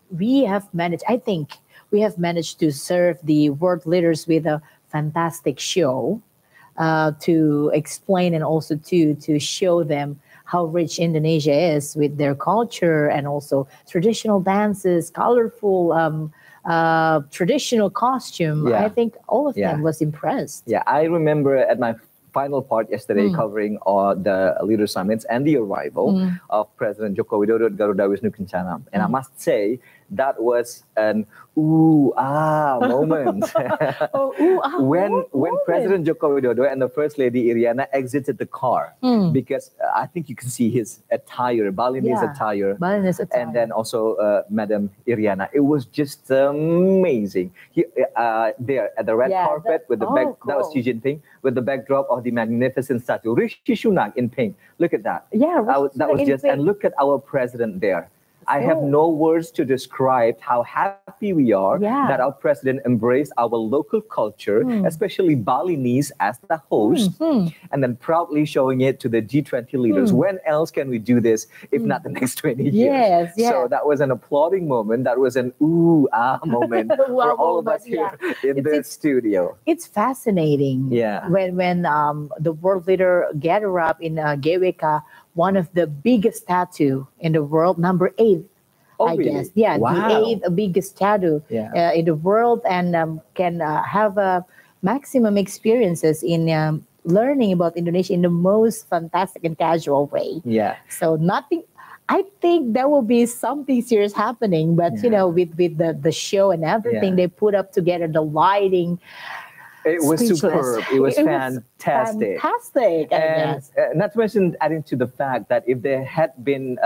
[SPEAKER 9] we have managed, I think we have managed to serve the world leaders with a fantastic show to explain and also to show them how rich Indonesia is with their culture and also traditional dances, colorful traditional costume. I think all of them was impressed.
[SPEAKER 3] Yeah, I remember at my final part yesterday covering the leader summits and the arrival of President Joko Widodo at Garuda Wisnu Kencana. And I must say, that was an moment. When President Joko Widodo and the First Lady Iriana exited the car, because I think you can see his attire, Balinese attire, and then also Madam Iriana. It was just amazing. There at the red carpet with the that was Xi Jinping, with the backdrop of the magnificent statue, Rishi Sunak in pink. Look at that.
[SPEAKER 9] Yeah,
[SPEAKER 3] that was just, and look at our president there. I have no words to describe how happy we are that our president embraced our local culture, especially Balinese as the host, and then proudly showing it to the G20 leaders. When else can we do this if not the next 20 years? So that was an applauding moment. That was an moment for all of us here in this studio.
[SPEAKER 9] It's fascinating when the world leader gather up in GWK, one of the biggest statue in the world, number 8, I guess. Yeah, the 8th biggest statue in the world, and can have maximum experiences in learning about Indonesia in the most fantastic and casual way.
[SPEAKER 3] Yeah.
[SPEAKER 9] So nothing. I think there will be something serious happening, but you know, with the show and everything they put up together, the lighting.
[SPEAKER 3] It was superb. It was fantastic.
[SPEAKER 9] Fantastic.
[SPEAKER 3] And not to mention, adding to the fact that if they had been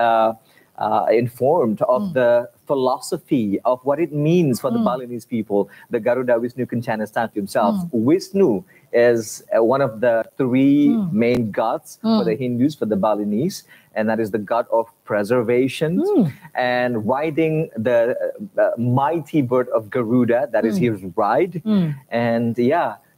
[SPEAKER 3] informed of the philosophy of what it means for the Balinese people, the Garuda Wisnu Kencana statue himself, Wisnu is one of the 3 main gods for the Hindus, for the Balinese, and that is the god of preservation. And riding the mighty bird of Garuda, that is his ride. And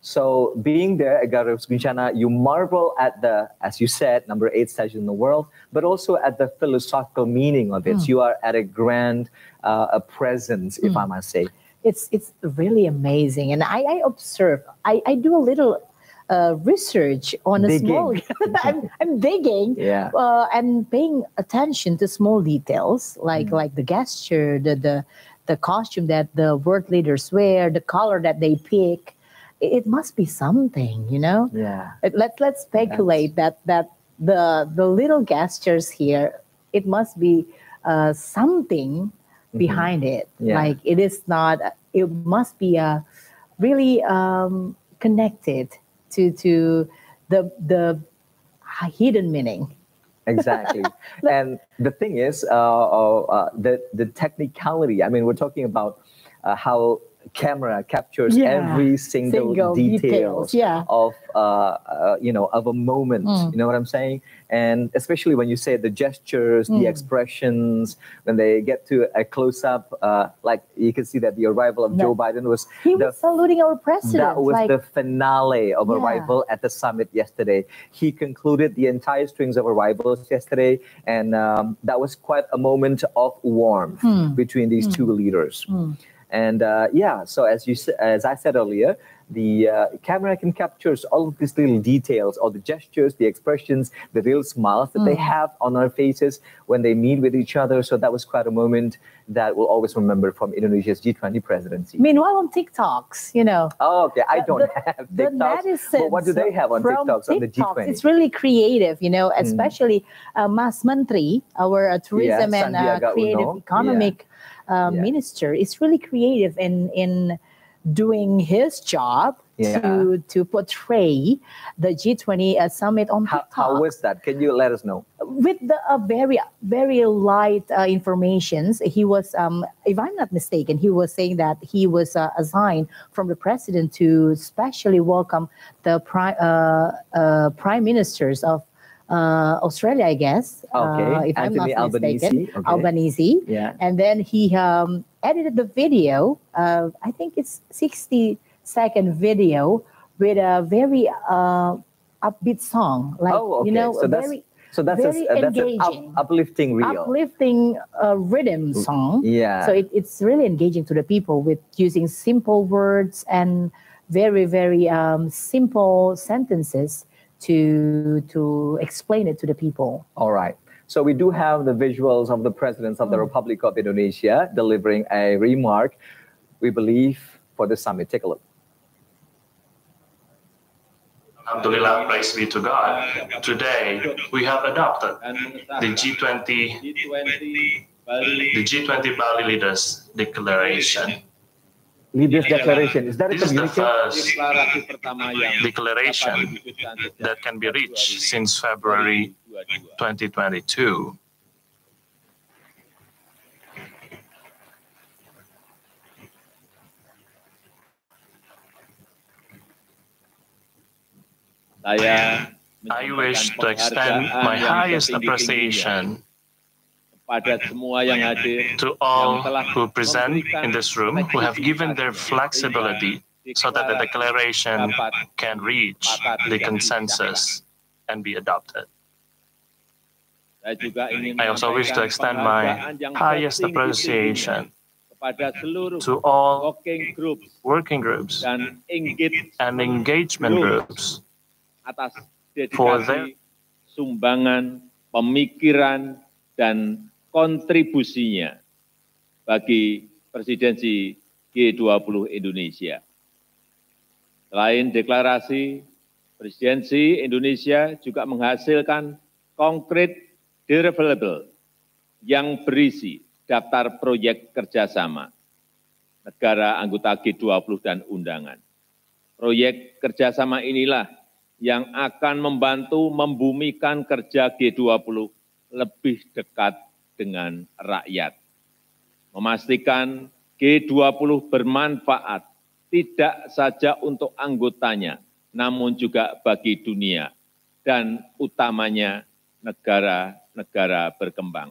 [SPEAKER 3] so being there at Garuda Wisnu Kencana, you marvel at the, as you said, number 8 statue in the world, but also at the philosophical meaning of it. You are at a grand presence, if I must say.
[SPEAKER 9] It's really amazing. And I observe, I do a little research on a small, I'm digging and paying attention to small details like the gesture, the costume that the world leaders wear, the color that they pick. It must be something, you know?
[SPEAKER 3] Yeah.
[SPEAKER 9] Let's speculate that the little gestures here, it must be something behind it. Like it is not, it must be really connected to the hidden meaning.
[SPEAKER 3] Exactly. And the thing is, the technicality, I mean, we're talking about how camera captures every single details of of a moment. You know what I'm saying? And especially when you say the gestures, the expressions, when they get to a close-up, like you can see that the arrival of Joe Biden was
[SPEAKER 9] saluting our president.
[SPEAKER 3] That was the finale of arrival at the summit yesterday. He concluded the entire strings of arrivals yesterday, and that was quite a moment of warmth between these 2 leaders. And yeah, so as I said earlier, the camera can capture all of these little details, all the gestures, the expressions, the real smiles that they have on our faces when they meet with each other. So that was quite a moment that we'll always remember from Indonesia's G20 presidency.
[SPEAKER 9] Meanwhile, on TikToks, you know.
[SPEAKER 3] Oh, okay. I don't have TikToks. But what do they have on TikToks on the G20?
[SPEAKER 9] It's really creative, you know, especially Mas Menteri, our tourism and creative economic minister, is really creative in doing his job to portray the G20 summit on TikTok.
[SPEAKER 3] How was that? Can you let us know?
[SPEAKER 9] With the very light informations, he was, if I'm not mistaken, he was saying that he was assigned from the president to specially welcome the prime ministers of Australia, I guess. If I'm not mistaken, Albanese.
[SPEAKER 3] Yeah.
[SPEAKER 9] And then he edited the video. I think it's 60-second video with a very upbeat song, like you know,
[SPEAKER 3] that's an uplifting reel,
[SPEAKER 9] uplifting rhythm song.
[SPEAKER 3] Yeah.
[SPEAKER 9] So it's really engaging to the people with using simple words and very simple sentences to explain it to the people.
[SPEAKER 3] All right. So we do have the visuals of the presidents of the Republic of Indonesia delivering a remark, we believe, for the summit. Take a look.
[SPEAKER 1] Alhamdulillah, praise be to God. Today, we have adopted the G20 Bali Leaders Declaration.
[SPEAKER 3] Leaders Declaration, is that a
[SPEAKER 1] This is the
[SPEAKER 3] communique?
[SPEAKER 1] first declaration that can be reached since February 2022. I wish to extend my highest appreciation to all who present in this room, who have given their flexibility so that the declaration can reach the consensus and be adopted. I also wish to extend my highest appreciation to all working groups and engagement groups for their
[SPEAKER 16] sumbangan, pemikiran, dan kontribusinya bagi presidensi G20 Indonesia. Selain deklarasi, presidensi Indonesia juga menghasilkan konkret deliverable yang berisi daftar proyek kerjasama negara anggota G20 dan undangan. Proyek kerjasama inilah yang akan membantu membumikan kerja G20 lebih dekat dengan rakyat. Memastikan G20 bermanfaat tidak saja untuk anggotanya, namun juga bagi dunia dan utamanya negara-negara berkembang.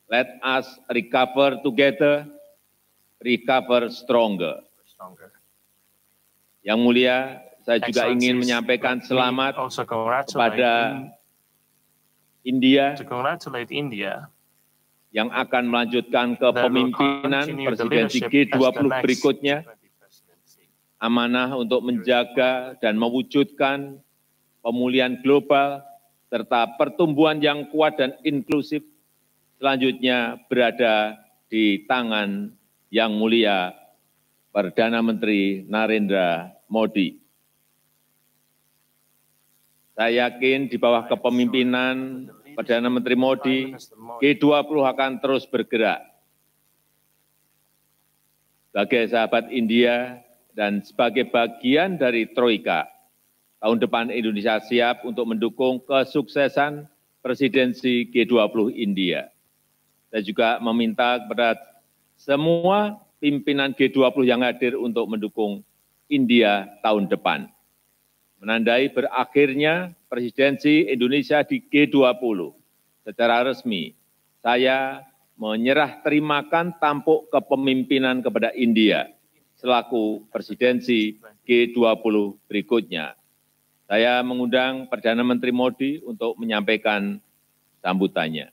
[SPEAKER 16] Let us recover together, recover stronger. Yang mulia, saya juga ingin menyampaikan selamat kepada India yang akan melanjutkan kepemimpinan presidensi G20 berikutnya, amanah untuk menjaga dan mewujudkan pemulihan global serta pertumbuhan yang kuat dan inklusif selanjutnya berada di tangan yang mulia Perdana Menteri Narendra Modi. Saya yakin di bawah kepemimpinan Perdana Menteri Modi, G20 akan terus bergerak. Sebagai sahabat India dan sebagai bagian dari Troika, tahun depan Indonesia siap untuk mendukung kesuksesan presidensi G20 India. Saya juga meminta kepada semua pimpinan G20 yang hadir untuk mendukung India tahun depan. Menandai berakhirnya presidensi Indonesia di G20 secara resmi, saya menyerah terimakan tampuk kepemimpinan kepada India selaku presidensi G20 berikutnya. Saya mengundang Perdana Menteri Modi untuk menyampaikan sambutannya.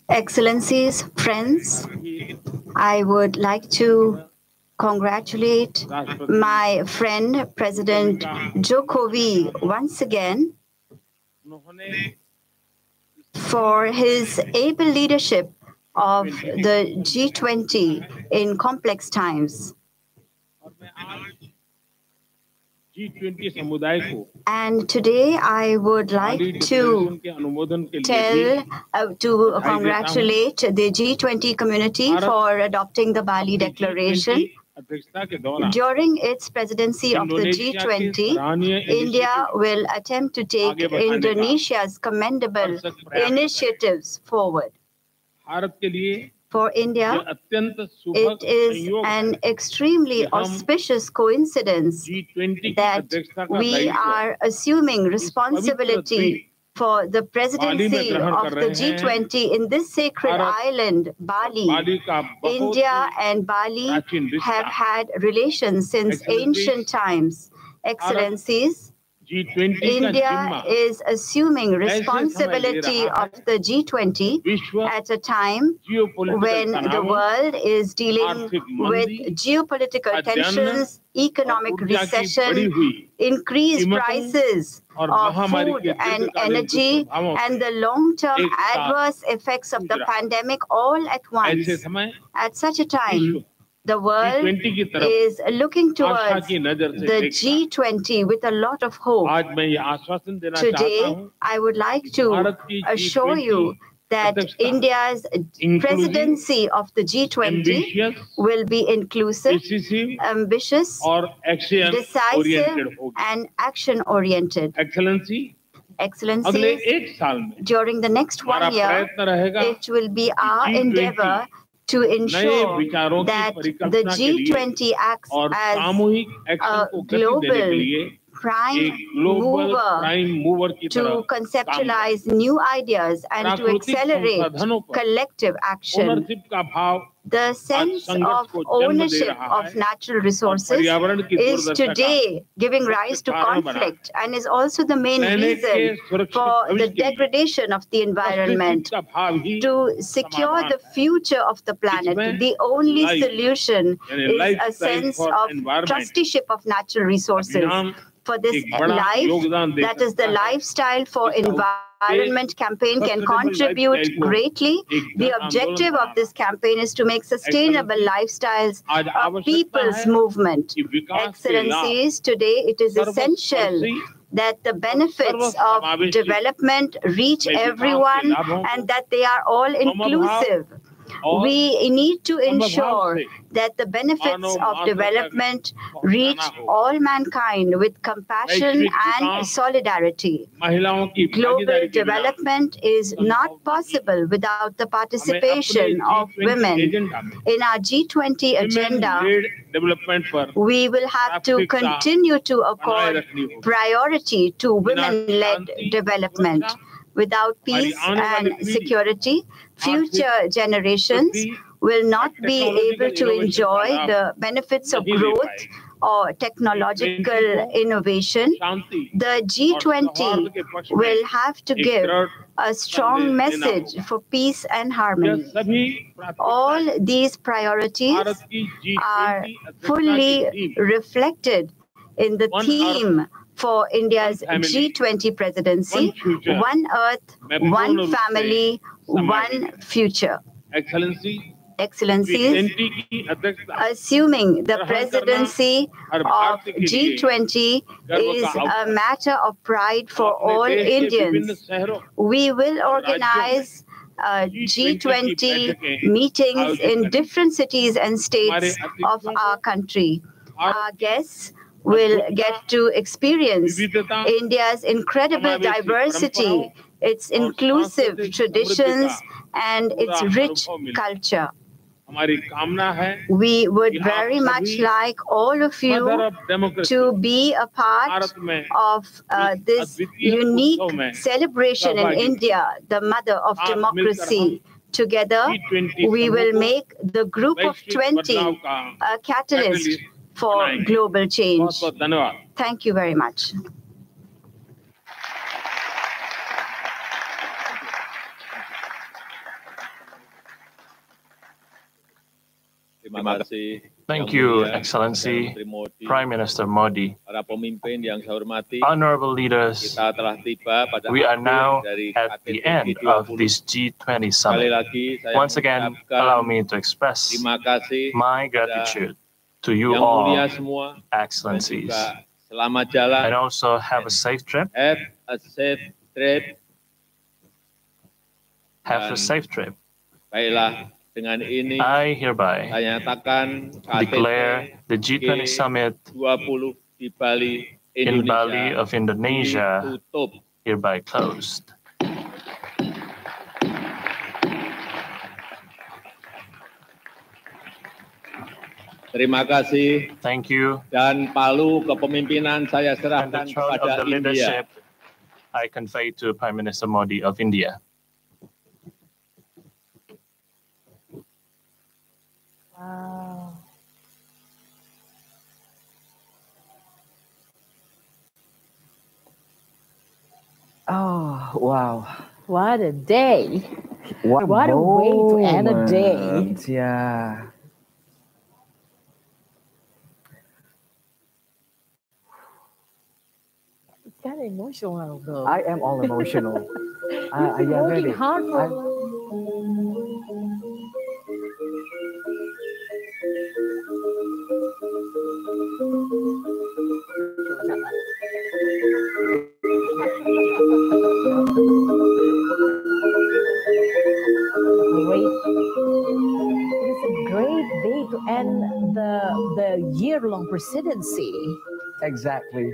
[SPEAKER 4] Excellencies, friends, I would like to congratulate my friend, President Jokowi, once again for his able leadership of the G20 in complex times. And today I would like to congratulate the G20 community for adopting the Bali Declaration. During its presidency of the G20, India will attempt to take Indonesia's commendable initiatives forward. For India, it is an extremely auspicious coincidence that we are assuming responsibility for the presidency of the G20 in this sacred island, Bali. India and Bali have had relations since ancient times. Excellencies, India is assuming responsibility of the G20 at a time when the world is dealing with geopolitical tensions, economic recession, increased prices of food and energy, and the long-term adverse effects of the pandemic all at once. At such a time, the world is looking towards the G20 with a lot of hope. Today, I would like to assure you that India's presidency of the G20 will be inclusive, ambitious, decisive, and action-oriented. Excellencies, during the next 1 year, it will be our endeavor to ensure that the G20 acts as a global prime mover to conceptualize new ideas and to accelerate collective action. The sense of ownership of natural resources is today giving rise to conflict and is also the main reason for the degradation of the environment. To secure the future of the planet, the only solution is a sense of trusteeship of natural resources. For this life, that is the lifestyle for environment campaign can contribute greatly. The objective of this campaign is to make sustainable lifestyles a people's movement. Excellencies, today it is essential that the benefits of development reach everyone and that they are all inclusive. We need to ensure that the benefits of development reach all mankind with compassion and solidarity. Global development is not possible without the participation of women. In our G20 agenda, we will have to continue to accord priority to women-led development. Without peace and security, future generations will not be able to enjoy the benefits of growth or technological innovation. The G20 will have to give a strong message for peace and harmony. All these priorities are fully reflected in the theme for India's G20 presidency: one Earth, one family, one future. Excellencies, assuming the presidency of G20 is a matter of pride for all Indians, we will organize G20 meetings in different cities and states of our country. Our guests will get to experience India's incredible diversity, its inclusive traditions, and its rich culture. We would very much like all of you to be a part of this unique celebration in India, the mother of democracy. Together, we will make the Group of 20 a catalyst for global change. Thank you very much.
[SPEAKER 1] Thank you, Excellency, Prime Minister Modi. Honorable leaders, we are now at the end of this G20 summit. Once again, allow me to express my gratitude to you all, Excellencies, and also have a safe trip. Have a safe trip. I hereby declare the G20 summit in Bali of Indonesia hereby closed.
[SPEAKER 16] Terima kasih.
[SPEAKER 1] Thank you.
[SPEAKER 16] Dan palu kepemimpinan saya serahkan kepada India.
[SPEAKER 1] I convey to Prime Minister Modi of India.
[SPEAKER 2] Wow.
[SPEAKER 3] Oh, wow.
[SPEAKER 5] What a day.
[SPEAKER 3] What
[SPEAKER 5] a way to end a day.
[SPEAKER 3] Yeah.
[SPEAKER 5] It's kind of emotional though.
[SPEAKER 3] I am all emotional.
[SPEAKER 5] You've been working hard for great day to end the year-long presidency.
[SPEAKER 3] Exactly.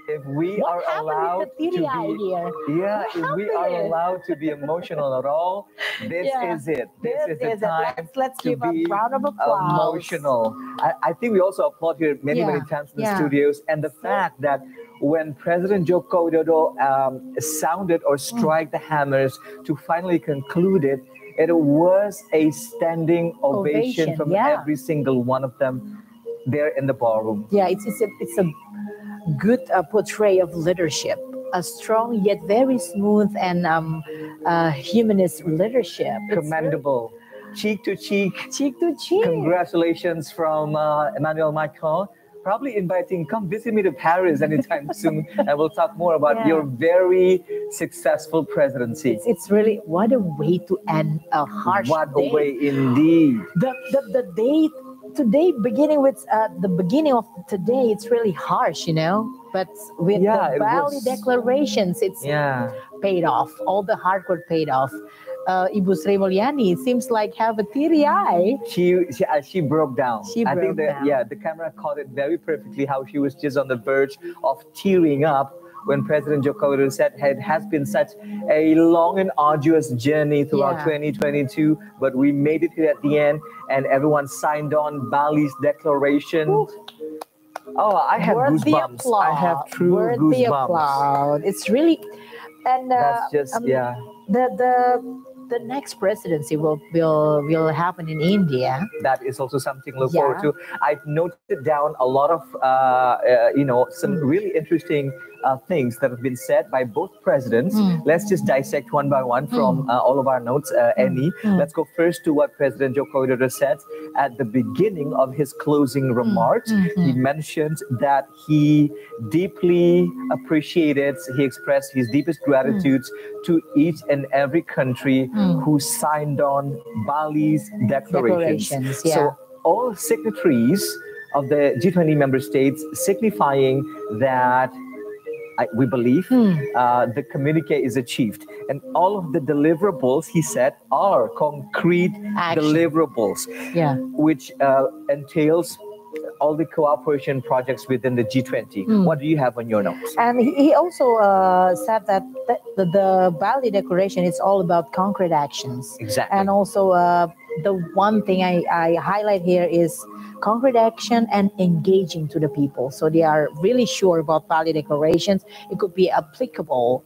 [SPEAKER 3] If we are allowed to be, if we are allowed to be emotional at all, this is it. This is the time
[SPEAKER 5] let's
[SPEAKER 3] to
[SPEAKER 5] give a
[SPEAKER 3] be
[SPEAKER 5] round of applause.
[SPEAKER 3] emotional. I think we also applaud here many times in the studios, and the fact that when President Joko Widodo sounded or strike the hammers to finally conclude it, it was a standing ovation from every single one of them there in the ballroom.
[SPEAKER 5] Yeah, it's a good portray of leadership, a strong yet very smooth and humanist leadership.
[SPEAKER 3] Commendable. Cheek to cheek.
[SPEAKER 5] Cheek to cheek.
[SPEAKER 3] Congratulations from Emmanuel Macron. Probably inviting, come visit me to Paris anytime soon, and we'll talk more about your very successful presidency.
[SPEAKER 5] It's really, what a way to end a harsh day.
[SPEAKER 3] What a way indeed.
[SPEAKER 5] The day today, beginning with the beginning of today, it's really harsh, you know. But with the Bali declarations, it's paid off. All the hard work paid off. Ibu Sri Mulyani seems like have a teary eye.
[SPEAKER 3] She broke down.
[SPEAKER 5] I think
[SPEAKER 3] the camera caught it very perfectly, how she was just on the verge of tearing up when President Joko Widodo said it has been such a long and arduous journey throughout 2022, but we made it here at the end, and everyone signed on Bali's declaration. Ooh. Oh, I have goosebumps. I have true goosebumps.
[SPEAKER 5] It's really, and
[SPEAKER 3] that's just
[SPEAKER 5] the next presidency will happen in India.
[SPEAKER 3] That is also something to look forward to. I've noted down a lot of some really interesting things that have been said by both presidents. Let's just dissect one by one from all of our notes, Annie. Let's go first to what President Joko Widodo said at the beginning of his closing remarks. He mentioned that he deeply appreciated, he expressed his deepest gratitude to each and every country who signed on Bali's declarations. So all signatories of the G20 member states, signifying that we believe the communique is achieved. And all of the deliverables, he said, are concrete deliverables, which entails all the cooperation projects within the G20. What do you have on your notes?
[SPEAKER 5] And he also said that the Bali Declaration is all about concrete actions.
[SPEAKER 3] Exactly.
[SPEAKER 5] And also the one thing I highlight here is concrete action and engaging to the people. So they are really sure about Bali declarations. It could be applicable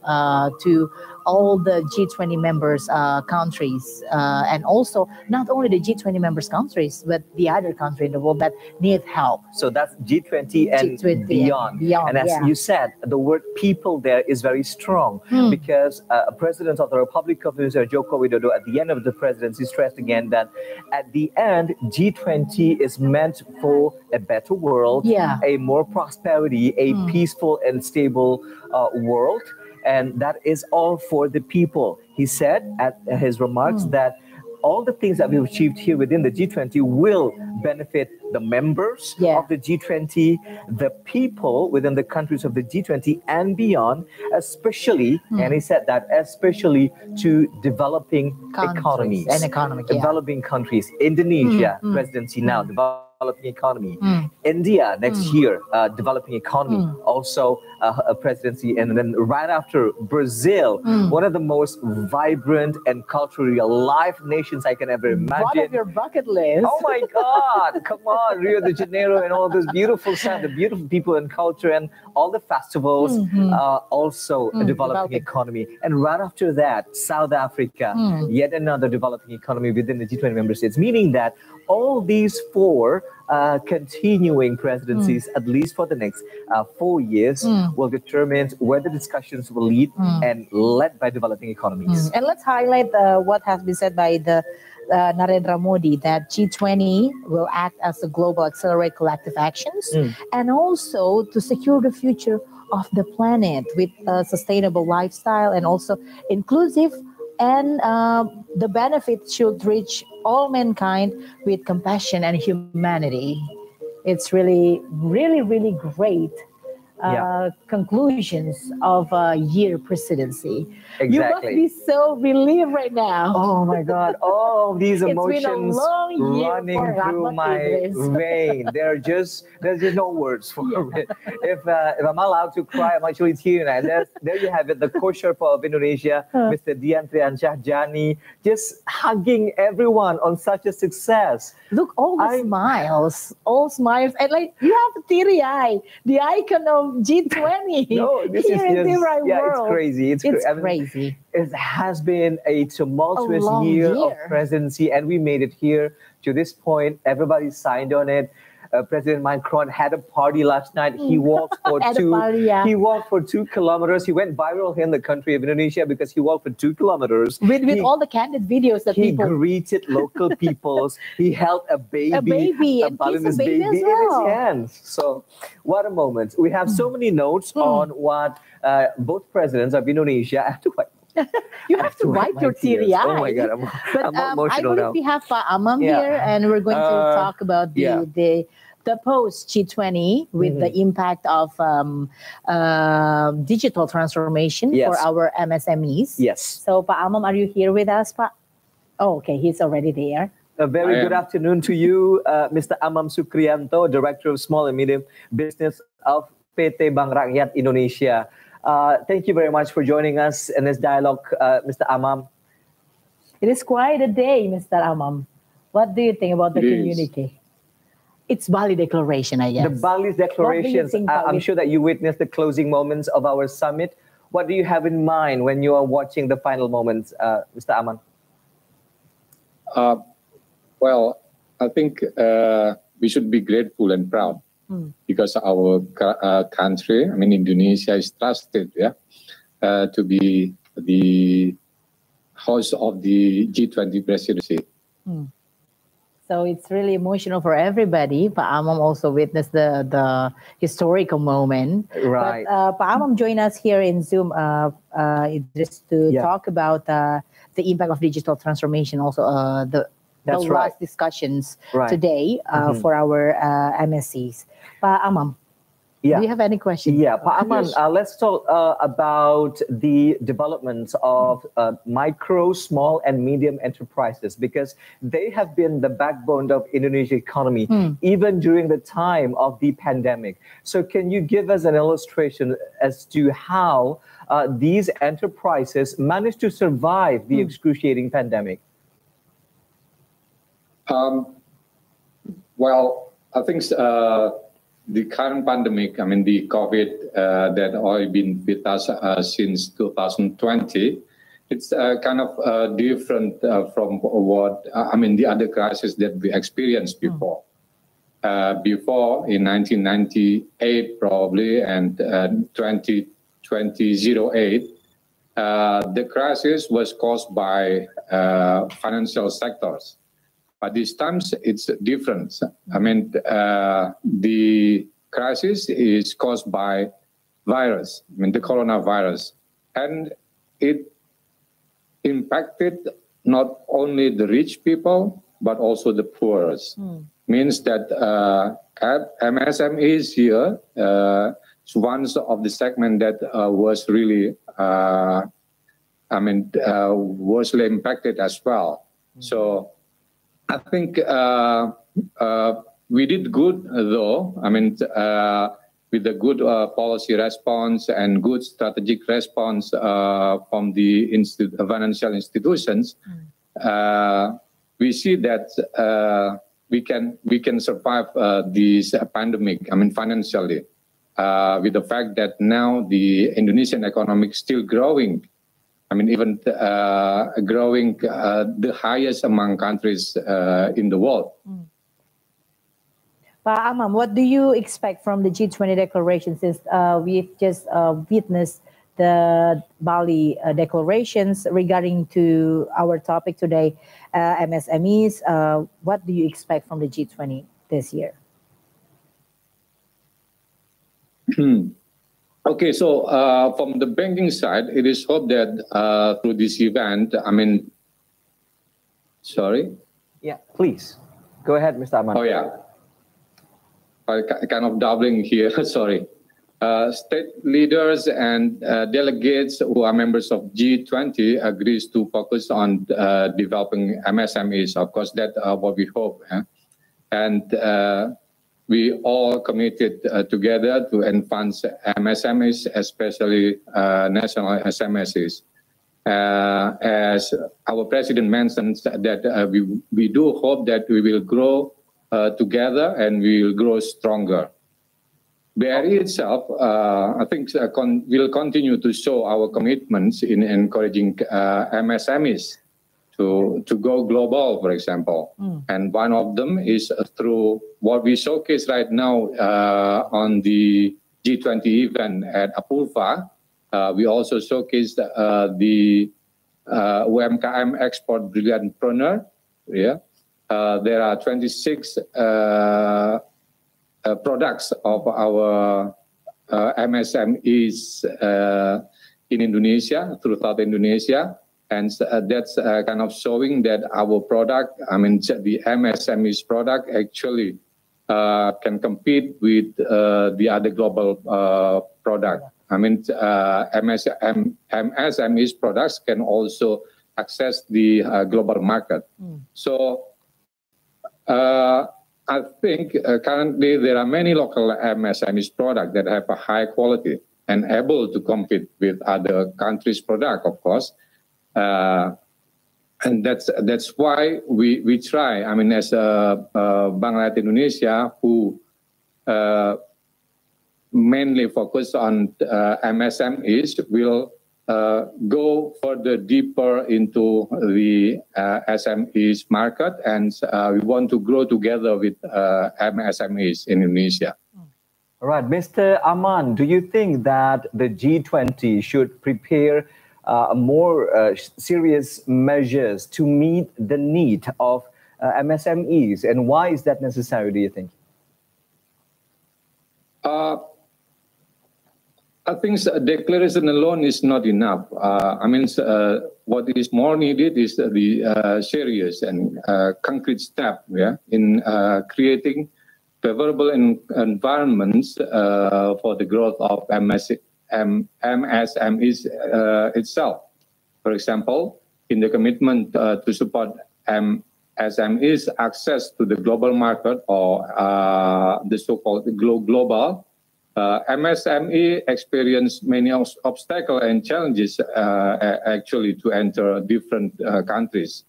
[SPEAKER 5] to all the G20 members countries, and also not only the G20 members countries, but the other country in the world that need help.
[SPEAKER 3] So that's G20 and beyond. And as you said, the word people there is very strong because President of the Republic of Indonesia, Joko Widodo, at the end of the presidency stressed again that at the end, G20 is meant for a better world, a more prosperity, a peaceful and stable world. And that is all for the people. He said at his remarks that all the things that we've achieved here within the G20 will benefit the members of the G20, the people within the countries of the G20 and beyond, especially, and he said that, especially to developing economies. Developing countries. Indonesia, presidency now, developing economy. India next year, developing economy, also a presidency. And then right after, Brazil, one of the most vibrant and culturally alive nations I can ever imagine.
[SPEAKER 5] One of your bucket list.
[SPEAKER 3] Oh my God, come on, Rio de Janeiro and all this beautiful sand, the beautiful people and culture and all the festivals, also a developing economy. And right after that, South Africa, yet another developing economy within the G20 member states, meaning that all these four continuing presidencies, at least for the next 4 years, will determine where the discussions will lead and led by developing economies.
[SPEAKER 5] And let's highlight what has been said by the Narendra Modi, that G20 will act as a global accelerate collective actions and also to secure the future of the planet with a sustainable lifestyle and also inclusive, and the benefits should reach all mankind with compassion and humanity. It's really, really, really great conclusions of a year presidency.
[SPEAKER 3] Exactly.
[SPEAKER 5] You must be so relieved right now.
[SPEAKER 3] Oh my God, all these emotions
[SPEAKER 5] running
[SPEAKER 3] through my vein. There's just no words for it. If I'm allowed to cry, I'm actually tearing. And there you have it, the co-sherpa of Indonesia, Mr. Dian Triansyah Jani, just hugging everyone on such a success.
[SPEAKER 5] Look, all smiles, and like you have a teary eye, the icon of G20.
[SPEAKER 3] No, this is just, it's crazy. It's
[SPEAKER 5] crazy.
[SPEAKER 3] It has been a tumultuous year of presidency, and we made it here to this point. Everybody signed on it. President Macron had a party last night. He walked for He walked for 2 kilometers. He went viral here in the country of Indonesia because he walked for 2 kilometers.
[SPEAKER 5] With all the candid videos that
[SPEAKER 3] he greeted local peoples. He held a baby
[SPEAKER 5] and
[SPEAKER 3] Balinese baby in his hands. So, what a moment! We have so many notes on what both presidents of Indonesia.
[SPEAKER 5] You have to wipe your teary eye.
[SPEAKER 3] Oh my God, I'm emotional now.
[SPEAKER 5] I believe we have Pak Amam here, and we're going to talk about the post G20 with the impact of digital transformation for our MSMEs.
[SPEAKER 3] Yes.
[SPEAKER 5] So, Pak Amam, are you here with us, Pak? Oh, okay, he's already there.
[SPEAKER 3] A very good afternoon to you, Mr. Amam Sukriyanto, Director of Small and Medium Business of PT Bank Rakyat Indonesia. Thank you very much for joining us in this dialogue, Mr. Amam.
[SPEAKER 5] It is quite a day, Mr. Amam. What do you think about the communique? It's Bali Declaration, I guess.
[SPEAKER 3] The Bali Declarations. I'm sure that you witnessed the closing moments of our summit. What do you have in mind when you are watching the final moments, Mr. Amam?
[SPEAKER 10] Well, I think we should be grateful and proud because our country, I mean Indonesia, is trusted to be the host of the G20 presidency.
[SPEAKER 5] So it's really emotional for everybody. Pak Amam also witnessed the historical moment.
[SPEAKER 3] Right.
[SPEAKER 5] But Pak Amam joined us here in Zoom just to talk about the impact of digital transformation, also the last discussions today for our MSCs. Pak Amam, do you have any questions?
[SPEAKER 3] Yeah, Pak Aman, let's talk about the developments of micro, small, and medium enterprises, because they have been the backbone of Indonesian economy, even during the time of the pandemic. So can you give us an illustration as to how these enterprises managed to survive the excruciating pandemic?
[SPEAKER 10] Well, I think the current pandemic, I mean the COVID that already been with us since 2020, it's kind of different from what, the other crises that we experienced before. Before in 1998 probably and 2008, the crisis was caused by financial sectors. But this time it's different. The crisis is caused by virus, the coronavirus. And it impacted not only the rich people, but also the poorest. Means that MSMEs here is one of the segment that was really, was impacted as well. So I think we did good though. With the good policy response and good strategic response from the financial institutions, we see that we can survive this pandemic. Financially, with the fact that now the Indonesian economy is still growing. Even growing the highest among countries in the world.
[SPEAKER 5] Pak Amam, what do you expect from the G20 declaration, since we've just witnessed the Bali declarations regarding to our topic today, MSMEs? What do you expect from the G20 this year?
[SPEAKER 10] Okay, so from the banking side, it is hoped that through this event, sorry?
[SPEAKER 3] Yeah, please. Go ahead, Mr. Aman.
[SPEAKER 10] Oh, yeah. Kind of doubling here, sorry. State leaders and delegates who are members of G20 agrees to focus on developing MSMEs. Of course, that's what we hope. And we all committed together to advance MSMEs, especially national SMSs. As our president mentioned, that we do hope that we will grow together and we will grow stronger. BRI itself, I think, will continue to show our commitments in encouraging MSMEs to go global, for example. And one of them is through what we showcase right now on the G20 event at Apulva. We also showcased the UMKM Export Brilliantpreneur. Yeah. There are 26 products of our MSMEs in Indonesia, throughout Indonesia. And that's kind of showing that our product, the MSMEs product actually can compete with the other global product. MSMEs products can also access the global market. So I think currently there are many local MSMEs products that have a high quality and able to compete with other countries' product, of course. And that's why we try. As Bank Rakyat Indonesia, who mainly focus on MSMEs, will go further deeper into the SMEs market, and we want to grow together with MSMEs in Indonesia.
[SPEAKER 3] All right, Mr. Aman, do you think that the G20 should prepare more serious measures to meet the need of MSMEs, and why is that necessary, do you think?
[SPEAKER 10] I think declaration alone is not enough. What is more needed is the serious and concrete step in creating favorable environments for the growth of MSMEs itself. For example, in the commitment to support MSMEs access to the global market, or the so-called global, MSME experience many obstacles and challenges actually to enter different countries.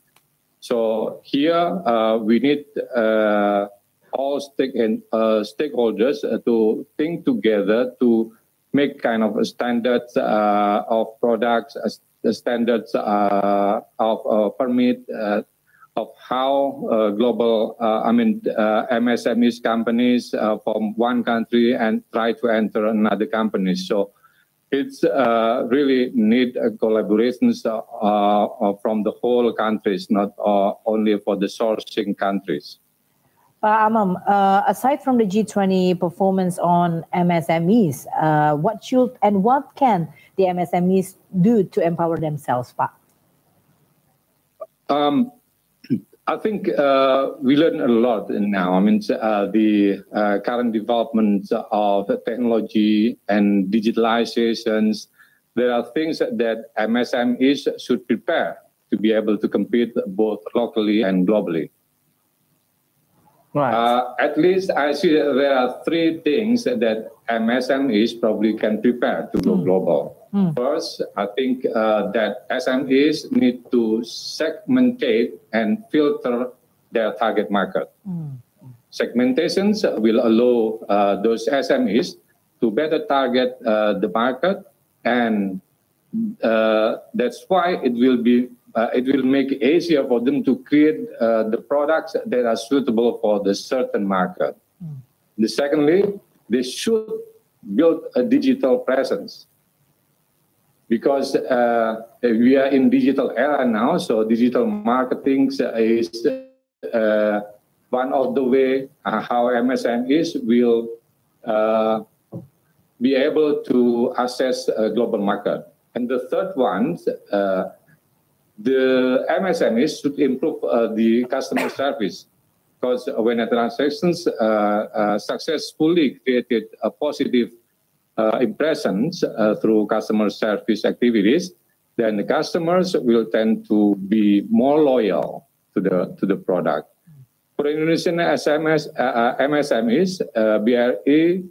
[SPEAKER 10] So here we need all stakeholders to think together to make kind of a standard of products, the standards of permit of how global, MSMEs companies from one country and try to enter another company. So it's really need collaborations from the whole countries, not only for the sourcing countries.
[SPEAKER 5] Amam, aside from the G20 performance on MSMEs, what should and what can the MSMEs do to empower themselves, Pak?
[SPEAKER 10] I think we learn a lot now. I mean, the current development of technology and digitalizations, there are things that MSMEs should prepare to be able to compete both locally and globally. Right. At least I see that there are three things that MSMEs probably can prepare to go global. First, I think that SMEs need to segmentate and filter their target market. Segmentations will allow those SMEs to better target the market, and that's why it will make it easier for them to create the products that are suitable for the certain market. Secondly, they should build a digital presence, because we are in digital era now, so digital marketing is one of the way how MSMEs will be able to access a global market. And the third one, the MSMEs should improve the customer service, because when a transactions successfully created a positive impressions through customer service activities, then the customers will tend to be more loyal to the product. For Indonesian MSMEs, BRI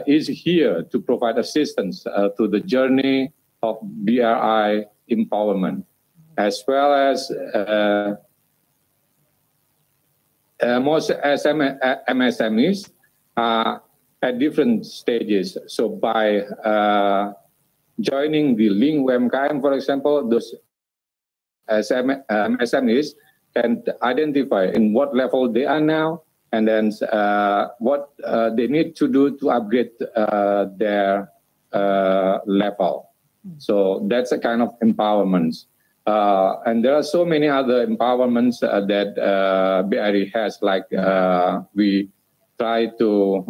[SPEAKER 10] is here to provide assistance to the journey of BRI empowerment, as well as most MSMEs are at different stages. So by joining the link UMKM, for example, those MSMEs can identify in what level they are now, and then what they need to do to upgrade their level. So that's a kind of empowerment. And there are so many other empowerments that BRI has, like we try to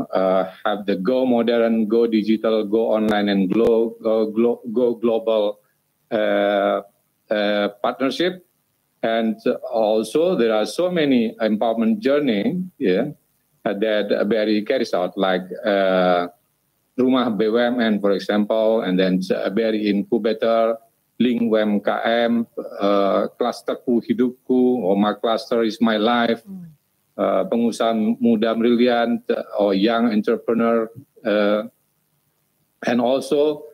[SPEAKER 10] have the go modern, go digital, go online, and go global partnership. And also there are so many empowerment journey that BRI carries out, like Rumah BUMN, for example, and then BRI Incubator, Link UMKM, Clusterku Hidupku, or My Cluster is My Life, Pengusaha Muda Brilliant, or Young Entrepreneur, and also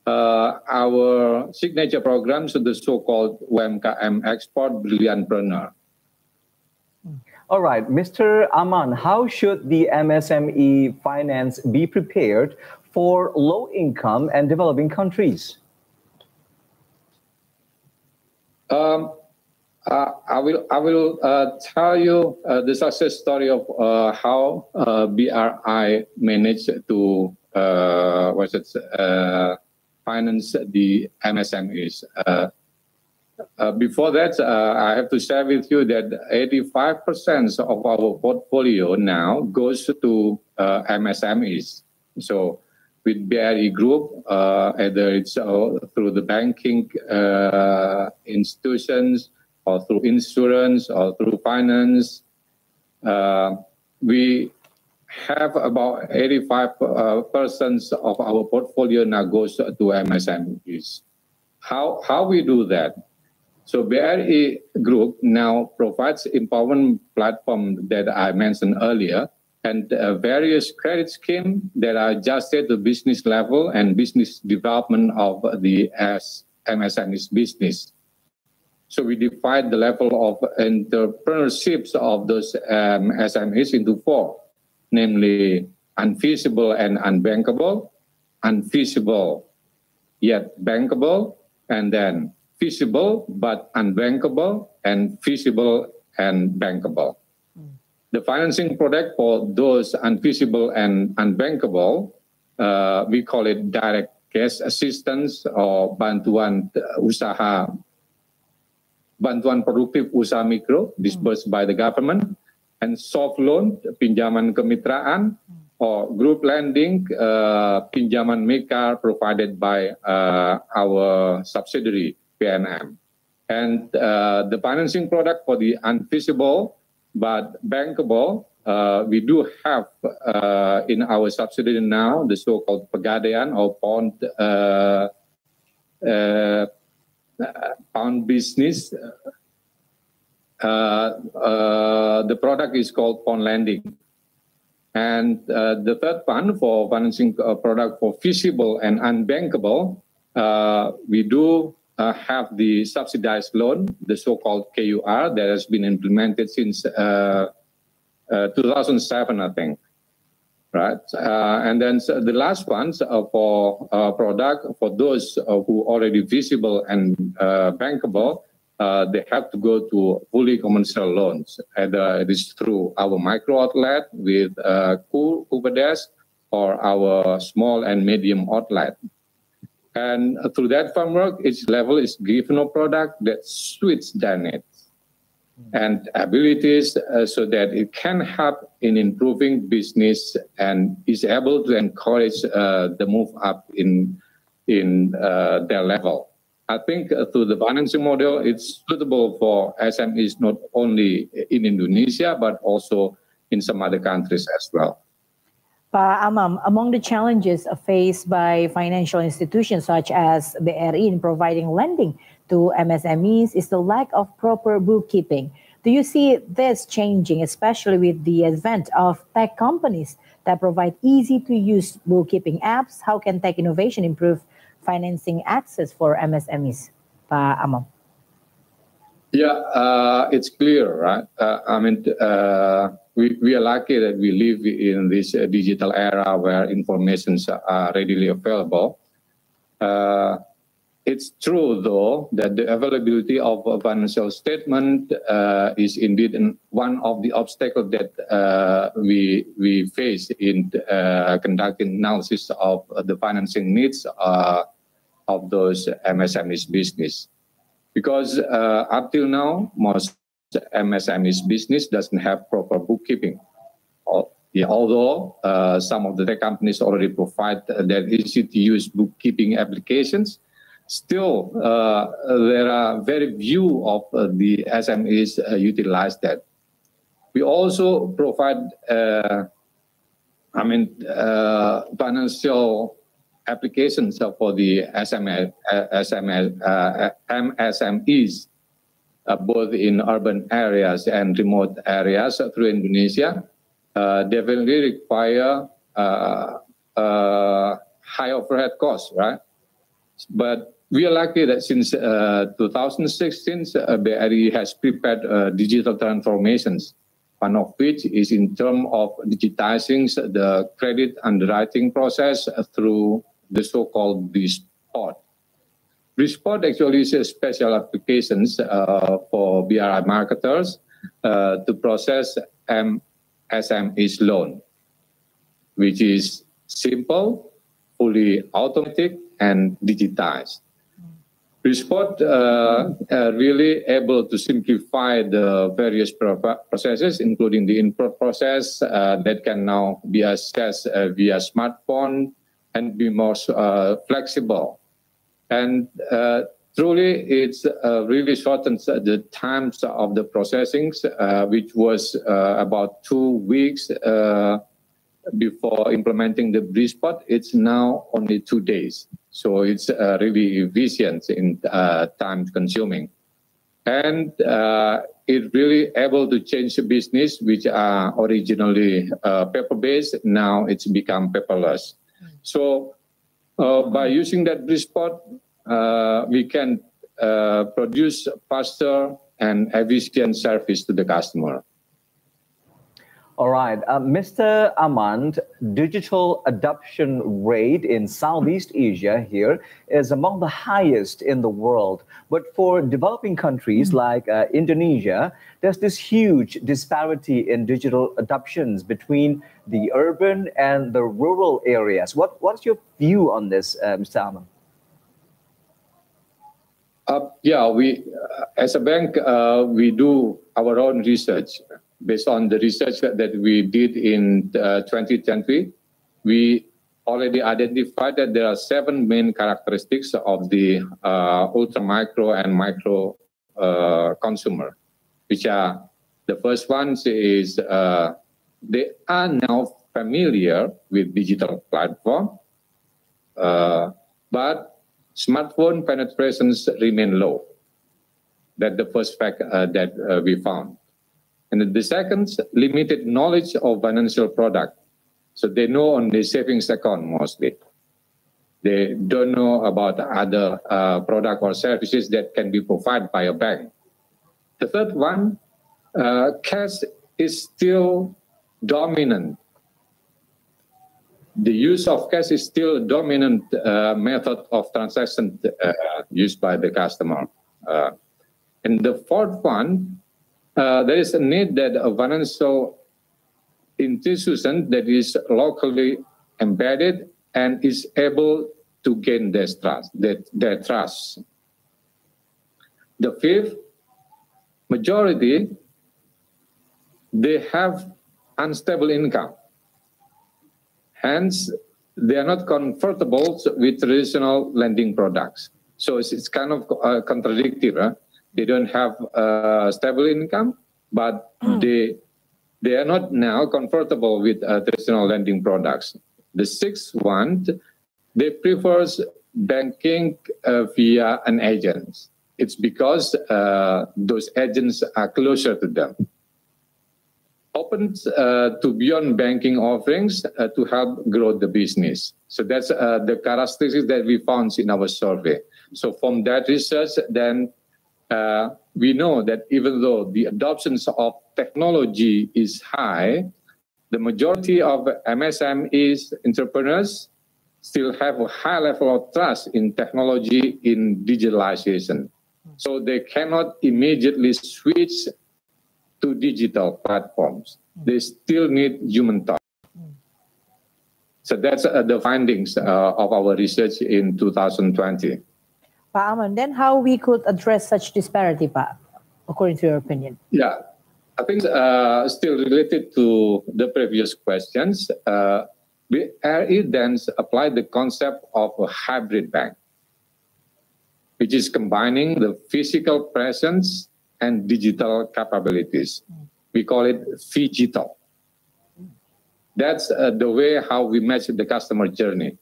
[SPEAKER 10] our signature programs, the so-called UMKM Export Brilliantpreneur.
[SPEAKER 3] All right, Mr. Aman, how should the MSME finance be prepared for low-income and developing countries?
[SPEAKER 10] I will tell you the success story of how BRI managed to finance the MSMEs. Before that, I have to share with you that 85% of our portfolio now goes to MSMEs. So with BRI Group, either it's through the banking institutions, or through insurance, or through finance, we have about 85% of our portfolio now goes to MSMEs. How we do that? So BRI Group now provides empowerment platform that I mentioned earlier, and various credit schemes that are adjusted to business level and business development of the MSMEs business. So we divide the level of entrepreneurships of those SMEs into four, namely unfeasible and unbankable, unfeasible yet bankable, and then feasible but unbankable, and feasible and bankable. The financing product for those unfeasible and unbankable, we call it direct cash assistance or bantuan produktif usaha mikro disbursed by the government, and soft loan, pinjaman kemitraan, or group lending, pinjaman mekar provided by our subsidiary PNM. And the financing product for the unfeasible but bankable, we do have in our subsidiary now the so-called Pegadaian or pawn business. The product is called pawn lending. And the third one for financing product for feasible and unbankable, we do have the subsidized loan, the so-called KUR, that has been implemented since 2007, I think. Right, and then the last ones for product for those who already feasible and bankable, they have to go to fully commercial loans. Either it is through our micro outlet with Kupedes or our small and medium outlet. And through that framework, each level is given a product that suits their needs and abilities so that it can help in improving business and is able to encourage the move up in their level. I think through the financing model, it's suitable for SMEs not only in Indonesia, but also in some other countries as well.
[SPEAKER 5] Pak Amam, among the challenges faced by financial institutions such as BRI in providing lending to MSMEs is the lack of proper bookkeeping. Do you see this changing, especially with the advent of tech companies that provide easy-to-use bookkeeping apps? How can tech innovation improve financing access for MSMEs, Pak Amam?
[SPEAKER 10] Yeah, it's clear, right? We are lucky that we live in this digital era where informations are readily available. It's true, though, that the availability of a financial statement is indeed one of the obstacles that we face in conducting analysis of the financing needs of those MSMEs business. Because up till now, most MSMEs business doesn't have proper bookkeeping. Although some of the tech companies already provide their easy-to-use bookkeeping applications, still there are very few of the SMEs utilize that. We also provide, financial applications for the MSMEs, both in urban areas and remote areas through Indonesia. Definitely require high overhead costs, right? But we are lucky that since 2016, BRI has prepared digital transformations, one of which is in terms of digitizing the credit underwriting process through the so-called BRI-Spot. BRI-Spot actually is a special applications for BRI marketers to process MSMEs loan, which is simple, fully automatic, and digitized. BRI-Spot really able to simplify the various processes, including the input process that can now be accessed via smartphone and be more flexible. And truly, it's really shortens the times of the processing, which was about 2 weeks before implementing the BRI-Spot. It's now only 2 days. So it's really efficient in time consuming. And it really able to change the business, which are originally paper-based. Now it's become paperless. So by using that BRI-Spot, we can produce faster and efficient service to the customer.
[SPEAKER 3] All right. Mr. Aman, digital adoption rate in Southeast Asia here is among the highest in the world. But for developing countries like Indonesia, there's this huge disparity in digital adoptions between the urban and the rural areas. What's your view on this, Mr. Aman?
[SPEAKER 10] Yeah, we as a bank, we do our own research. Based on the research that we did in 2020, we already identified that there are 7 main characteristics of the ultra micro and micro consumer, which are, the first one is they are now familiar with digital platform, but smartphone penetrations remain low. That's the first fact that we found. And the second, limited knowledge of financial product. So they know only savings account mostly. They don't know about other product or services that can be provided by a bank. The third one, cash is still dominant. The use of cash is still a dominant method of transaction used by the customer. And the fourth one, there is a need that a financial institution that is locally embedded and is able to gain their trust. The fifth, majority, they have unstable income. Hence, they are not comfortable with traditional lending products. So it's kind of contradictory. Huh? They don't have stable income, but they are not now comfortable with traditional lending products. The sixth one, they prefer banking via an agent. It's because those agents are closer to them. Open to beyond banking offerings to help grow the business. So that's the characteristics that we found in our survey. So from that research, then we know that even though the adoption of technology is high, the majority of MSMEs, entrepreneurs, still have a high level of trust in technology, in digitalization. So they cannot immediately switch to digital platforms. They still need human touch. So that's the findings of our research in 2020.
[SPEAKER 5] Pak Aman, then how we could address such disparity, Pak, according to your opinion?
[SPEAKER 10] Yeah, I think still related to the previous questions, RE then applied the concept of a hybrid bank, which is combining the physical presence and digital capabilities. We call it phygital. That's the way how we measure the customer journey.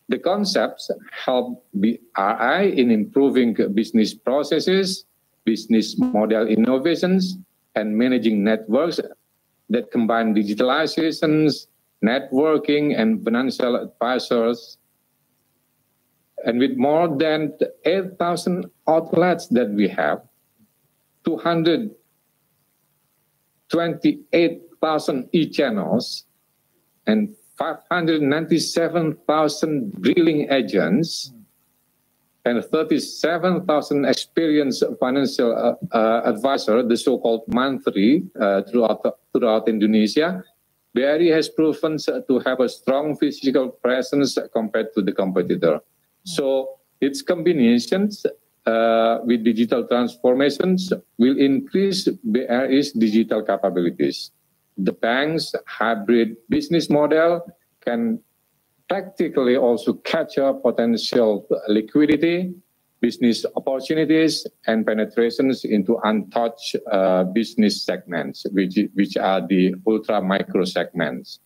[SPEAKER 10] The concepts help RI in improving business processes, business model innovations, and managing networks that combine digitalizations, networking, and financial advisors. And with more than 8,000 outlets that we have, 228,000 e-channels, and 597,000 billing agents, and 37,000 experienced financial advisors, the so-called monthly, throughout Indonesia, BRI has proven to have a strong physical presence compared to the competitor. So its combinations with digital transformations will increase BRI's digital capabilities. The bank's hybrid business model can practically also capture potential liquidity, business opportunities, and penetrations into untouched business segments, which are the ultra micro segments.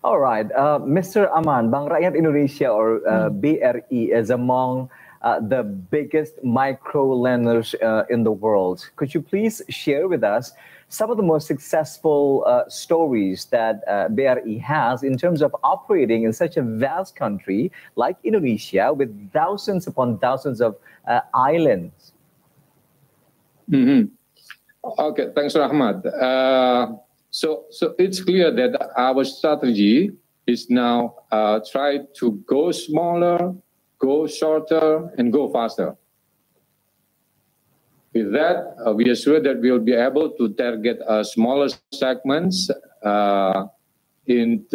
[SPEAKER 3] All right, Mr. Aman, Bank Rakyat Indonesia or BRI is among the biggest micro lenders in the world. Could you please share with us some of the most successful stories that BRI has in terms of operating in such a vast country like Indonesia with thousands upon thousands of islands?
[SPEAKER 10] Okay, thanks, Rahmat. So it's clear that our strategy is now try to go smaller, go shorter, and go faster. With that, we are sure that we will be able to target smaller segments even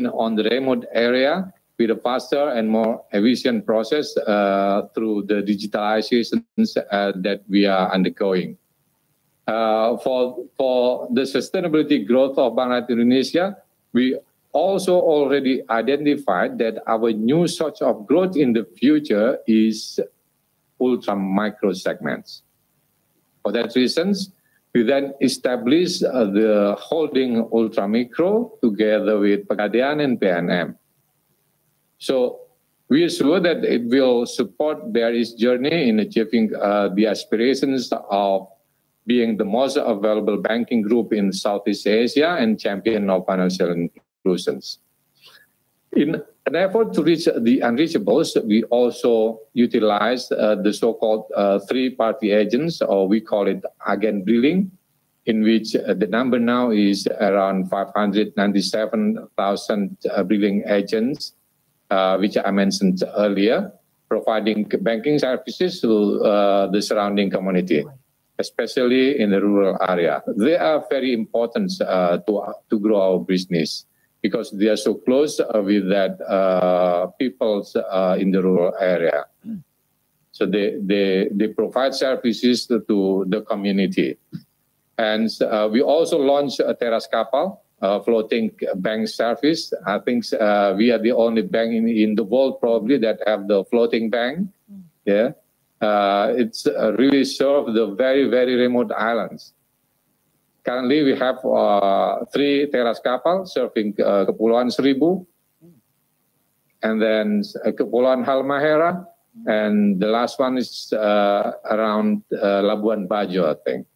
[SPEAKER 10] on the remote area with a faster and more efficient process through the digitalization that we are undergoing. For the sustainability growth of Bank Rakyat Indonesia, we also already identified that our new source of growth in the future is ultra micro segments. For that reasons, we then established the holding ultra micro together with Pegadaian and PNM. So we are sure that it will support BRI's journey in achieving the aspirations of being the most available banking group in Southeast Asia and champion of financial inclusions. In an effort to reach the unreachables, we also utilize the so-called three-party agents, or we call it agent billing, in which the number now is around 597,000 billing agents, which I mentioned earlier, providing banking services to the surrounding community, especially in the rural area. They are very important to grow our business, because they are so close with that peoples in the rural area. So they provide services to the community. And we also launched a Teras Kapal, floating bank service. I think we are the only bank in the world probably that have the floating bank. Yeah, it's really serve the very, very remote islands. Currently, we have 3 teras kapal serving Kepulauan Seribu, and then Kepulauan Halmahera, and the last one is around Labuan Bajo, I think.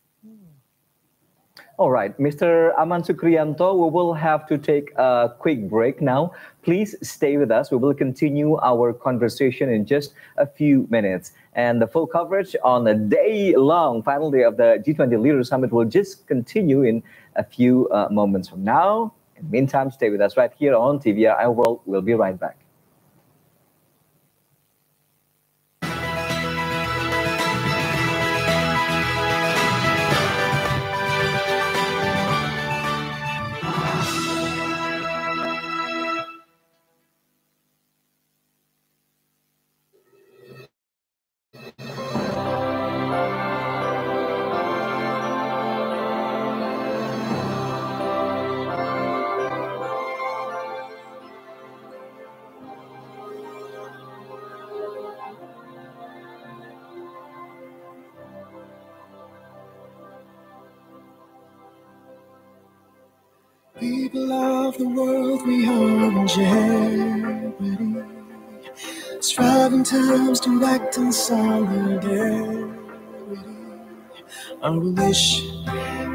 [SPEAKER 3] All right, Mr. Aman Sukriyanto, we will have to take a quick break now. Please stay with us. We will continue our conversation in just a few minutes. And the full coverage on the day-long final day of the G20 Leaders Summit will just continue in a few moments from now. In the meantime, stay with us right here on TVRI World. We'll be right back.
[SPEAKER 19] People of the world, we are in jeopardy. Striving times to act in solidarity. Our wish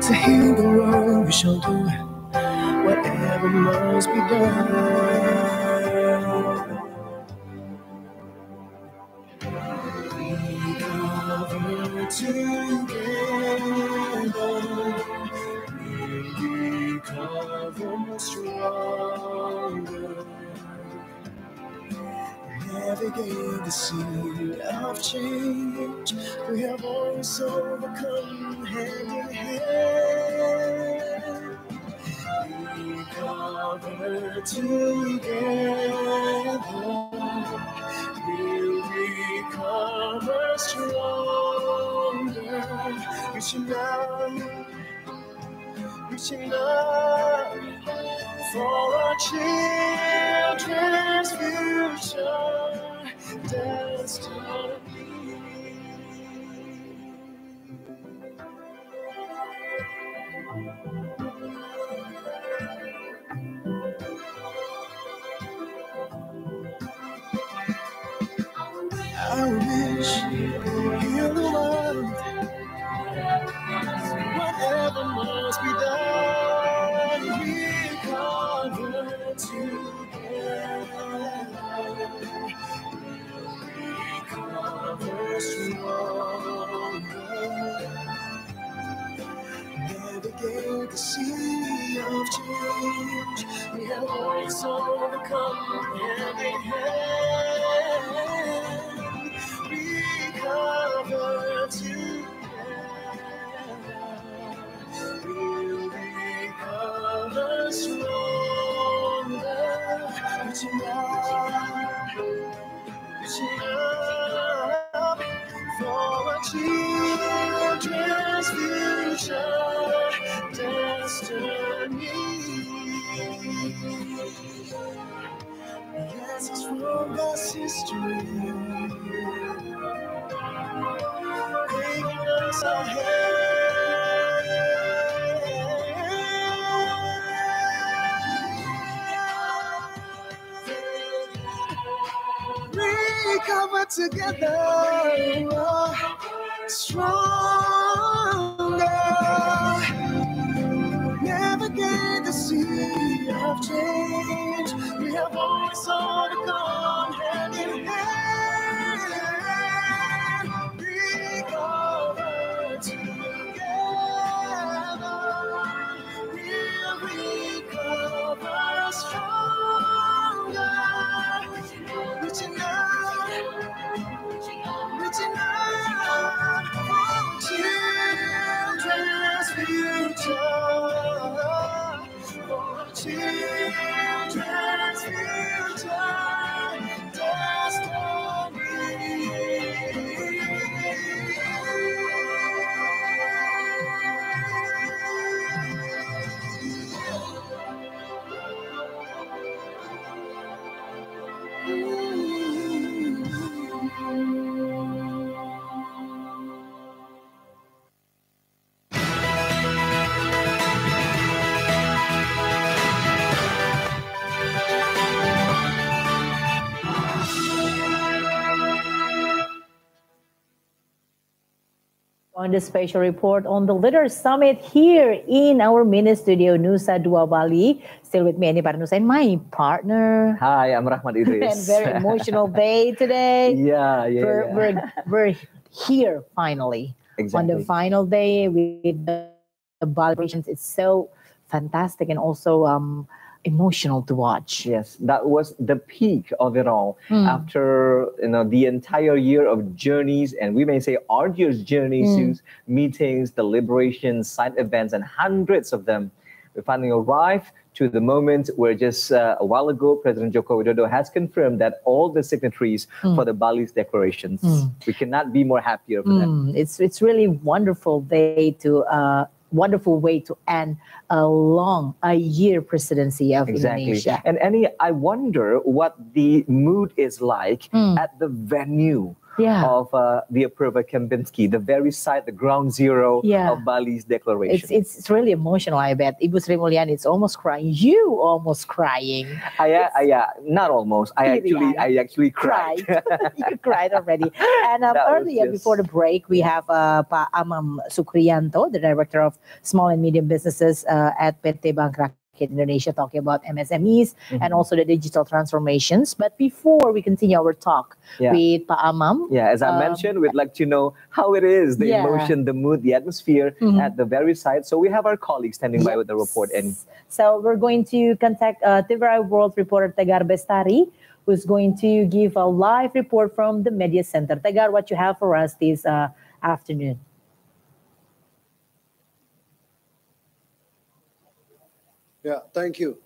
[SPEAKER 19] to heal the world, we shall do whatever must be done. We cover together. Recover stronger, navigate the sea of change. We have always overcome hand in hand. Recover together, we'll recover stronger, reaching out for our children's future destiny. I wish heal the world. Whatever must be done, recover together. Recover stronger. change. We have always overcome hand in hand. Recover together. We'll recover stronger. Reaching up for our children's future destiny. Yes, it's from this history, taking us ahead. Recover together, stronger. Navigate the sea of change. We have always overcome hand in hand. Recover together. We'll recover stronger. Reaching out for children's future. For children's future
[SPEAKER 5] On the special report on the Leaders Summit here in our mini studio Nusa Dua Bali. Still with me, Eni Parnusa, and my partner.
[SPEAKER 3] Hi, I'm Rahmat Idris.
[SPEAKER 5] And very emotional day today. We're here finally.
[SPEAKER 3] Exactly.
[SPEAKER 5] On the final day with the Bali operations. It's so fantastic and also emotional to watch.
[SPEAKER 3] Yes, that was the peak of it all. After the entire year of journeys, and we may say arduous journeys, meetings, deliberations, side events, and hundreds of them, we finally arrived to the moment where just a while ago, President Joko Widodo has confirmed that all the signatories for the Bali's declarations. We cannot be more happier for that.
[SPEAKER 5] It's really wonderful day to wonderful way to end a year presidency of Indonesia.
[SPEAKER 3] And Annie, I wonder what the mood is like at the venue of the Apurva Kempinski, the very site, the ground zero of Bali's declaration.
[SPEAKER 5] It's really emotional, I bet. Ibu Sri Mulyani, it's almost crying. You almost crying.
[SPEAKER 3] Not almost. I actually cried.
[SPEAKER 5] You cried already. And earlier, before the break, we have Pak Amam Sukriyanto, the Director of Small and Medium Businesses at PT Bank Rakyat Indonesia, talking about MSMEs and also the digital transformations. But before we continue our talk with Pak Amam.
[SPEAKER 3] As I mentioned, we'd like to know how it is, the emotion, the mood, the atmosphere at the very site. So we have our colleagues standing by with the report.
[SPEAKER 5] So we're going to contact TVRI World reporter Tegar Bestari, who's going to give a live report from the Media Center. Tegar, what you have for us this afternoon?
[SPEAKER 12] Thank you.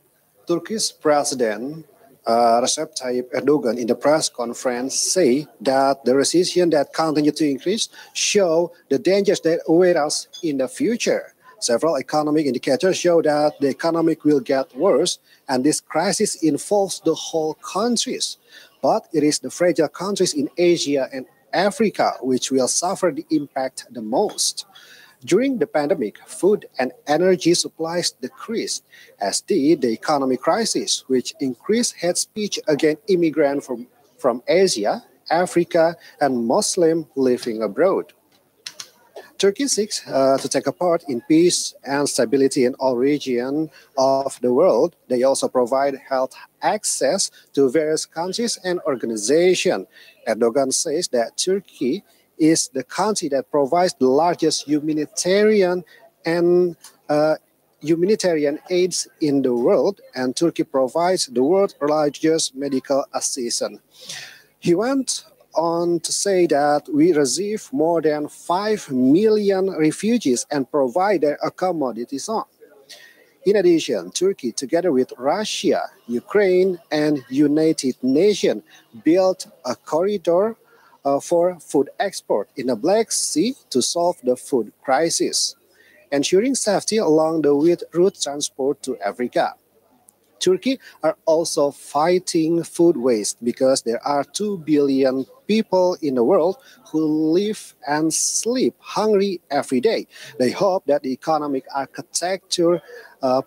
[SPEAKER 12] Turkish President Recep Tayyip Erdogan in the press conference say that the recession that continue to increase show the dangers that await us in the future. Several economic indicators show that the economic will get worse, and this crisis involves the whole countries. But it is the fragile countries in Asia and Africa which will suffer the impact the most. During the pandemic, food and energy supplies decreased, as did the economic crisis, which increased hate speech against immigrants from Asia, Africa, and Muslims living abroad. Turkey seeks to take a part in peace and stability in all regions of the world. They also provide health access to various countries and organizations. Erdogan says that Turkey is the country that provides the largest humanitarian and humanitarian aids in the world, and Turkey provides the world's largest medical assistance. He went on to say that we receive more than 5 million refugees and provide their accommodations on. In addition, Turkey, together with Russia, Ukraine, and United Nations, built a corridor for food export in the Black Sea to solve the food crisis, ensuring safety along the route transport to Africa. Turkey are also fighting food waste because there are 2 billion people in the world who live and sleep hungry every day. They hope that the economic architecture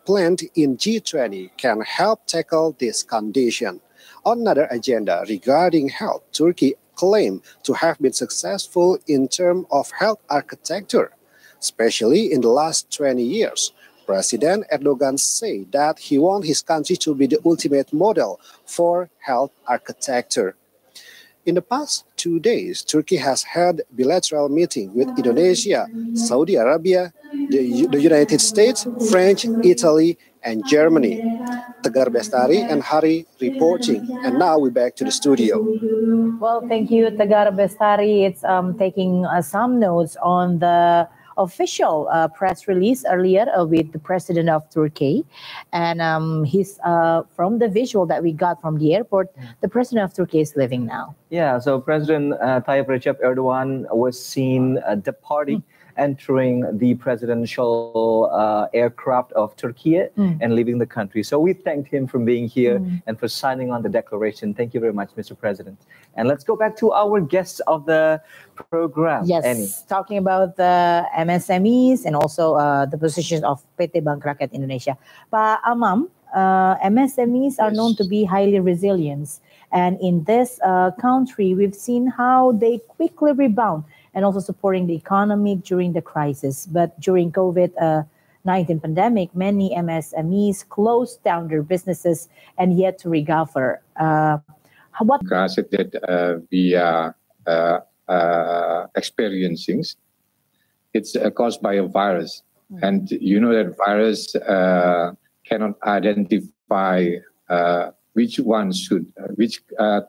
[SPEAKER 12] planned in G20 can help tackle this condition. On another agenda regarding health, Turkey claimed to have been successful in terms of health architecture, especially in the last 20 years. President Erdogan said that he wants his country to be the ultimate model for health architecture. In the past 2 days, Turkey has had bilateral meetings with Indonesia, Saudi Arabia, the United States, France, Italy, and Germany. Tegar Bestari and Hari reporting. And now we're back to the studio.
[SPEAKER 5] Well, thank you, Tegar Bestari. It's taking some notes on the official press release earlier with the president of Turkey, and he's from the visual that we got from the airport, the president of Turkey is leaving now.
[SPEAKER 3] Yeah, so President Tayyip Recep Erdogan was seen departing, entering the presidential aircraft of Turkey and leaving the country. So we thanked him for being here and for signing on the declaration. Thank you very much, Mr. President. And let's go back to our guests of the program.
[SPEAKER 5] Yes,
[SPEAKER 3] Annie.
[SPEAKER 5] Talking about the MSMEs and also the positions of PT Bank Rakyat Indonesia. Pak Amam, MSMEs are known to be highly resilient. And in this country, we've seen how they quickly rebound and also supporting the economy during the crisis. But during COVID-19 pandemic, many MSMEs closed down their businesses and yet to recover. What
[SPEAKER 10] crisis that we are experiencing, it's caused by a virus. And you know that virus cannot identify which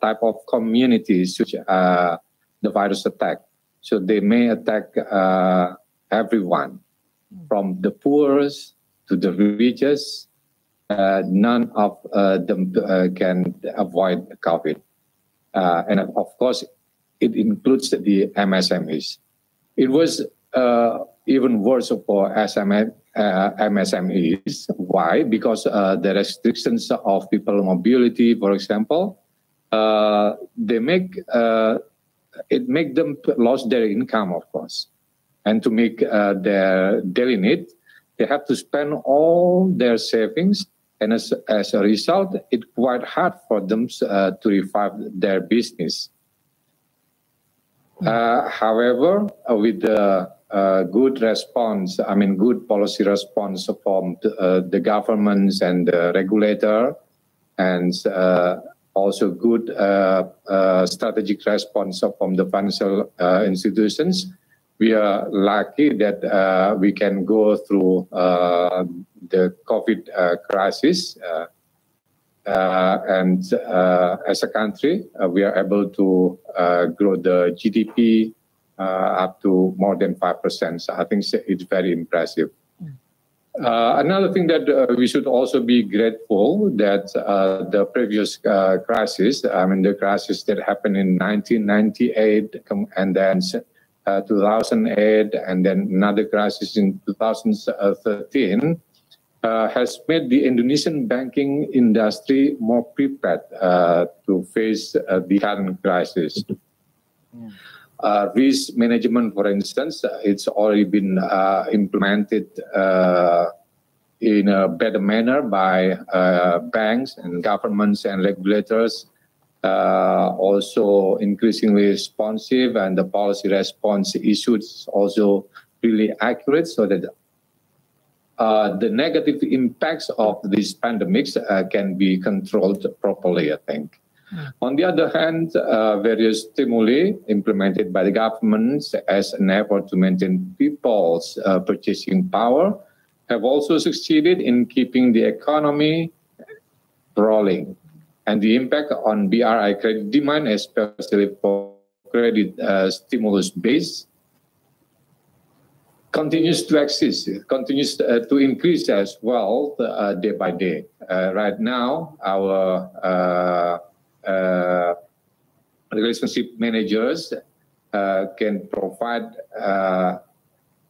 [SPEAKER 10] type of community should the virus attack. So they may attack everyone, from the poorest to the richest. None of them can avoid COVID. And of course, it includes the MSMEs. It was even worse for MSMEs. Why? Because the restrictions of people mobility, for example, it make them lose their income, of course. And to make their daily need, they have to spend all their savings. And as a result, it's quite hard for them to revive their business. However, with the good response, good policy response from the governments and the regulator, and also good strategic response from the financial institutions, we are lucky that we can go through the COVID crisis. And as a country, we are able to grow the GDP up to more than 5%. So I think it's very impressive. Another thing that we should also be grateful that the previous crisis, the crisis that happened in 1998 and then 2008 and then another crisis in 2013 has made the Indonesian banking industry more prepared to face the current crisis. Risk management, for instance, it's already been implemented in a better manner by banks and governments and regulators, also increasingly responsive, and the policy response issues also really accurate, so that the negative impacts of these pandemics can be controlled properly, I think. On the other hand, various stimuli implemented by the governments as an effort to maintain people's purchasing power have also succeeded in keeping the economy rolling. And the impact on BRI credit demand, especially for credit stimulus base, continues to exist, continues to increase as well day by day. Right now, our relationship managers can provide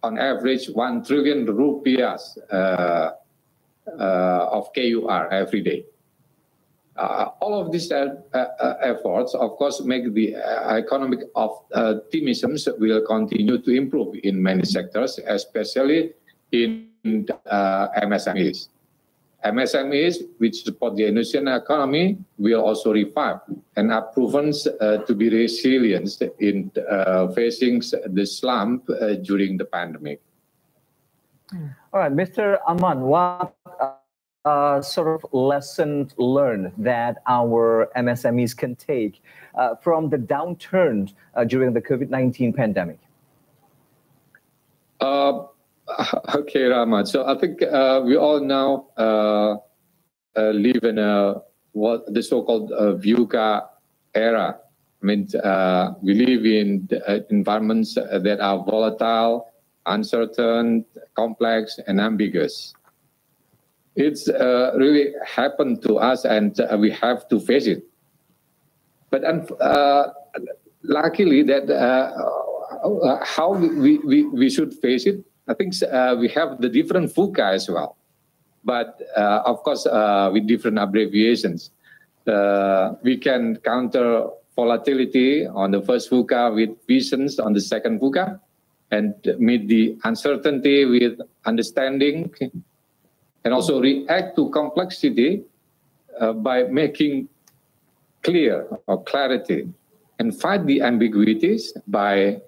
[SPEAKER 10] on average 1 trillion rupiah of KUR every day. All of these efforts, of course, make the economic optimism will continue to improve in many sectors, especially in MSMEs. MSMEs, which support the Indonesian economy, will also revive and are proven to be resilient in facing the slump during the pandemic.
[SPEAKER 3] All right, Mr. Aman, what sort of lessons learned that our MSMEs can take from the downturn during the COVID-19 pandemic?
[SPEAKER 10] Okay, Rahmat. So I think we all now live in what the so-called VUCA era. I mean, we live in environments that are volatile, uncertain, complex, and ambiguous. It's really happened to us, and we have to face it. But luckily, that how we should face it, I think we have the different VUCA as well, but of course with different abbreviations. We can counter volatility on the first VUCA with visions on the second VUCA, and meet the uncertainty with understanding, and also react to complexity by making clear or clarity, and fight the ambiguities by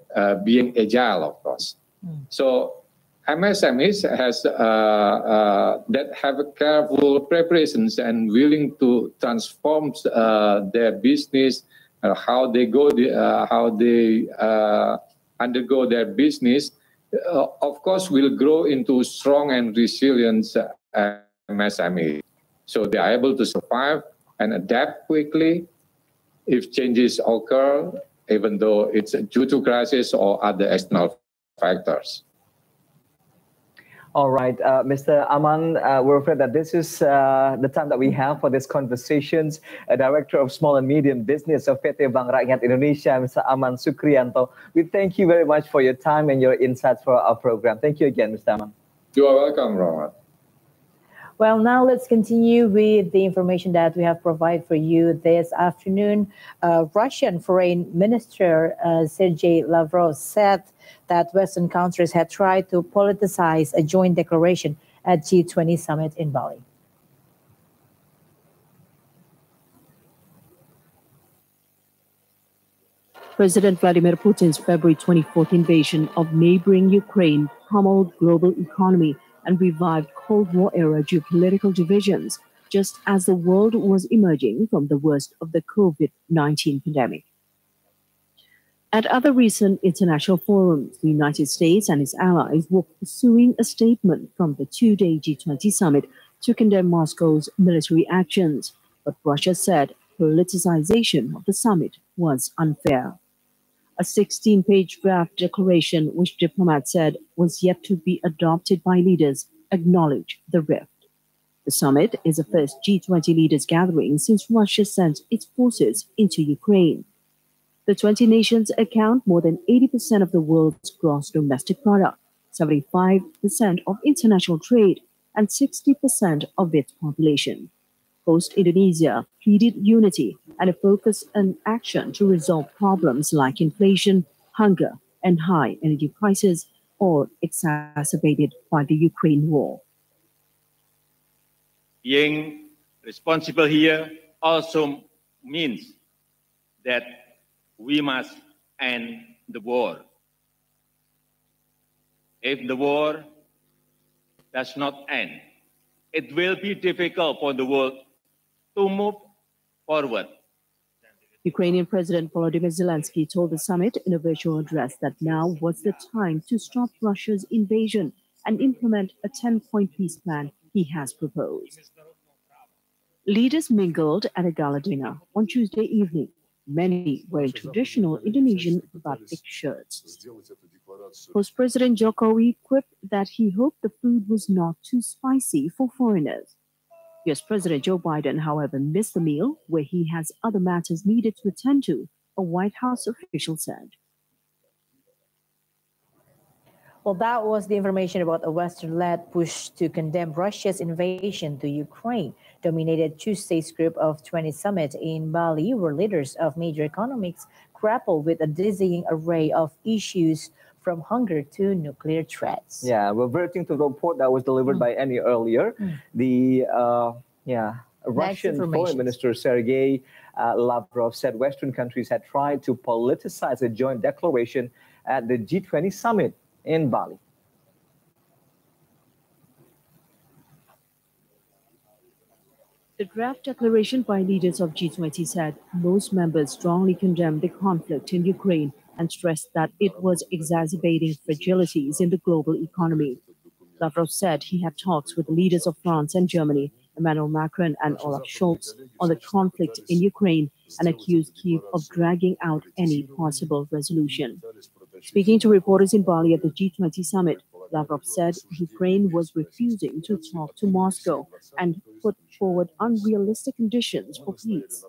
[SPEAKER 10] being agile, of course. So MSMEs has that have a careful preparations and willing to transform their business, how they undergo their business, of course, will grow into strong and resilient MSME. So they are able to survive and adapt quickly if changes occur, even though it's due to crisis or other external factors.
[SPEAKER 3] All right, Mr. Aman, we're afraid that this is the time that we have for these conversations. Director of Small and Medium Business of PT Bank Rakyat Indonesia, Mr. Aman Sukriyanto. We thank you very much for your time and your insights for our program. Thank you again, Mr. Aman.
[SPEAKER 10] You are welcome, Rahmat.
[SPEAKER 5] Well, now let's continue with the information that we have provided for you this afternoon. Russian Foreign Minister Sergei Lavrov said that Western countries had tried to politicize a joint declaration at G20 summit in Bali.
[SPEAKER 20] President Vladimir Putin's February 2014 invasion of neighboring Ukraine pummeled global economy and revived Cold War-era geopolitical divisions, just as the world was emerging from the worst of the COVID-19 pandemic. At other recent international forums, the United States and its allies were pursuing a statement from the two-day G20 summit to condemn Moscow's military actions, but Russia said politicization of the summit was unfair. A 16-page draft declaration, which diplomats said was yet to be adopted by leaders, acknowledged the rift. The summit is the first G20 leaders gathering since Russia sent its forces into Ukraine. The 20 nations account more than 80% of the world's gross domestic product, 75% of international trade, and 60% of its population. Host Indonesia pleaded unity and a focus on action to resolve problems like inflation, hunger, and high energy prices, all exacerbated by the Ukraine war.
[SPEAKER 16] Being responsible here also means that we must end the war. If the war does not end, it will be difficult for the world to move forward.
[SPEAKER 20] Ukrainian President Volodymyr Zelensky told the summit in a virtual address that now was the time to stop Russia's invasion and implement a 10-point peace plan he has proposed. Leaders mingled at a gala dinner on Tuesday evening, many wearing traditional Indonesian batik shirts. Host President Jokowi quipped that he hoped the food was not too spicy for foreigners. US President Joe Biden, however, missed the meal, where he has other matters needed to attend to, a White House official said.
[SPEAKER 5] Well, that was the information about a Western-led push to condemn Russia's invasion to Ukraine, dominated Tuesday's Group of 20 summit in Bali, where leaders of major economies grapple with a dizzying array of issues from hunger to nuclear threats.
[SPEAKER 3] Yeah, reverting to the report that was delivered by Annie earlier, the Russian Foreign Minister Sergei Lavrov said Western countries had tried to politicize a joint declaration at the G20 summit in Bali.
[SPEAKER 20] The draft declaration by leaders of G20 said most members strongly condemned the conflict in Ukraine and stressed that it was exacerbating fragilities in the global economy. Lavrov said he had talks with the leaders of France and Germany, Emmanuel Macron and Olaf Scholz, on the conflict in Ukraine and accused Kyiv of dragging out any possible resolution. Speaking to reporters in Bali at the G20 summit, Lavrov said Ukraine was refusing to talk to Moscow and put forward unrealistic conditions for peace.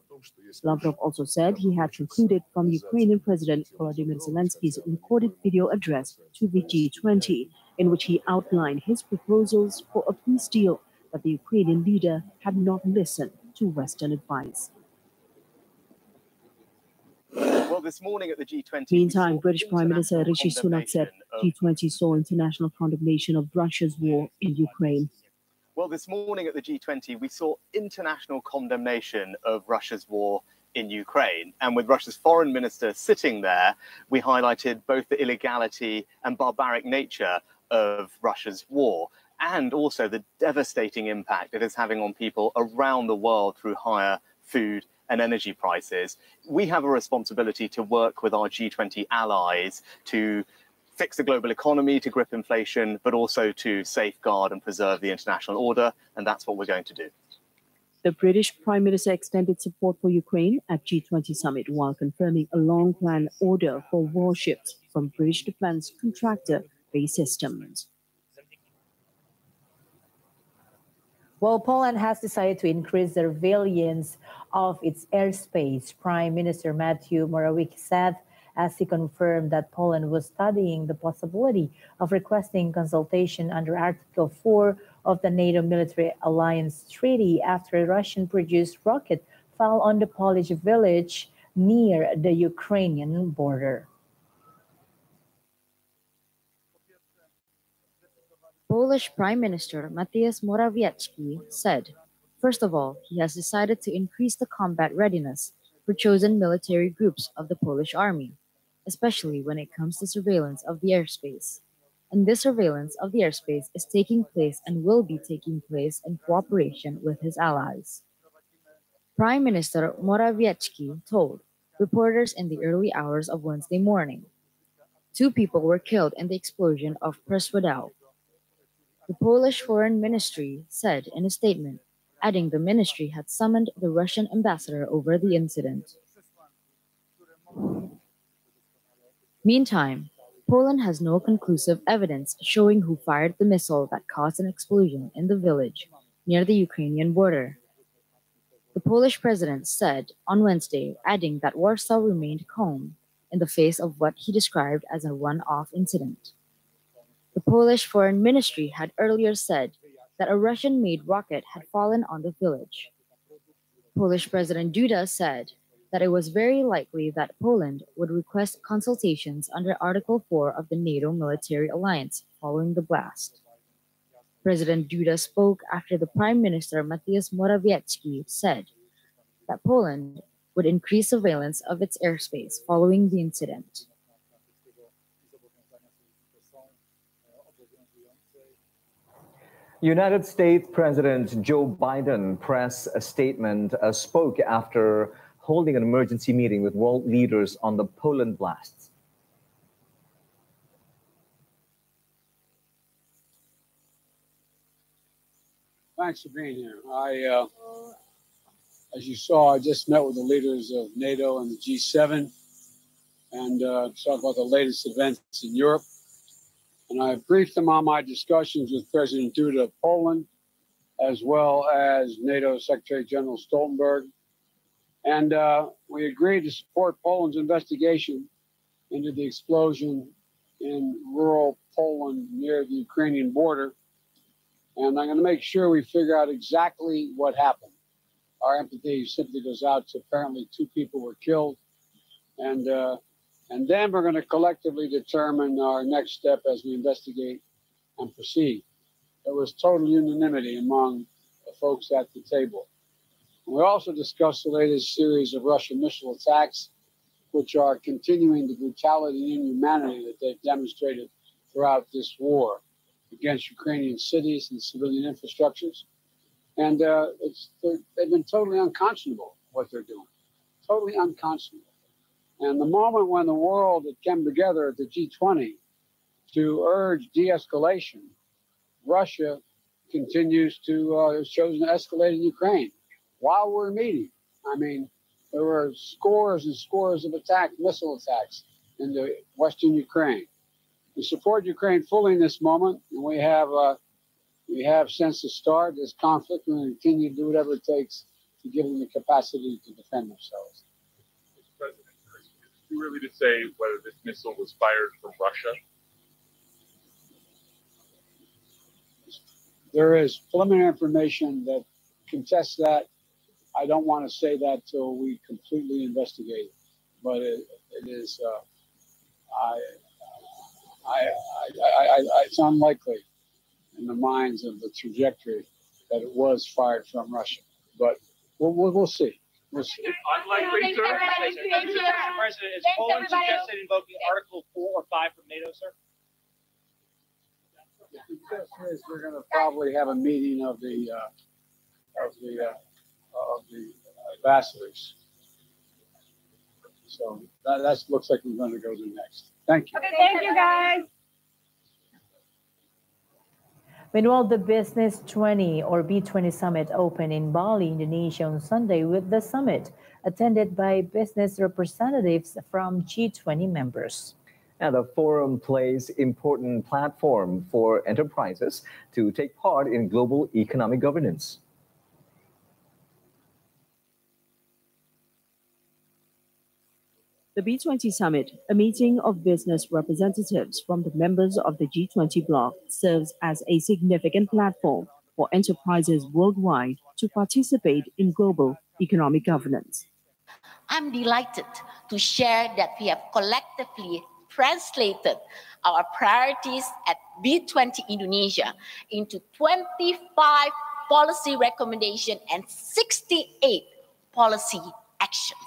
[SPEAKER 20] Lavrov also said he had concluded from Ukrainian President Volodymyr Zelensky's recorded video address to the G20, in which he outlined his proposals for a peace deal, but the Ukrainian leader had not listened to Western advice.
[SPEAKER 11] Well, this morning at the G20...
[SPEAKER 20] Meantime, British Prime Minister Rishi Sunak said G20 saw international condemnation of Russia's war in Ukraine.
[SPEAKER 11] Well, this morning at the G20, we saw international condemnation of Russia's war in Ukraine. And with Russia's foreign minister sitting there, we highlighted both the illegality and barbaric nature of Russia's war, and also the devastating impact it is having on people around the world through higher food and energy prices. We have a responsibility to work with our G20 allies to fix the global economy, to grip inflation, but also to safeguard and preserve the international order, and that's what we're going to do.
[SPEAKER 20] The British Prime Minister extended support for Ukraine at G20 summit while confirming a long-planned order for warships from British defense contractor Base Systems.
[SPEAKER 5] Well, Poland has decided to increase the surveillance of its airspace, Prime Minister Mateusz Morawiecki said, as he confirmed that Poland was studying the possibility of requesting consultation under Article 4 of the NATO Military Alliance Treaty after a Russian-produced rocket fell on the Polish village near the Ukrainian border.
[SPEAKER 22] Polish Prime Minister Mateusz Morawiecki said, first of all, he has decided to increase the combat readiness for chosen military groups of the Polish army, especially when it comes to surveillance of the airspace. And this surveillance of the airspace is taking place and will be taking place in cooperation with his allies. Prime Minister Morawiecki told reporters in the early hours of Wednesday morning. 2 people were killed in the explosion of Przewodów. The Polish Foreign Ministry said in a statement, adding the ministry had summoned the Russian ambassador over the incident. Meantime, Poland has no conclusive evidence showing who fired the missile that caused an explosion in the village near the Ukrainian border. The Polish president said on Wednesday, adding that Warsaw remained calm in the face of what he described as a one-off incident. The Polish Foreign Ministry had earlier said that a Russian-made rocket had fallen on the village. Polish President Duda said that it was very likely that Poland would request consultations under Article 4 of the NATO Military Alliance following the blast. President Duda spoke after the Prime Minister Mateusz Morawiecki said that Poland would increase surveillance of its airspace following the incident.
[SPEAKER 3] United States President Joe Biden press statement spoke after holding an emergency meeting with world leaders on the Poland blasts.
[SPEAKER 13] thanks for being here. As you saw, I just met with the leaders of NATO and the G7 and talked about the latest events in Europe. And I briefed them on my discussions with President Duda of Poland, as well as NATO Secretary General Stoltenberg. And we agreed to support Poland's investigation into the explosion in rural Poland near the Ukrainian border. And I'm going to make sure we figure out exactly what happened. Our empathy simply goes out to apparently 2 people were killed. And then we're going to collectively determine our next step as we investigate and proceed. There was total unanimity among the folks at the table. We also discussed the latest series of Russian missile attacks, which are continuing the brutality and inhumanity that they've demonstrated throughout this war against Ukrainian cities and civilian infrastructures. And they've been totally unconscionable, what they're doing. Totally unconscionable. And the moment when the world had come together at the G20 to urge de-escalation, Russia continues to, has chosen to escalate in Ukraine while we're meeting. I mean, there were scores and scores of missile attacks into Western Ukraine. We support Ukraine fully in this moment, and we have since the start this conflict, and we continue to do whatever it takes to give them the capacity to defend themselves.
[SPEAKER 1] Mr. President, is it too early to say whether this missile was fired from Russia?
[SPEAKER 13] There is preliminary information that contests that. I don't want to say that till we completely investigate it, but it is. It's unlikely in the minds of the trajectory that it was fired from Russia, but we'll see. We'll see.
[SPEAKER 17] Unlikely, sir. Mr. President, is Poland suggested invoking Article 4 or 5 from NATO, sir?
[SPEAKER 13] The suggestion is we're going to probably have a meeting of the ambassadors. So that looks like we're going to go to next. Thank you.
[SPEAKER 15] Okay, thank you, guys.
[SPEAKER 5] Meanwhile, the Business 20 or B20 Summit opened in Bali, Indonesia on Sunday, with the summit attended by business representatives from G20 members.
[SPEAKER 3] And the forum plays important platform for enterprises to take part in global economic governance.
[SPEAKER 20] The B20 Summit, a meeting of business representatives from the members of the G20 bloc, serves as a significant platform for enterprises worldwide to participate in global economic governance.
[SPEAKER 23] I'm delighted to share that we have collectively translated our priorities at B20 Indonesia into 25 policy recommendations and 68 policy actions.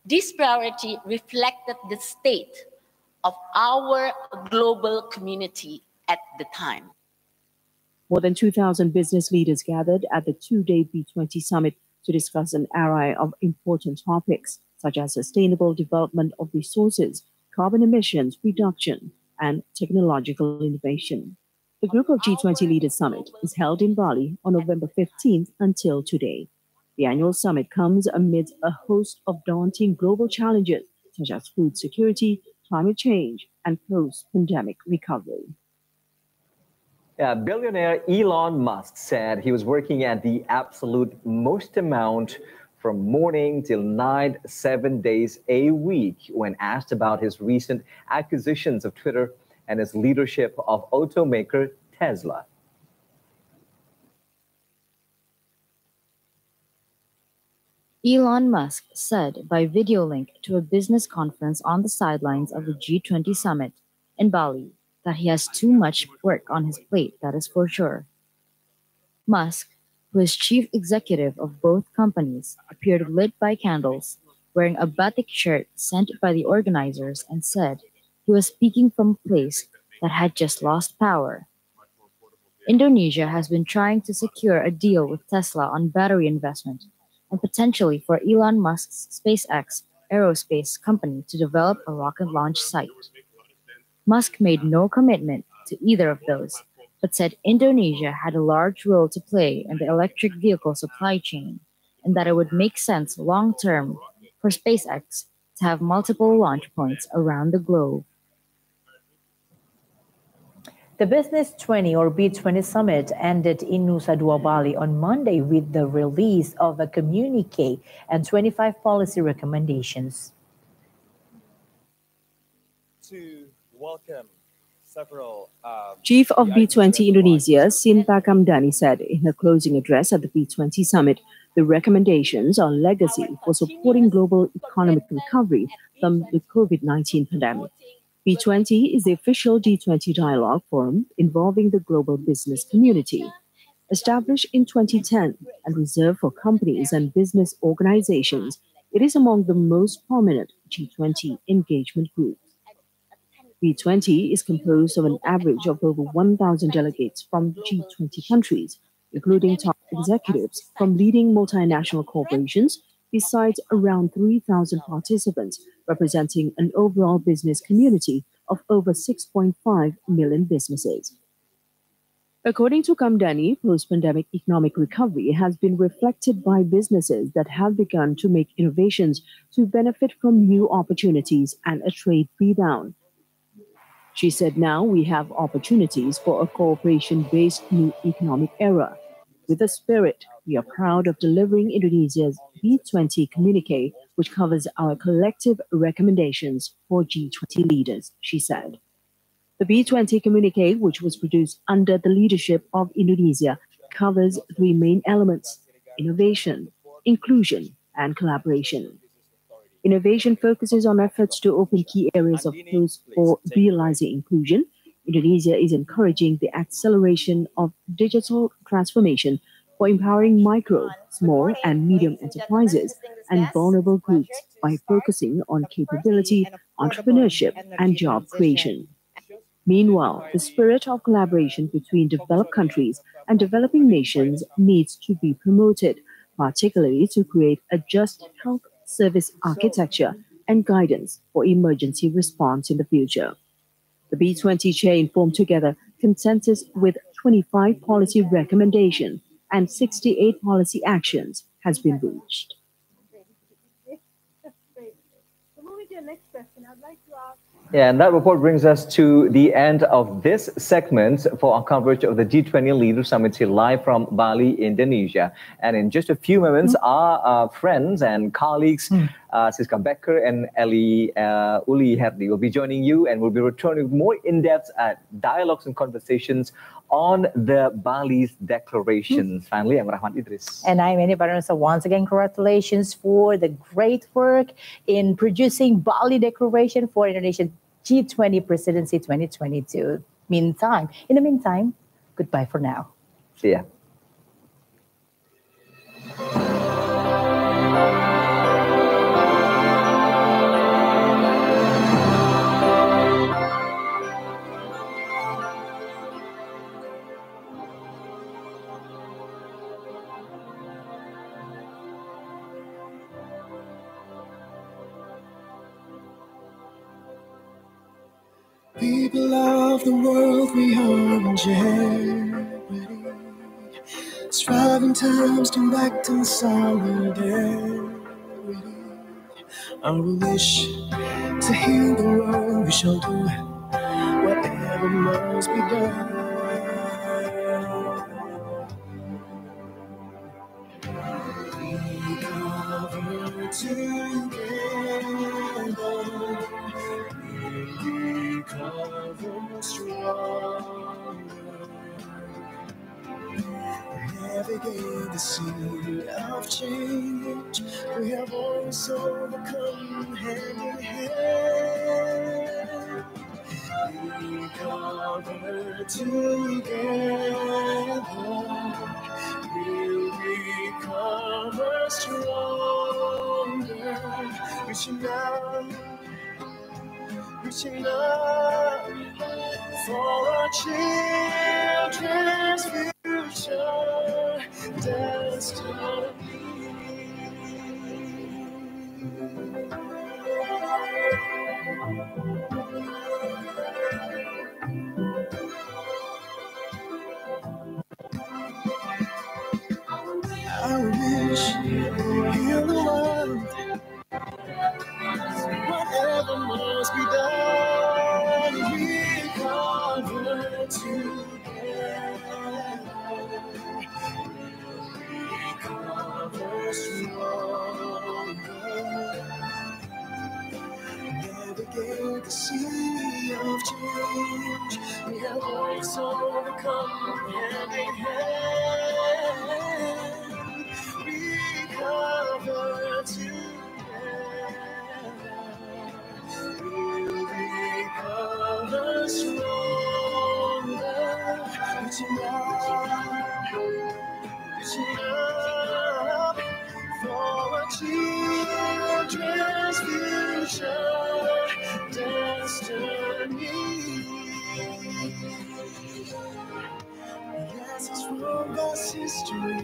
[SPEAKER 23] This priority reflected the state of our global community at the time.
[SPEAKER 20] More than 2,000 business leaders gathered at the 2-day B20 Summit to discuss an array of important topics, such as sustainable development of resources, carbon emissions reduction, and technological innovation. The Group of G20 Leaders Summit is held in Bali on November 15th until today. The annual summit comes amid a host of daunting global challenges, such as food security, climate change, and post-pandemic recovery.
[SPEAKER 3] Billionaire Elon Musk said he was working at the absolute most amount from morning till night, 7 days a week, when asked about his recent acquisitions of Twitter and his leadership of automaker Tesla.
[SPEAKER 22] Elon Musk said by video link to a business conference on the sidelines of the G20 summit in Bali that he has too much work on his plate, that is for sure. Musk, who is chief executive of both companies, appeared lit by candles, wearing a batik shirt sent by the organizers, and said he was speaking from a place that had just lost power. Indonesia has been trying to secure a deal with Tesla on battery investment, and potentially for Elon Musk's SpaceX aerospace company to develop a rocket launch site. Musk made no commitment to either of those, but said Indonesia had a large role to play in the electric vehicle supply chain and that it would make sense long-term for SpaceX to have multiple launch points around the globe.
[SPEAKER 5] The Business 20 or B20 Summit ended in Nusa Dua, Bali on Monday with the release of a communique and 25 policy recommendations.
[SPEAKER 7] To welcome several
[SPEAKER 20] Chief of B20 Indonesia, Sinta Kamdani, said in her closing address at the B20 Summit, the recommendations are legacy for supporting global economic recovery from the COVID-19 pandemic. B20 is the official G20 dialogue forum involving the global business community. Established in 2010 and reserved for companies and business organizations, it is among the most prominent G20 engagement groups. B20 is composed of an average of over 1,000 delegates from G20 countries, including top executives from leading multinational corporations, besides around 3,000 participants, representing an overall business community of over 6.5 million businesses. According to Kamdani, post-pandemic economic recovery has been reflected by businesses that have begun to make innovations to benefit from new opportunities and a trade rebound. She said now we have opportunities for a cooperation-based new economic era. With the spirit, we are proud of delivering Indonesia's B20 communique, which covers our collective recommendations for G20 leaders, she said. The B20 communique, which was produced under the leadership of Indonesia, covers three main elements: innovation, inclusion, and collaboration. Innovation focuses on efforts to open key areas of growth for realizing inclusion. Indonesia is encouraging the acceleration of digital transformation for empowering micro, small, and medium enterprises and vulnerable groups by focusing on capability, entrepreneurship, and job creation. Meanwhile, the spirit of collaboration between developed countries and developing nations needs to be promoted, particularly to create a just health service architecture and guidance for emergency response in the future. The B20 chain formed together consensus with 25 policy recommendations and 68 policy actions has been reached.
[SPEAKER 8] Moving to the next question, I'd like to ask.
[SPEAKER 3] Yeah, and that report brings us to the end of this segment for our coverage of the G20 Leaders Summit here live from Bali, Indonesia. And in just a few moments, our friends and colleagues, Siska Becker and Eli Uli Herdi, will be joining you, and we'll be returning with more in-depth dialogues and conversations on the Bali's declarations. Finally, I'm Rahmat Idris.
[SPEAKER 5] And I'm Eni Paranasa. Once again, congratulations for the great work in producing Bali Declaration for Indonesian G20 Presidency 2022. In the meantime, goodbye for now.
[SPEAKER 3] See ya.
[SPEAKER 19] People of the world, we are in jeopardy. Striving times to act in solidarity. Our wish to heal the world, we shall do whatever must be done. We cover together. Recover stronger, navigate the sea of change. We have always overcome hand in hand. Recover together, we'll recover stronger. Reaching up for our children's future destiny. sea of change. We have always overcome hand in hand. Recover together. We'll recover stronger. Reaching up for a children's future destiny. Yes, it's from God's history,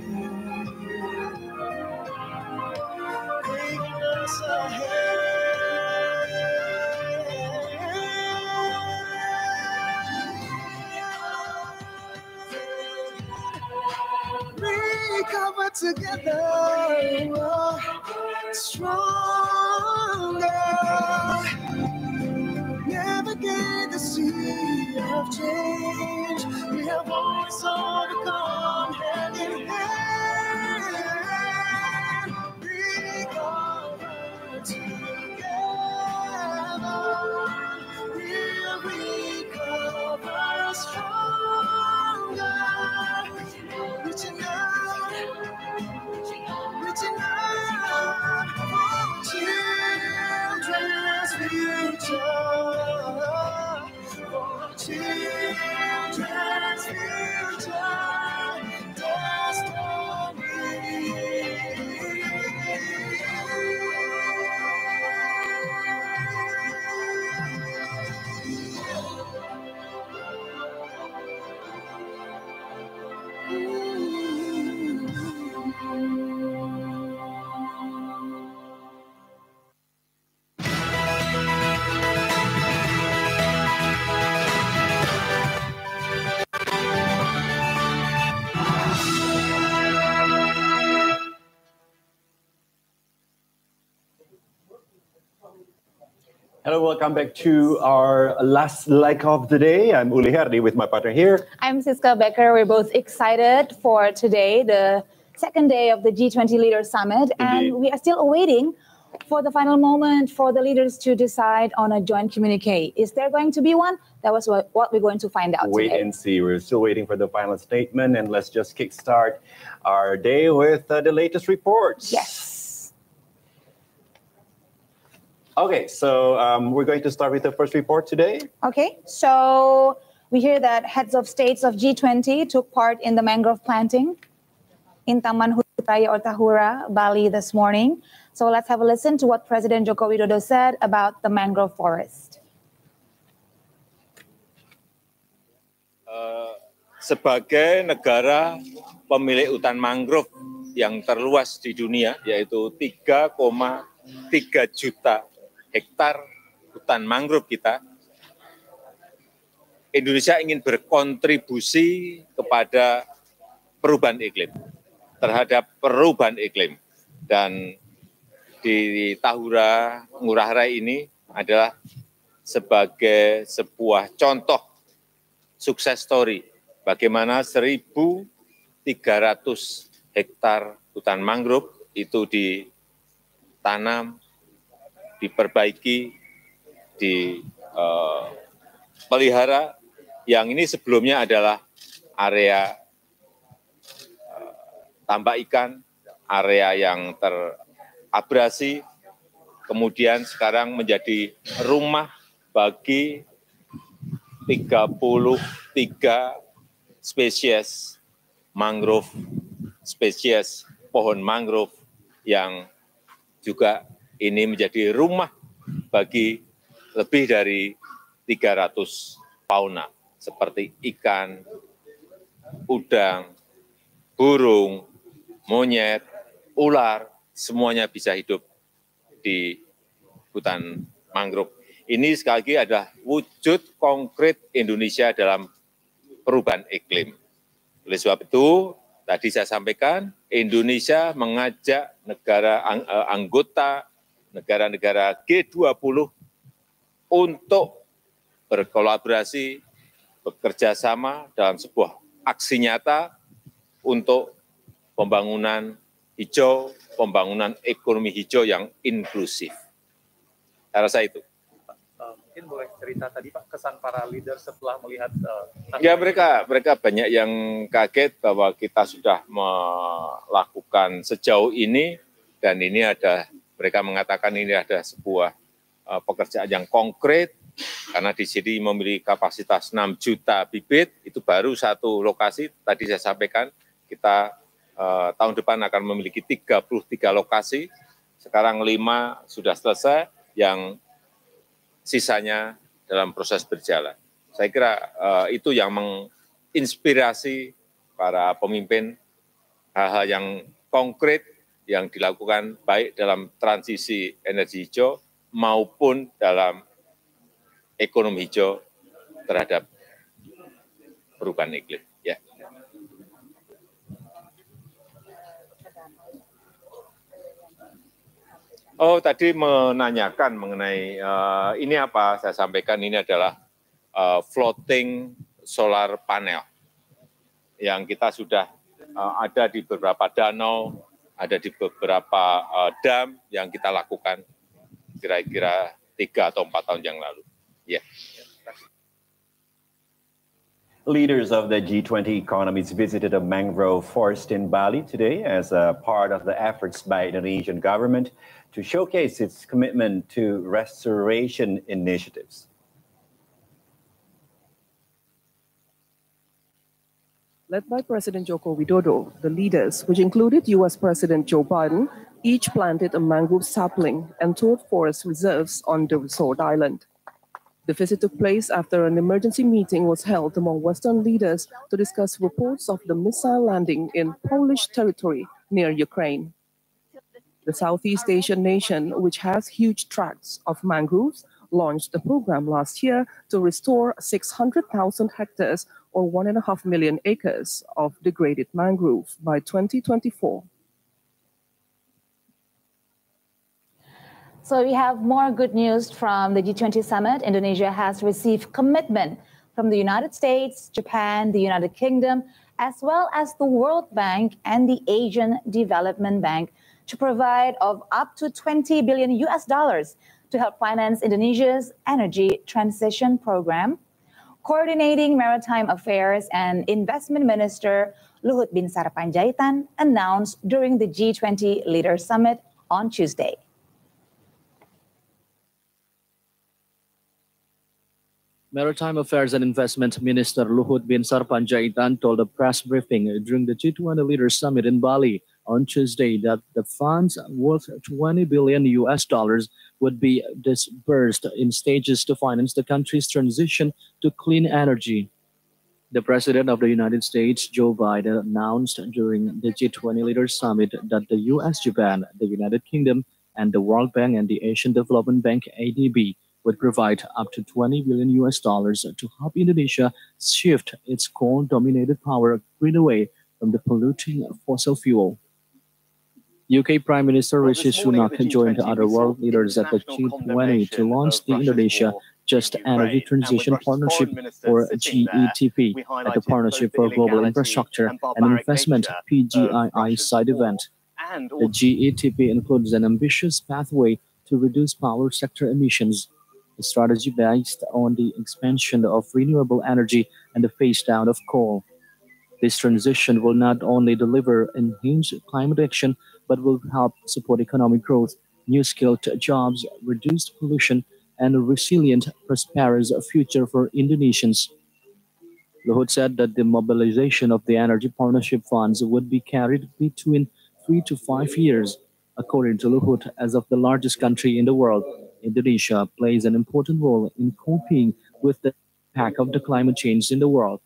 [SPEAKER 19] taking us recover together, stronger. Navigate the sea of change. We have always overcome hand in hand. Recover together. We'll recover stronger. Reaching out for children's future, for children's future
[SPEAKER 6] Hello, welcome back to our last leg of the day. I'm Uli Herdi with my partner here.
[SPEAKER 18] I'm Siska Becker. We're both excited for today, the second day of the G20 Leaders Summit.
[SPEAKER 6] Indeed.
[SPEAKER 18] And we are still awaiting for the final moment for the leaders to decide on a joint communique. Is there going to be one? That was what we're going to find out
[SPEAKER 6] Wait
[SPEAKER 18] today.
[SPEAKER 6] and see. We're still waiting for the final statement, and let's just kickstart our day with the latest reports.
[SPEAKER 18] Yes.
[SPEAKER 6] Okay, so we're going to start with the first report today.
[SPEAKER 18] Okay, so we hear that heads of states of G20 took part in the mangrove planting in Taman Hutan Raya or Tahura, Bali this morning. So let's have a listen to what President Joko Widodo said about the mangrove forest.
[SPEAKER 16] Sebagai negara pemilik hutan mangrove yang terluas di dunia, yaitu 3,3 juta hektar hutan mangrove kita, Indonesia ingin berkontribusi kepada perubahan iklim, terhadap perubahan iklim. Dan di Tahura Ngurah Rai ini adalah sebagai sebuah contoh sukses story bagaimana 1.300 hektar hutan mangrove itu ditanam, diperbaiki, dipelihara, yang ini sebelumnya adalah area tambak ikan, area yang terabrasi, kemudian sekarang menjadi rumah bagi 33 spesies mangrove, spesies pohon mangrove yang juga ini menjadi rumah bagi lebih dari 300 fauna seperti ikan, udang, burung, monyet, ular, semuanya bisa hidup di hutan mangrove. Ini sekali lagi adalah wujud konkret Indonesia dalam perubahan iklim. Oleh sebab itu, tadi saya sampaikan, Indonesia mengajak anggota negara-negara G20 untuk berkolaborasi, bekerja sama dalam sebuah aksi nyata untuk pembangunan hijau, pembangunan ekonomi hijau yang inklusif. Saya rasa itu.
[SPEAKER 1] Mungkin boleh cerita tadi Pak kesan para leader setelah melihat
[SPEAKER 16] ya mereka banyak yang kaget bahwa kita sudah melakukan sejauh ini dan ini mereka mengatakan ini ada sebuah pekerjaan yang konkret karena di sini memiliki kapasitas 6 juta bibit, itu baru satu lokasi. Tadi saya sampaikan kita tahun depan akan memiliki 33 lokasi, sekarang 5 sudah selesai, yang sisanya dalam proses berjalan. Saya kira itu yang menginspirasi para pemimpin, hal-hal yang konkret yang dilakukan baik dalam transisi energi hijau maupun dalam ekonomi hijau terhadap perubahan iklim. Ya. Oh, tadi menanyakan mengenai ini apa? Saya sampaikan ini adalah floating solar panel yang kita sudah ada di beberapa danau, ada di beberapa dam yang kita lakukan kira-kira 3 atau 4 tahun yang lalu. Yeah.
[SPEAKER 6] Leaders of the G20 economies visited a mangrove forest in Bali today as a part of the efforts by Indonesian government to showcase its commitment to restoration initiatives.
[SPEAKER 9] Led by President Joko Widodo, the leaders, which included U.S. President Joe Biden, each planted a mangrove sapling and toured forest reserves on the resort island. The visit took place after an emergency meeting was held among Western leaders to discuss reports of the missile landing in Polish territory near Ukraine. The Southeast Asian nation, which has huge tracts of mangroves, launched a program last year to restore 600,000 hectares or 1.5 million acres of degraded mangrove by 2024.
[SPEAKER 18] So we have more good news from the G20 summit. Indonesia has received commitment from the United States, Japan, the United Kingdom, as well as the World Bank and the Asian Development Bank to provide of up to $20 billion to help finance Indonesia's energy transition program. Coordinating Maritime Affairs and Investment Minister Luhut Binsar Panjaitan announced during the G20 Leaders Summit on Tuesday.
[SPEAKER 14] Maritime Affairs and Investment Minister Luhut Binsar Panjaitan told a press briefing during the G20 Leaders Summit in Bali on Tuesday that the funds worth $20 billion would be disbursed in stages to finance the country's transition to clean energy. The President of the United States, Joe Biden, announced during the G20 Leaders Summit that the U.S., Japan, the United Kingdom, and the World Bank and the Asian Development Bank, ADB, would provide up to $20 billion to help Indonesia shift its coal-dominated power grid away from the polluting fossil fuel. UK Prime Minister Rishi Sunak joined other world leaders at the G20 to launch the Indonesia Just Energy Transition Partnership, or GETP, at the Partnership for Global Infrastructure and Investment (PGII) side event. The GETP includes an ambitious pathway to reduce power sector emissions, a strategy based on the expansion of renewable energy and the phase down of coal. This transition will not only deliver enhanced climate action, but will help support economic growth, new skilled jobs, reduced pollution, and a resilient, prosperous future for Indonesians. Luhut said that the mobilization of the energy partnership funds would be carried between 3 to 5 years. According to Luhut, as of the largest country in the world, Indonesia plays an important role in coping with the impact of the climate change in the world.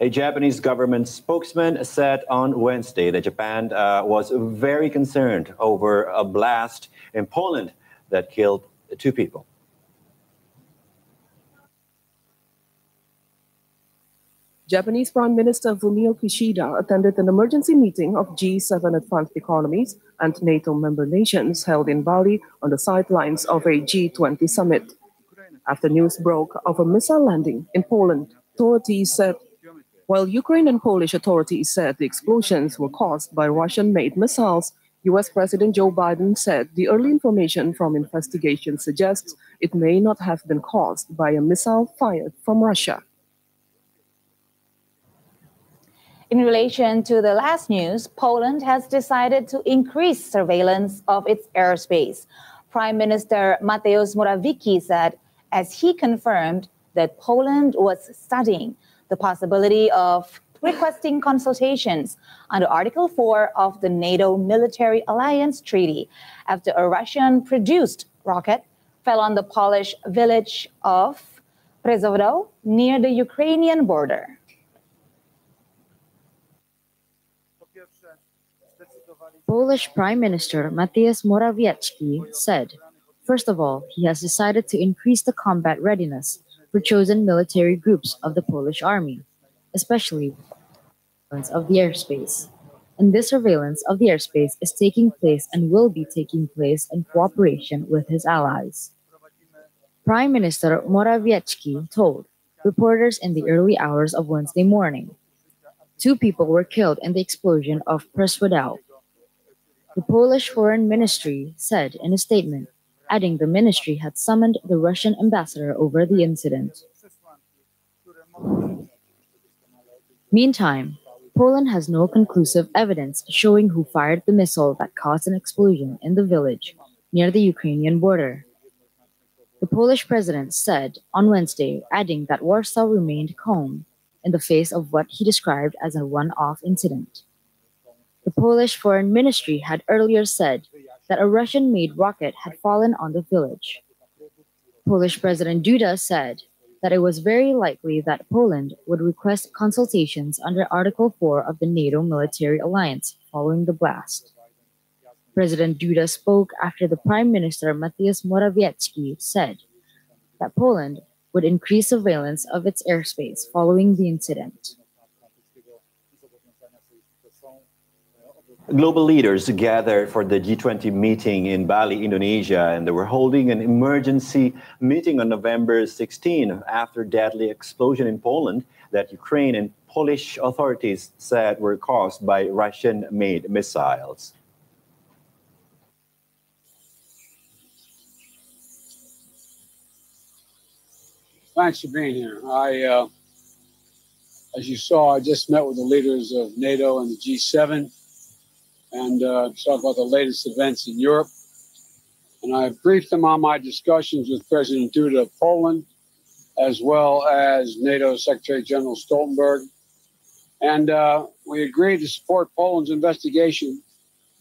[SPEAKER 6] A Japanese government spokesman said on Wednesday that Japan was very concerned over a blast in Poland that killed 2 people.
[SPEAKER 9] Japanese Prime Minister Fumio Kishida attended an emergency meeting of G7 advanced economies and NATO member nations held in Bali on the sidelines of a G20 summit. After news broke of a missile landing in Poland, authorities said, while Ukraine and Polish authorities said the explosions were caused by Russian-made missiles, US President Joe Biden said the early information from investigation suggests it may not have been caused by a missile fired from Russia.
[SPEAKER 18] In relation to the last news, Poland has decided to increase surveillance of its airspace. Prime Minister Mateusz Morawiecki said, as he confirmed, that Poland was studying the possibility of requesting consultations under Article 4 of the NATO Military Alliance Treaty after a Russian-produced rocket fell on the Polish village of Przewodo near the Ukrainian border.
[SPEAKER 22] Polish Prime Minister Mateusz Morawiecki said, first of all, he has decided to increase the combat readiness for chosen military groups of the Polish army, especially of the airspace. And this surveillance of the airspace is taking place and will be taking place in cooperation with his allies. Prime Minister Morawiecki told reporters in the early hours of Wednesday morning. 2 people were killed in the explosion of Przewodo. The Polish Foreign Ministry said in a statement, adding the ministry had summoned the Russian ambassador over the incident. Meantime, Poland has no conclusive evidence showing who fired the missile that caused an explosion in the village near the Ukrainian border. The Polish president said on Wednesday, adding that Warsaw remained calm in the face of what he described as a one-off incident. The Polish Foreign Ministry had earlier said that a Russian-made rocket had fallen on the village. Polish President Duda said that it was very likely that Poland would request consultations under Article 4 of the NATO Military Alliance following the blast. President Duda spoke after the Prime Minister Mateusz Morawiecki said that Poland would increase surveillance of its airspace following the incident.
[SPEAKER 6] Global leaders gathered for the G20 meeting in Bali, Indonesia, and they were holding an emergency meeting on November 16 after deadly explosion in Poland that Ukraine and Polish authorities said were caused by Russian-made missiles.
[SPEAKER 13] Thanks for being here. As you saw, I just met with the leaders of NATO and the G7 and talk about the latest events in Europe. And I briefed them on my discussions with President Duda of Poland, as well as NATO Secretary General Stoltenberg. And we agreed to support Poland's investigation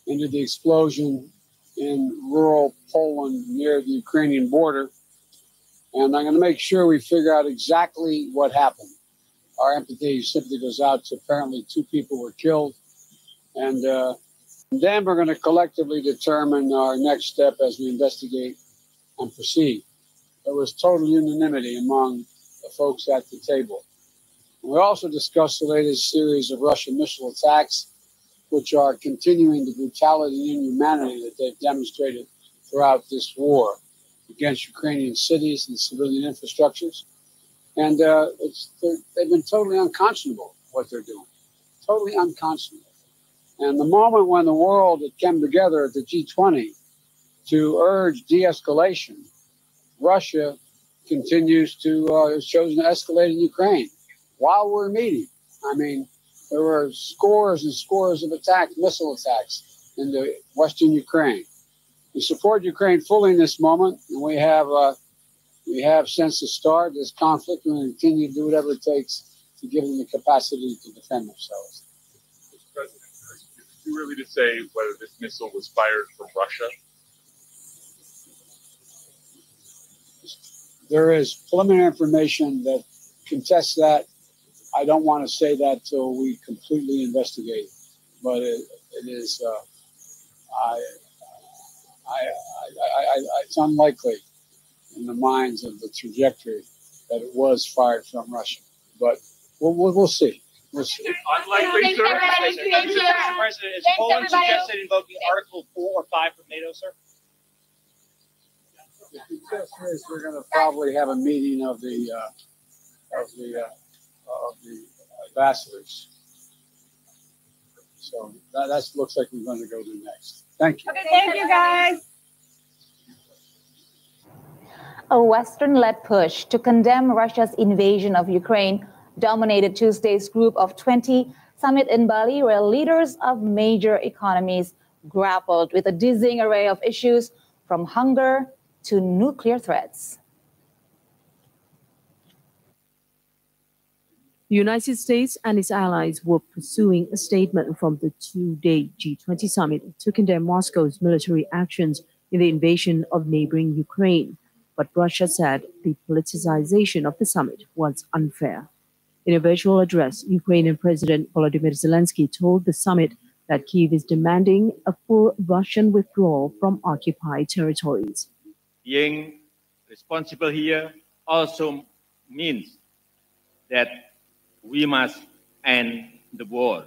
[SPEAKER 13] into the explosion in rural Poland near the Ukrainian border. And I'm going to make sure we figure out exactly what happened. Our empathy simply goes out to apparently 2 people were killed. And then we're going to collectively determine our next step as we investigate and proceed. There was total unanimity among the folks at the table. And we also discussed the latest series of Russian missile attacks, which are continuing the brutality and inhumanity that they've demonstrated throughout this war against Ukrainian cities and civilian infrastructures. And they've been totally unconscionable, what they're doing. Totally unconscionable. And the moment when the world had come together at the G20 to urge de-escalation, Russia continues to, has chosen to escalate in Ukraine while we're meeting. I mean, there were scores and scores of attacks, missile attacks in the Western Ukraine. We support Ukraine fully in this moment, and we have since the start this conflict, and we continue to do whatever it takes to give them the capacity to defend themselves.
[SPEAKER 1] Mr. President, is it too early to say whether this missile was fired from Russia?
[SPEAKER 13] There is preliminary information that contests that. I don't want to say that till we completely investigate, but it is. It's unlikely in the minds of the trajectory that it was fired from Russia, but we'll see. We'll see.
[SPEAKER 17] Unlikely, sir. Mr. President, is Poland suggested invoking Article 4 or 5 from NATO, sir?
[SPEAKER 13] We're going to probably have a meeting of the ambassadors. So that looks like we're going to go to next. Thank you.
[SPEAKER 15] Okay, thank you, guys.
[SPEAKER 18] A Western-led push to condemn Russia's invasion of Ukraine dominated Tuesday's Group of 20 summit in Bali, where leaders of major economies grappled with a dizzying array of issues from hunger to nuclear threats.
[SPEAKER 20] The United States and its allies were pursuing a statement from the two-day G20 summit to condemn Moscow's military actions in the invasion of neighboring Ukraine. But Russia said the politicization of the summit was unfair. In a virtual address, Ukrainian President Volodymyr Zelensky told the summit that Kyiv is demanding a full Russian withdrawal from occupied territories.
[SPEAKER 16] Being responsible here also means that we must end the war.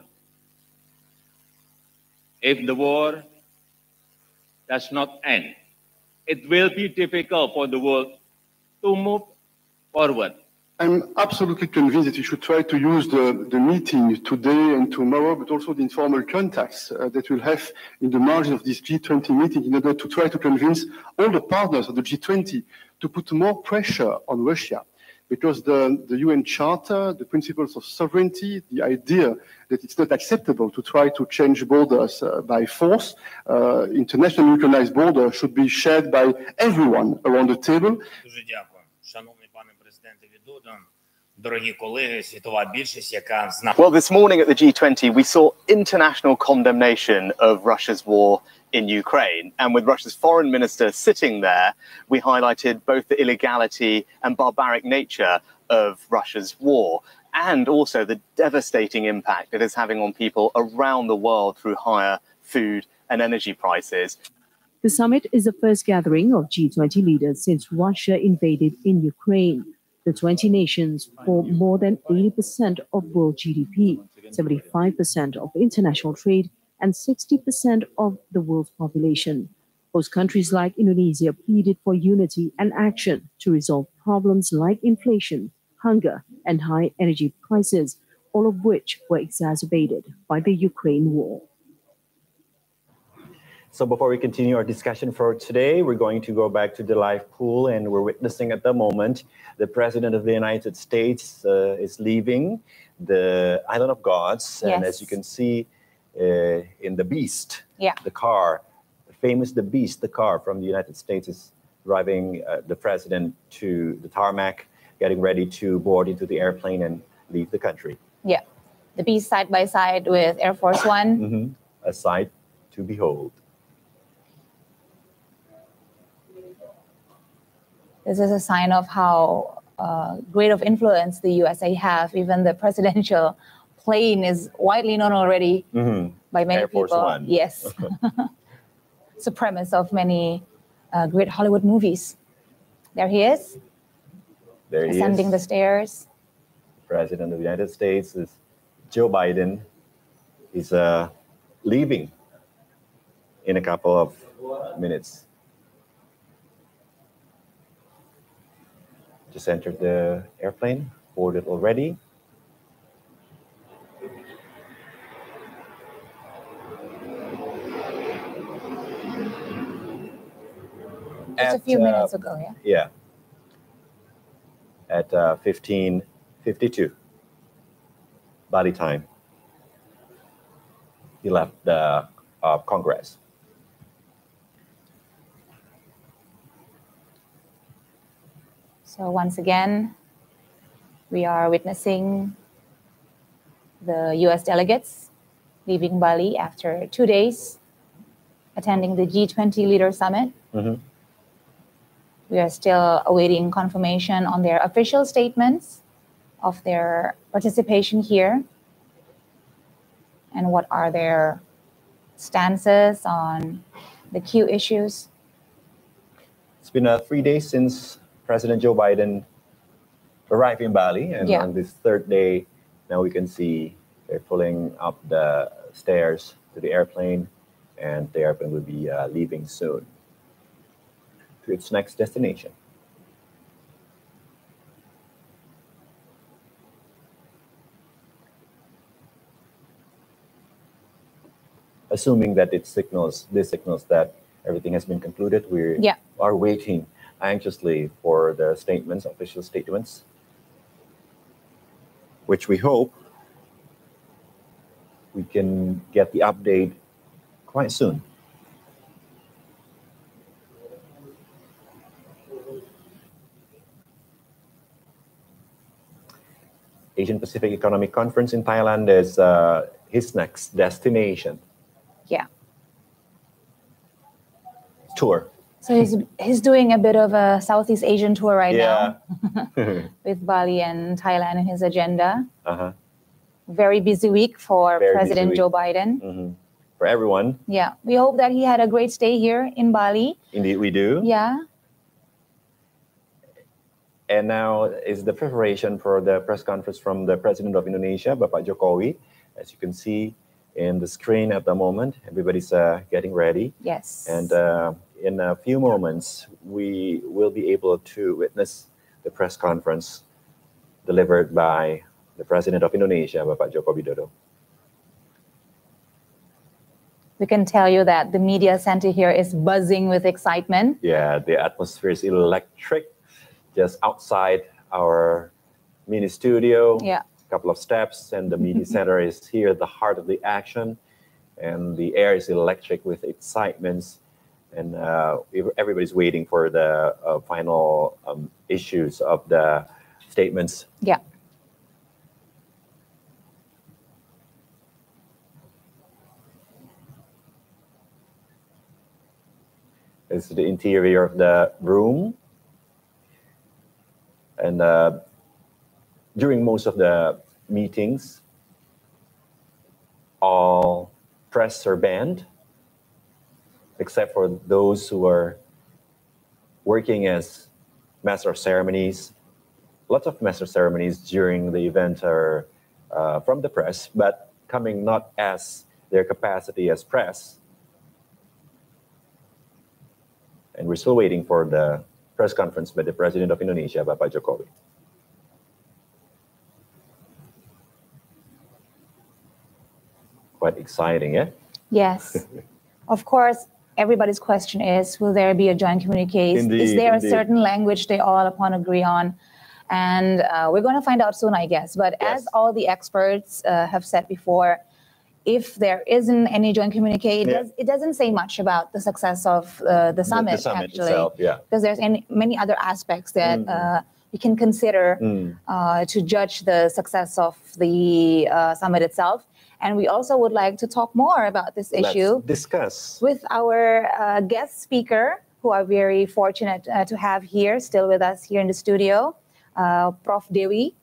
[SPEAKER 16] If the war does not end, it will be difficult for the world to move forward.
[SPEAKER 2] I'm absolutely convinced that we should try to use the meeting today and tomorrow, but also the informal contacts that we'll have in the margin of this G20 meeting in order to try to convince all the partners of the G20 to put more pressure on Russia. Because the UN Charter, the principles of sovereignty, the idea that it's not acceptable to try to change borders by force, international recognized borders should be shared by everyone around the table.
[SPEAKER 11] Well, this morning at the G20, we saw international condemnation of Russia's war in Ukraine. And with Russia's foreign minister sitting there, we highlighted both the illegality and barbaric nature of Russia's war, and also the devastating impact it is having on people around the world through higher food and energy prices.
[SPEAKER 20] The summit is the first gathering of G20 leaders since Russia invaded in Ukraine. The 20 nations form more than 80% of world GDP, 75% of international trade, and 60% of the world's population. Host countries like Indonesia pleaded for unity and action to resolve problems like inflation, hunger, and high energy prices, all of which were exacerbated by the Ukraine war.
[SPEAKER 6] So before we continue our discussion for today, we're going to go back to the live pool, and we're witnessing at the moment the President of the United States is leaving the Island of Gods.
[SPEAKER 18] Yes.
[SPEAKER 6] And as you can see in the Beast, the car, the famous The Beast, the car from the United States is driving the President to the tarmac, getting ready to board into the airplane and leave the country.
[SPEAKER 18] Yeah, the Beast side by side with Air Force One.
[SPEAKER 6] A sight to behold.
[SPEAKER 18] This is a sign of how great of influence the USA have. Even the presidential plane is widely known already by many
[SPEAKER 6] Air
[SPEAKER 18] people.
[SPEAKER 6] Force One.
[SPEAKER 18] Yes. It's the premise of many great Hollywood movies. There he is.
[SPEAKER 6] There he
[SPEAKER 18] ascending
[SPEAKER 6] is.
[SPEAKER 18] the stairs.
[SPEAKER 6] President of the United States is Joe Biden. He's leaving in a couple of minutes. Just entered the airplane, boarded already.
[SPEAKER 18] Just a few minutes ago,
[SPEAKER 6] Yeah. At 15:52 Bali time, he left the Congress.
[SPEAKER 18] So once again, we are witnessing the US delegates leaving Bali after 2 days, attending the G20 Leader Summit. We are still awaiting confirmation on their official statements of their participation here and what are their stances on the key issues.
[SPEAKER 6] It's been 3 days since President Joe Biden arrived in Bali, and on this third day, now we can see they're pulling up the stairs to the airplane, and the airplane will be leaving soon to its next destination. assuming that this signals that everything has been concluded. We are waiting anxiously for the statements, official statements, which we hope we can get the update quite soon. Asian Pacific Economic Conference in Thailand is his next destination.
[SPEAKER 18] Yeah.
[SPEAKER 6] Tour.
[SPEAKER 18] So he's doing a bit of a Southeast Asian tour right now with Bali and Thailand in his agenda. Very busy week for President Joe Biden.
[SPEAKER 6] For everyone.
[SPEAKER 18] Yeah, we hope that he had a great stay here in Bali.
[SPEAKER 6] Indeed, we do.
[SPEAKER 18] Yeah.
[SPEAKER 6] And now is the preparation for the press conference from the President of Indonesia, Bapak Jokowi. As you can see in the screen at the moment, everybody's getting ready.
[SPEAKER 18] Yes.
[SPEAKER 6] And in a few moments, we will be able to witness the press conference delivered by the President of Indonesia, Bapak Joko Widodo.
[SPEAKER 18] We can tell you that the media center here is buzzing with excitement.
[SPEAKER 6] Yeah, the atmosphere is electric. Just outside our mini studio, a couple of steps, and the media center is here, the heart of the action, and the air is electric with excitement, and everybody's waiting for the final issues of the statements.
[SPEAKER 18] Yeah.
[SPEAKER 6] This is the interior of the room. And during most of the meetings, all press are banned, except for those who are working as master of ceremonies. Lots of master ceremonies during the event are from the press, but coming not as their capacity as press. And we're still waiting for the press conference by the President of Indonesia, Bapak Jokowi. Quite exciting, yeah?
[SPEAKER 18] Yes. Of course, everybody's question is, will there be a joint communique? Is there a certain language they all upon agree on? And we're going to find out soon, I guess. But as all the experts have said before, if there isn't any joint communique, it doesn't say much about the success of the summit, actually.
[SPEAKER 6] Itself,
[SPEAKER 18] because there's many other aspects that we can consider to judge the success of the summit itself. And we also would like to talk more about this issue.
[SPEAKER 6] Let's discuss
[SPEAKER 18] with our guest speaker, who are very fortunate to have here, still with us here in the studio. Prof. Dewi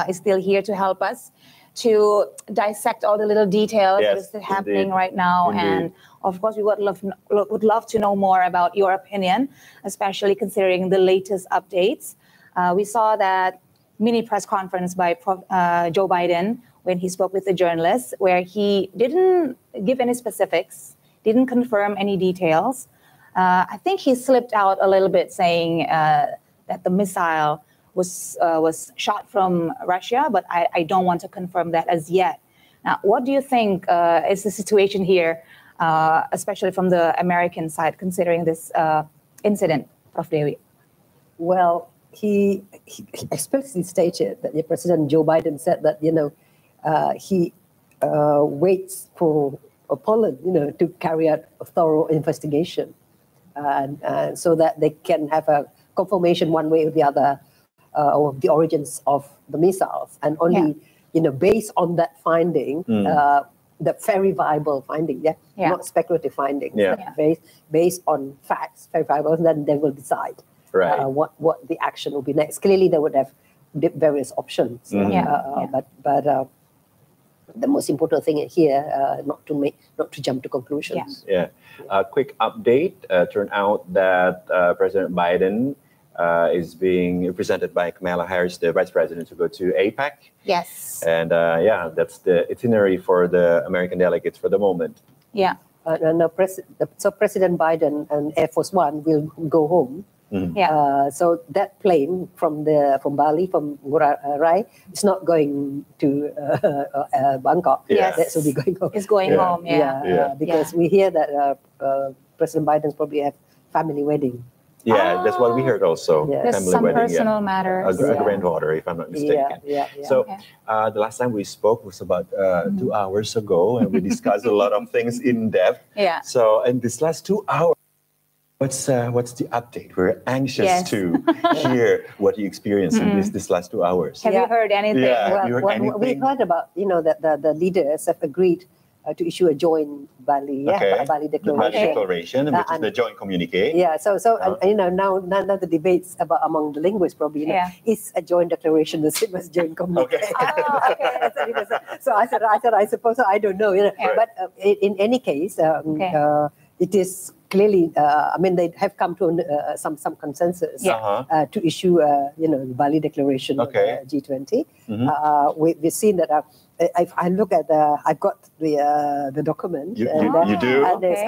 [SPEAKER 18] is still here to help us to dissect all the little details that is happening right now. And of course, we would love to know more about your opinion, especially considering the latest updates. We saw that mini press conference by Joe Biden when he spoke with the journalists, where he didn't give any specifics, didn't confirm any details. I think he slipped out a little bit saying that the missile was shot from Russia, but I don't want to confirm that as yet. Now, what do you think is the situation here, especially from the American side, considering this incident, Prof. Dewi?
[SPEAKER 4] Well, he explicitly stated that the President Joe Biden said that, he waits for Poland, to carry out a thorough investigation, and so that they can have a confirmation one way or the other of the origins of the missiles, and only based on that finding, the very viable finding, not speculative findings, based on facts, verifiable, and then they will decide what the action will be next. Clearly, they would have various options, but the most important thing here, not to jump to conclusions.
[SPEAKER 6] A quick update. Turned out that President Biden is being represented by Kamala Harris, the Vice President, to go to APEC.
[SPEAKER 18] Yes.
[SPEAKER 6] And that's the itinerary for the American delegates for the moment.
[SPEAKER 18] Yeah.
[SPEAKER 4] So President Biden and Air Force One will go home So that plane from Bali, from Ngurah Rai, it's not going to Bangkok.
[SPEAKER 18] Yes.
[SPEAKER 4] That will be going home.
[SPEAKER 18] It's going home,
[SPEAKER 4] because we hear that President Biden's probably have family wedding.
[SPEAKER 6] Yeah, that's what we heard also.
[SPEAKER 18] There's
[SPEAKER 6] Family
[SPEAKER 18] some
[SPEAKER 6] wedding,
[SPEAKER 18] personal matters.
[SPEAKER 6] A granddaughter, if I'm not mistaken. So
[SPEAKER 18] Okay.
[SPEAKER 6] the last time we spoke was about 2 hours ago, and we discussed a lot of things in depth.
[SPEAKER 18] Yeah.
[SPEAKER 6] So in this last 2 hours, what's the update? We're anxious to hear what you experienced in this last 2 hours.
[SPEAKER 18] Have you heard anything?
[SPEAKER 6] Yeah, you heard
[SPEAKER 4] Well,
[SPEAKER 6] anything?
[SPEAKER 4] we heard about, that the leaders have agreed to issue a joint Bali, Bali
[SPEAKER 6] The
[SPEAKER 4] declaration.
[SPEAKER 6] Bali Declaration, which is the joint communique.
[SPEAKER 4] Yeah, so now the debates about among the linguists probably, is a joint declaration the same as joint communique? So I said, I suppose, I don't know, but in any case, it is clearly, they have come to some consensus to issue, the Bali Declaration G20. We've seen that. If I look at I've got the document.
[SPEAKER 6] You do?
[SPEAKER 4] And there's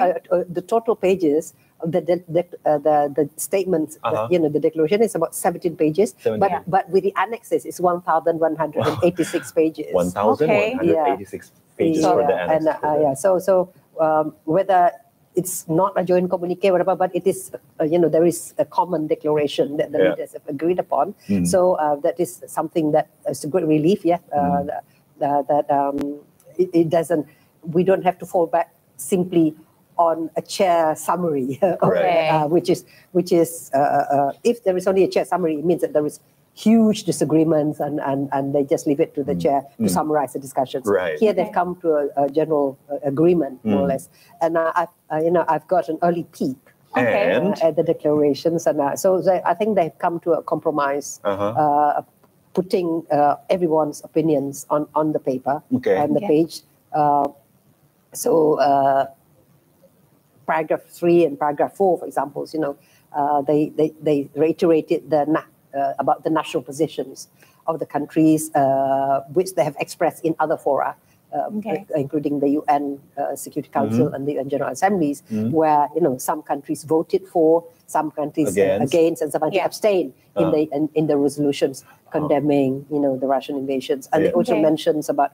[SPEAKER 4] the total pages of the statements. The declaration is about 17 pages. But with the annexes, it's 1,186 pages.
[SPEAKER 6] 1,186 pages for the annex.
[SPEAKER 4] So whether it's not a joint communique, whatever, but it is, there is a common declaration that the leaders have agreed upon. So that is something that is a great relief, that it doesn't, we don't have to fall back simply on a chair summary, which is if there is only a chair summary, it means that there is huge disagreements and they just leave it to the chair to summarize the discussions. Here they've come to a general agreement, more or less. And I've got an early peek at the declarations, and so I think they've come to a compromise, putting everyone's opinions on the paper and the page. Paragraph 3 and paragraph 4, for example, they reiterated about the national positions of the countries, which they have expressed in other fora, including the UN Security Council and the UN General Assemblies, where some countries voted for, some countries against, and some countries abstained in the resolutions condemning the Russian invasions. And they also mentions about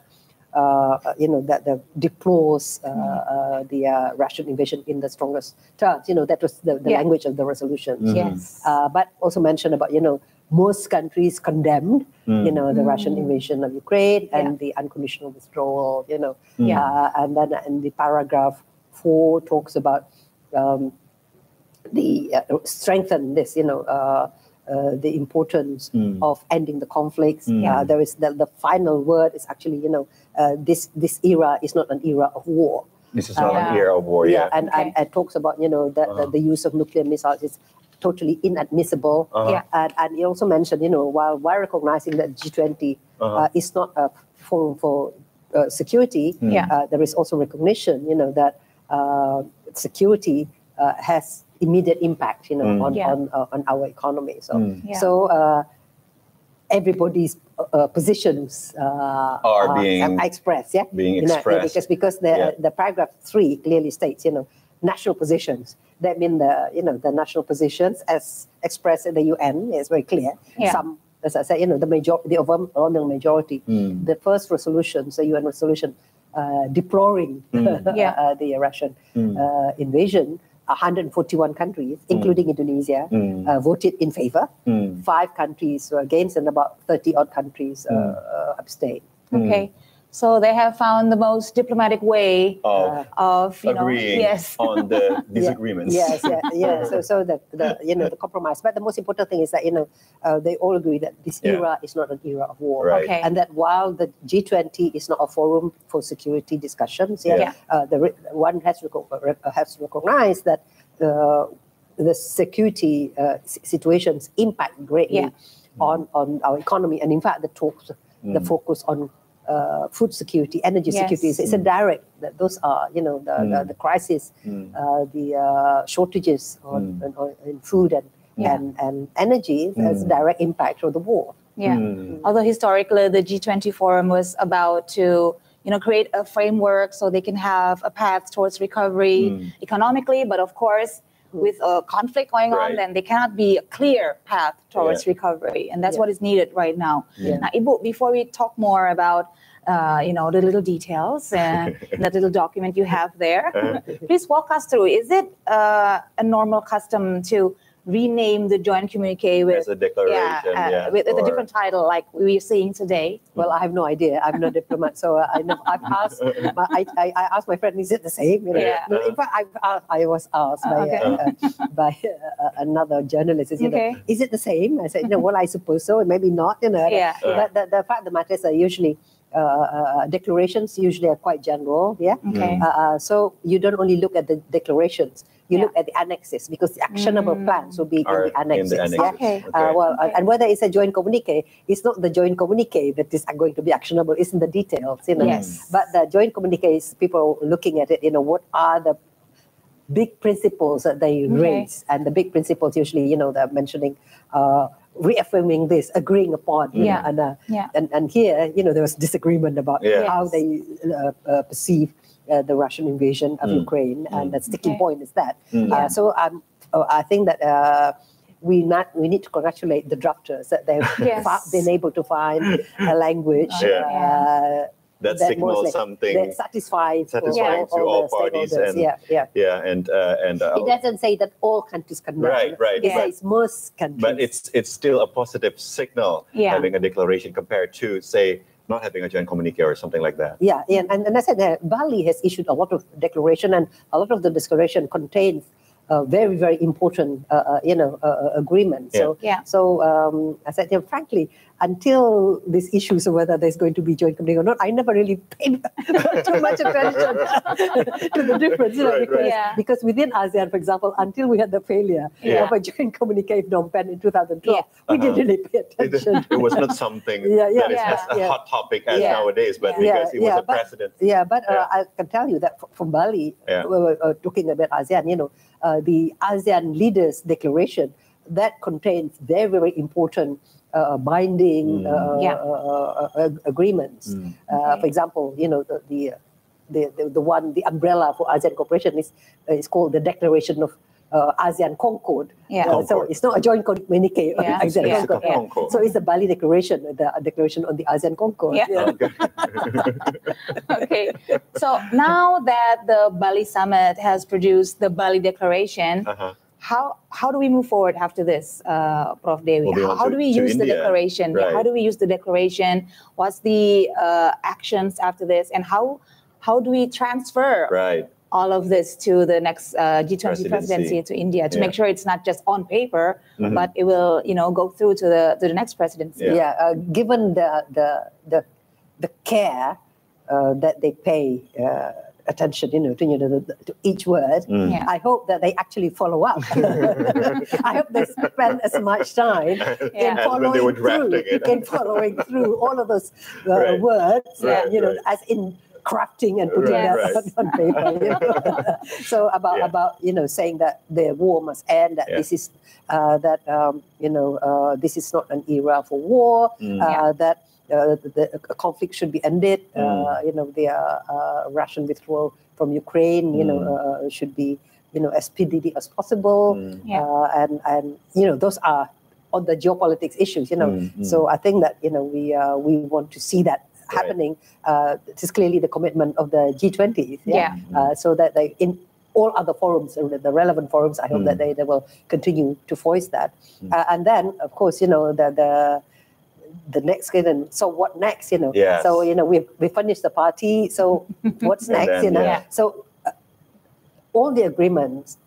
[SPEAKER 4] that the deplores the Russian invasion in the strongest terms. That was the language of the resolutions. But also mentioned about most countries condemned the Russian invasion of Ukraine and the unconditional withdrawal. And then in the paragraph 4 talks about the strengthen this. The importance of ending the conflicts. There is the final word is actually this era is not an era of war.
[SPEAKER 6] This is not an era of war.
[SPEAKER 4] And it talks about that the use of nuclear missiles is totally inadmissible. And he also mentioned while recognizing that G20 is not a forum for security, there is also recognition that security has immediate impact on our economy. So everybody's positions are being expressed. Because the paragraph 3 clearly states national positions. That means the national positions as expressed in the UN is very clear. Some, as I say, the overwhelming majority. The first resolution, the UN resolution deploring the Russian invasion, 141 countries, including Indonesia, voted in favor. 5 countries were against, and about 30-odd countries abstained.
[SPEAKER 18] So they have found the most diplomatic way of
[SPEAKER 6] agreeing on the disagreements.
[SPEAKER 4] So the compromise. But the most important thing is that they all agree that this era is not an era of war, and that while the G20 is not a forum for security discussions, one has to recognize that the security situations impact greatly on our economy, and in fact the focus on food security, energy security. It's a direct. Those are the crisis, the shortages in food and energy has a direct impact of the war.
[SPEAKER 18] Although historically the G20 forum was about to create a framework so they can have a path towards recovery economically, but of course with a conflict going on, then there cannot be a clear path towards recovery, and that's what is needed right now. Now, Ibu, before we talk more about the little details and that little document you have there, please walk us through. Is it a normal custom to rename the joint communique with
[SPEAKER 6] as a declaration,
[SPEAKER 18] with a different title like we're seeing today?
[SPEAKER 4] Well, I have no idea. I'm not a diplomat, so I've asked. I asked my friend, "Is it the same?" You know? No, in fact, I was asked by another journalist. Is it the same? I said, "No, well, I suppose so. Maybe not." You know. But the fact of the matter is that usually declarations usually are quite general. So you don't only look at the declarations. You look at the annexes, because the actionable plans will be in the annexes. And whether it's a joint communique, it's not the joint communique that is going to be actionable, it's in the details. You know? But the joint communique is people looking at it, what are the big principles that they raise. And the big principles usually, they're mentioning reaffirming this, agreeing upon. And here, there was disagreement about how they perceive the Russian invasion of Ukraine, and the sticking point is that. So I think that we need to congratulate the drafters that they've been able to find a language
[SPEAKER 6] that signals something
[SPEAKER 4] that satisfies
[SPEAKER 6] to all parties. And, and
[SPEAKER 4] it doesn't say that all countries can. It says most countries.
[SPEAKER 6] But it's still a positive signal having a declaration compared to, say, not having a joint communique or something like that.
[SPEAKER 4] And I said that Bali has issued a lot of declaration, and a lot of the declaration contains very, very important, agreements. So I said, frankly, until these issues of whether there's going to be joint communique or not, I never really paid too much attention to the difference. Because within ASEAN, for example, until we had the failure of a joint communique in Phnom Penh in 2012, we didn't really pay attention.
[SPEAKER 6] It was not something that is as a hot topic as nowadays, but because it was a precedent.
[SPEAKER 4] I can tell you that from Bali, we were talking about ASEAN, the ASEAN Leaders Declaration, that contains very, very important binding agreements. For example, the umbrella for ASEAN cooperation is called the Declaration of ASEAN Concord. So it's not a joint communique. Concord. So it's the Bali Declaration, the declaration on the ASEAN Concord.
[SPEAKER 18] Okay. So now that the Bali Summit has produced the Bali Declaration, how do we move forward after this, Prof. Dewi? How do we use the declaration? How do we use the declaration? What's the actions after this? And how do we transfer all of this to the next G20 presidency to India to make sure it's not just on paper, but it will, go through to the next presidency?
[SPEAKER 4] Given the care that they pay attention, to each word. I hope that they actually follow up. I hope they spend as much time in following through all of those words, as in crafting and putting that on paper. So about saying that the war must end, that this is this is not an era for war, that the conflict should be ended. The Russian withdrawal from Ukraine, should be, as speedily as possible. And those are on the geopolitics issues. So I think that we want to see that happening. This is clearly the commitment of the G20. So that they in all other forums, the relevant forums, I hope that they will continue to voice that. And then, of course, the next question, so what next, So, we finished the party, so what's next, So all the agreements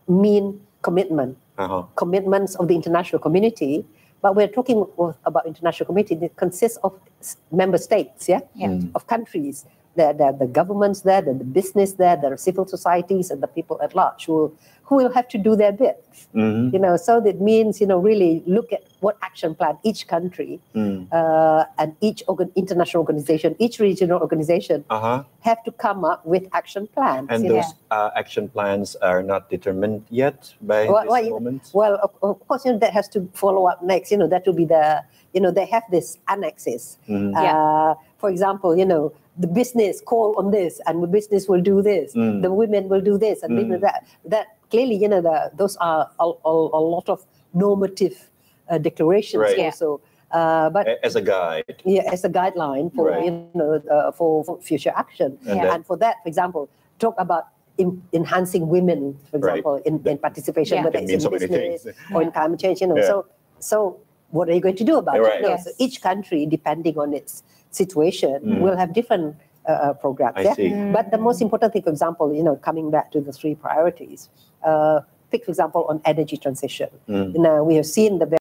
[SPEAKER 4] mean commitment, commitments of the international community, but we're talking about international community that consists of member states, of countries. There are the governments there, the business there are civil societies and the people at large who will have to do their bit. So that means, really look at what action plan each country and each international organization, each regional organization have to come up with action plans.
[SPEAKER 6] And those action plans are not determined yet by this moment?
[SPEAKER 4] Well, of course, that has to follow up next. That will be the, they have this annexes. for example, you know, the business call on this, and the business will do this, the women will do this, and that. That clearly, you know, those are a lot of normative declarations also. But
[SPEAKER 6] as a guide,
[SPEAKER 4] as a guideline for you know for future action, and for that, for example, talk about enhancing women, for example, in participation, whether it's in business or in climate change, you know. So what are you going to do about it? You know, so each country, depending on its situation, will have different programs. But the most important thing, for example, you know, coming back to the 3 priorities, pick, for example, on energy transition. You know, we have seen the